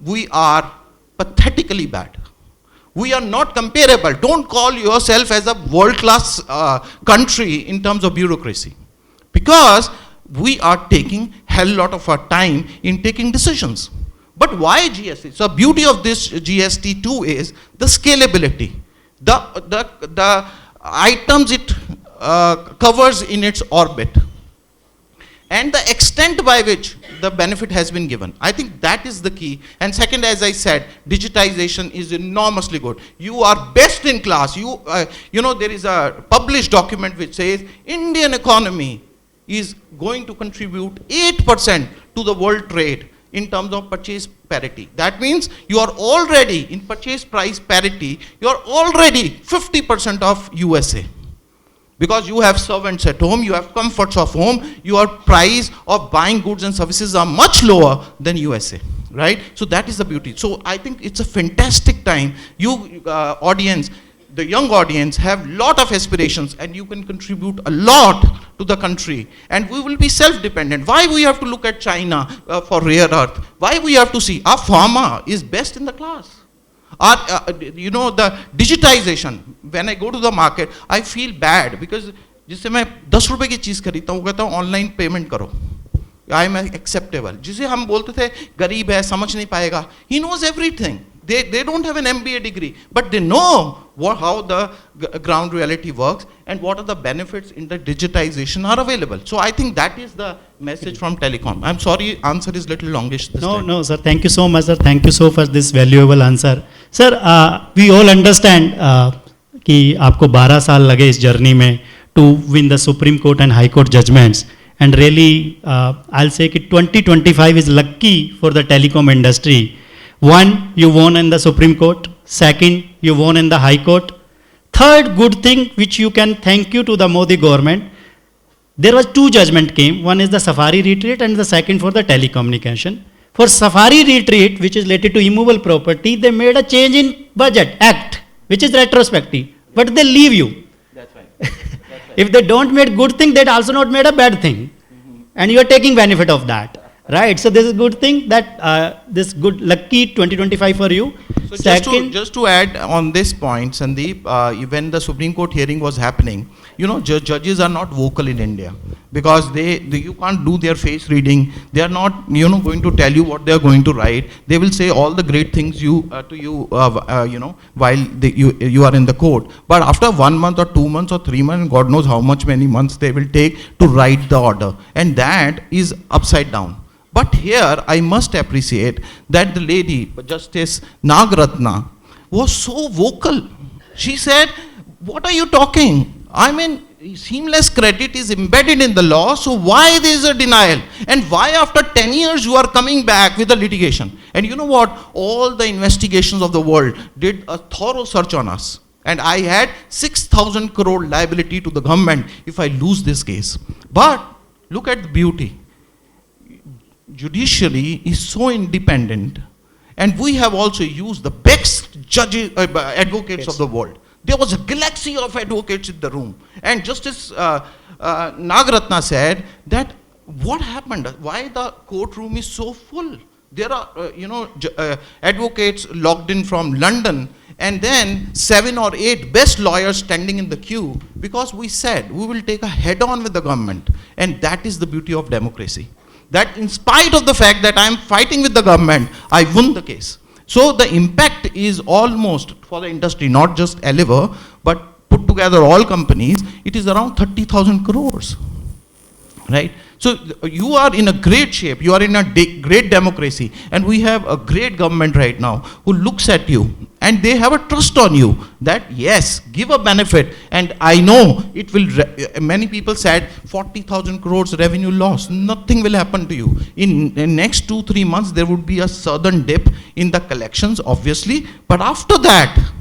we are pathetically bad. We are not comparable. Don't call yourself as a world-class country in terms of bureaucracy, because we are taking hell lot of our time in taking decisions. But why GST? So beauty of this GST too is the scalability. The items it covers in its orbit, and the extent by which the benefit has been given. I think that is the key. And second, as I said, digitization is enormously good. You are best in class. You know, there is a published document which says Indian economy is going to contribute 8% to the world trade in terms of purchase parity. That means you are already in purchase price parity, you are already 50% of USA. Because you have servants at home, you have comforts of home, your price of buying goods and services are much lower than USA, right? So that is the beauty. So I think it's a fantastic time. You audience, the young audience have lot of aspirations, and you can contribute a lot to the country, and we will be self-dependent. Why we have to look at China for rare earth? Why we have to see our pharma is best in the class? You know, the digitization, when I go to the market, I feel bad because जिससे मैं 10 रुपए की चीज़ खरीदता हूँ, कहता हूँ online payment करो, I am acceptable. जिसे हम बोलते थे गरीब है, समझ नहीं पाएगा, he knows everything. They don't have an MBA degree, but they know how the ground reality works and what are the benefits in the digitization are available. So I think that is the message from telecom. I'm sorry, answer is little longish this time. No, sir. Thank you so much, sir. Thank you so for this valuable answer. Sir, we all understand कि आपको 12 साल लगे इस journey में to win the Supreme Court and High Court judgments. And really, I'll say that 2025 is lucky for the telecom industry. One, you won in the Supreme Court. Second, you won in the High Court. Third good thing which you can thank you to the Modi government, there was 2 judgment came. One is the Safari retreat and the second for the telecommunication. For Safari retreat, which is related to immovable property, they made a change in budget act, which is retrospective, but they leave you. That's right. If they don't make good thing, they also not made a bad thing. And you are taking benefit of that. Right, so this is a good thing that this good lucky 2025 for you. So just to add on this point, Sandeep, when the Supreme Court hearing was happening, you know, judges are not vocal in India because you can't do their face reading. They are not, you know, going to tell you what they are going to write. They will say all the great things you know, while you are in the court. But after 1 month or 2 months or 3 months, God knows how many months they will take to write the order, and that is upside down. But here, I must appreciate that the lady, Justice Nagratna, was so vocal. She said, what are you talking? I mean, seamless credit is embedded in the law, so why there is a denial? And why after 10 years you are coming back with the litigation? And you know what? All the investigations of the world did a thorough search on us. And I had 6,000 crore liability to the government if I lose this case. But look at the beauty. Judiciary is so independent, and we have also used the best judges, advocates of the world. There was a galaxy of advocates in the room, and Justice Nagratna said that what happened, why the courtroom is so full. There are advocates logged in from London, and then 7 or 8 best lawyers standing in the queue, because we said we will take a head on with the government, and that is the beauty of democracy. That in spite of the fact that I am fighting with the government, I won the case. So the impact is almost for the industry, not just Eliver, but put together all companies, it is around 30,000 crores, right? So you are in a great shape, you are in a great democracy, and we have a great government right now who looks at you, and they have a trust on you that yes, give a benefit. And I know it will, many people said 40,000 crores revenue loss, nothing will happen to you. In the next 2-3 months, there would be a sudden dip in the collections, obviously, but after that,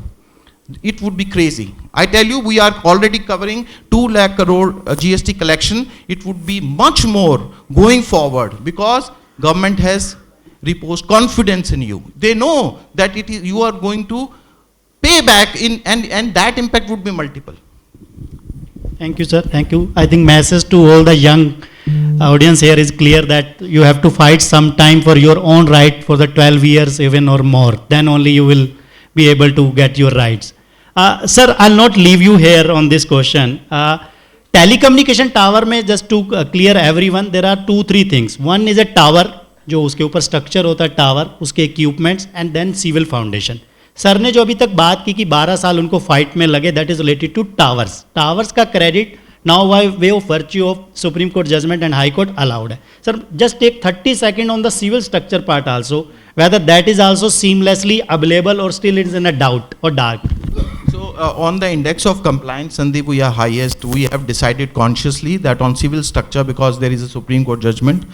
it would be crazy. I tell you, we are already covering 2 lakh crore GST collection. It would be much more going forward because government has reposed confidence in you. They know that you are going to pay back and that impact would be multiple. Thank you, sir. Thank you. I think message to all the young audience here is clear that you have to fight some time for your own right for the 12 years even or more. Then only you will be able to get your rights. Sir, I'll not leave you here on this question. telecommunication tower में just to clear everyone, there are 2-3 things. One is a tower, जो उसके ऊपर structure होता है tower, उसके equipments and then civil foundation. Sir ने जो अभी तक बात की कि 12 साल उनको फाइट में लगे, that is related to towers. Towers का credit now by way of virtue of Supreme Court judgment and High Court allowed है. Sir, just take 30 seconds on the civil structure part also, whether that is also seamlessly available or still it is in a doubt or dark. So on the index of compliance, Sandeep, we are highest. We have decided consciously that on civil structure, because there is a Supreme Court judgment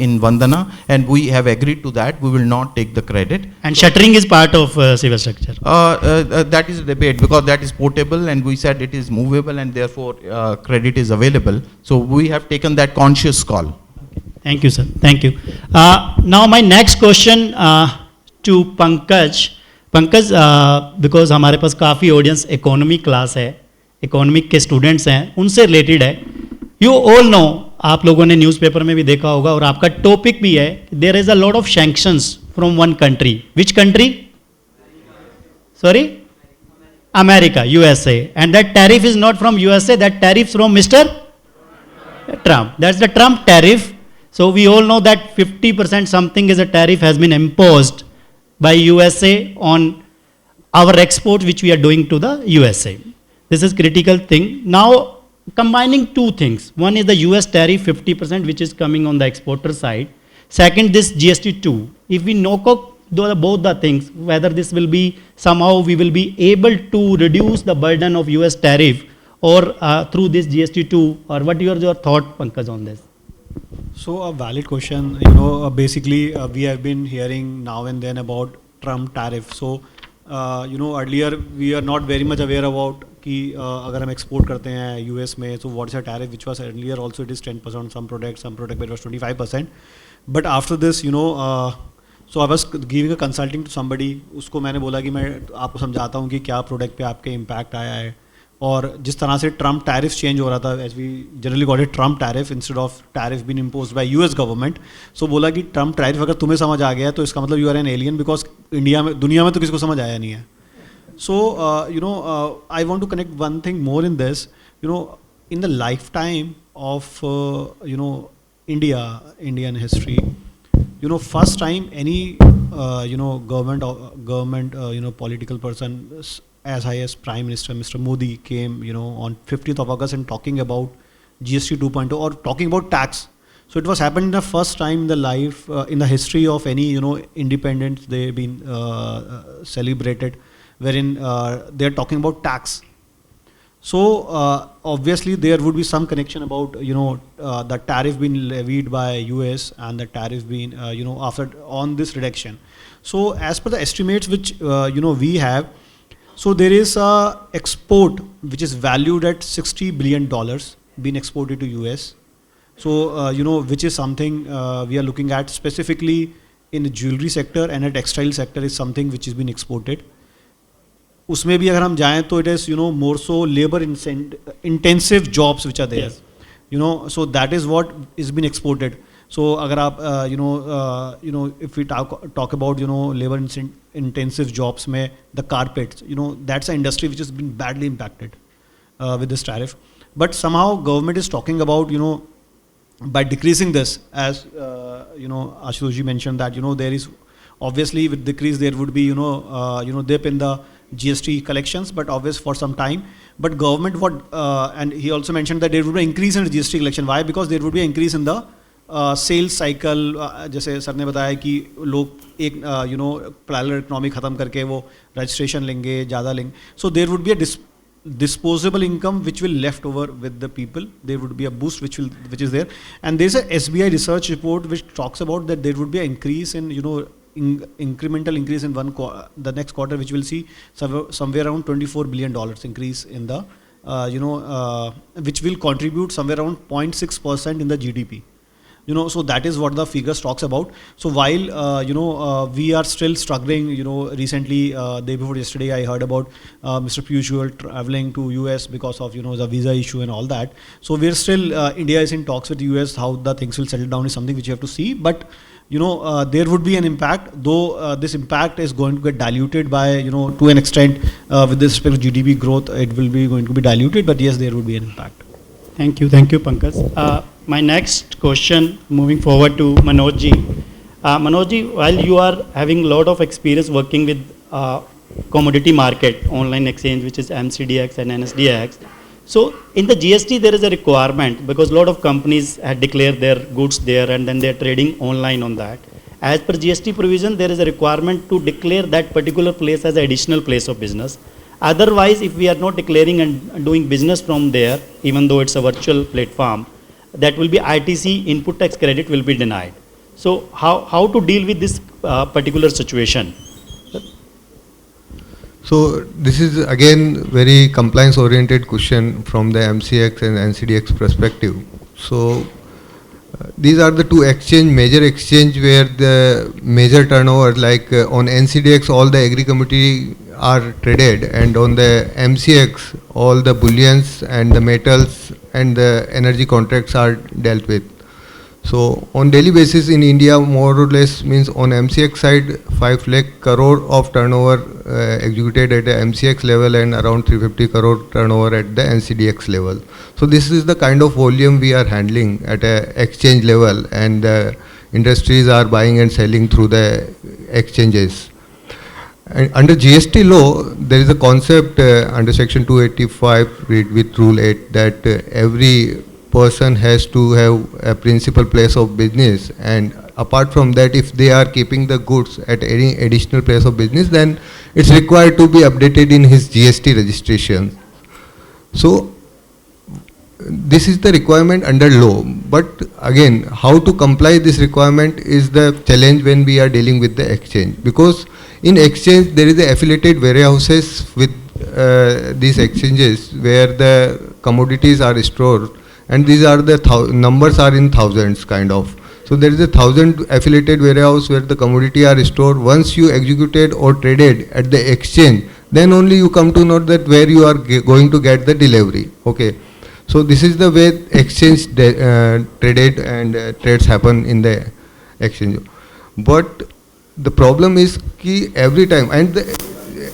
in Vandana, and we have agreed to that, we will not take the credit. And shuttering is part of civil structure. That is a debate, because that is portable, and we said it is movable, and therefore credit is available. So we have taken that conscious call. Thank you, sir. Thank you. Now my next question to Pankaj. Pankaj because हमारे पास काफ़ी audience economy class है, economic के students हैं, उनसे related है. You all know, आप लोगों ने न्यूज़पेपर में भी देखा होगा और आपका टॉपिक भी है, there is a lot of sanctions from one country. Which country? Sorry, America, USA. And that tariff is not from USA, that tariff from mister Trump. That's the Trump tariff. So we all know that 50% something is a tariff has been imposed by USA on our export which we are doing to the USA. This is critical thing. Now combining two things. One is the US tariff 50% which is coming on the exporter side. Second, this GST2. If we knock out both the things, whether this will be somehow we will be able to reduce the burden of US tariff or through this GST2, or what is your thought, Pankaj, on this? So a valid question. You know, basically we have been hearing now and then about Trump tariff. So you know, earlier we are not very much aware about कि अगर हम export करते हैं US में, so what is the tariff, which was earlier also it is 10% some product it was 25%. But after this, you know, so I was giving a consulting to somebody. उसको मैंने बोला कि मैं आपको समझाता हूँ कि क्या प्रोडक्ट पे आपके इम्पैक्ट आया है, और जिस तरह से ट्रम्प टैरिफ चेंज हो रहा था, as we generally call it Trump tariff instead of tariff been imposed by US government. So बोला कि ट्रम्प टैरिफ अगर तुम्हें समझ आ गया तो इसका मतलब you are an alien, because India में, दुनिया में तो किसी को समझ आया नहीं है. So you know, I want to connect one thing more in this. You know, in the life time of you know Indian history, you know, first time any you know government you know political person as high as Prime Minister Mr. Modi came, you know, on 15th of August and talking about GST 2.0 or talking about tax. So it was happened the first time in the life in the history of any, you know, independence they've been celebrated, wherein they're talking about tax. So obviously there would be some connection about, you know, the tariff being levied by US and the tariff being you know, after on this reduction. So as per the estimates which you know we have, so there is a export which is valued at $60 billion being exported to US. So you know, which is something we are looking at specifically in the jewelry sector, and the textile sector is something which is being exported. उसमें भी अगर हम जाएं तो it is, you know, more so labor intensive jobs which are there. Yes. You know, so that is what is being exported. So अगर आप you know if we talk about, you know, labor intensive jobs में the carpets, you know, that's an industry which has been badly impacted with this tariff. But somehow government is talking about, you know, by decreasing this, as you know, Ashutosh ji mentioned that, you know, there is obviously with decrease there would be, you know, dip in the GST collections, but obvious for some time. But government and he also mentioned that there would be an increase in the GST collection. Why? Because there would be an increase in the sales cycle. जैसे sir ने बताया कि लोग एक you know parallel economy ख़त्म करके वो registration लेंगे, ज़्यादा लेंगे. So there would be a disposable income which will left over with the people. There would be a boost which is there. And there is a SBI research report which talks about that there would be an increase in, you know, incremental increase in the next quarter, which will see somewhere around $24 billion increase in the you know which will contribute somewhere around 0.6% in the GDP. You know, so that is what the figures talks about. So while you know we are still struggling, you know, recently day before yesterday I heard about Mr. Piyush Goyal traveling to US because of, you know, the visa issue and all that. So we're still India is in talks with the US. How the things will settle down is something which you have to see. But you know, there would be an impact, though this impact is going to get diluted by, you know, to an extent with respect to GDP growth, it will be going to be diluted, but yes, there would be an impact. Thank you, Pankaj. My next question, moving forward to Manoj ji. Manoj ji, while you are having a lot of experience working with commodity market, online exchange, which is MCDX and NSDX, so in the GST there is a requirement because a lot of companies had declared their goods there and then they are trading online on that. As per GST provision, there is a requirement to declare that particular place as an additional place of business. Otherwise, if we are not declaring and doing business from there, even though it's a virtual platform, that will be ITC input tax credit will be denied. So how to deal with this particular situation? So this is again very compliance oriented question from the MCX and NCDX perspective. So these are the two major exchange where the major turnover, like on NCDX all the agri commodity are traded, and on the MCX all the bullions and the metals and the energy contracts are dealt with. So on daily basis in India, more or less means on MCX side 5 lakh crore of turnover executed at the MCX level and around 350 crore turnover at the NCDX level. So this is the kind of volume we are handling at a exchange level, and industries are buying and selling through the exchanges. And under GST law, there is a concept under section 285 with rule 8 that every person has to have a principal place of business, and apart from that, if they are keeping the goods at any additional place of business, then it's required to be updated in his GST registration. So this is the requirement under law, but again, how to comply this requirement is the challenge when we are dealing with the exchange, because in exchange there is the affiliated warehouses with these exchanges where the commodities are stored, and these are the numbers are in thousands kind of. So there is 1,000 affiliated warehouse where the commodity are stored. Once you executed or traded at the exchange, then only you come to know that where you are going to get the delivery. Okay. So this is the way exchange traded and trades happen in the exchange. But the problem is ki every time, and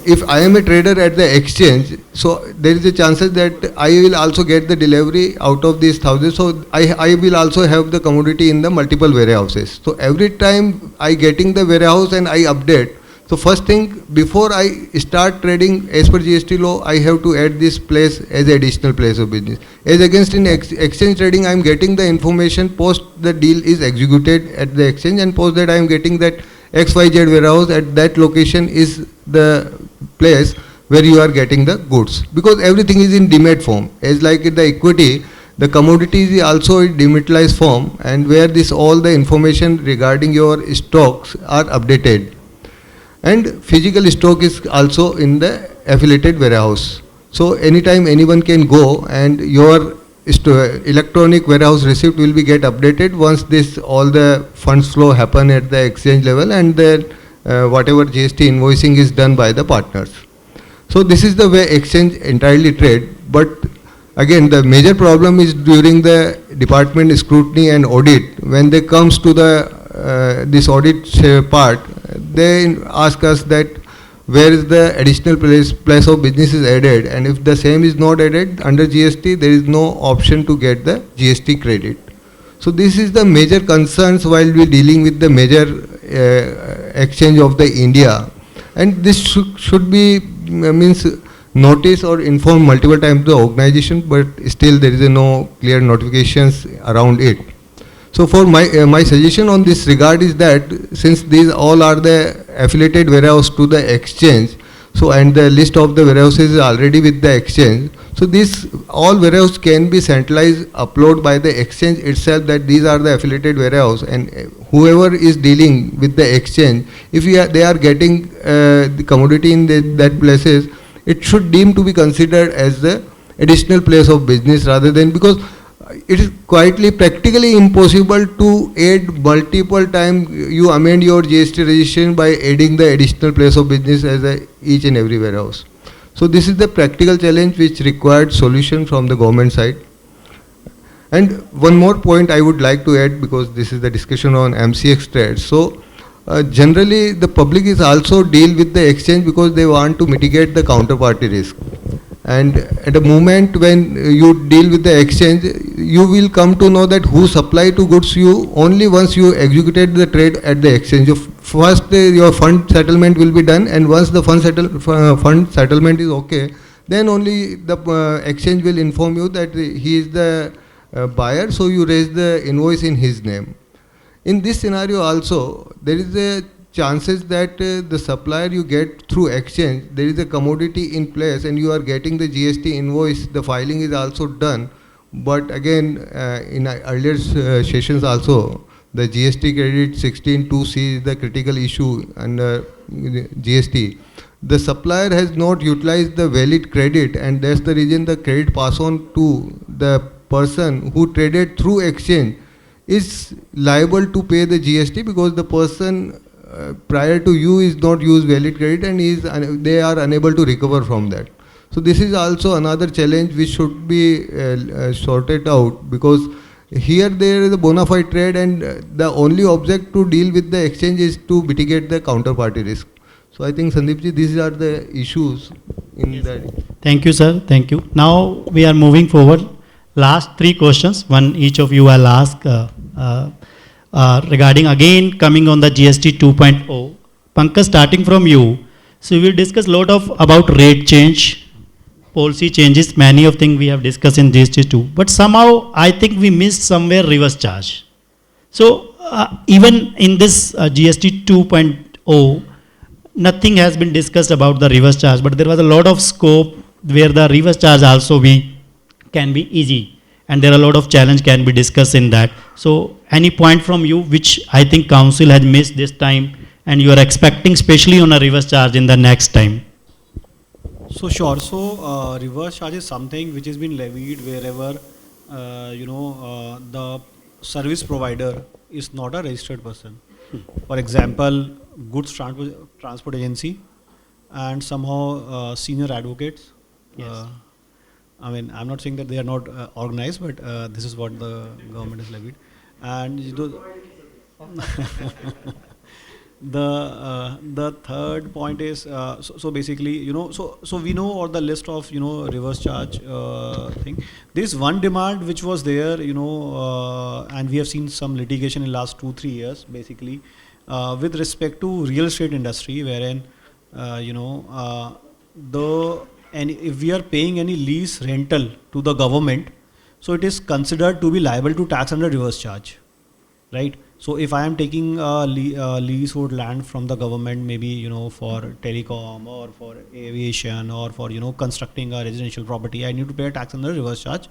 if I am a trader at the exchange, so there is a chances that I will also get the delivery out of these thousands. So I will also have the commodity in the multiple warehouses. So every time I getting the warehouse and I update. So first thing, before I start trading as per GST law, I have to add this place as additional place of business. As against in exchange trading, I am getting the information post the deal is executed at the exchange, and post that I am getting that XYZ warehouse at that location is the place where you are getting the goods, because everything is in demat form. As like in the equity, the commodities is also in dematerialized form, and where this all the information regarding your stocks are updated, and physical stock is also in the affiliated warehouse. So anytime anyone can go, and your electronic warehouse receipt will be get updated once this all the funds flow happen at the exchange level, and then whatever GST invoicing is done by the partners. So this is the way exchange entirely trade. But again, the major problem is during the department scrutiny and audit. When they comes to the this audit part, they ask us that where is the additional place of business is added, and if the same is not added under GST, there is no option to get the GST credit. So this is the major concerns while we dealing with the major exchange of the India, and this should be means notice or inform multiple times the organization, but still there is no clear notifications around it. So for my suggestion on this regard is that since these all are the affiliated warehouse to the exchange, so and the list of the warehouses is already with the exchange, so this all warehouse can be centralized upload by the exchange itself that these are the affiliated warehouse, and whoever is dealing with the exchange, if they are getting the commodity in that places, it should deem to be considered as the additional place of business, rather than, because it is quietly practically impossible to add multiple times you amend your GST registration by adding the additional place of business as each and every warehouse. So this is the practical challenge which required solution from the government side. And one more point I would like to add, because this is the discussion on MCX trades. So generally the public is also deal with the exchange because they want to mitigate the counterparty risk. And at the moment when you deal with the exchange, you will come to know that who supply to goods you only once you executed the trade at the exchange. First, your fund settlement will be done, and once the fund settlement is okay, then only the exchange will inform you that he is the buyer, so you raise the invoice in his name. In this scenario also, there is a chances that the supplier you get through exchange, there is a commodity in place and you are getting the GST invoice, the filing is also done. But again, in earlier sessions also, the GST credit 16(2)(c) is the critical issue under GST. The supplier has not utilized the valid credit, and that's the reason the credit pass on to the person who traded through exchange is liable to pay the GST, because the person prior to you is not used valid credit and they are unable to recover from that. So this is also another challenge which should be sorted out, because here there is a bona fide trade and the only object to deal with the exchange is to mitigate the counterparty risk. So I think, Sandeepji, these are the issues in that. Thank you, sir. Thank you. Now we are moving forward. Last three questions, one each of you will ask regarding again coming on the GST 2.0. Pankaj, starting from you. So we will discuss a lot of about rate change, policy changes, many of things we have discussed in GST 2. But somehow I think we missed somewhere reverse charge. So even in this GST 2.0, nothing has been discussed about the reverse charge, but there was a lot of scope where the reverse charge also can be easy, and there are a lot of challenge can be discussed in that. So any point from you which I think council has missed this time and you are expecting especially on a reverse charge in the next time? So sure. So reverse charge is something which has been levied wherever the service provider is not a registered person. For example, goods transport agency and somehow senior advocates. Yes. I mean, I'm not saying that they are not organized, but this is what the government has levied. And the third point is so basically, so we know all the list of reverse charge thing. There is one demand which was there, and we have seen some litigation in last 2-3 years, basically with respect to real estate industry, wherein and if we are paying any lease rental to the government, so it is considered to be liable to tax under reverse charge, right? So if I am taking a leasehold land from the government, maybe for telecom or for aviation or for constructing a residential property, I need to pay a tax under reverse charge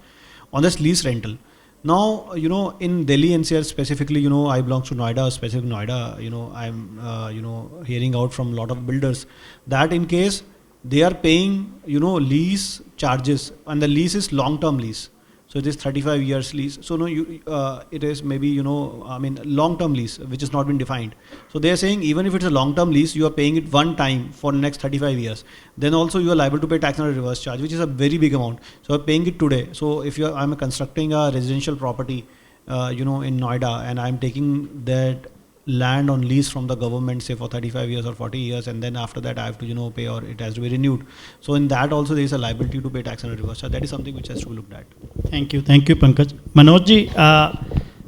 on this lease rental. Now in Delhi NCR specifically, I belong to Noida, specific Noida. I'm hearing out from a lot of builders that in case they are paying lease charges, and the lease is long-term lease. So it is 35 years lease. So no, it is maybe long-term lease which has not been defined. So they are saying even if it's a long-term lease, you are paying it one time for the next 35 years. Then also you are liable to pay tax on a reverse charge, which is a very big amount. So I'm paying it today. So if I'm constructing a residential property, in Noida, and I'm taking that land on lease from the government, say for 35 years or 40 years, and then after that I have to pay, or it has to be renewed. So in that also there is a liability to pay tax on a reverse charge. That is something which has to be looked at. Thank you, Pankaj. Manojji,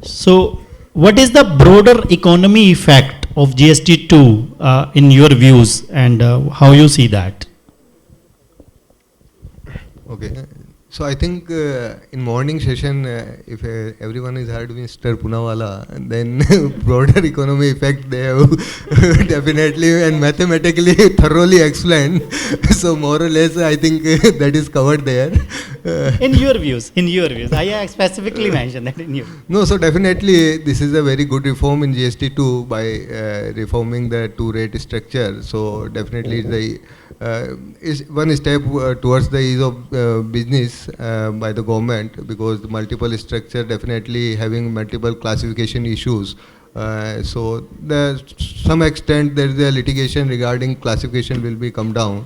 so what is the broader economy effect of GST 2 in your views, and how you see that? Okay. So I think in morning session, if everyone has heard Mr. Poonawalla, then broader economy effect they have definitely and mathematically thoroughly explained. So more or less, I think that is covered there. In your views, I specifically mentioned that in your. No, so definitely this is a very good reform in GST 2 by reforming the two-rate structure. So definitely the is one step towards the ease of business by the government, because the multiple structure definitely having multiple classification issues. So some extent there is a litigation regarding classification will be come down.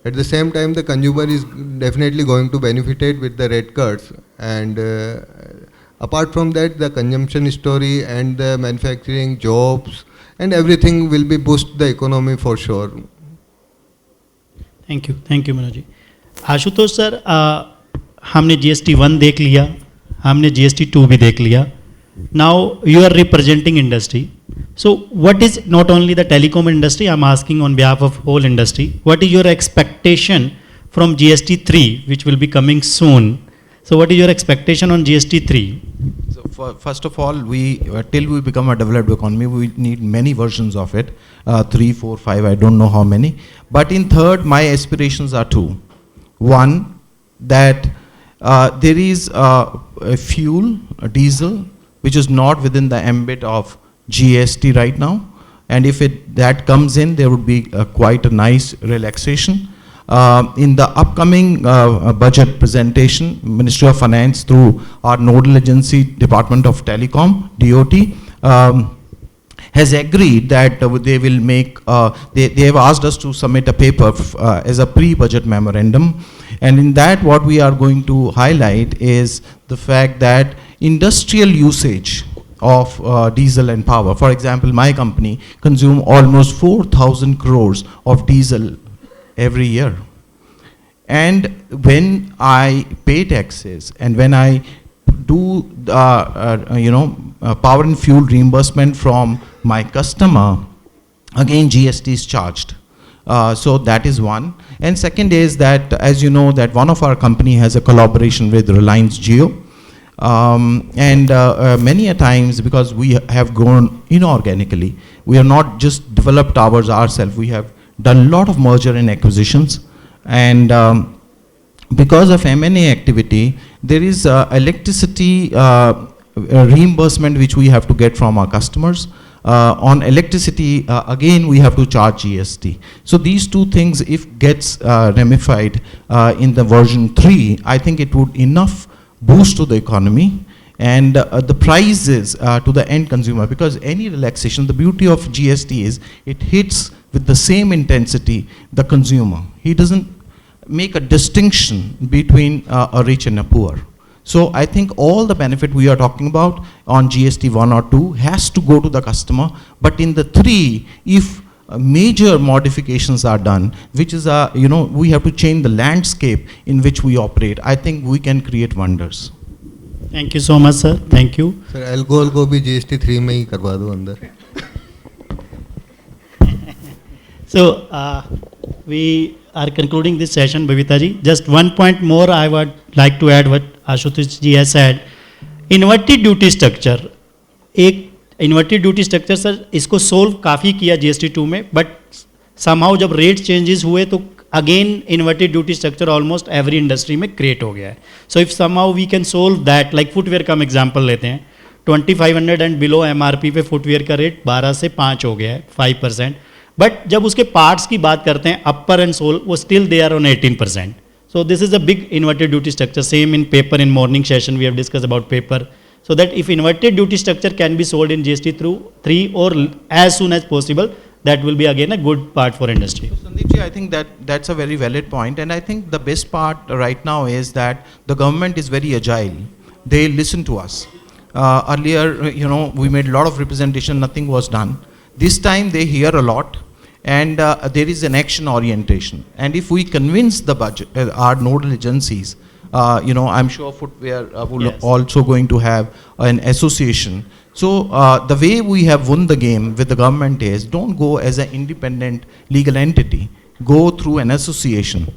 At the same time, the consumer is definitely going to benefit it with the rate cuts, and apart from that, the consumption story and the manufacturing jobs and everything will be boost the economy for sure. Thank you, Manojji. Ashutosh sir, हमने GST 1 देख लिया, हमने GST 2 भी देख लिया. Now you are representing industry. So what is not only the telecom industry, I'm asking on behalf of whole industry, what is your expectation from GST 3, which will be coming soon? So what is your expectation on GST 3? So first of all, we till we become a developed economy, we need many versions of it, 3, 4, 5, I don't know how many. But in third, my aspirations are two. One, that there is a fuel, a diesel, which is not within the ambit of GST right now. And if that comes in, there would be quite a nice relaxation. In the upcoming budget presentation, Ministry of Finance through our nodal agency, Department of Telecom, DOT, has agreed that they will make, they have asked us to submit a paper as a pre-budget memorandum. And in that, what we are going to highlight is the fact that industrial usage of diesel and power. For example, my company consume almost 4,000 crores of diesel every year. And when I pay taxes and when I do power and fuel reimbursement from my customer, again GST is charged. So that is one. And second is that, as you know, that one of our company has a collaboration with Reliance Jio. Many a times, because we have grown inorganically, we have not just developed ours ourselves, we have done a lot of merger and acquisitions. And because of M&A activity, there is electricity reimbursement which we have to get from our customers. On electricity, again, we have to charge GST. So these two things, if gets ramified in the version 3, I think it would enough boost to the economy and the prices to the end consumer, because any relaxation, the beauty of GST is it hits with the same intensity the consumer. He doesn't make a distinction between a rich and a poor. So I think all the benefit we are talking about on GST 1 or 2 has to go to the customer, but in the 3, if major modifications are done, which is we have to change the landscape in which we operate, I think we can create wonders. Thank you so much, sir. Thank you. Sir, alcohol को भी GST 3 में ही करवा दो अंदर. So we are concluding this session, Babita ji. Just one point more I would like to add what Ashutosh ji has said. Inverted duty structure, एक inverted duty structure sir इसको solve काफ़ी किया GST 2 में, but somehow जब rate changes हुए तो again inverted duty structure almost every industry में create हो गया है. So if somehow we can solve that, like footwear का हम एग्जांपल लेते हैं, 2500 एंड बिलो MRP पे फुटवेयर का रेट 12 से 5 हो गया है, 5%. बट जब उसके पार्ट्स की बात करते हैं, अपर एंड सोल, वो still they are on 18%. So this is a big inverted duty structure. Same in paper. In morning session we have discussed about paper. So that if inverted duty structure can be sold in GST through 3 or as soon as possible, that will be again a good part for industry. So Sandeep ji, I think that's a very valid point, and I think the best part right now is that the government is very agile. They listen to us. Earlier, we made a lot of representation, nothing was done. This time they hear a lot. And there is an action orientation. And if we convince the budget, our nodal agencies, I'm sure footwear will also going to have an association. So the way we have won the game with the government is, don't go as an independent legal entity, go through an association.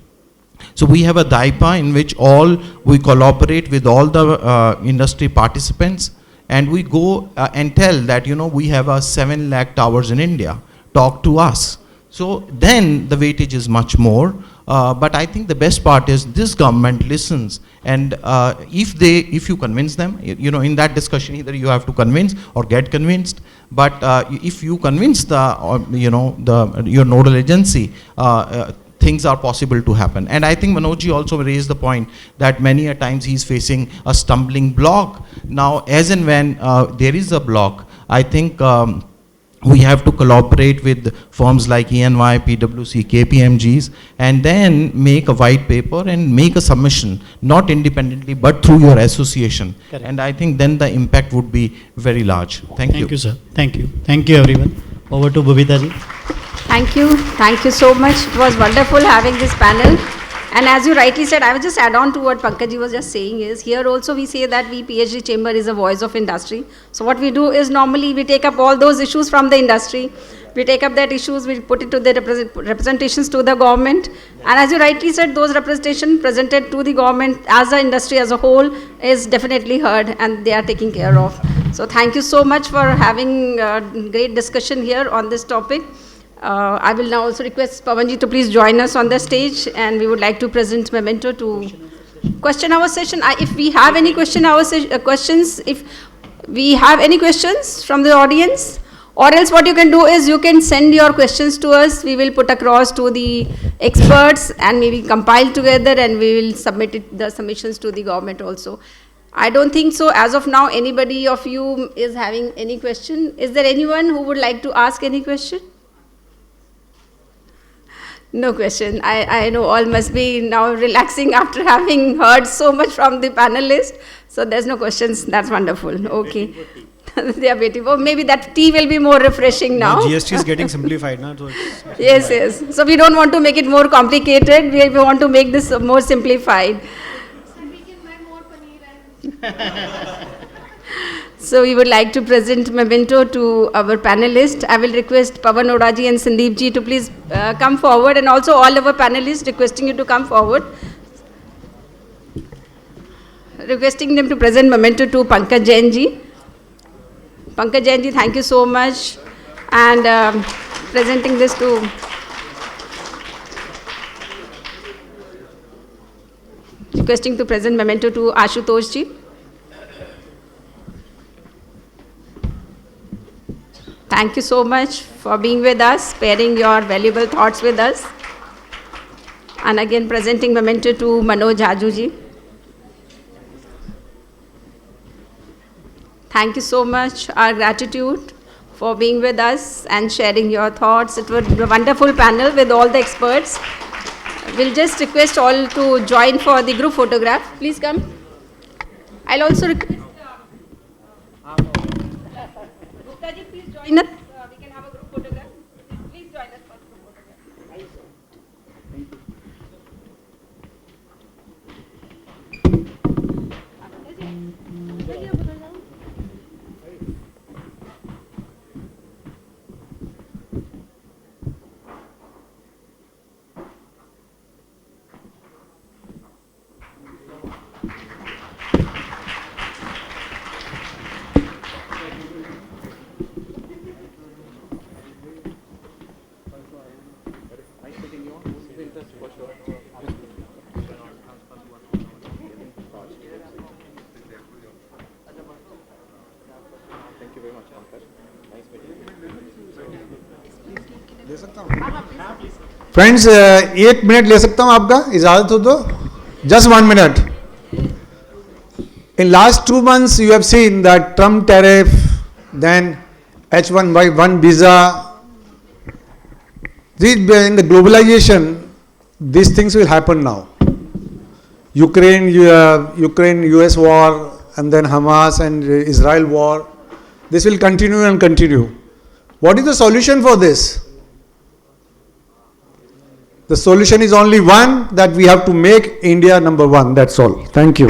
So we have a DIPA in which we collaborate with all the industry participants, and we go and tell that, we have 7 lakh towers in India. Talk to us. So then the weightage is much more. But I think the best part is this government listens, and if you convince them, in that discussion either you have to convince or get convinced. But if you convince your nodal agency, things are possible to happen. And I think Manoj also raised the point that many a times he's facing a stumbling block. Now, as and when there is a block, I think we have to collaborate with firms like ENY, PwC, KPMGs, and then make a white paper and make a submission, not independently, but through your association. Correct. And I think then the impact would be very large. Thank you. Thank you, sir. Thank you. Thank you, everyone. Over to Babita ji. Thank you. Thank you so much. It was wonderful having this panel. And as you rightly said, I will just add on to what Pankaj was just saying is, here also we say that we PhD chamber is a voice of industry. So what we do is normally we take up all those issues from the industry. We take up that issues, we put it to the representations to the government. And as you rightly said, those representations presented to the government as the industry as a whole is definitely heard and they are taken care of. So thank you so much for having a great discussion here on this topic. I will now also request Pavanji to please join us on the stage, and we would like to present memento to question hour session. If we have any questions, if we have any questions from the audience, or else what you can do is you can send your questions to us. We will put across to the experts and maybe compile together and we will submit the submissions to the government also. I don't think so as of now anybody of you is having any question. Is there anyone who would like to ask any question? No question. I know all must be now relaxing after having heard so much from the panelists. So there's no questions. That's wonderful. Okay. They are waiting. Oh, maybe that tea will be more refreshing now. GST is getting simplified now. So yes, yes. So we don't want to make it more complicated. We want to make this more simplified. So we would like to present memento to our panelists. I will request Pavan Odaji and Sandeep ji to please come forward, and also all our panelists requesting you to come forward. Requesting them to present memento to Pankaj Jain ji. Pankaj Jain ji, thank you so much. And presenting this to requesting to present memento to Ashutosh ji. Thank you so much for being with us, sharing your valuable thoughts with us. And again, presenting memento to Manoj Jaju ji. Thank you so much. Our gratitude for being with us and sharing your thoughts. It was a wonderful panel with all the experts. We'll just request all to join for the group photograph. Please come. I'll also request Gupta ji, please join us. We can have a group photograph. Please join us for the group photograph. Friends 1 minute ले सकता हूं आपका, इजाजत हो तो? Just 1 minute. In last 2 months you have seen that Trump tariff, then H1Y1 visa, in the globalization these things will happen now. Ukraine US war, and then Hamas and Israel war, this will continue and continue. What is the solution for this? The solution is only one, that we have to make India number one. That's all. Thank you.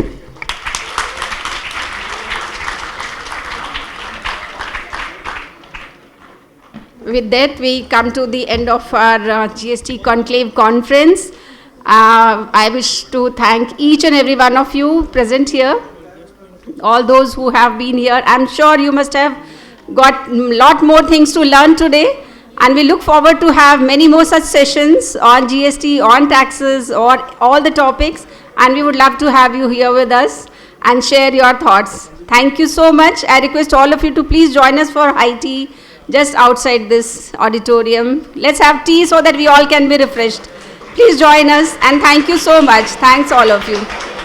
With that, we come to the end of our GST Conclave conference. I wish to thank each and every one of you present here, all those who have been here. I'm sure you must have got a lot more things to learn today. And we look forward to have many more such sessions on GST, on taxes, or all the topics. And we would love to have you here with us and share your thoughts. Thank you so much. I request all of you to please join us for high tea just outside this auditorium. Let's have tea so that we all can be refreshed. Please join us, and thank you so much. Thanks all of you.